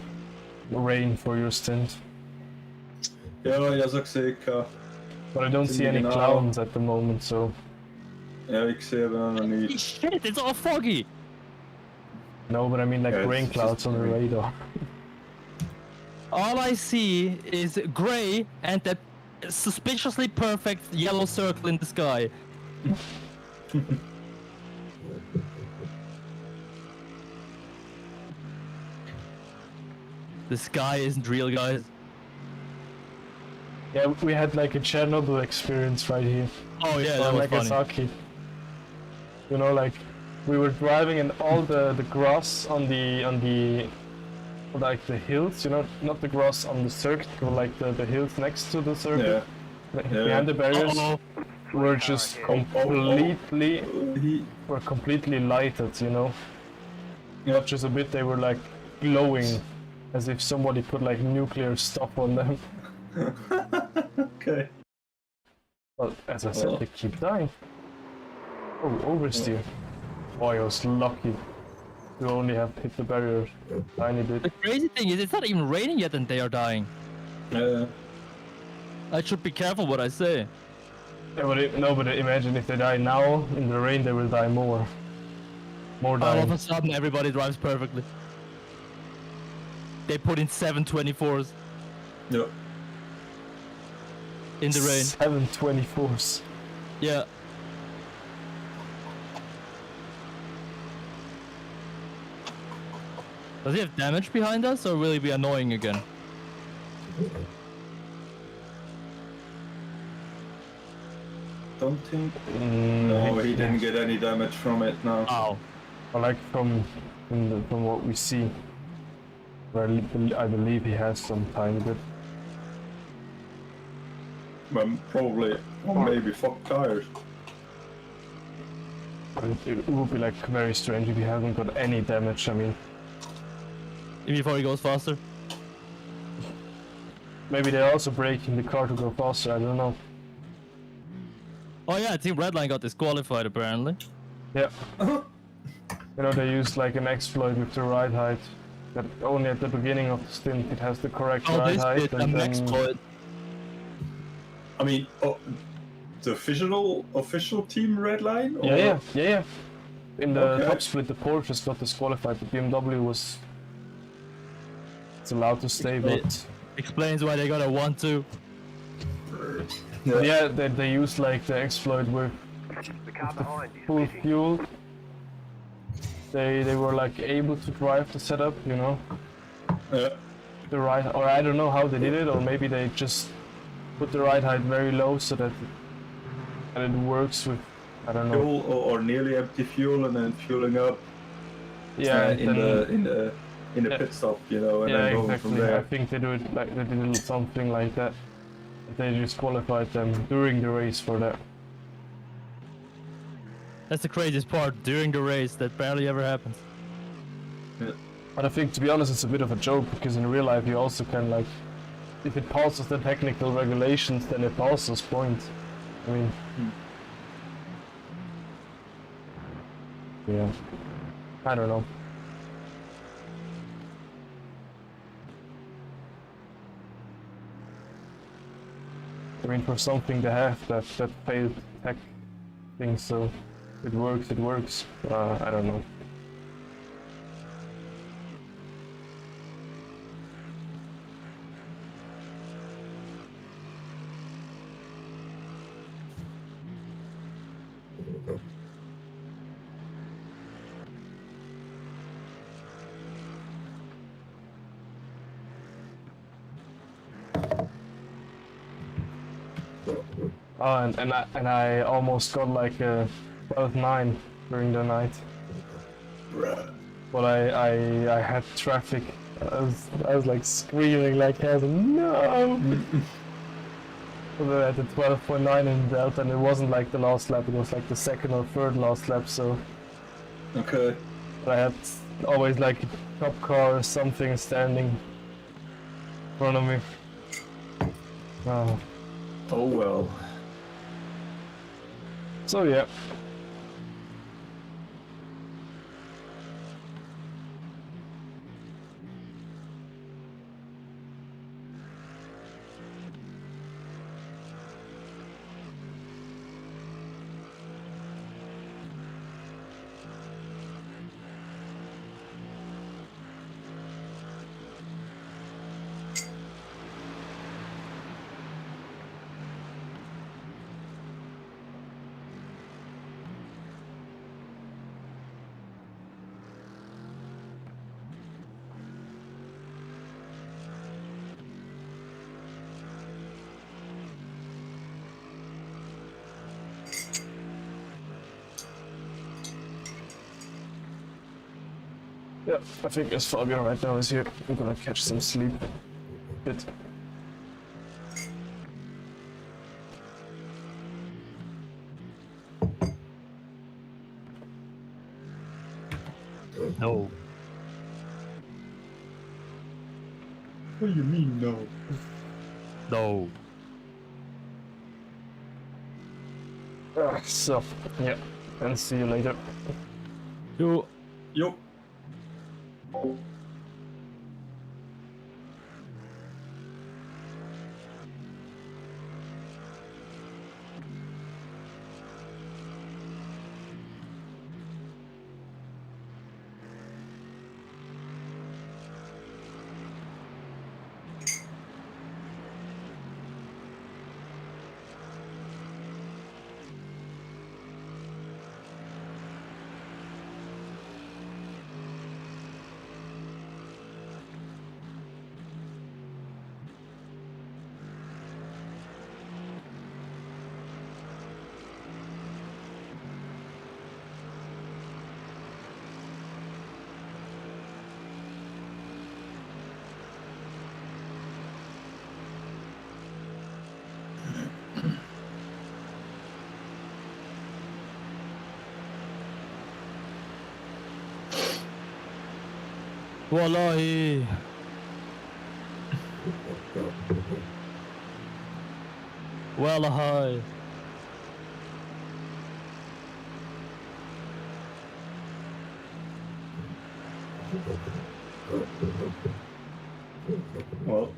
rain for your stint. Ja, jag såg säkert. But I don't see any Now. clouds at the moment, so... Ja, ik ser den Holy shit, it's all foggy! No, but I mean like Yeah, rain it's clouds just on the rain. radar. All I see is gray and that suspiciously perfect yellow circle in the sky. The sky isn't real, guys. Yeah, we had like a Chernobyl experience right here. Oh yeah, Or that was funny. Nagasaki. You know, like we were driving and all the grass on the like the hills, you know, not the grass on the circuit, but like the hills next to the circuit, behind the barriers, Uh-oh. were just completely lighted, you know. Not just a bit, they were like glowing, as if somebody put like nuclear stuff on them. Okay. Well, as I said, they keep dying. Oh, oversteer. Boy, I was lucky to only have hit the barrier a tiny bit. The crazy thing is, it's not even raining yet and they are dying. Yeah. I should be careful what I say. Yeah, but imagine if they die now, in the rain they will die more. More All of dying. a sudden, everybody drives perfectly. They put in 724s Ja. in the rain. 724s. Yeah. Does he have damage behind us, or will he be annoying again? Don't think. Mm, No, he didn't get any damage from it now. Ow. Or like from what we see. I believe he has some tiny bit. But probably, or maybe fuck tires. But it would be like very strange if he hasn't got any damage. I mean, Before he goes faster. maybe they're also breaking the car to go faster. I don't know. Oh yeah, Team Redline got disqualified apparently. Yeah. You know, they used like an exploit with the ride height. That only at the beginning of the stint it has the correct Oh, ride this height. is and an then- exploit. I mean, the official team Redline? Or? Yeah. In the Okay. top split, the Porsches got disqualified. The BMW was. It's allowed to stay, but Explains why they got a 1-2. yeah, they used like the exploit with The car behind is full missing. fuel. They were like able to drive the setup, you know, Yeah. the ride, or I don't know how they did it, or maybe they just put the ride height very low so that it works with, I don't know. Fuel or nearly empty fuel and then fueling up. Yeah, in then- the yeah. pit stop, you know, and yeah, then going exactly. from I there. think they do it like they did something like that. They disqualified them during the race for that. That's the craziest part during the race. That barely ever happens. But I think, to be honest, it's a bit of a joke because in real life you also can like, if it passes the technical regulations, then it passes points. I mean, yeah, I don't know. I mean, for something to have that failed tech thing, so it works. I don't know. Oh, and I almost got like a 12-9 during the night. But I had traffic. I was like screaming like hell, no! So we had the 12.9 in Delta, and it wasn't like the last lap, it was like the second or third last lap, so Okay. I had always like a top car or something standing in front of me. Oh. Oh well. So yeah. Yeah, I think as Fabian right now is here, we're gonna catch some sleep. Bit. No. What do you mean, no? No. So, yeah, and see you later. You. Yup. Wallahi. Wallahi. Well.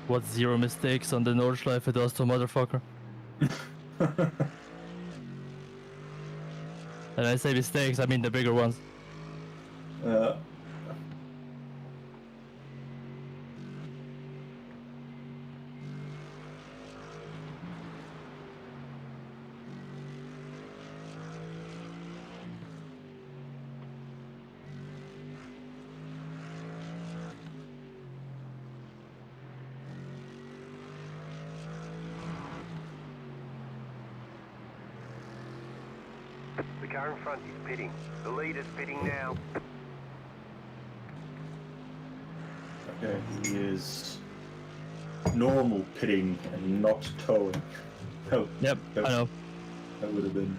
What 0 mistakes on the Nordschleife does to a motherfucker. And I say mistakes, I mean the bigger ones. The car in front is pitting. The leader's pitting now. Okay, he is normal pitting and not towing. Oh, Yep, I know. That would have been.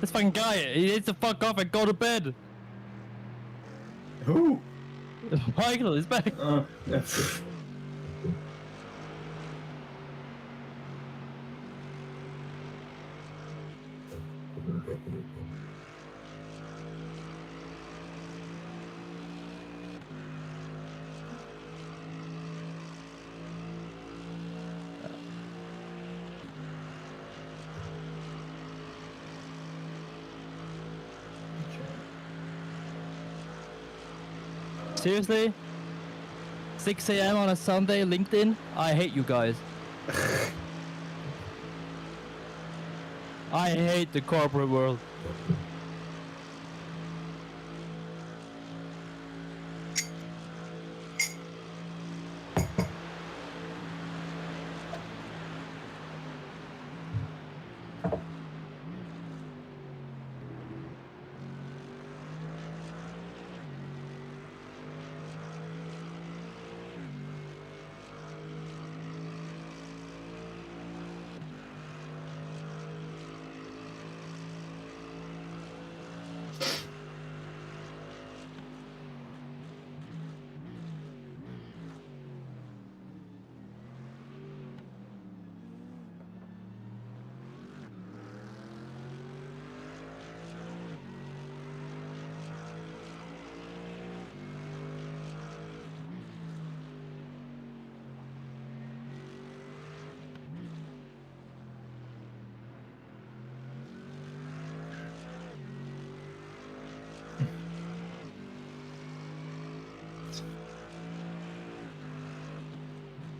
This fucking guy, he needs to fuck off and go to bed. Who? Michael is back. Seriously? 6 AM on a Sunday, LinkedIn? I hate you guys. I hate the corporate world.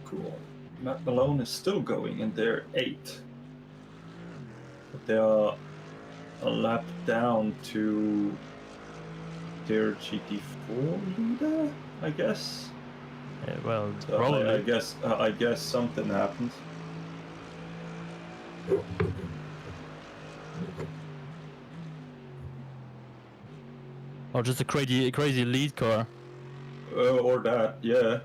cool. Matt Malone is still going and they're 8. But they are a lap down to their GT4 leader, I guess. Yeah, well, So probably. I guess something happened. Or just a crazy lead car. Or that, yeah.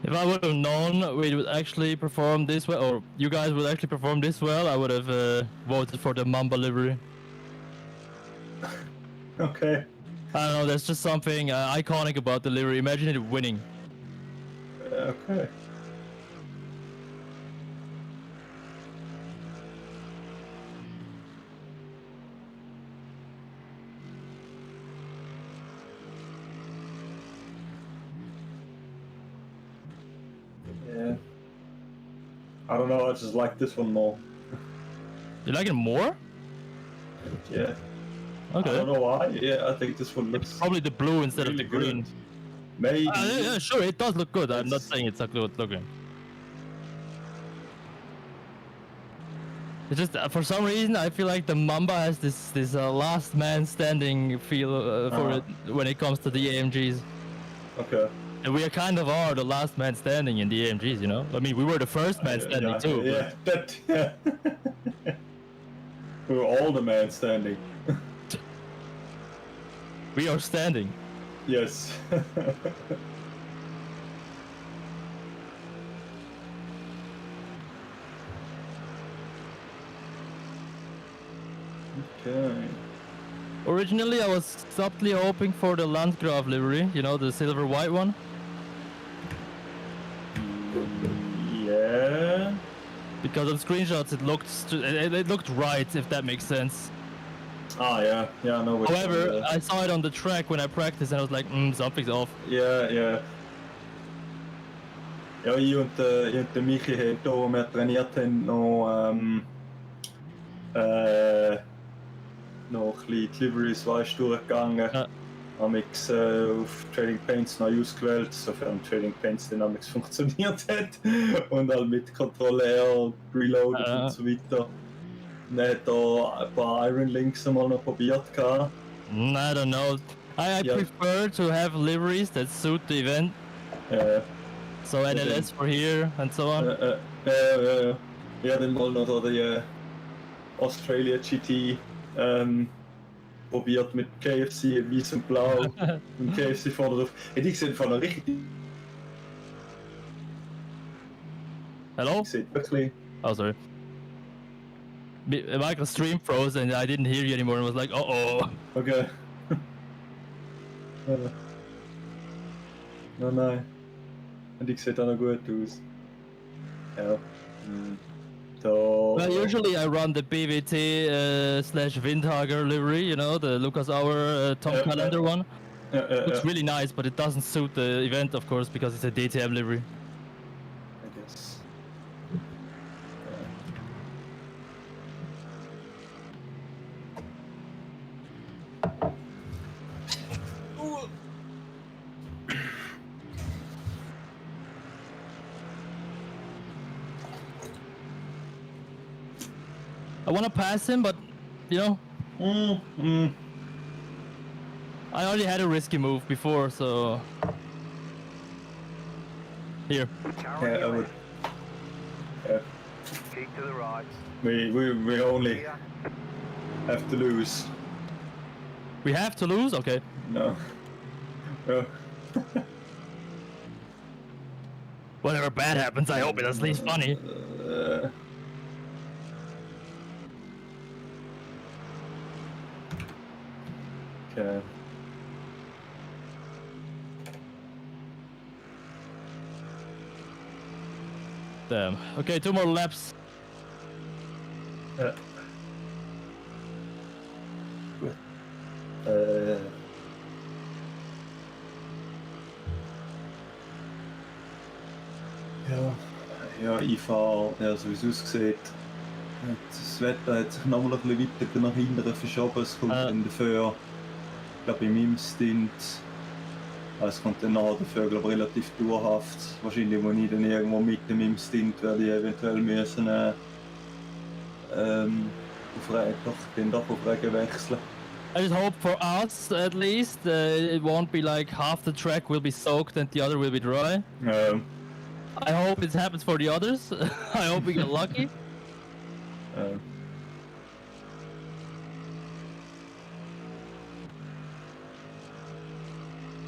If I would have known we would actually perform this well, or you guys would actually perform this well, I would have voted for the Mamba livery. Okay. I don't know, there's just something iconic about the livery. Imagine it winning. Okay. Yeah. I don't know, I just like this one more. You like it more? Yeah. Okay. I don't know why. Yeah, I think this one looks It's probably the blue instead really of the green. good. Maybe. Yeah, sure, it does look good. I'm not saying it's not good looking. It's just for some reason I feel like the Mamba has this last man standing feel for it when it comes to the AMGs. Okay. And we kind of are the last man standing in the AMGs, you know. I mean, we were the first man standing yeah, too. Yeah, yeah. We were all the man standing. We are standing. Yes. Okay. Originally, I was subtly hoping for the Landgraf livery, you know, the silver white one. Yeah. Because on screenshots it looked right, if that makes sense. Ah, yeah, I know. However, I saw it on the track when I practiced, and I was like, something's off. Ja. Ja, ich und der Michi haben hier, als wir trainiert haben, noch ein bisschen die Liveries durchgegangen. Ja. Amix auf Trading Paints neu ausgewählt, sofern Trading Paints dann Amix funktioniert hat. Und halt mit Control-R, Reloaded und so weiter. Und er hat da ein paar Iron Links einmal noch probiert. I don't know. I Yeah. prefer to have liveries that suit the event. So NLS for here and so on. Ja, dann mal noch da die Australia GT probiert mit KFC in weiß und blau und KFC vorne drauf. Ja, die sehen von der richtig. Hello? Sieht wirklich. Oh, sorry. Michael's stream froze and I didn't hear you anymore and was like, uh-oh. Okay. Nein. Und die sieht auch noch gut aus. Ja. Da. Well, usually I run the BWT slash Windhager livery, you know, the Lucas Auer Tom Calendar one. Looks really nice, but it doesn't suit the event, of course, because it's a DTM livery. I guess. I want to pass him, but, you know, I already had a risky move before, so... Here. Yeah, I would. Yeah. Keep to the right. We only have to lose. We have to lose? Okay. No. No. Whatever bad happens, I hope it at least funny. Okay. Damn. Okay, 2 more laps. Ja. Ja, ich fahre, so wie es aussieht. Das Wetter hat sich nochmal ein bisschen weiter nach hinten verschoben. Es kommt dann dafür, ich glaube, in meinem Stint, es kommt dann nachher dafür, glaube ich, relativ dauerhaft. Wahrscheinlich, wo ich dann irgendwo mitten in meinem Stint werde ich eventuell müssen auf Regen wechseln. I just hope for us, at least, it won't be like half the track will be soaked and the other will be dry. I hope it happens for the others. I hope we get lucky.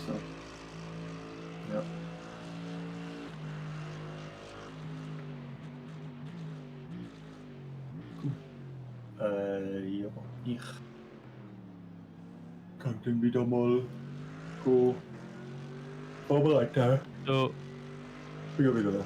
So. Ja. Ja, ich kann dann wieder mal vorbereiten. So, Ja, wieder da.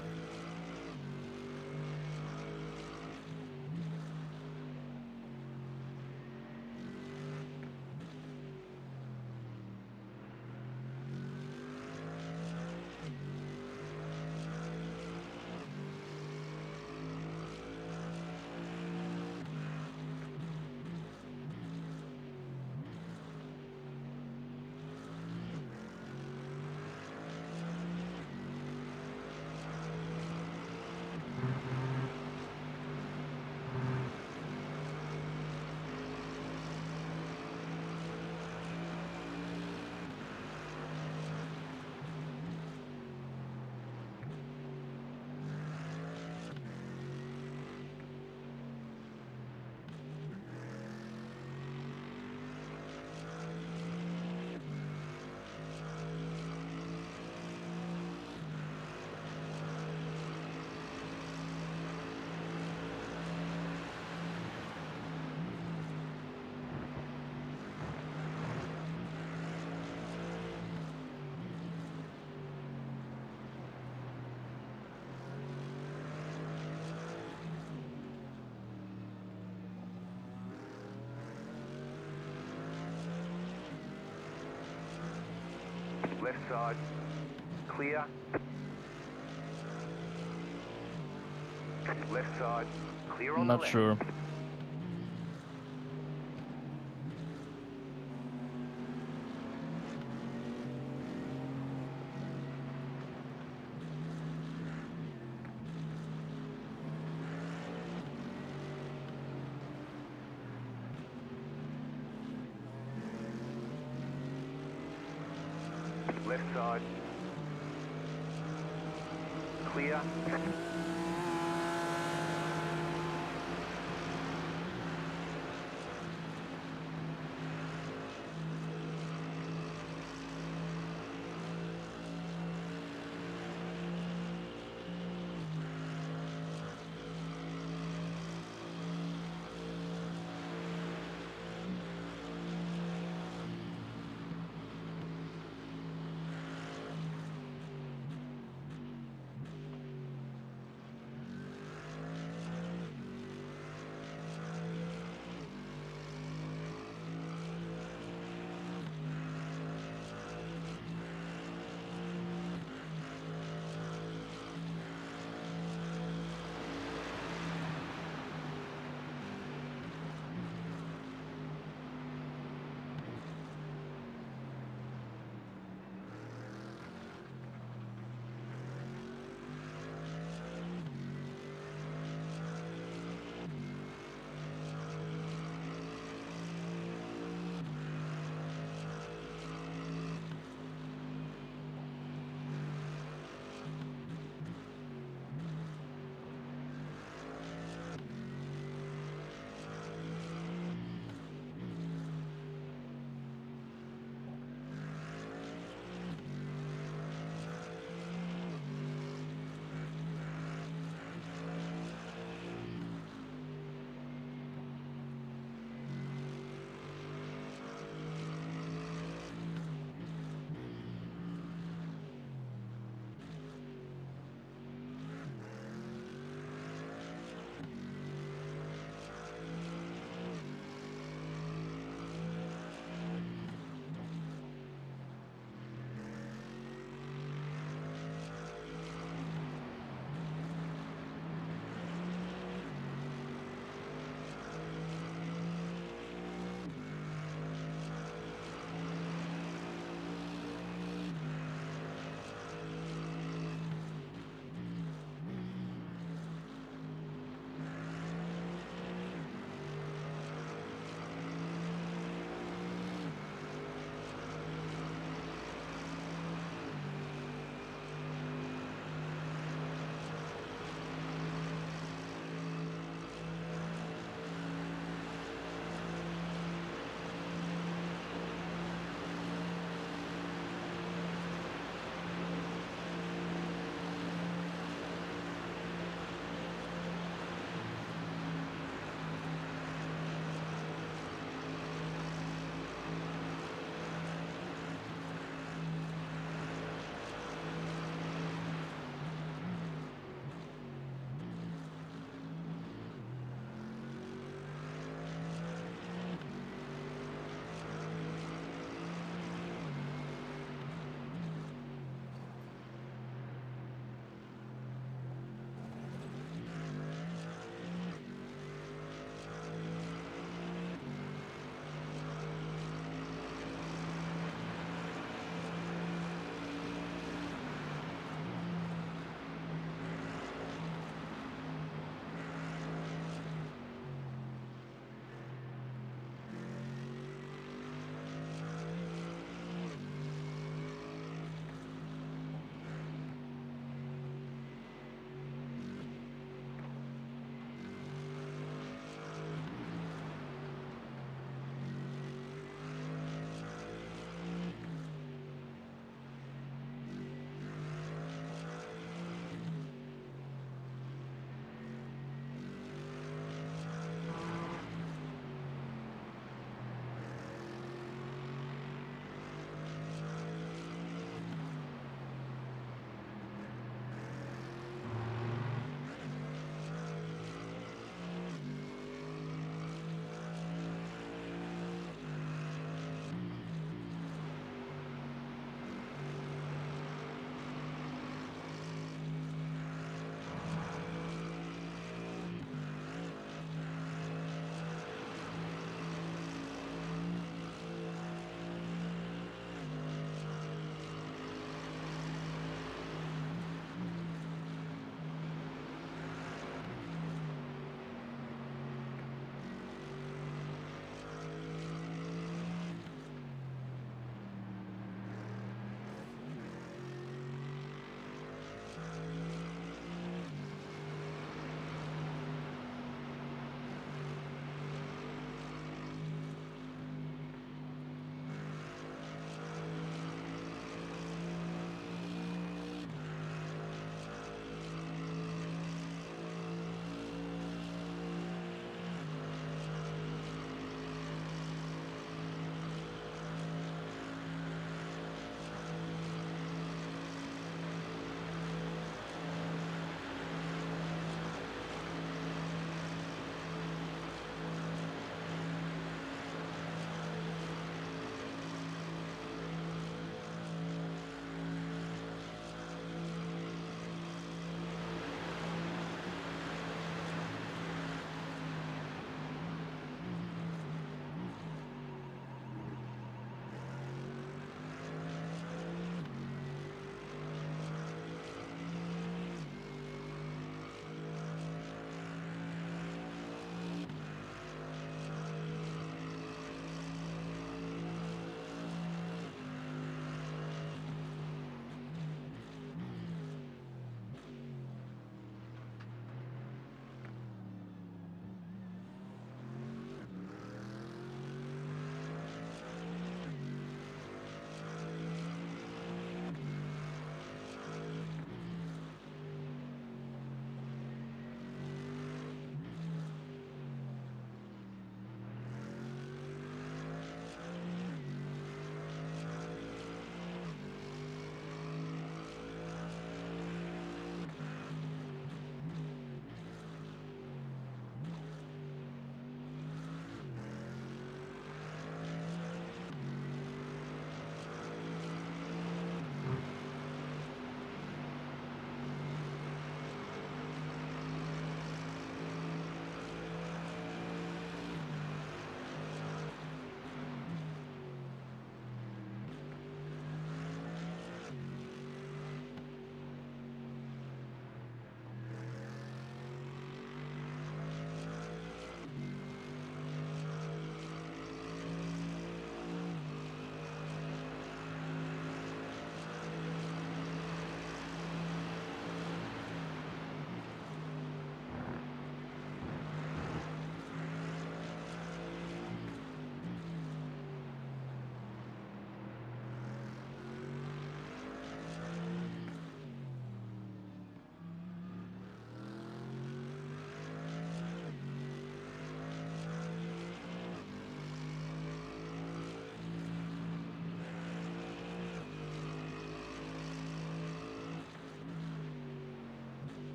Left side. Clear. Left side. Clear on I'm the not left. sure. left side. Clear.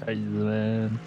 Crazy, man.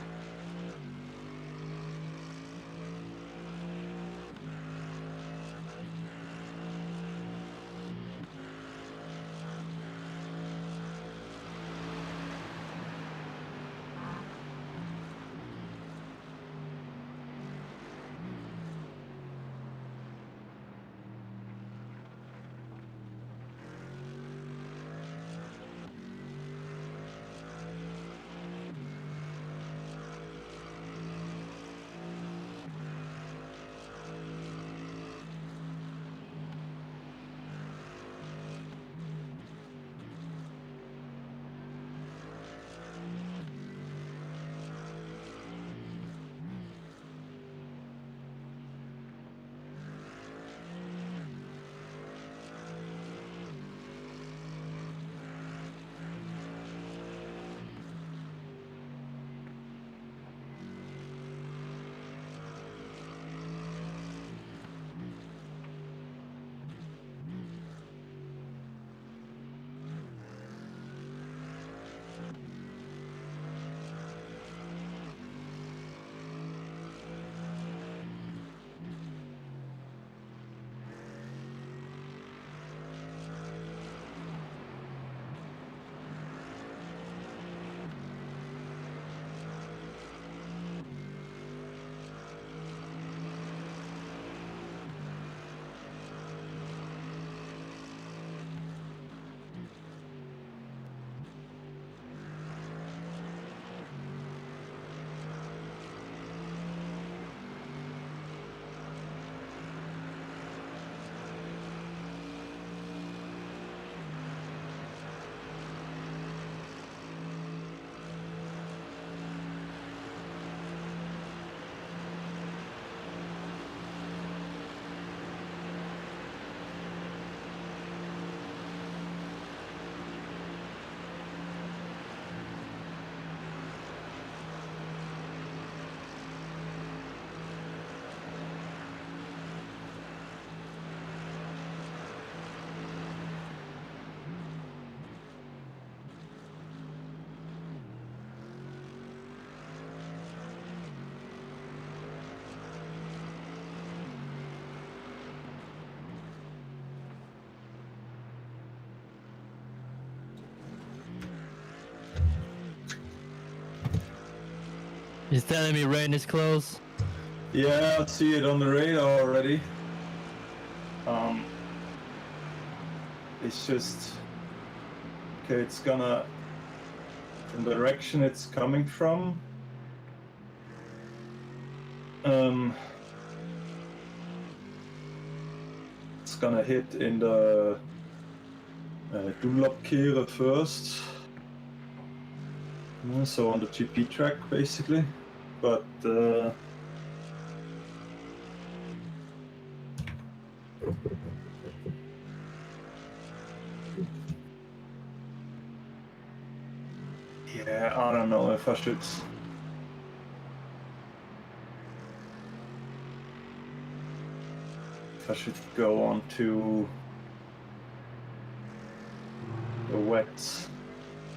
He's telling me rain is close. Yeah, I see it on the radar already. It's just okay. It's gonna from the direction it's coming from. It's gonna hit in the Dunlop-Kehre first. So on the GP track, basically, but yeah, I don't know if I should. If I should go on to the wet.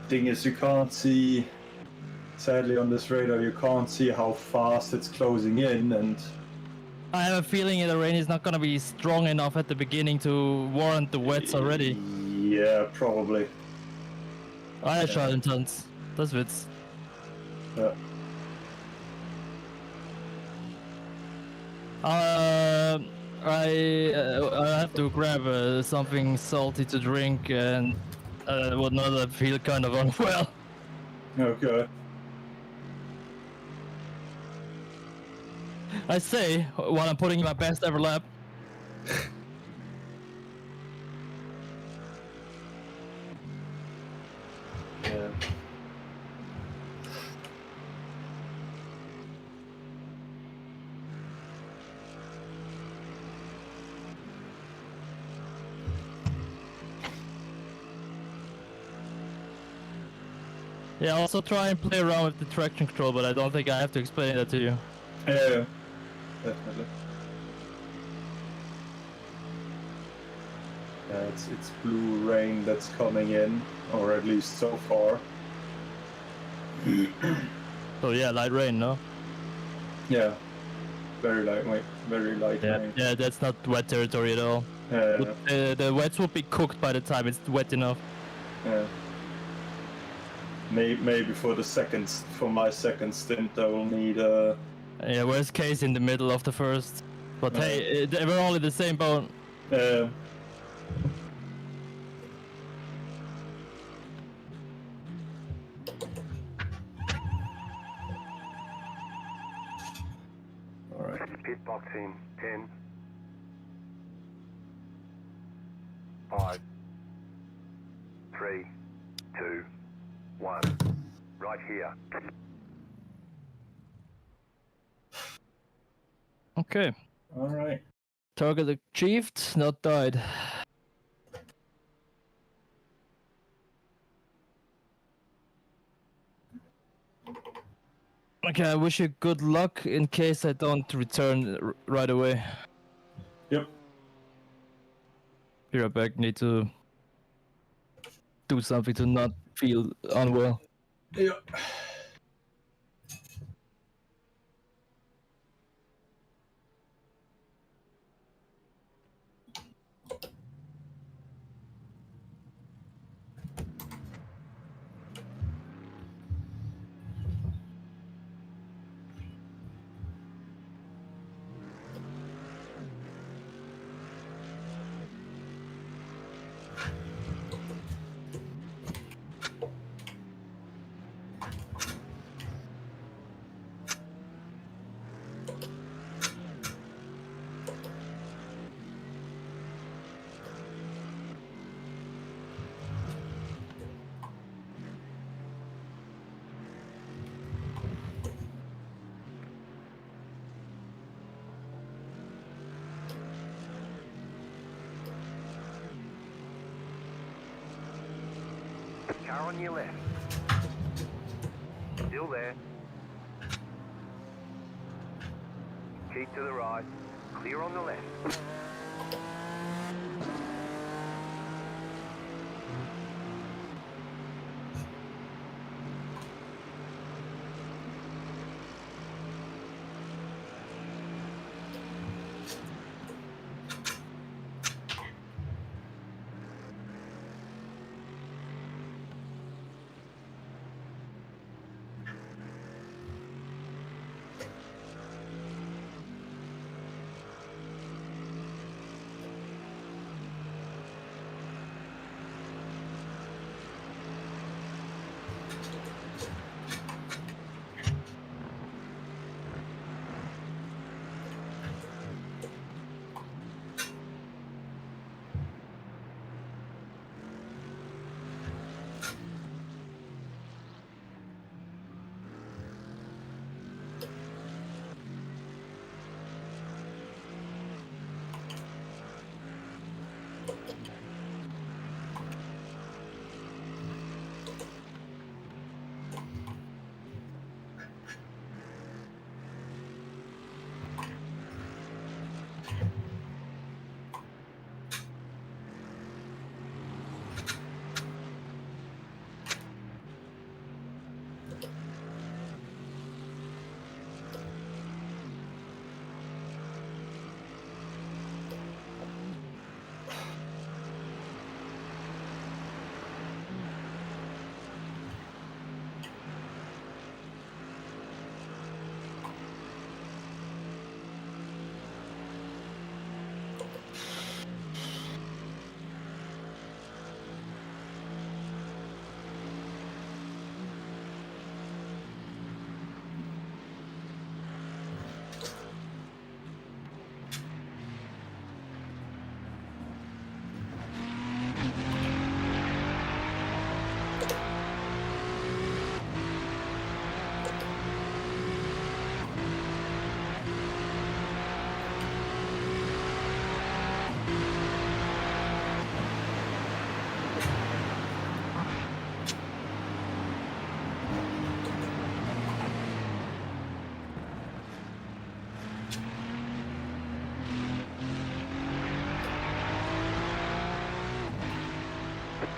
Thing is, you can't see. Sadly, on this radar, you can't see how fast it's closing in, and I have a feeling the rain is not gonna be strong enough at the beginning to warrant the wets already. Yeah, probably. Einschalten sonst. Das wird's. Yeah. I have to grab something salty to drink and whatnot. I feel kind of unwell. Okay. I say while I'm putting in my best ever lap. Yeah. Yeah, also try and play around with the traction control, but I don't think I have to explain that to you. Yeah, definitely. Yeah, it's blue rain that's coming in, or at least so far. So yeah, light rain, no? Yeah, very lightweight, very light Yeah, rain. yeah, that's not wet territory at all. The wets will be cooked by the time it's wet enough. Yeah. Maybe for my second stint, I will need Yeah, worst case in the middle of the first. But hey, we're all in the same boat. Alright. Pit box in 10, 5, 3, 2, 1. Right here. Okay. Alright. Target achieved, not died. Okay, I wish you good luck in case I don't return right away. Yep. Be right back, need to do something to not feel unwell. Yep. Car on your left. Still there. Keep to the right. Clear on the left.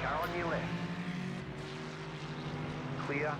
Car on your left. Clear.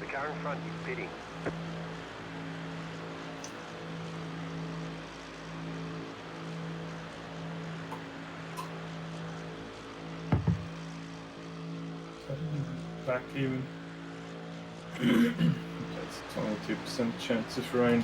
The car in front is pitting. Back even. That's 22% chance of rain.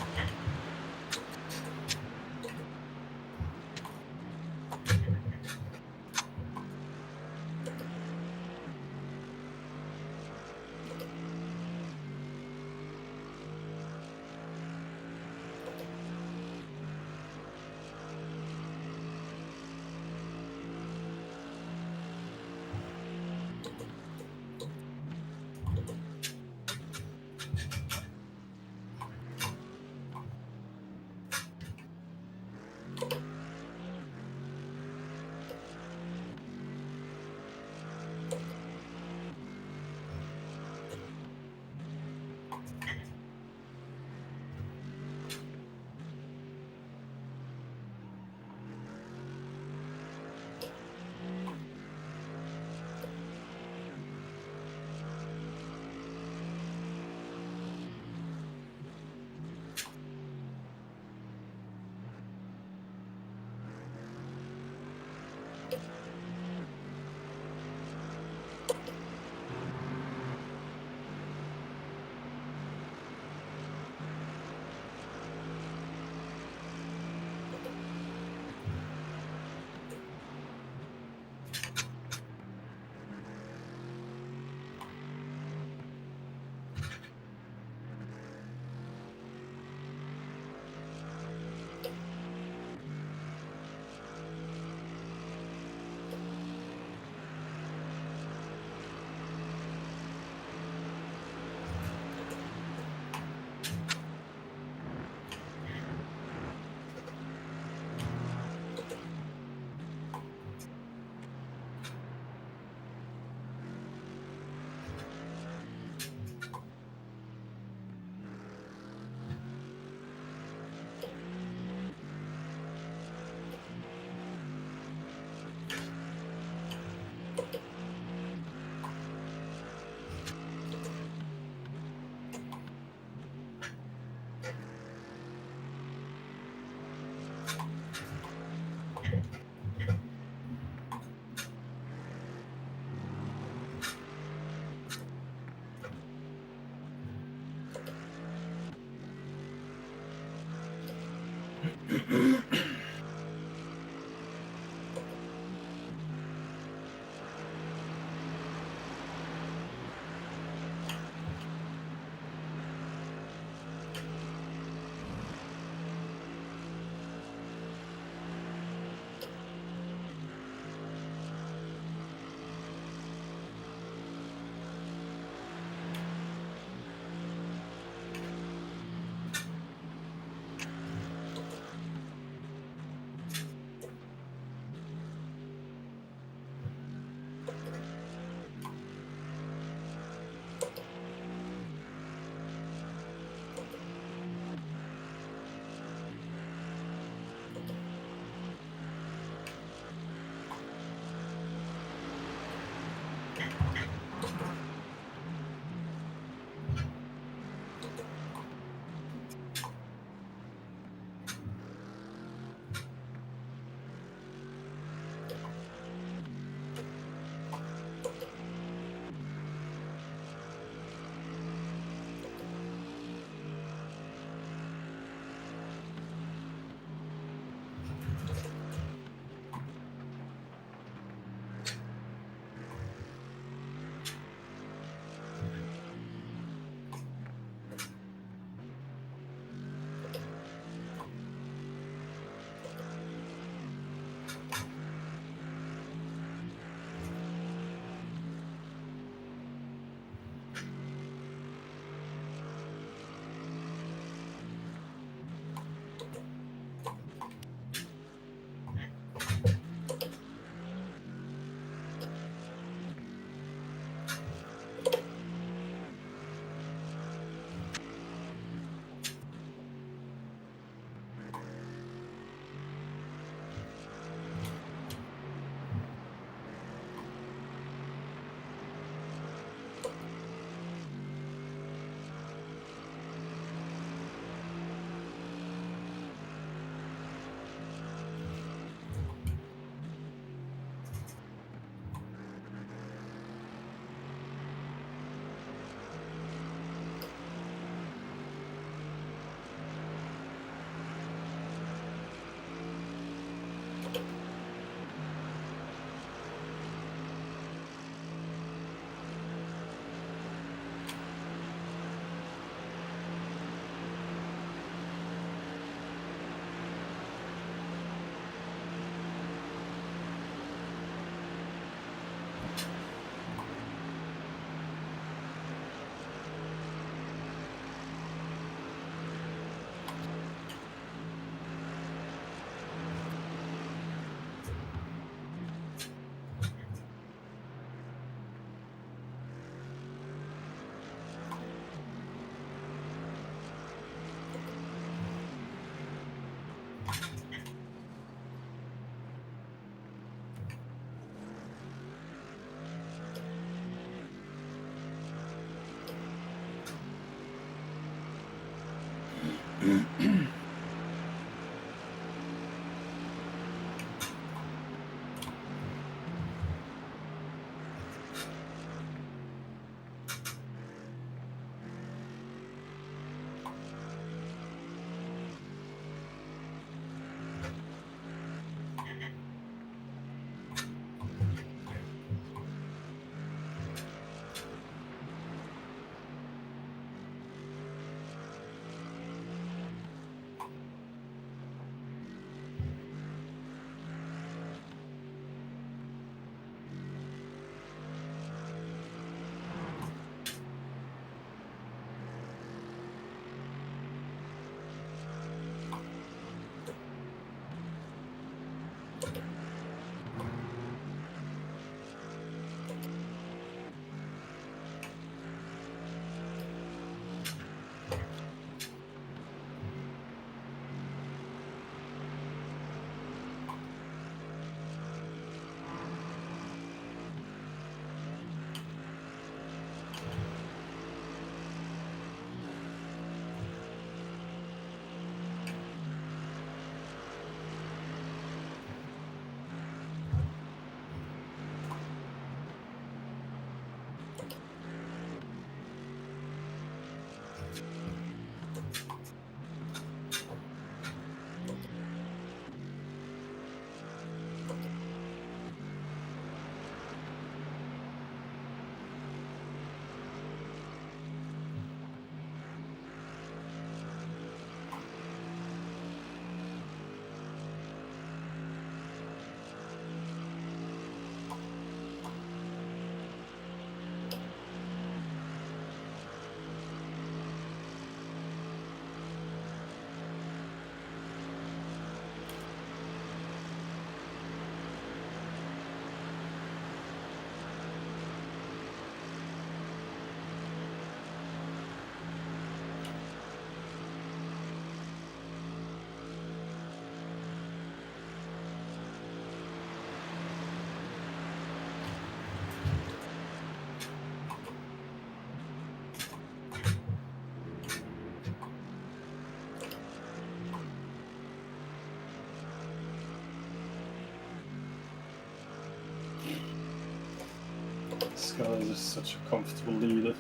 This guy is just such a comfortable leader.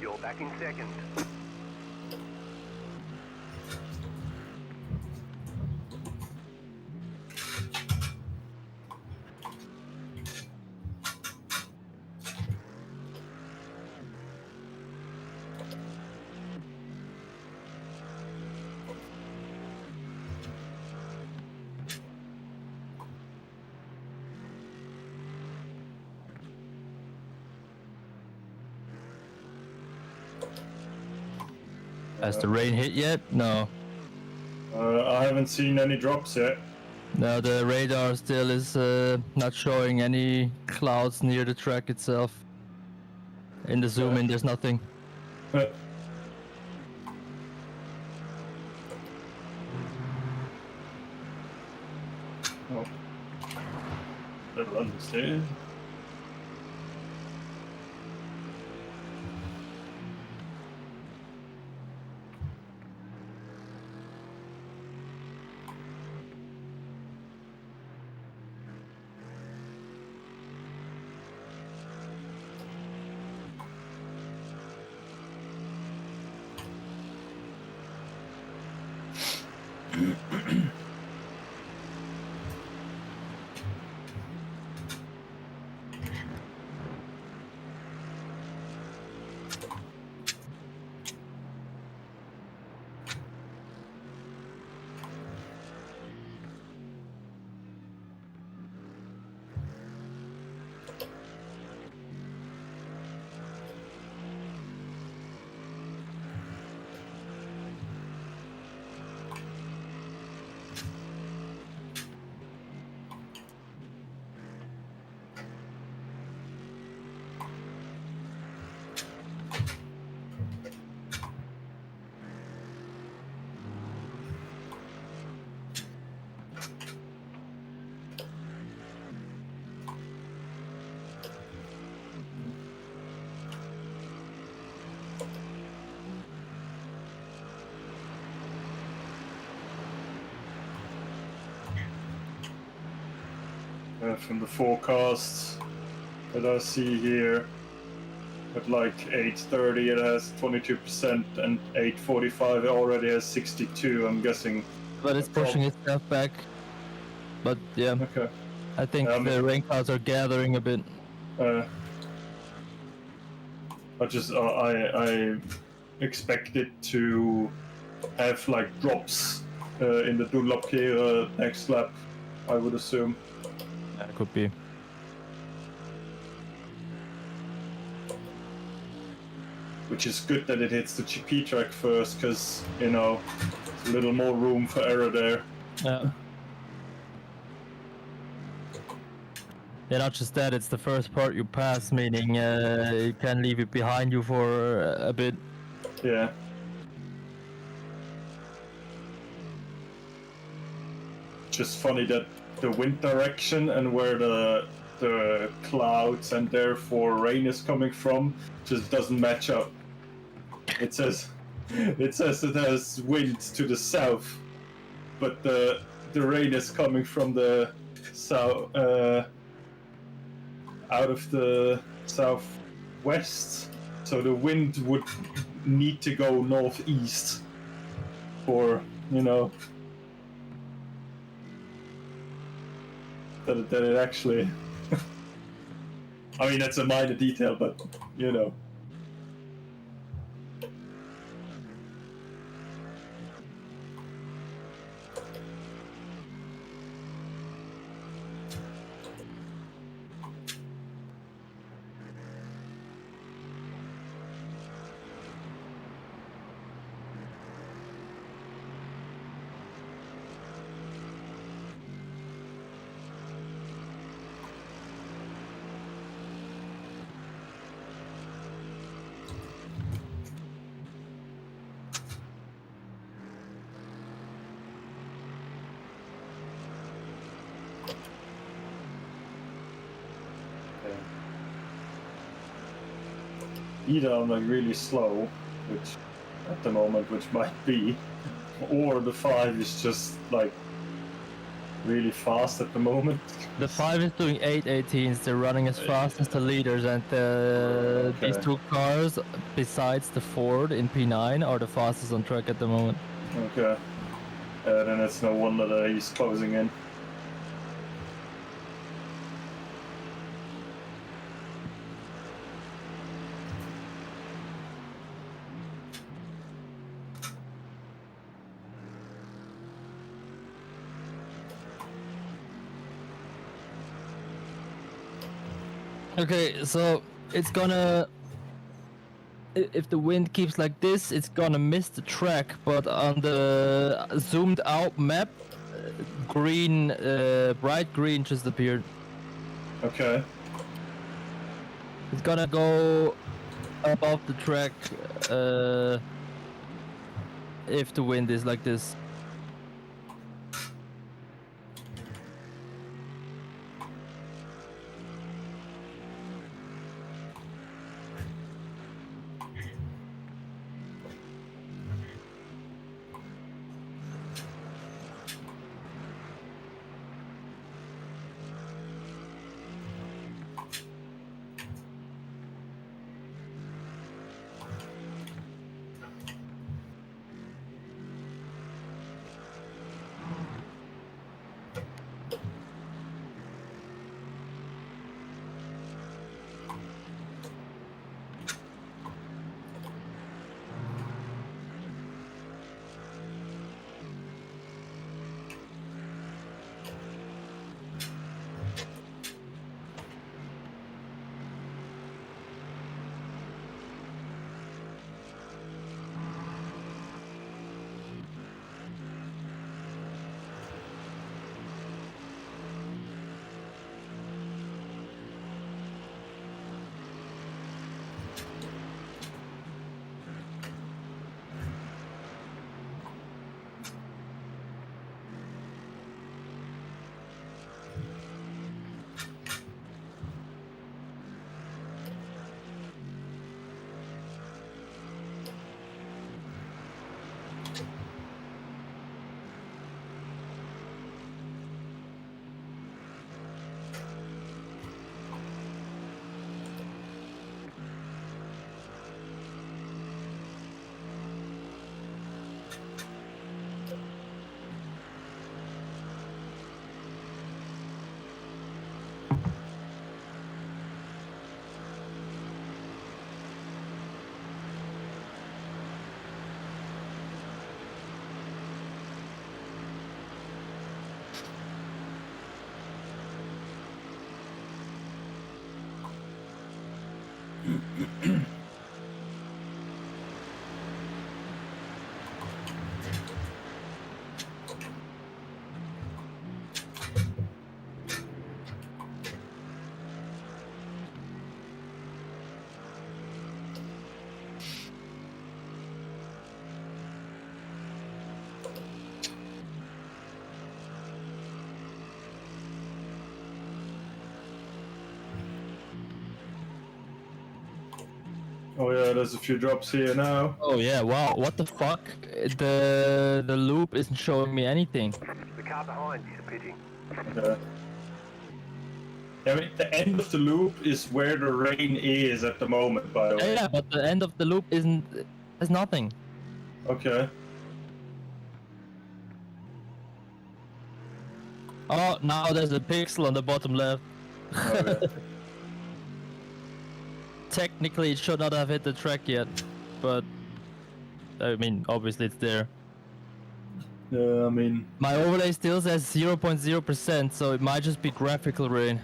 You're back in second. Has the rain hit yet? No. I haven't seen any drops yet. No, the radar still is not showing any clouds near the track itself. In the zoom in, there's nothing. Uh, oh. Little understand. From the forecast that I see here, at like 8:30 it has 22% and 8:45 it already has 62. I'm guessing. But it's pushing itself back. But yeah, Okay. I think the rain clouds are gathering a bit. I expect it to have like drops in the Dunlopkere next lap, I would assume. That could be. Which is good that it hits the GP track first, because, you know, there's a little more room for error there. Yeah. Yeah, not just that, it's the first part you pass, meaning it can leave it behind you for a bit. Yeah. Just funny that the wind direction and where the clouds and therefore rain is coming from just doesn't match up. It says it has wind to the south, but the rain is coming from the south, out of the southwest. So the wind would need to go northeast for, you know, that it actually. I mean, that's a minor detail, but you know. Either I'm like really slow, which at the moment, which might be, or the 5 is just like really fast at the moment. The 5 is doing 8:18s. They're running as fast as the leaders, and these Okay. two cars, besides the Ford in P9, are the fastest on track at the moment. Okay. Then it's no wonder that he's closing in. Okay, so it's gonna. If the wind keeps like this, it's gonna miss the track. But on the zoomed out map, green, bright green just appeared. Okay. It's gonna go above the track if the wind is like this. Oh yeah, there's a few drops here now. Oh yeah! Wow! What the fuck? The loop isn't showing me anything. The car behind is pitching. Okay. I mean, the end of the loop is where the rain is at the moment, by the way. Yeah, but the end of the loop isn't. There's nothing. Okay. Oh, now there's a pixel on the bottom left. Okay. Technically, it should not have hit the track yet, but I mean, obviously it's there. Yeah, I mean, My overlay still says 0.0%, so it might just be graphical rain.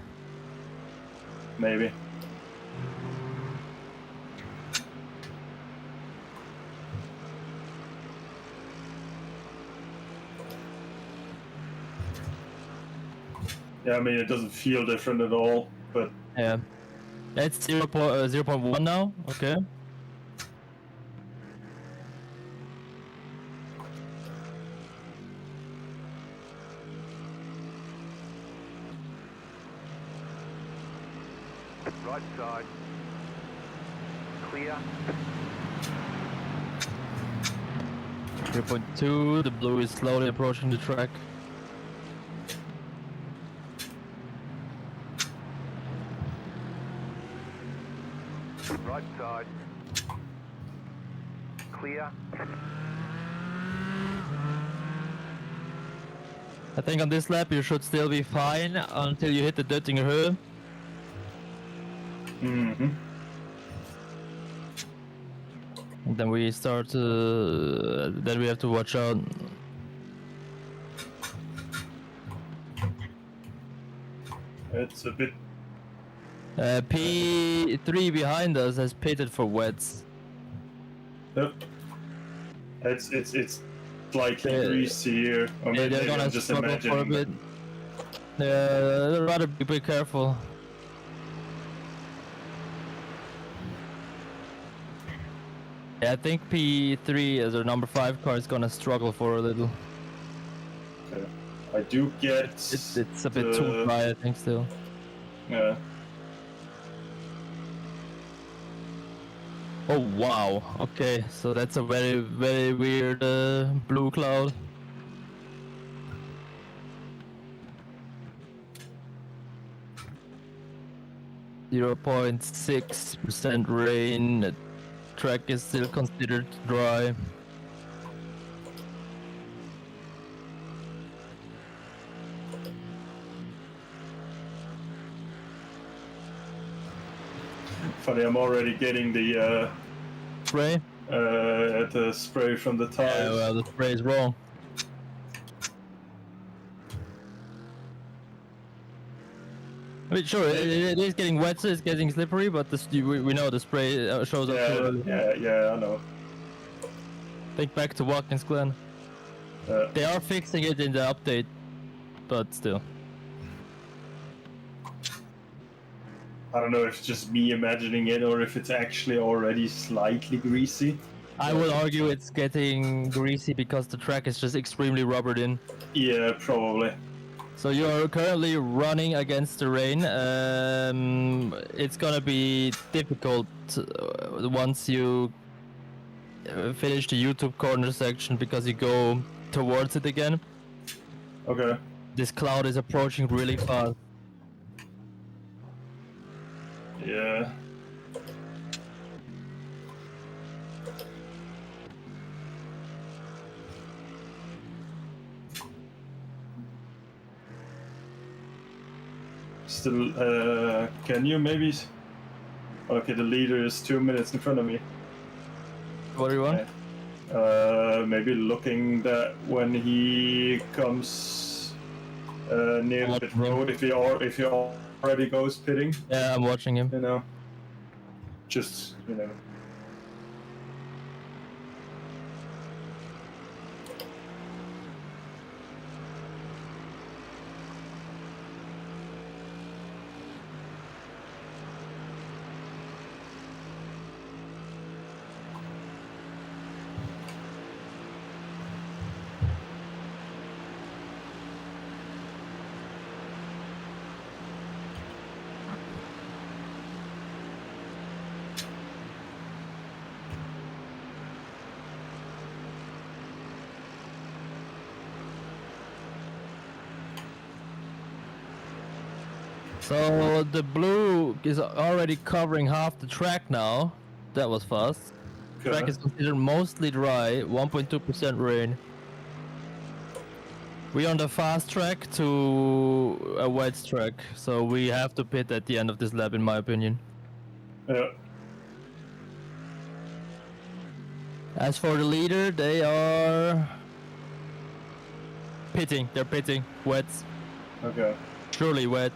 maybe. Yeah, I mean, it doesn't feel different at all, but Yeah. It's 0.1 now. Okay. Right side. Clear. 0.2. The blue is slowly approaching the track. clear. I think on this lap you should still be fine until you hit the Döttinger Höhe. Mm-hmm. And then we start then we have to watch out. It's a bit. P3 behind us has pitted for wets. Yep. It's slightly greasy here. Or Yeah, maybe they're gonna I'm just struggle for a imagining. bit. Yeah, I'd rather be careful. Yeah, I think P3 as our number 5 car is gonna struggle for a little. Okay. I do get. It's a bit too dry, I think, still. Yeah. Oh wow, okay, so that's a very, very weird blue cloud. .6% rain, the track is still considered dry. Funny, I'm already getting the Spray? the spray from the tires. Yeah, well, the spray is wrong. I mean, sure, it is getting wet, so it's getting slippery, but we know the spray shows up too early. Yeah, I know. Think back to Watkins Glen. They are fixing it in the update, but still. I don't know if it's just me imagining it or if it's actually already slightly greasy. I would argue it's getting greasy because the track is just extremely rubbered in. Yeah, probably. So you're currently running against the rain. It's gonna be difficult once you finish the YouTube corner section because you go towards it again. Okay. This cloud is approaching really fast. Yeah. Still, can you maybe? Okay, the leader is 2 minutes in front of me. What do you want? Maybe looking that when he comes near the pit road, if he already goes pitting. Yeah, I'm watching him. You know, just So the blue is already covering half the track now. That was fast. The track is considered mostly dry, 1.2% rain. We're on the fast track to a wet track, so we have to pit at the end of this lap, in my opinion. Yeah. As for the leader, they are pitting. They're pitting. Wet. Okay. Surely wet.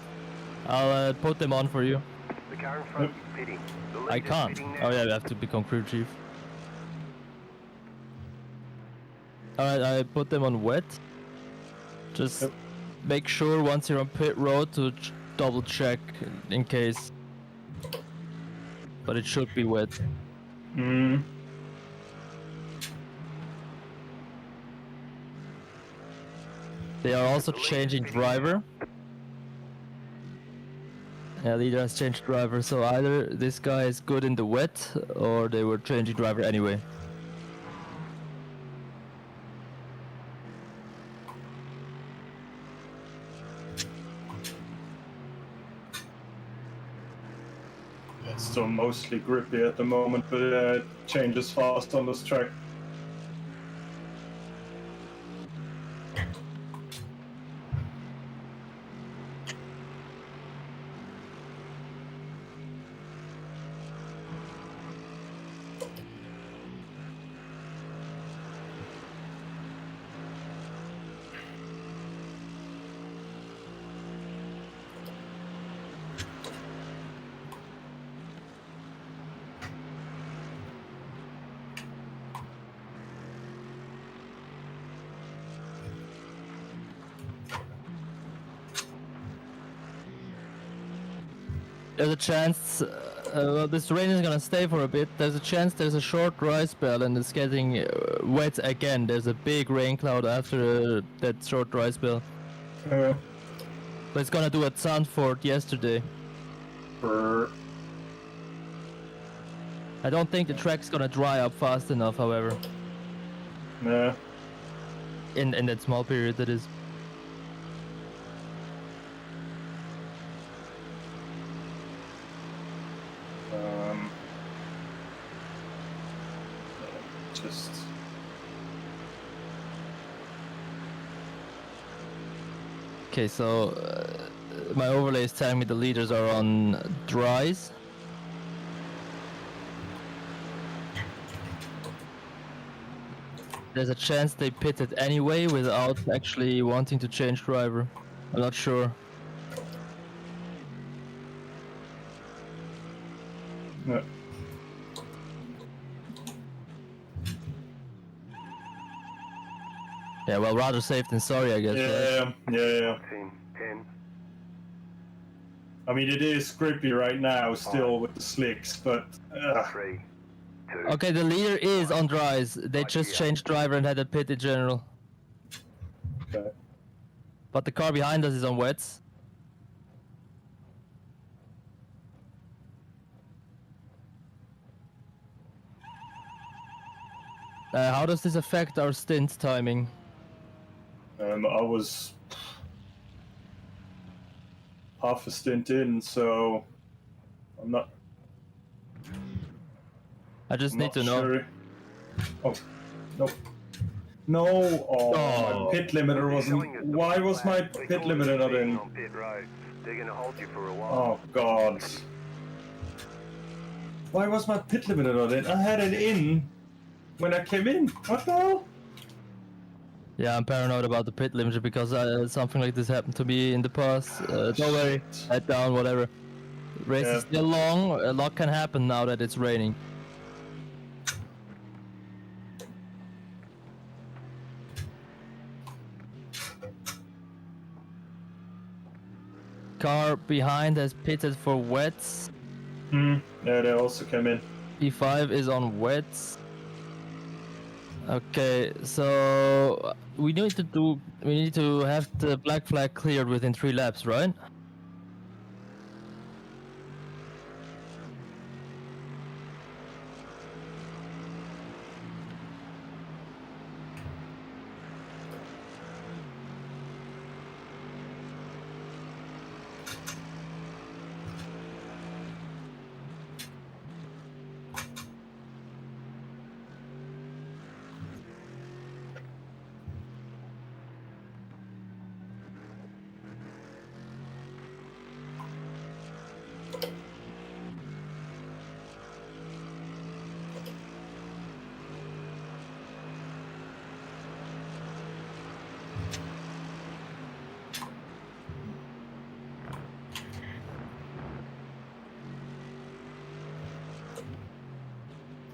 I'll put them on for you. The car in front is pitting. The lead I is can't. pitting now. Oh yeah, I have to become crew chief. Alright, I put them on wet. Just make sure once you're on pit road to double check in case. But it should be wet. Hmm. They are also changing driver. Yeah, leader has changed driver, so either this guy is good in the wet or they were changing driver anyway. it's still mostly grippy at the moment, but it changes fast on this track. There's a chance, well, this rain is gonna stay for a bit. There's a chance there's a short dry spell and it's getting wet again. There's a big rain cloud after that short dry spell. But it's gonna do at Sandford yesterday. I don't think the track's gonna dry up fast enough, however. Yeah. In that small period, that is. Just Okay, so my overlay is telling me the leaders are on dries. There's a chance they pitted anyway without actually wanting to change driver. I'm not sure. yeah. Yeah, well, rather safe than sorry, I guess. Right? Yeah. Team 10. I mean, it is grippy right now still with the slicks, but 3, 2. Okay, the leader is on dries. They just changed driver and had a pit in general. okay. But the car behind us is on wets. How does this affect our stint timing? I was half a stint in, so I'm not. I just I'm need not to know. sure. Oh, no. No, my pit limiter wasn't. Why was my pit limiter not in? On pit road. They're going to hold you for a while. Oh god. Why was my pit limiter not in? I had it in when I came in. What the hell? Yeah, I'm paranoid about the pit limiter because something like this happened to me in the past. Don't worry, head down, whatever. Race is still long, a lot can happen now that it's raining. Car behind has pitted for wets. Yeah, they also came in. P5 is on wets. Okay, so we need to have the black flag cleared within 3 laps, right?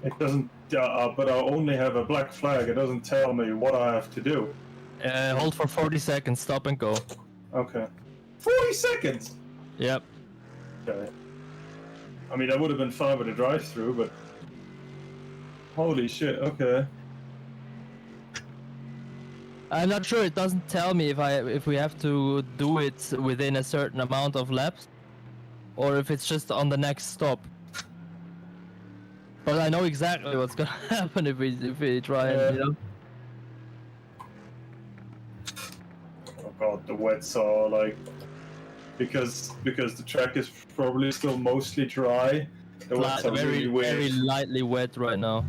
It doesn't, but I only have a black flag. It doesn't tell me what I have to do. Hold for 40 seconds, stop and go. Okay. 40 seconds? Yep. Okay. I mean, that would have been fine with a drive-through, but... Holy shit, okay. I'm not sure, it doesn't tell me if we have to do it within a certain amount of laps, or if it's just on the next stop. But I know exactly what's gonna happen if we try and, you know. Oh god, the wets are like... Because the track is probably still mostly dry, The wets are really weird. very lightly wet right now.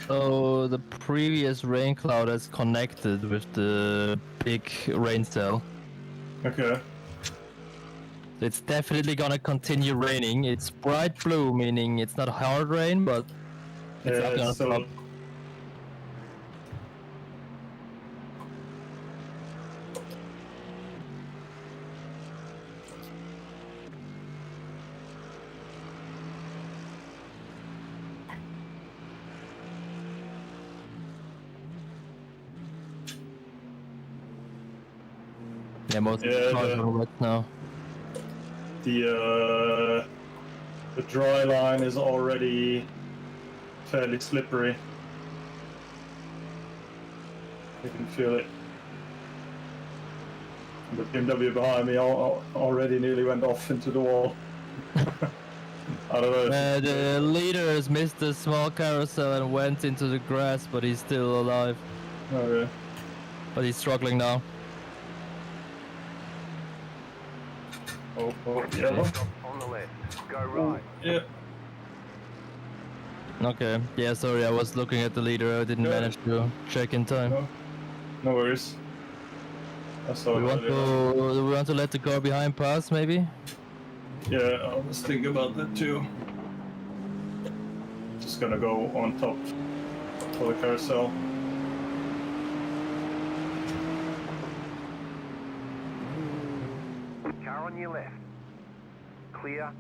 So the previous rain cloud has connected with the big rain cell. Okay. It's definitely gonna continue raining. It's bright blue, meaning it's not hard rain, but it's not gonna still... stop. Yeah, most of the cars are wet now. The dry line is already fairly slippery. You can feel it. The BMW behind me already nearly went off into the wall. I don't know. The leader has missed the small carousel and went into the grass, but he's still alive. Okay. But he's struggling now. Oh, yellow. On the left. Go right. Yeah. Okay, yeah, sorry, I was looking at the leader. I didn't manage to check in time. No worries. I saw We want to let the car behind pass, maybe? Yeah, I was thinking about that too. Just gonna go on top for the carousel. Car on your left. Clear.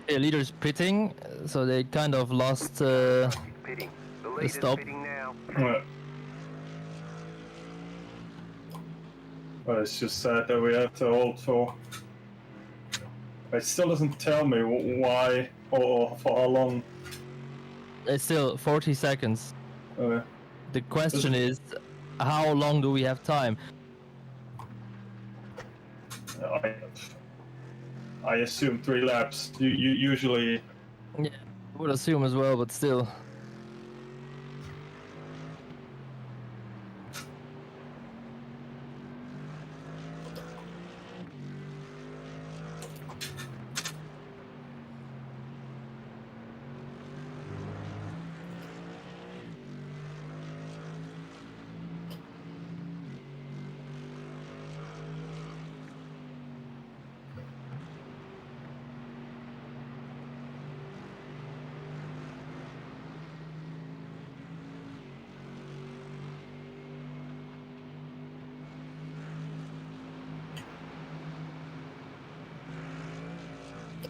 The leader's pitting, so they kind of lost Pitting. The leader's stop. pitting now. Right. Well, it's just sad that we have to hold for. It still doesn't tell me why or for how long. It's still 40 seconds. The question is, how long do we have time? I assume 3 laps. You usually. Yeah, I would assume as well, but still.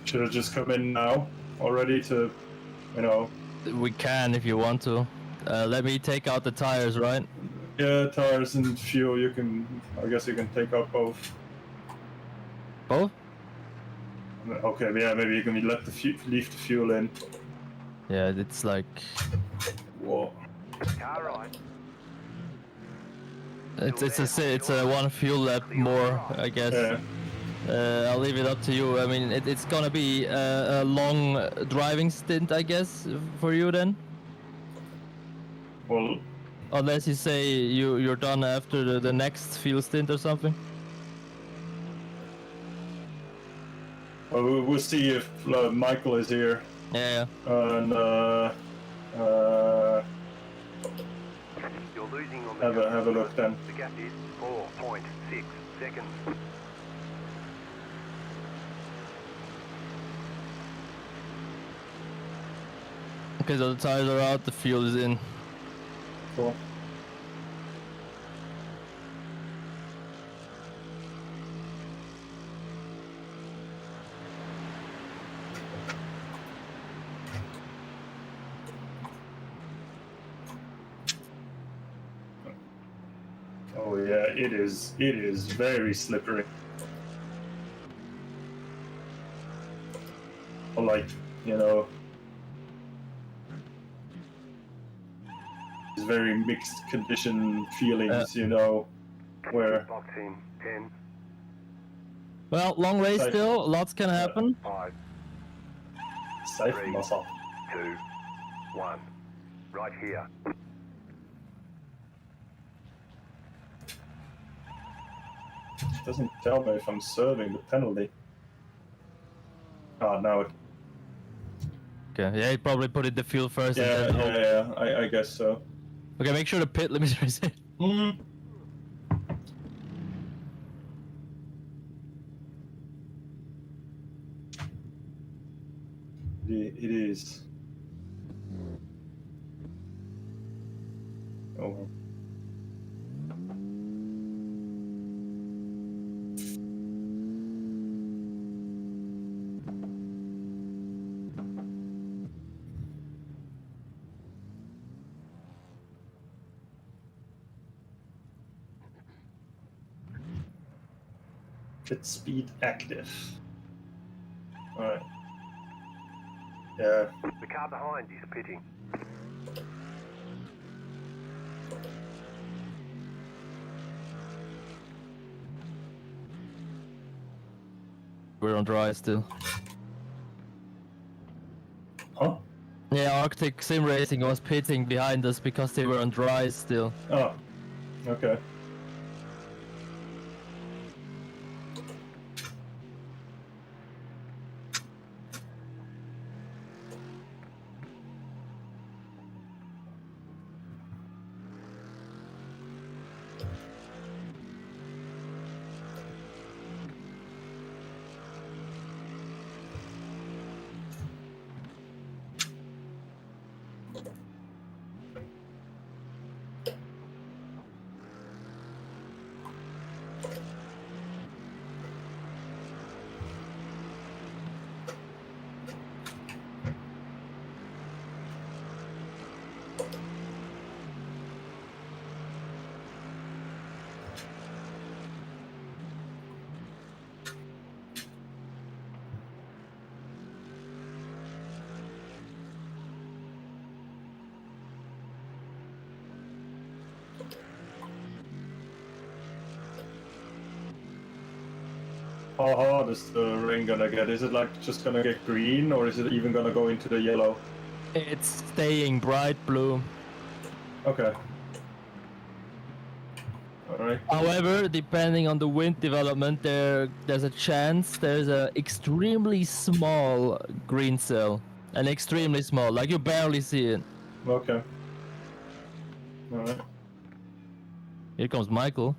Should I just come in now already to, you know? We can if you want to. Let me take out the tires, right? Yeah, tires and fuel. You can. I guess you can take out both. Both? Okay, yeah, maybe you can leave the fuel in. Yeah, it's like Whoa. Car right. it's a one fuel lap more, I guess. Yeah. I'll leave it up to you. I mean, it's gonna be a long driving stint, I guess, for you then. Well, Unless you say you're done after the next fuel stint or something. we'll see if Michael is here. Yeah. And You're losing on the have a look then. The gap is 4.6 seconds. Okay, so the tires are out, the fuel is in. Cool. Oh yeah, it is very slippery. Or like, you know, it's very mixed condition feelings, you know, where Box in 10, Well, long race Safe. still, lots can happen. 5, safe myself. 2, 1. Right here. Doesn't tell me if I'm serving the penalty. Oh no. Okay, yeah, he probably put in the fuel first. Yeah, and then I guess so. Okay, make sure to pit. Let me reset. Hmm. It is. Oh. Pit speed active. Alright. Yeah. The car behind is pitting. We're on dry still. Huh? Yeah, Arctic Simracing was pitting behind us because they were on dry still. Oh. Okay. How hard is the ring gonna get? Is it like just gonna get green, or is it even gonna go into the yellow? It's staying bright blue. Okay. Alright. However, depending on the wind development, there's a chance there's a extremely small green cell. An extremely small, like you barely see it. Okay. Alright. Here comes Michael.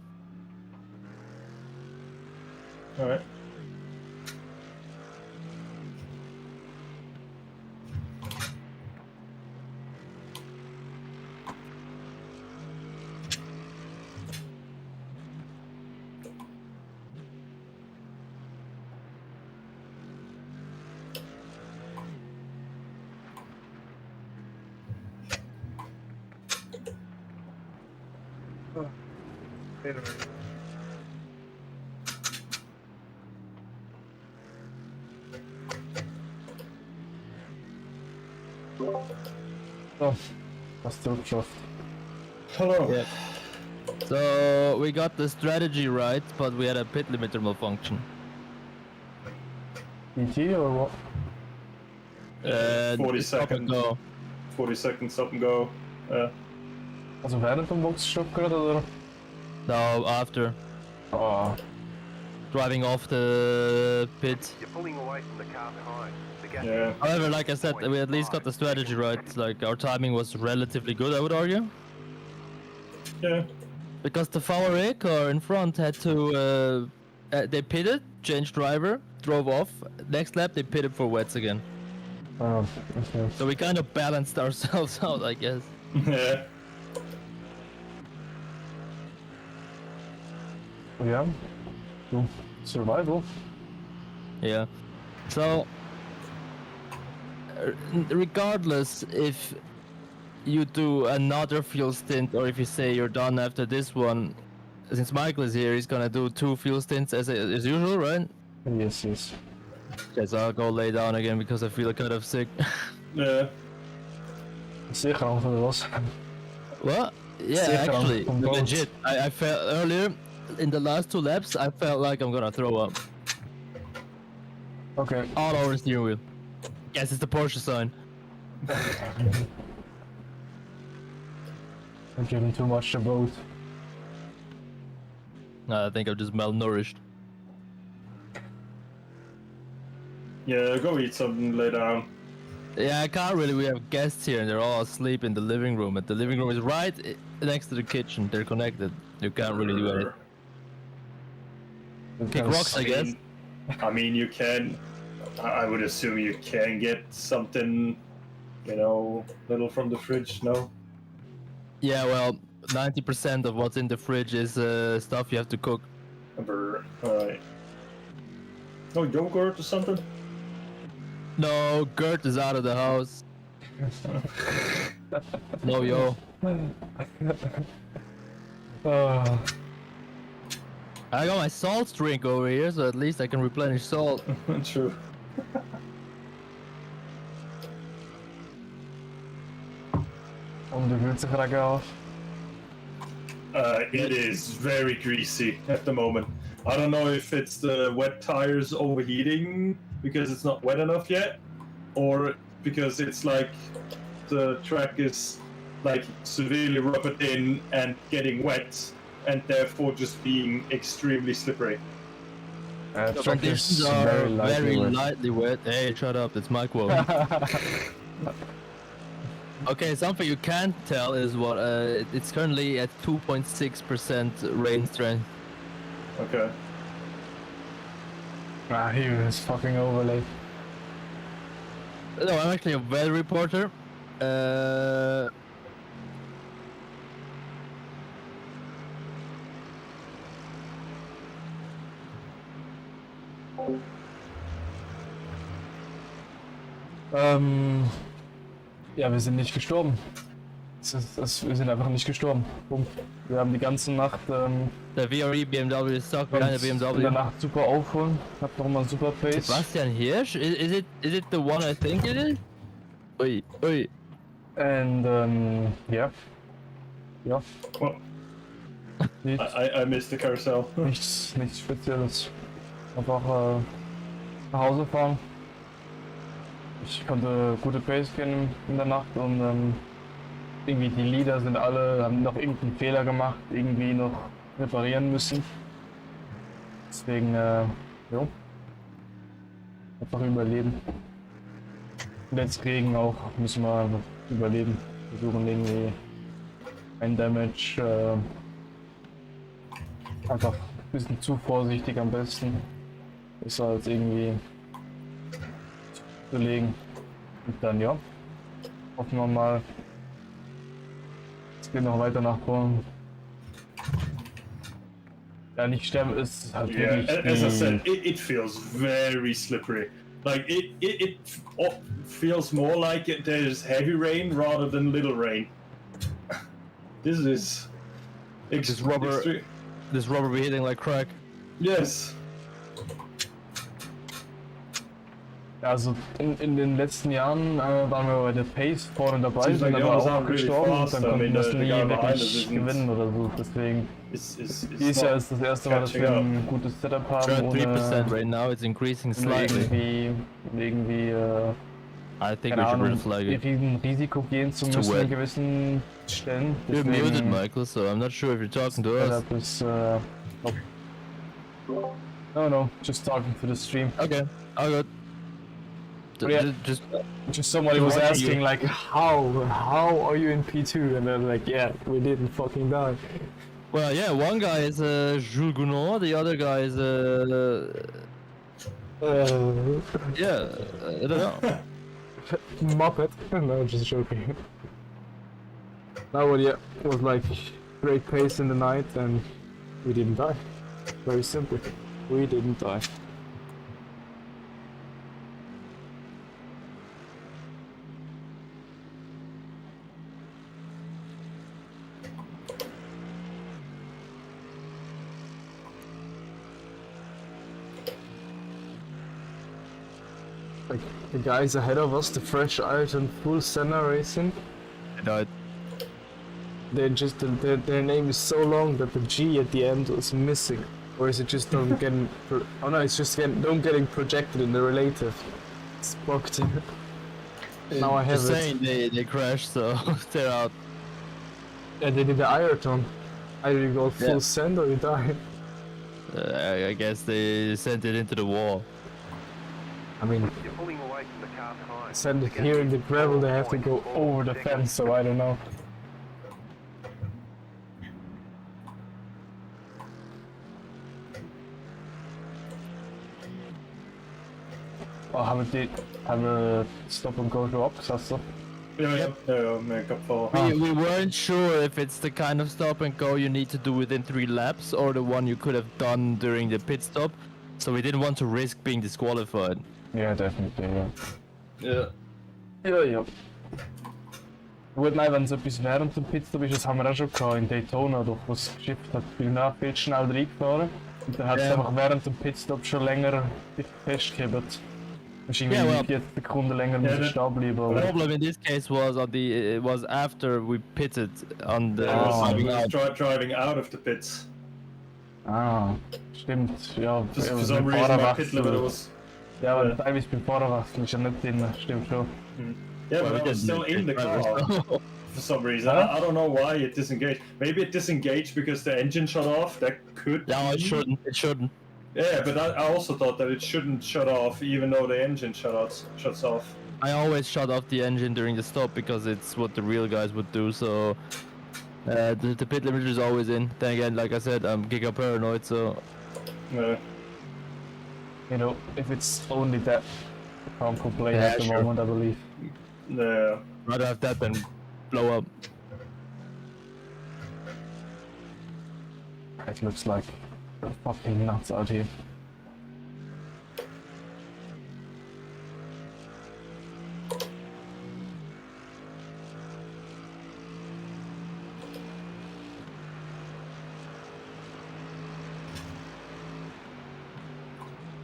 Alright. So, hast du geschafft. Hello. Yeah. So we got the strategy right, but we had a pit limiter malfunction. ET or what? 40 stop and seconds. go. 40 seconds up and go. Also während dem Boxenstopp gerade oder? No, after Oh, driving off the pit. You're pulling away from the car behind. The gap Yeah. is However, like I said, we at least got the strategy right. Like our timing was relatively good, I would argue. Yeah. Because the VRA car in front had to, they pitted, changed driver, drove off. Next lap they pitted for wets again. oh, okay. So we kind of balanced ourselves out, I guess. Yeah. Yeah. Cool. Survival. Yeah. So, regardless if you do another fuel stint or if you say you're done after this one, since Michael is here, he's gonna do 2 fuel stints as usual, right? Yes, yes. Yes, I'll go lay down again because I feel kind of sick. Yeah. Zeker aan van de was. What? Yeah, Zeker actually, van both. legit. I felt earlier in the last 2 laps, I felt like I'm gonna throw up Okay. all over the steering wheel. Yes, it's the Porsche sign. I'm giving too much to both. I think I'm just malnourished. Yeah, go eat something, lay down. Yeah, I can't really. We have guests here and they're all asleep in the living room. And the living room is right next to the kitchen. They're connected. You can't really do anything. Kick rocks, I guess. I mean, you can. I would assume you can get something, you know, little from the fridge, no? Yeah, well, 90% of what's in the fridge is stuff you have to cook. Alright. No yogurt or something? No, Gert is out of the house. No, yo. I got my salt drink over here, so at least I can replenish salt. True. Om de buurt te geraken af. It is very greasy at the moment. I don't know if it's the wet tires overheating because it's not wet enough yet, or because it's like the track is like severely rubbed in and getting wet, and therefore just being extremely slippery. The Track conditions is are very wet. lightly wet. Hey, shut up, that's my quote. Okay, something you can't tell is what it's currently at 2.6% rain strength. Okay. Ah, here is fucking overlay. No, I'm actually a weather reporter. Ja, wir sind nicht gestorben. Wir sind einfach nicht gestorben. Punkt. Wir haben die ganze Nacht The VRE BMW is stuck behind the uns in der BMW. Nacht super aufholen. Hab nochmal super Pace. Sebastian Hirsch? Is it the one I think it is? Oi, oi. And yeah. Ja, Well, nichts, I missed the carousel. nichts Spezielles. Einfach nach Hause fahren. Ich konnte gute Pace gehen in der Nacht und irgendwie die Leader sind alle, haben noch irgendeinen Fehler gemacht, irgendwie noch reparieren müssen. Deswegen, jo. Einfach überleben. Und jetzt Regen auch, müssen wir einfach überleben. Versuchen irgendwie ein Damage, einfach ein bisschen zu vorsichtig am besten. Besser als irgendwie zu legen. Und dann ja. Hoffen wir mal. Es geht noch weiter nach vorn. Ja, nicht sterben ist halt Yeah, wirklich as I die- said, it feels very slippery. Like it feels more like there's heavy rain rather than little rain. This is This rubber- this rubber be hitting like crack. Yes. Also in den letzten Jahren waren wir bei der Pace vorne dabei, Seems sind like the aber others auch aren't really gestorben und fast. dann I mean, konnten wir das the nie guy behind us wirklich isn't- gewinnen oder so. Deswegen, It's dieses Jahr not ist das erste Mal, dass wir catching up. ein gutes Setup haben, We're at 3% ohne right now. It's increasing slightly. irgendwie I think keine we should Ahnung, red flag it. ein Risiko gehen zu It's too müssen wet. in gewissen Stellen. You're muted, Deswegen, Michael, so I'm not sure if you're talking to us. Setup is no, just talking to the stream. Okay, all good. Yeah. Just Somebody was watching asking you. like, how are you in P2? And I'm like, yeah, we didn't fucking die. well, yeah, one guy is Jules Gounod, the other guy is yeah, I don't know. Muppet. No, just joking. That one, yeah, was like great pace in the night, and we didn't die. Very simple. We didn't die. Like the guys ahead of us, the fresh out and full Senna Racing, I died. they just their name is so long that the G at the end was missing, or is it just don't getting? Oh no, it's just don't getting projected in the relative. It's bugged. Now I have Just it. saying they crashed, so they're out. Yeah, they did the Ayrton. Either you go full Yeah. send or you die. I guess they sent it into the wall. I mean, You're pulling away from the car behind. send it here in the gravel. They have to go over the fence, so I don't know. Oh, haben wir Stop and Go schon abgesetzt? So? Ja, make up for. We weren't sure if it's the kind of stop and go you need to do within 3 laps or the one you could have done during the pit stop, so we didn't want to risk being disqualified. Yeah, definitely, yeah. Ja. Ja. Gut, nein, wenn es etwas während dem Pitstop ist, das haben wir auch schon gehabt in Daytona, doch was geschifft hat, viel viel schnell reingefahren. Und dann hat es Ja. einfach während dem Pitstop schon länger festgehebt. Du hast irgendwie Ja, well. 40 Sekunden länger müssen stehen bleiben. The Aber problem in this case was it was after we pitted on the I coming was out. driving out of the pits. Stimmt, ja. For some reason, my pit limiter was. Ja, aber teilweise beim Fahrerwechsel ist er nicht drin, stimmt schon. Yeah, Well, but I was still in the car for some reason. Huh? I don't know why it disengaged. Maybe it disengaged because the engine shut off. That could. No, it be. shouldn't. It shouldn't. Yeah, but I also thought that it shouldn't shut off, even though the engine shuts off. I always shut off the engine during the stop because it's what the real guys would do. So the pit limiter is always in. Then again, like I said, I'm giga paranoid, so Yeah. You know, if it's only that, I can't complain Yeah, at the sure. moment, I believe. Yeah. rather have that than blow up. It looks like fucking nuts out here.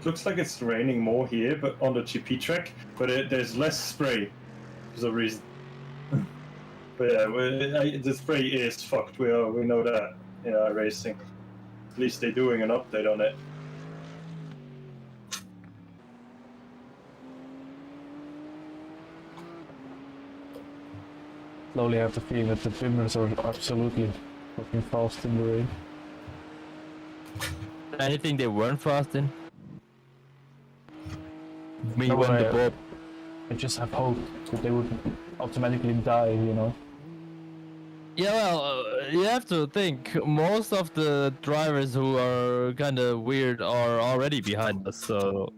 Looks like it's raining more here, but on the GP track, but there's less spray for some reason. But yeah, the spray is fucked. We know that in iRacing. At least they're doing an update on it. Slowly have the feeling that the bimmers are absolutely fucking fast in the rain. Anything they weren't fast in? Me No, when the I- Bob. I just have hope that they would automatically die, you know. Yeah, well, you have to think most of the drivers who are kind of weird are already behind us. So,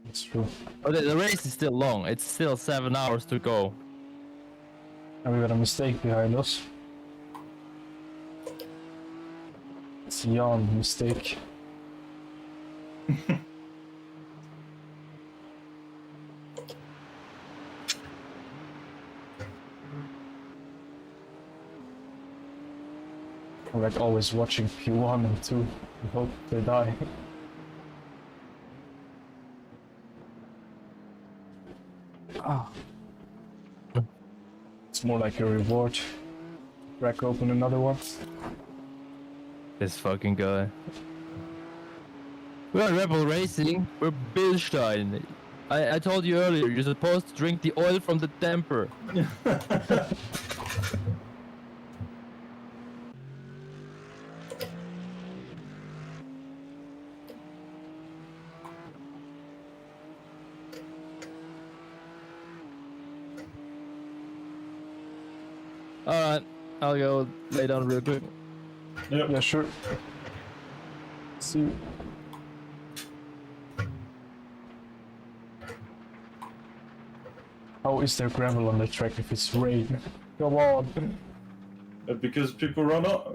It's true. but the race is still long. It's still 7 hours to go. And we got a mistake behind us. It's a yawn mistake. I'm like always watching P1 and 2 and hope they die. Ah. It's more like a reward. Crack open another one. This fucking guy. We're Red Bull Racing. We're Billstein. I told you earlier, you're supposed to drink the oil from the damper. Alright, I'll go lay down real quick. Yep. Yeah, sure. See you. How is there gravel on the track if it's rain? Come on. Because people run off,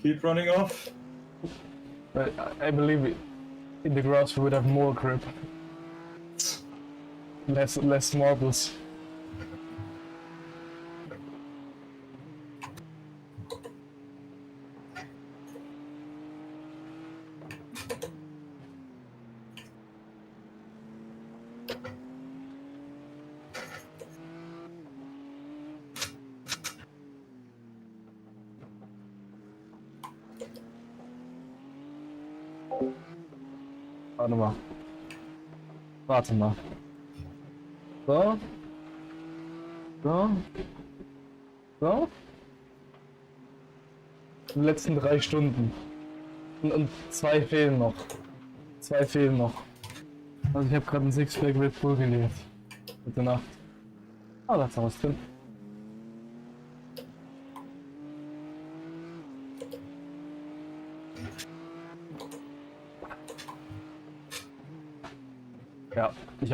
keep running off. But I believe in the grass we would have more grip. Less marbles. Warte mal. Warte mal. So. So. So. Die letzten 3 Stunden. Und 2 fehlen noch. 2 fehlen noch. Also ich habe gerade ein Sixpack Red Bull geleert. Gute Nacht. Ah, da ist noch was drin. Ja, was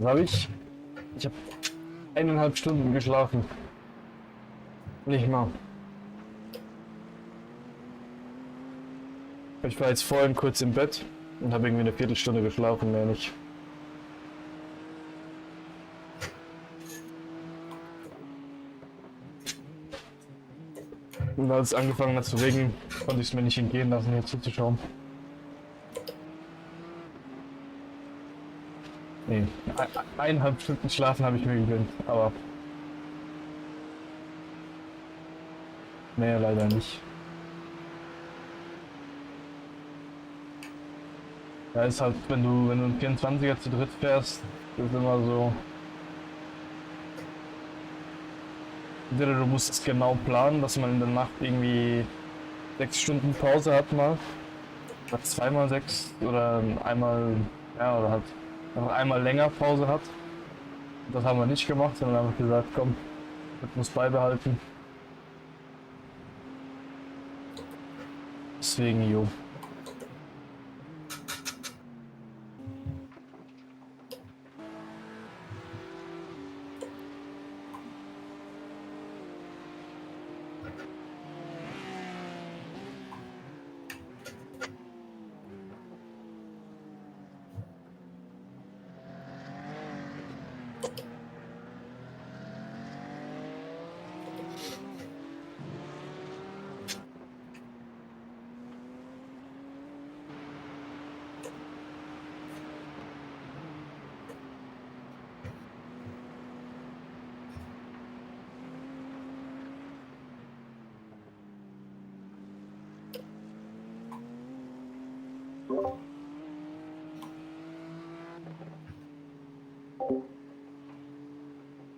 habe ich? Ich habe 1,5 Stunden geschlafen. Nicht mal. Ich war jetzt vorhin kurz im Bett und habe irgendwie eine Viertelstunde geschlafen, mehr nicht. Und als es angefangen hat zu regnen, konnte ich es mir nicht entgehen lassen, hier zuzuschauen. Nee, 1,5 Stunden schlafen habe ich mir gegönnt, aber mehr leider nicht. Ja, ist halt, wenn du einen 24er zu dritt fährst, ist immer so. Entweder du musst es genau planen, dass man in der Nacht irgendwie 6 Stunden Pause hat mal. Oder zweimal 6 oder einmal, ja, oder halt einfach einmal länger Pause hat. Das haben wir nicht gemacht, sondern einfach gesagt, komm, das muss beibehalten. Deswegen, jo.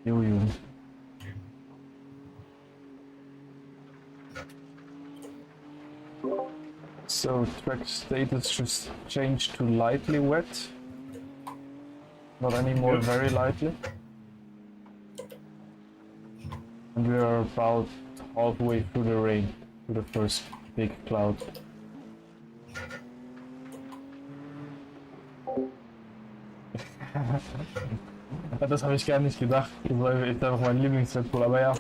Jojo. So track status just changed to lightly wet. Not anymore very lightly. And we are about halfway through the rain, through the first big cloud. Das habe ich gar nicht gedacht. Das war echt einfach mein Lieblings-Red Bull. Aber ja,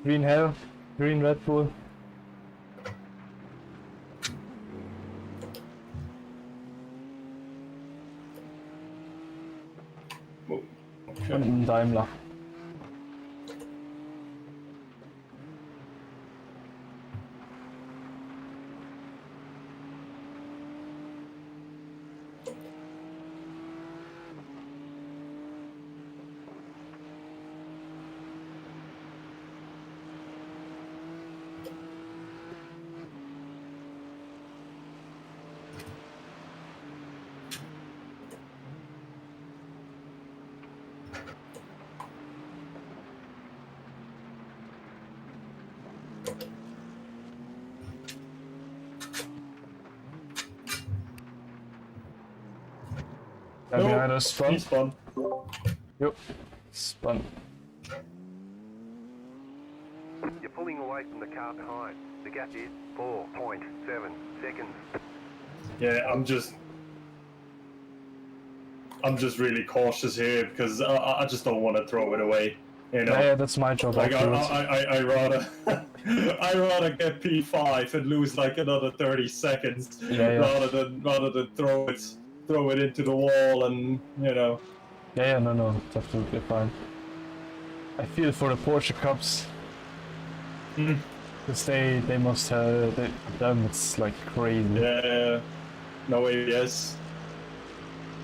Green Hell, Green Red Bull. Okay. Und ein Daimler. And behind us, spun. He spun. Yep. Spun. You're pulling away from the car behind. The gap is 4.7 seconds. Yeah, I'm just really cautious here because I just don't want to throw it away. You know, Yeah, that's my job. like afterwards. I rather I rather get P5 and lose like another 30 seconds Yeah. rather than throw it into the wall and you know. Yeah, no, it's absolutely fine. I feel for the Porsche Cups. Because they must have, them it's like crazy. Yeah, no ABS.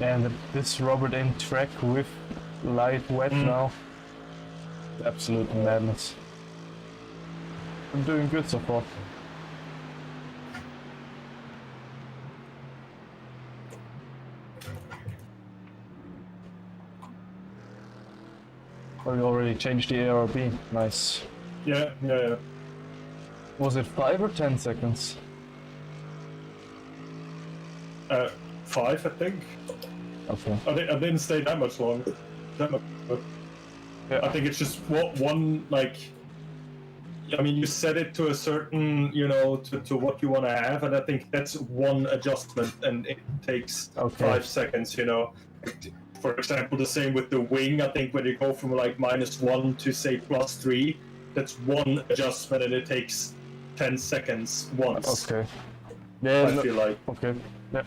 And this rubbered in track with light wet now. Absolute madness. I'm doing good so far. Oh, we already changed the ARB. Nice. Yeah. Was it 5 or 10 seconds? 5, I think. Okay. I didn't stay that much longer. Yeah. I think it's just one like. I mean, you set it to a certain, you know, to what you want to have, and I think that's one adjustment, and it takes 5 seconds, you know. For example, the same with the wing. I think when you go from like -1 to say +3, that's one adjustment, and it takes 10 seconds once. Okay. Yeah. I feel like Okay. Yeah.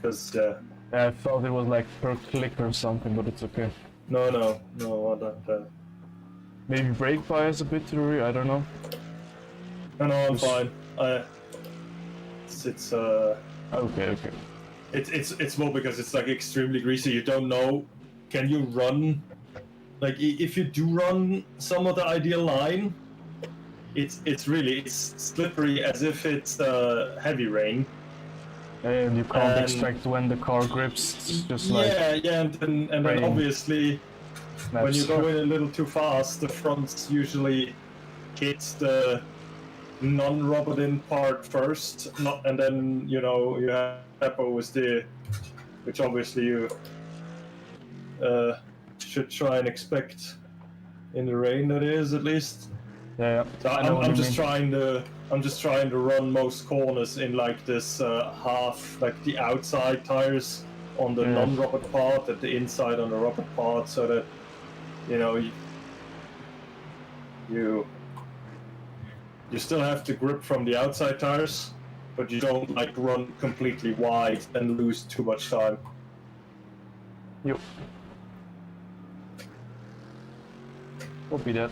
because Yeah, I thought it was like per click or something, but it's okay. no, I don't. Maybe brake bias a bit to the rear, I don't know. No, I'm fine. It's Okay. It's more because it's like extremely greasy. You don't know. Can you run? Like if you do run some of the ideal line, it's really slippery as if it's heavy rain. And you can't expect when the car grips. It's just like yeah, and then obviously snaps. when you go in a little too fast, the fronts usually hit the non-rubbered in part first, and then you know you have Peppo which obviously you should try and expect in the rain. That is at least. Yeah. So I'm just trying to run most corners in like this half, like the outside tires on the non-rubbered part, and the inside on the rubber part, so that you know you still have to grip from the outside tires, but you don't like run completely wide and lose too much time. Yep. Copy that.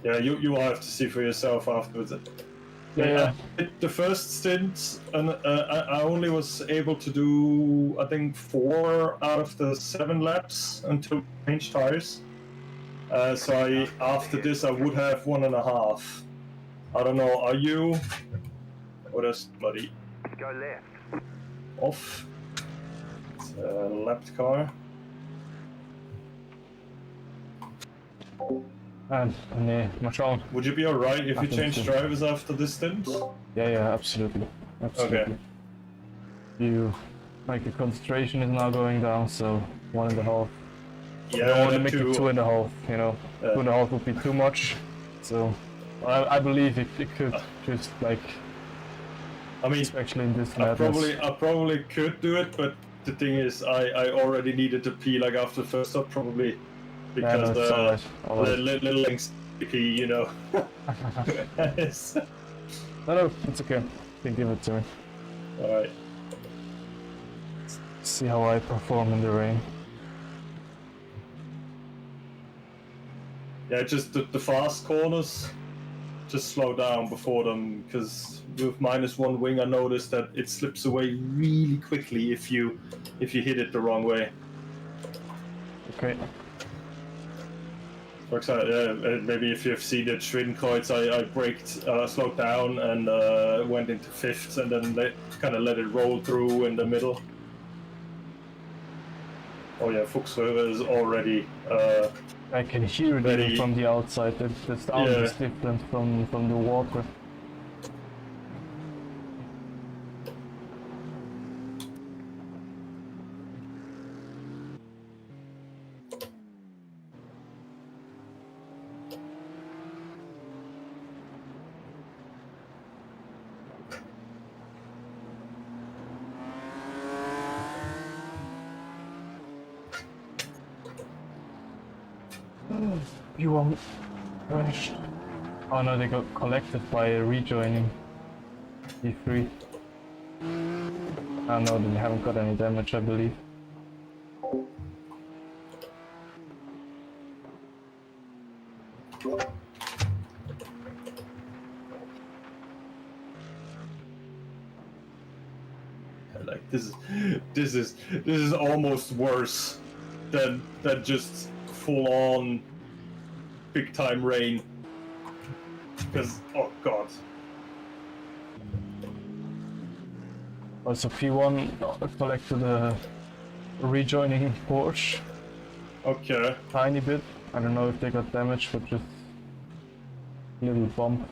Yeah, you will have to see for yourself afterwards. Yeah. The first stint, and I only was able to do I think 4 out of the 7 laps until change tires. So after this I would have 1.5. I don't know. Are you? What is bloody Go left. off? It's a lapped car. And nee, maar schauen. Would you be alright if I you think change so. drivers after this stint? Yeah, absolutely. Okay. Like the concentration is now going down, so 1.5. Yeah, I don't want to that make too. it 2.5, you know. 2.5 would be too much. So I believe it could just like, I mean, especially in this I madness. probably could do it, but the thing is, I already needed to pee like after the first stop, probably because it's alright. the little links to pee, you know. Yes. No, it's okay. You can give it to me. Alright. See how I perform in the rain. Yeah, just the fast corners, just slow down before them, because with -1 wing I noticed that it slips away really quickly if you hit it the wrong way. Okay. For example, maybe if you've seen the Schwindenkreuz, I braked, slowed down and went into fifths, and then kind of let it roll through in the middle. Oh yeah, Fuchsröhre is already I can hear it even from the outside. The sound is different from the water. You won't crashed. Oh no, they got collected by rejoining E3. Oh no, they haven't got any damage, I believe. Like this is almost worse than just full on big time rain. Because oh god. Also P1 collected a rejoining Porsche. Okay. Tiny bit. I don't know if they got damaged, but just a little bump.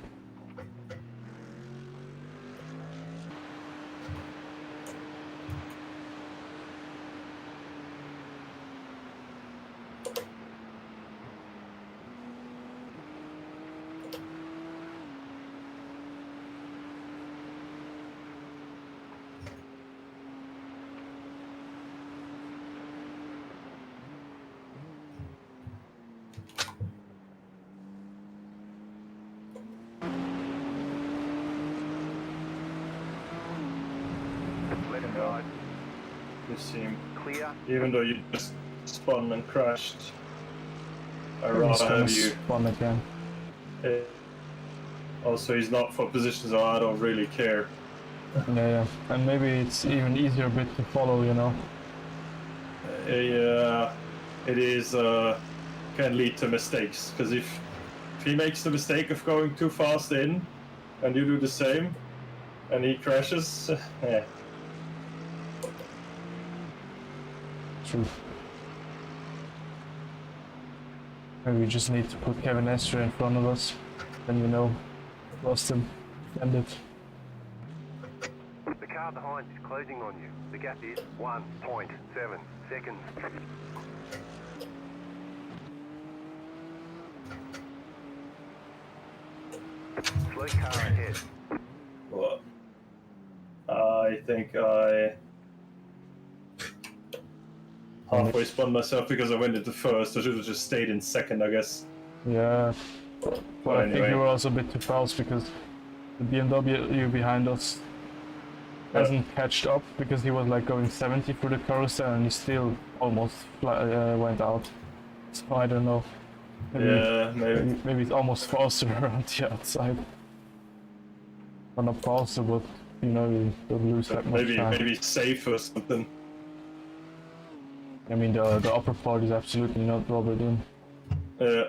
Let it ride. You seem, Clear. even though you just spun and crashed, I He's rather gonna have you. spawn again. Also, he's not for position, so I don't really care. Yeah, and maybe it's even easier bit to follow, you know. Yeah, it is. Can lead to mistakes because if he makes the mistake of going too fast in, and you do the same, and he crashes, yeah. True. Maybe we just need to put Kevin Estre in front of us, then you know, lost him, ended. The car behind is closing on you. The gap is 1.7 seconds. Slow car ahead. What? I think I halfway spun myself because I went into first. I should have just stayed in second, I guess. Yeah, but I think anyway. you were also a bit too fast because the BMW behind us hasn't catched up because he was like going 70 through the carousel and he still almost went out. So I don't know. Yeah, maybe. Maybe it's almost faster around the outside. Or not faster, but you know, you don't lose that much time. Maybe safe or something. I mean, the upper part is absolutely not rubbered in. Yeah.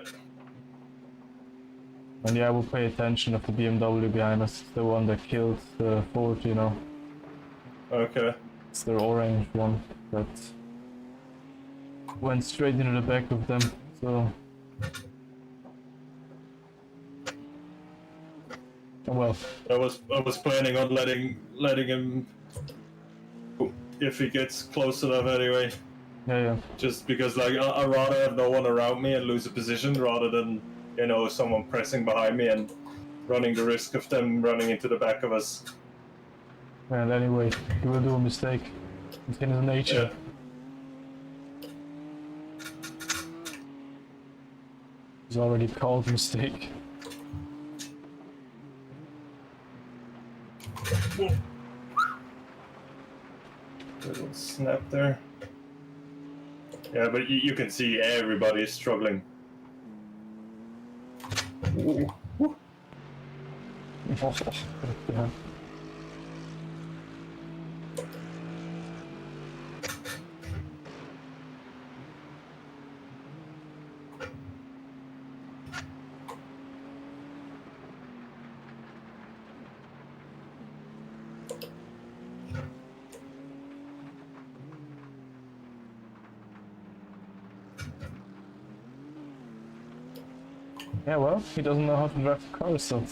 And yeah, we'll pay attention of the BMW behind us. It's the one that killed the Ford, you know. Okay. It's the orange one that went straight into the back of them, so... Oh well. I was planning on letting him if he gets close enough anyway. Yeah. Just because like I rather have no one around me and lose a position rather than, you know, someone pressing behind me and running the risk of them running into the back of us. And anyway, you will do a mistake. It's in his nature. He's already called mistake. Whoa. Little snap there. Yeah, but you can see everybody is struggling. Ooh. Woo. Yeah. Yeah, well, he doesn't know how to drive the car, so...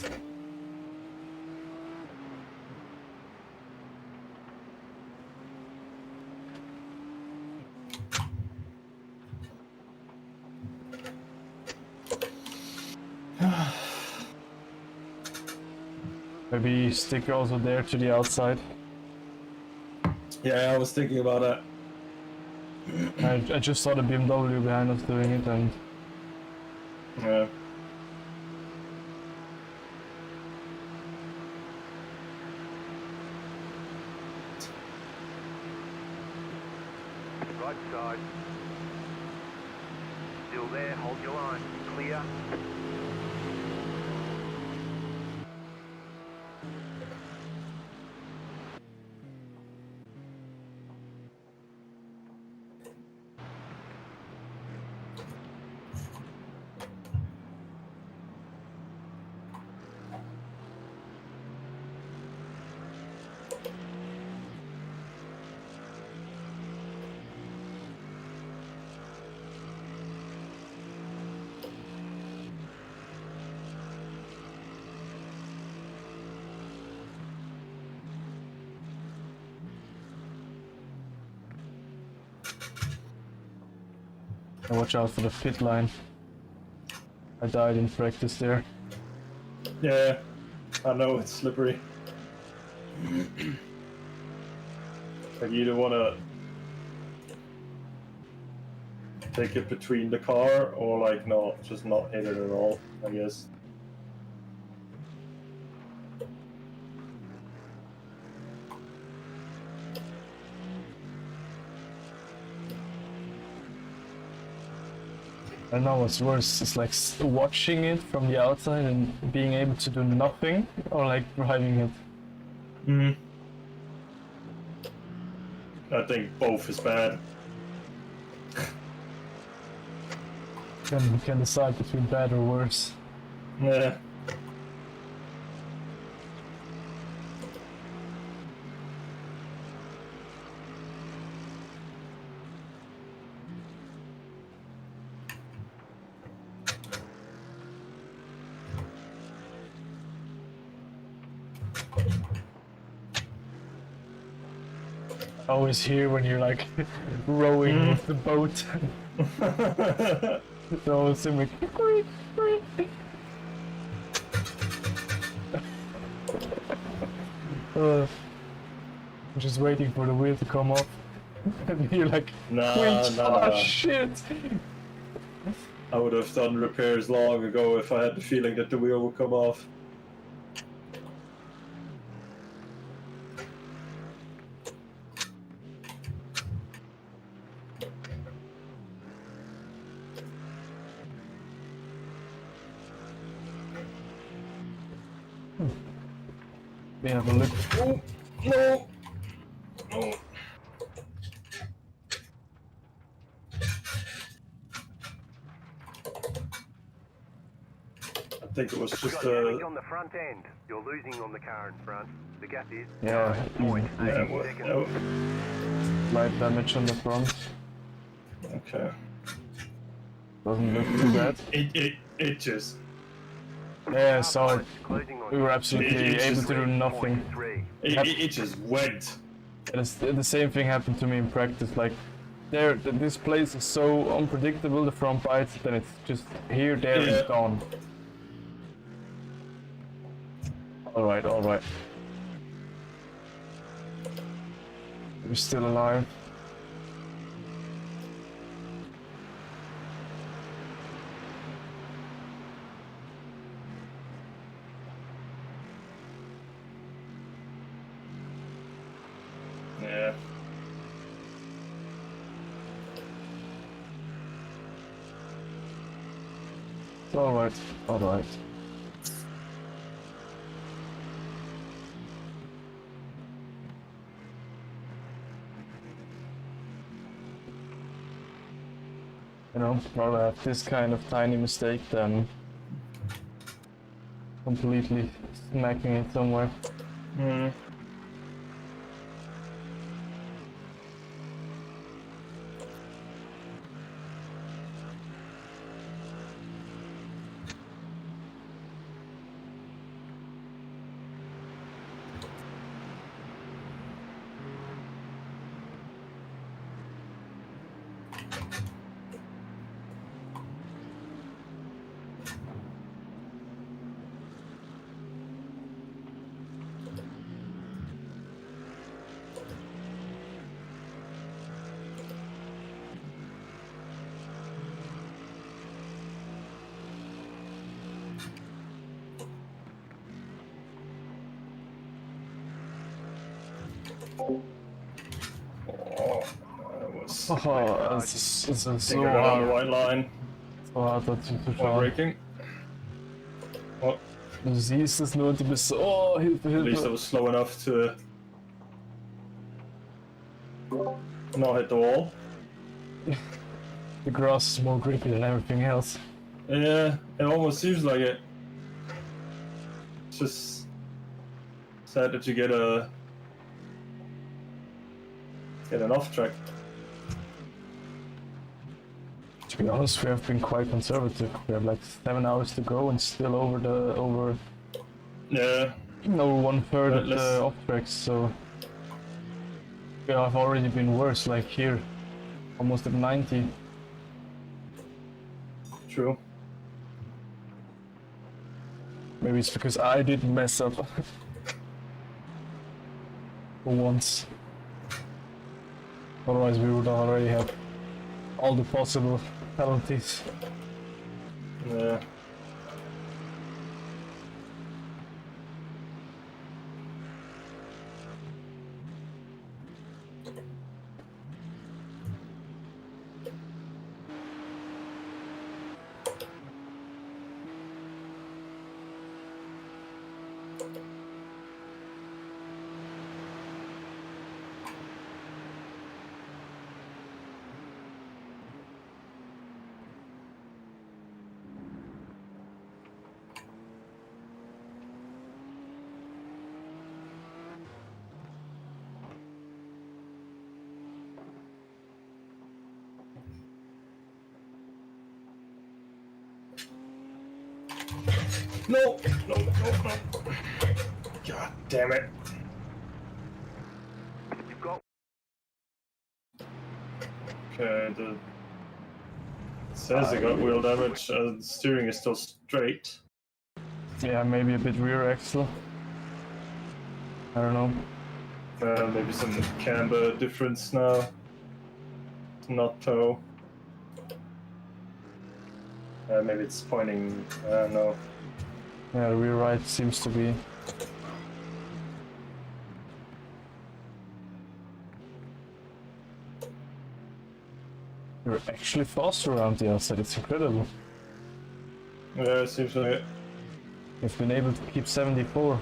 Maybe stick also there to the outside. Yeah, I was thinking about that. I just saw the BMW behind us doing it and Yeah. Right side. Still there, hold your line. Clear. And watch out for the pit line. I died in practice there. Yeah, I know it's slippery. Like you don't want to take it between the car or like not, just not hit it at all, I guess. I don't know what's worse. It's like watching it from the outside and being able to do nothing, or like driving it. Hmm. I think both is bad. Can decide between bad or worse. Yeah. I always hear when you're like rowing with the boat. It's always seem like I'm just waiting for the wheel to come off. And you're like, Nah. shit! I would have done repairs long ago if I had the feeling that the wheel would come off. We have a look. Oh, no! No! I think it was We've just got damage on the front end. You're losing on the car in front. The gap is Yeah, 9.8 seconds. light damage on the front. Okay. Doesn't look too bad. It just... Yeah, so Closing on we were absolutely It's able just to do nothing. 3. It just went. And the same thing happened to me in practice. Like, this place is so unpredictable, the front bites, then it's just here, there, Yeah. and gone. Alright. We're still alive. Yeah. Alright. You know, rather have this kind of tiny mistake than completely smacking it somewhere. Hmm. Oh, that was. Oh, it's so Think I got on the hard. white line. So hard dazu zu While schauen. braking. Oh, Du siehst es nur und du bist so, oh, Hilfe, at least I Hilfe. was slow enough to not hit the wall. The grass is more grippy than everything else. Yeah, it almost seems like it. It's just sad that you get an off track. To be honest, we have been quite conservative. We have like 7 hours to go and still over Yeah, 1/3 of let's- the off tracks. So we have already been worse. Like here, almost at 90. true. Maybe it's because I didn't mess up for once. Otherwise, we would already have all the possible penalties. Yeah. No, no, no, no. God damn it. You've got Okay, it says I got wheel damage. The steering is still straight. Yeah, maybe a bit rear axle. I don't know. Maybe some camber difference now. Not toe. Maybe it's pointing. I don't know. Yeah, rear right seems to be. You're actually faster around the outside. It's incredible. Yeah, it seems like it. You've been able to keep 74.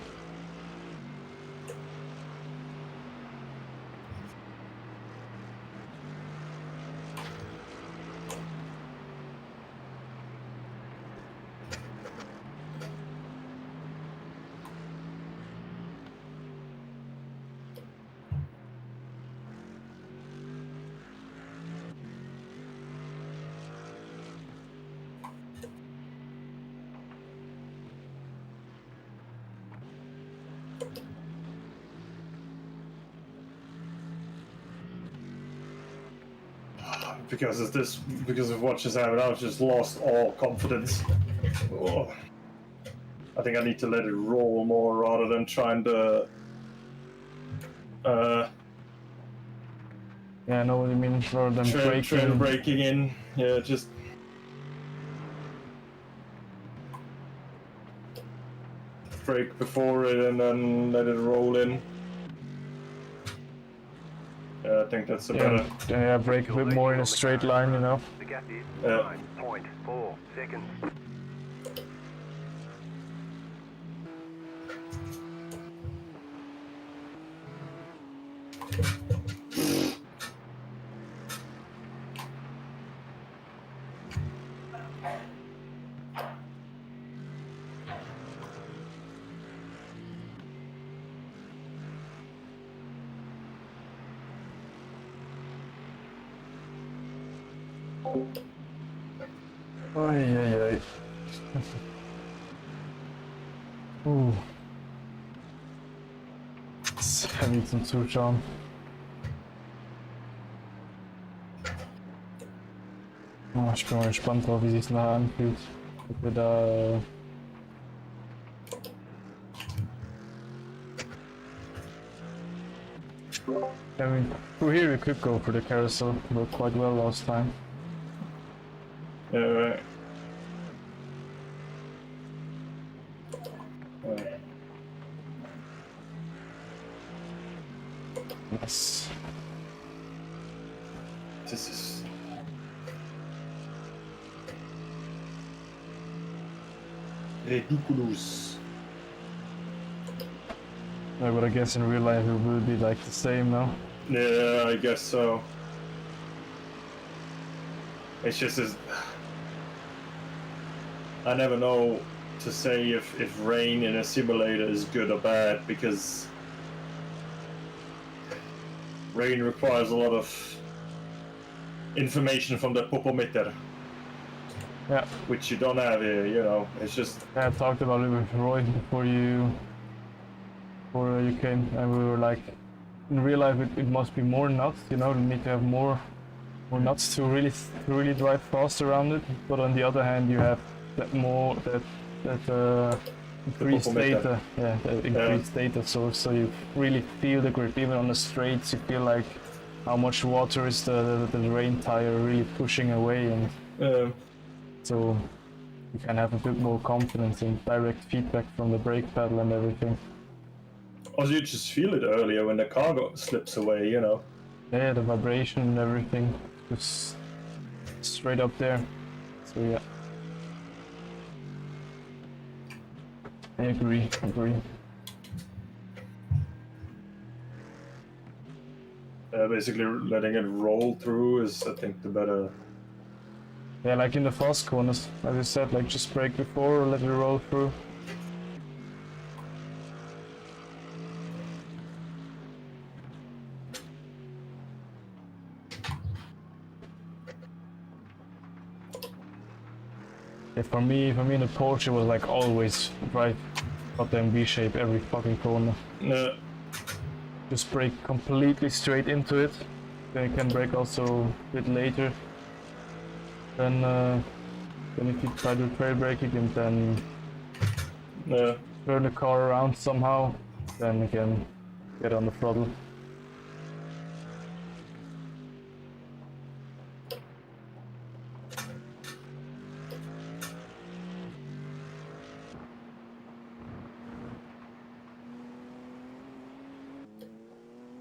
Because of this, because of what just happened, I've just lost all confidence. Oh. I think I need to let it roll more rather than trying to. Yeah, I know what you mean. Rather than braking. Breaking in. Yeah, just. Brake before it and then let it roll in. Yeah, I think that's a better. Yeah, brake a bit more in a straight line, you know. the gap is Yeah. 9.4 seconds. Ay, ay, ay. Ooh. It's heavy zum Zuschauen. Oh, ich bin mal gespannt drauf, wie sich's nachher anfühlt. Ob wir da. I mean, through here we could go for the carousel. Worked quite well last time. Yeah, right. Yes. This is... ridiculous. Yeah, but I guess in real life it will be like the same now. Yeah, I guess so. It's just as... I never know to say if rain in a simulator is good or bad, because rain requires a lot of information from the popometer, Yeah. which you don't have here, you know. It's just... I talked about it with Roy before you came, and we were like, in real life it must be more nuts, you know, you need to have more nuts to really drive fast around it. But on the other hand, you have that increased data, that increased data source, so you really feel the grip. Even on the straights, you feel like how much water is the rain tire really pushing away, and so you can have a bit more confidence in direct feedback from the brake pedal and everything. Also, you just feel it earlier when the car slips away, you know. Yeah, the vibration and everything, just straight up there. So yeah, I agree. Basically, letting it roll through is, I think, the better. Yeah, like in the fast corners, as I said, like just brake before or let it roll through. Yeah, for me in the Porsche, it was like always right goddamn V-shape every fucking corner. Just brake completely straight into it. Then you can brake also a bit later. Then if you try to trail brake, you can then turn the car around somehow. Then you can get on the throttle.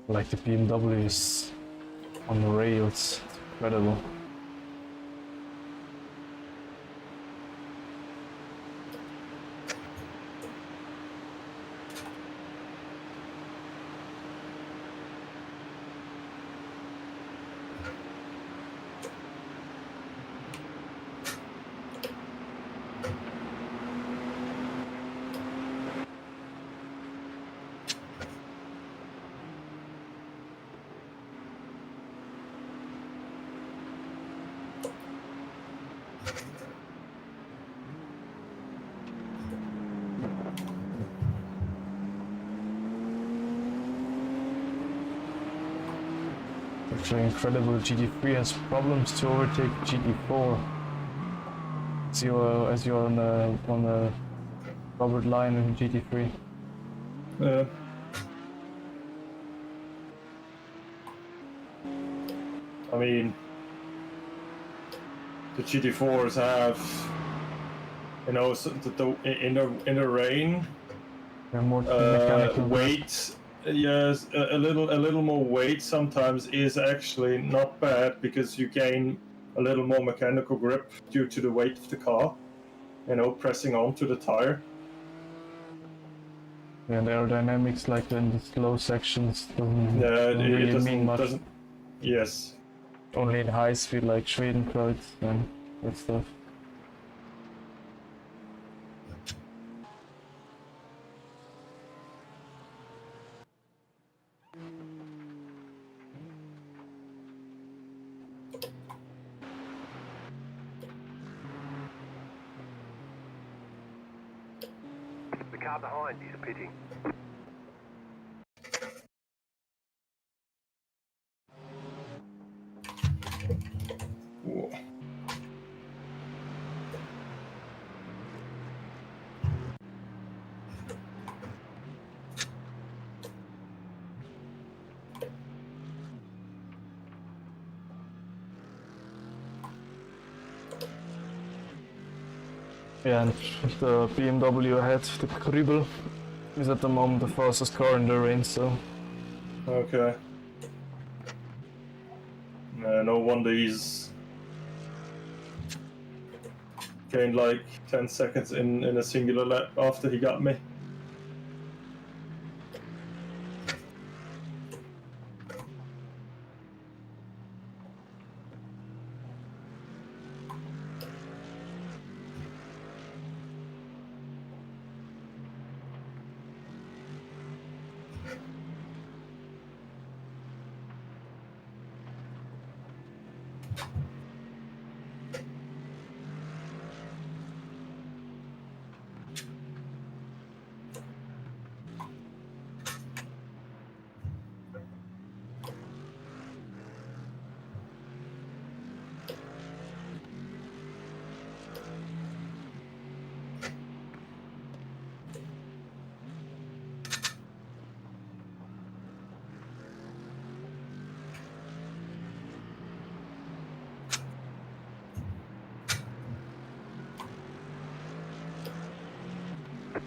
Like the BMW is on the rails, it's incredible. Actually incredible, GT3 has problems to overtake GT4 as you're on the covered line in GT3. I mean, the GT4s have, you know, in the rain, They're more mechanical. weight. Yes, a little more weight sometimes is actually not bad, because you gain a little more mechanical grip due to the weight of the car, you know, pressing onto the tire. Yeah, the aerodynamics, like in the slow sections, doesn't It really doesn't, mean much. doesn't. Yes. Only in high speed, like Schwedenkreuz and that stuff. The car behind is pitting. Whoa. Yeah, and the BMW ahead, the Krübel, is at the moment the fastest car in the rain, so Okay. No wonder he's gained like 10 seconds in a singular lap after he got me.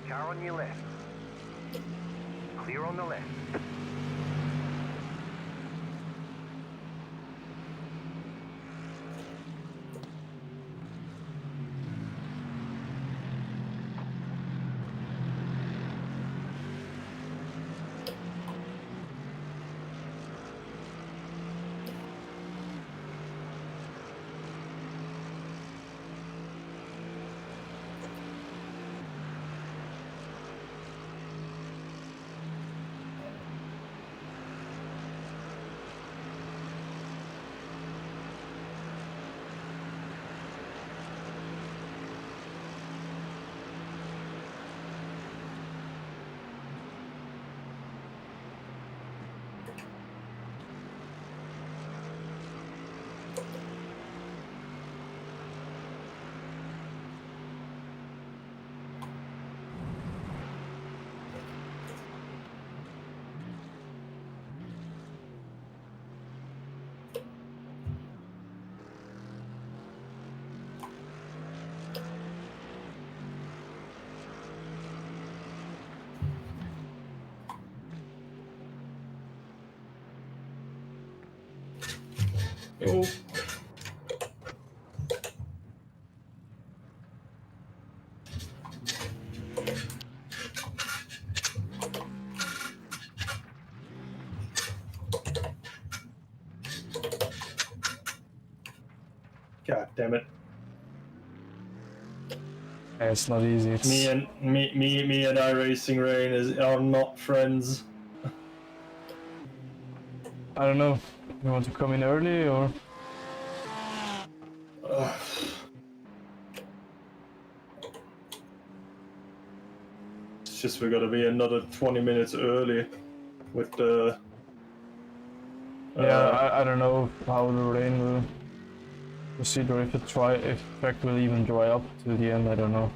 Car on your left. Clear on the left. Oh. God damn it. Yeah, it's not easy. It's... Me and iRacing Rain are not friends. I don't know. You want to come in early or? It's just we gotta be another 20 minutes early with the... Yeah, I don't know how the rain will proceed or if the track will even dry up till the end. I don't know.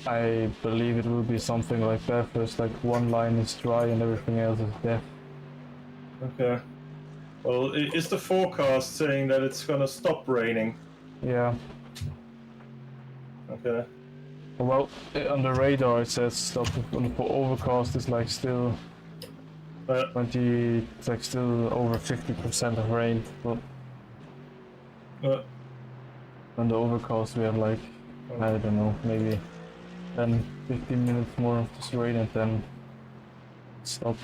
I believe it will be something like that. First, like one line is dry and everything else is dead. Okay. Well, is the forecast saying that it's gonna stop raining? Yeah. Okay. Well, on the radar it says stop. For overcast is like still 20. It's like still over 50% of rain. But on the overcast we have like I don't know, maybe 10-15 minutes more of this rain and then stop.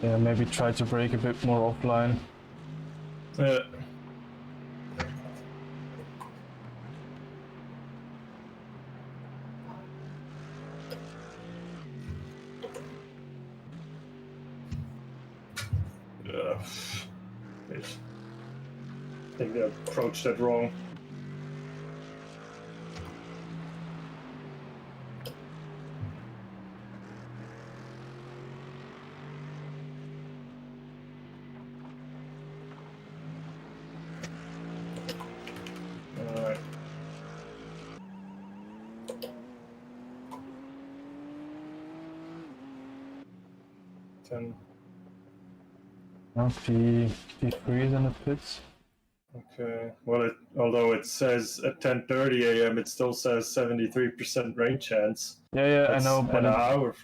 Yeah, maybe try to break a bit more offline. Yeah. I think they approached that wrong. 10. No, P3 is in the pits. Okay. Well, although it says at 10:30 a.m., it still says 73% rain chance. Yeah, That's I know, but an hour.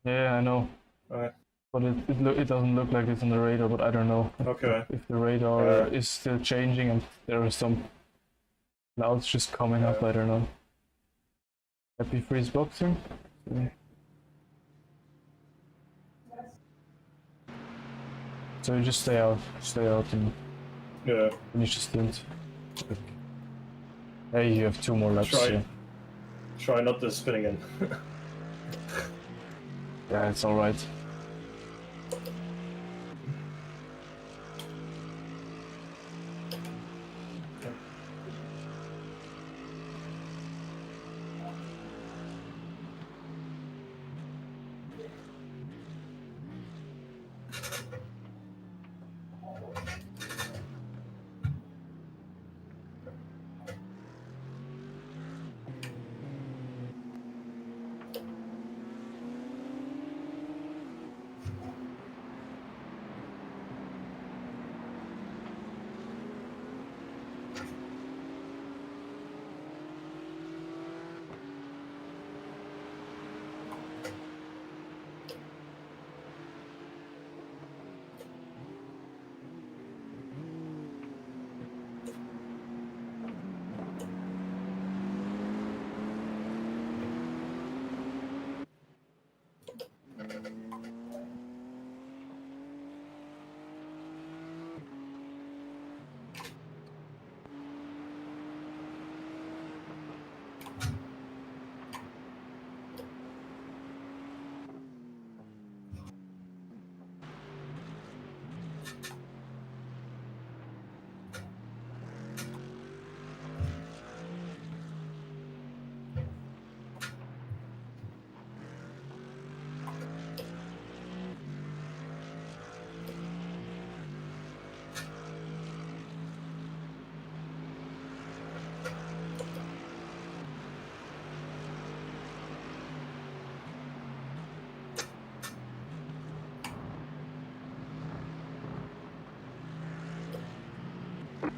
yeah, I know. But it doesn't look like it's on the radar, but I don't know Okay. if the radar is still changing and there are some clouds just coming up. I don't know. Happy freeze boxing. Yeah. So you just stay out and finish the stint. Hey, you have 2 more laps. Try not to spin again. Yeah, it's alright.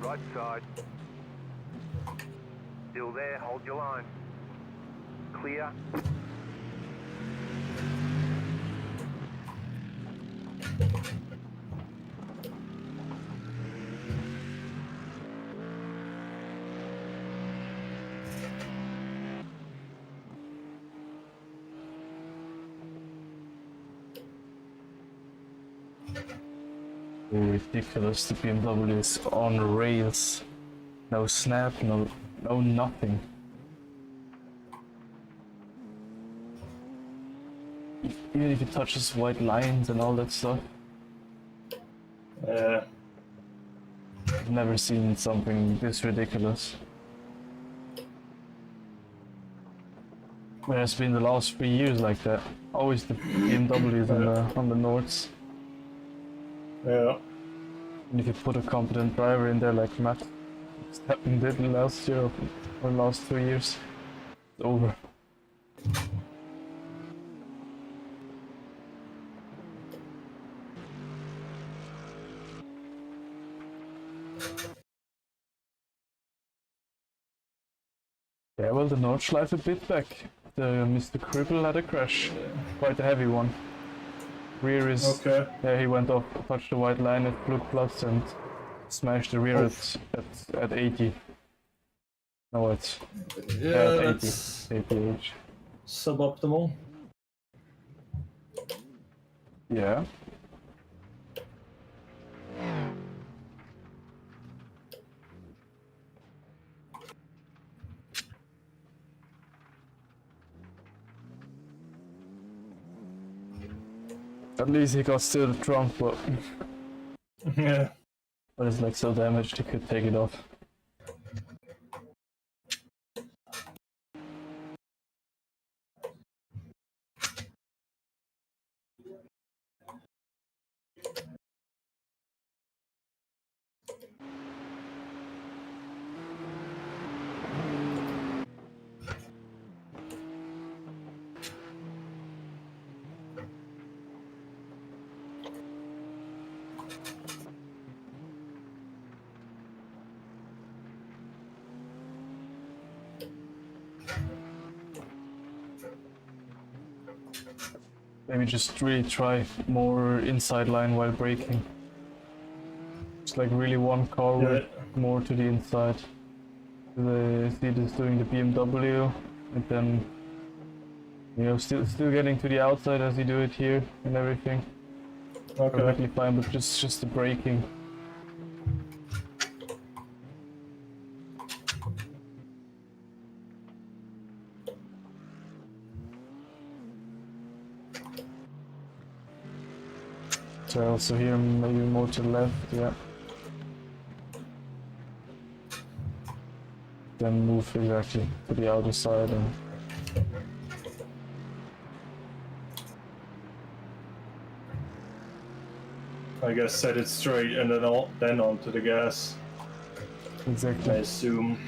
Right side. Still there, hold your line. Clear. Ridiculous, the BMW is on rails. No snap, no nothing. Even if it touches white lines and all that stuff. I've never seen something this ridiculous. It has been the last 3 years like that. Always the BMWs on the Nords. Yeah. And if you put a competent driver in there like Matt Verstappen did last year or last 2 years, it's over. Yeah, well, the Nordschleife a bit back. The Mr. Cripple had a crash, quite a heavy one. Rear is... Okay. Yeah, he went off, touched the white line at Flug Plus and smashed the rear at 80. No, it's... Yeah, at that's 80 age. suboptimal. Yeah. At least he got still the trunk, but Yeah. but it's like so damaged he could take it off. maybe just really try more inside line while braking. It's like really one car Yeah. with more to the inside. The see this doing the BMW, and then you know still getting to the outside as you do it here and everything. Okay. Perfectly fine, but just the braking. So also here maybe more to the left, yeah. Then move exactly to the outer side and I guess set it straight and then onto the gas. I exactly. assume.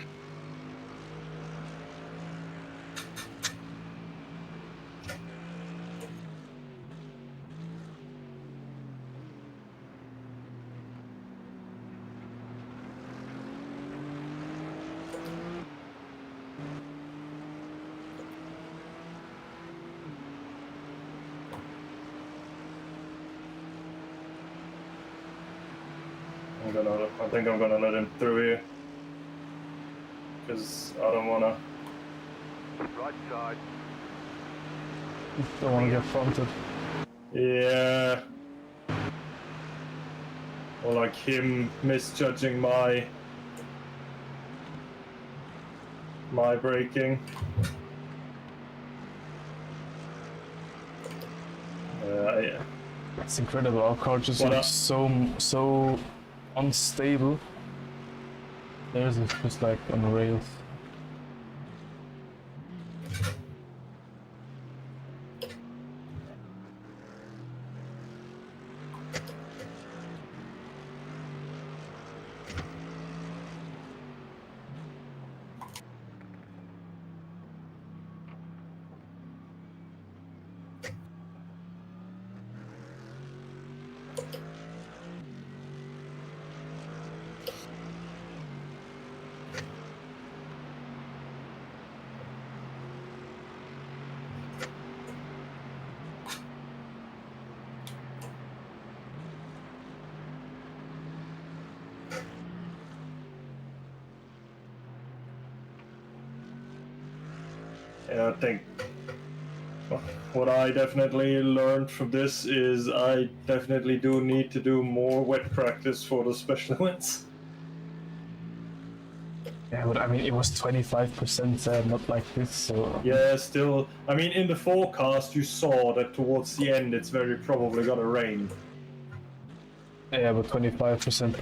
I think I'm gonna let him through here. Because I don't wanna. Right side. Don't want to get fronted. Yeah. Or like him misjudging my braking. Yeah. It's incredible. Our car just What looks so unstable. Theirs is just like on rails. Yeah, I think what I definitely learned from this is I definitely do need to do more wet practice for the special events. Yeah, but I mean it was 25% not like this, so Yeah, still. I mean, in the forecast, you saw that towards the end, it's very probably gonna rain. yeah, but 25%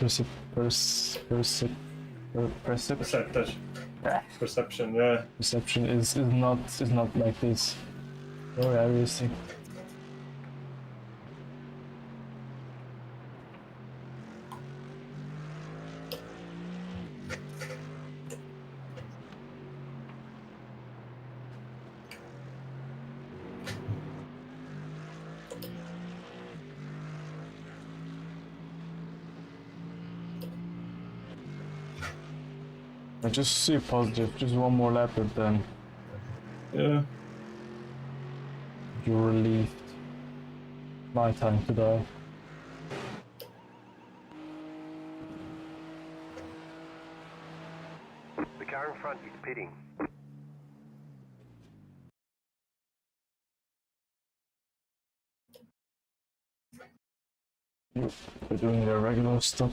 Perception, yeah. perception is not like this. No iRacing. I just see positive, just one more lap and then Yeah. you're relieved. My time to die. The car in front is pitting. They're doing their regular stuff.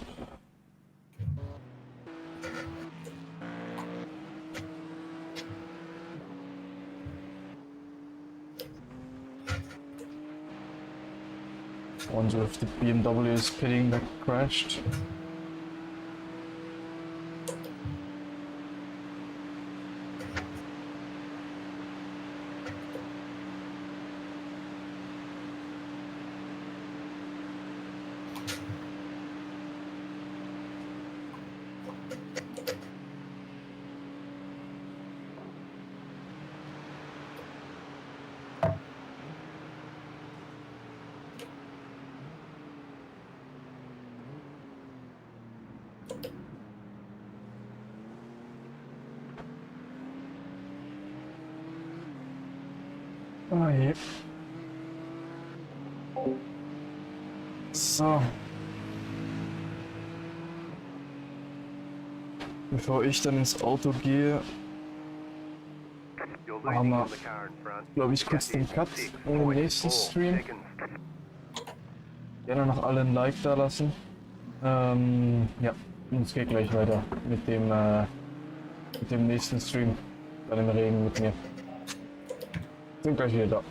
Wonder if the BMW is pitting that crashed. Oh, yeah. So. Bevor ich dann ins Auto gehe, You're machen losing wir, on the car in front. glaube ich, The kurz gap den is Cut 6.4 in den nächsten Stream. seconds. Gerne noch alle ein Like da lassen. Ja, und es geht gleich weiter mit dem nächsten Stream. Dann im Regen mit mir. Sind gleich wieder da.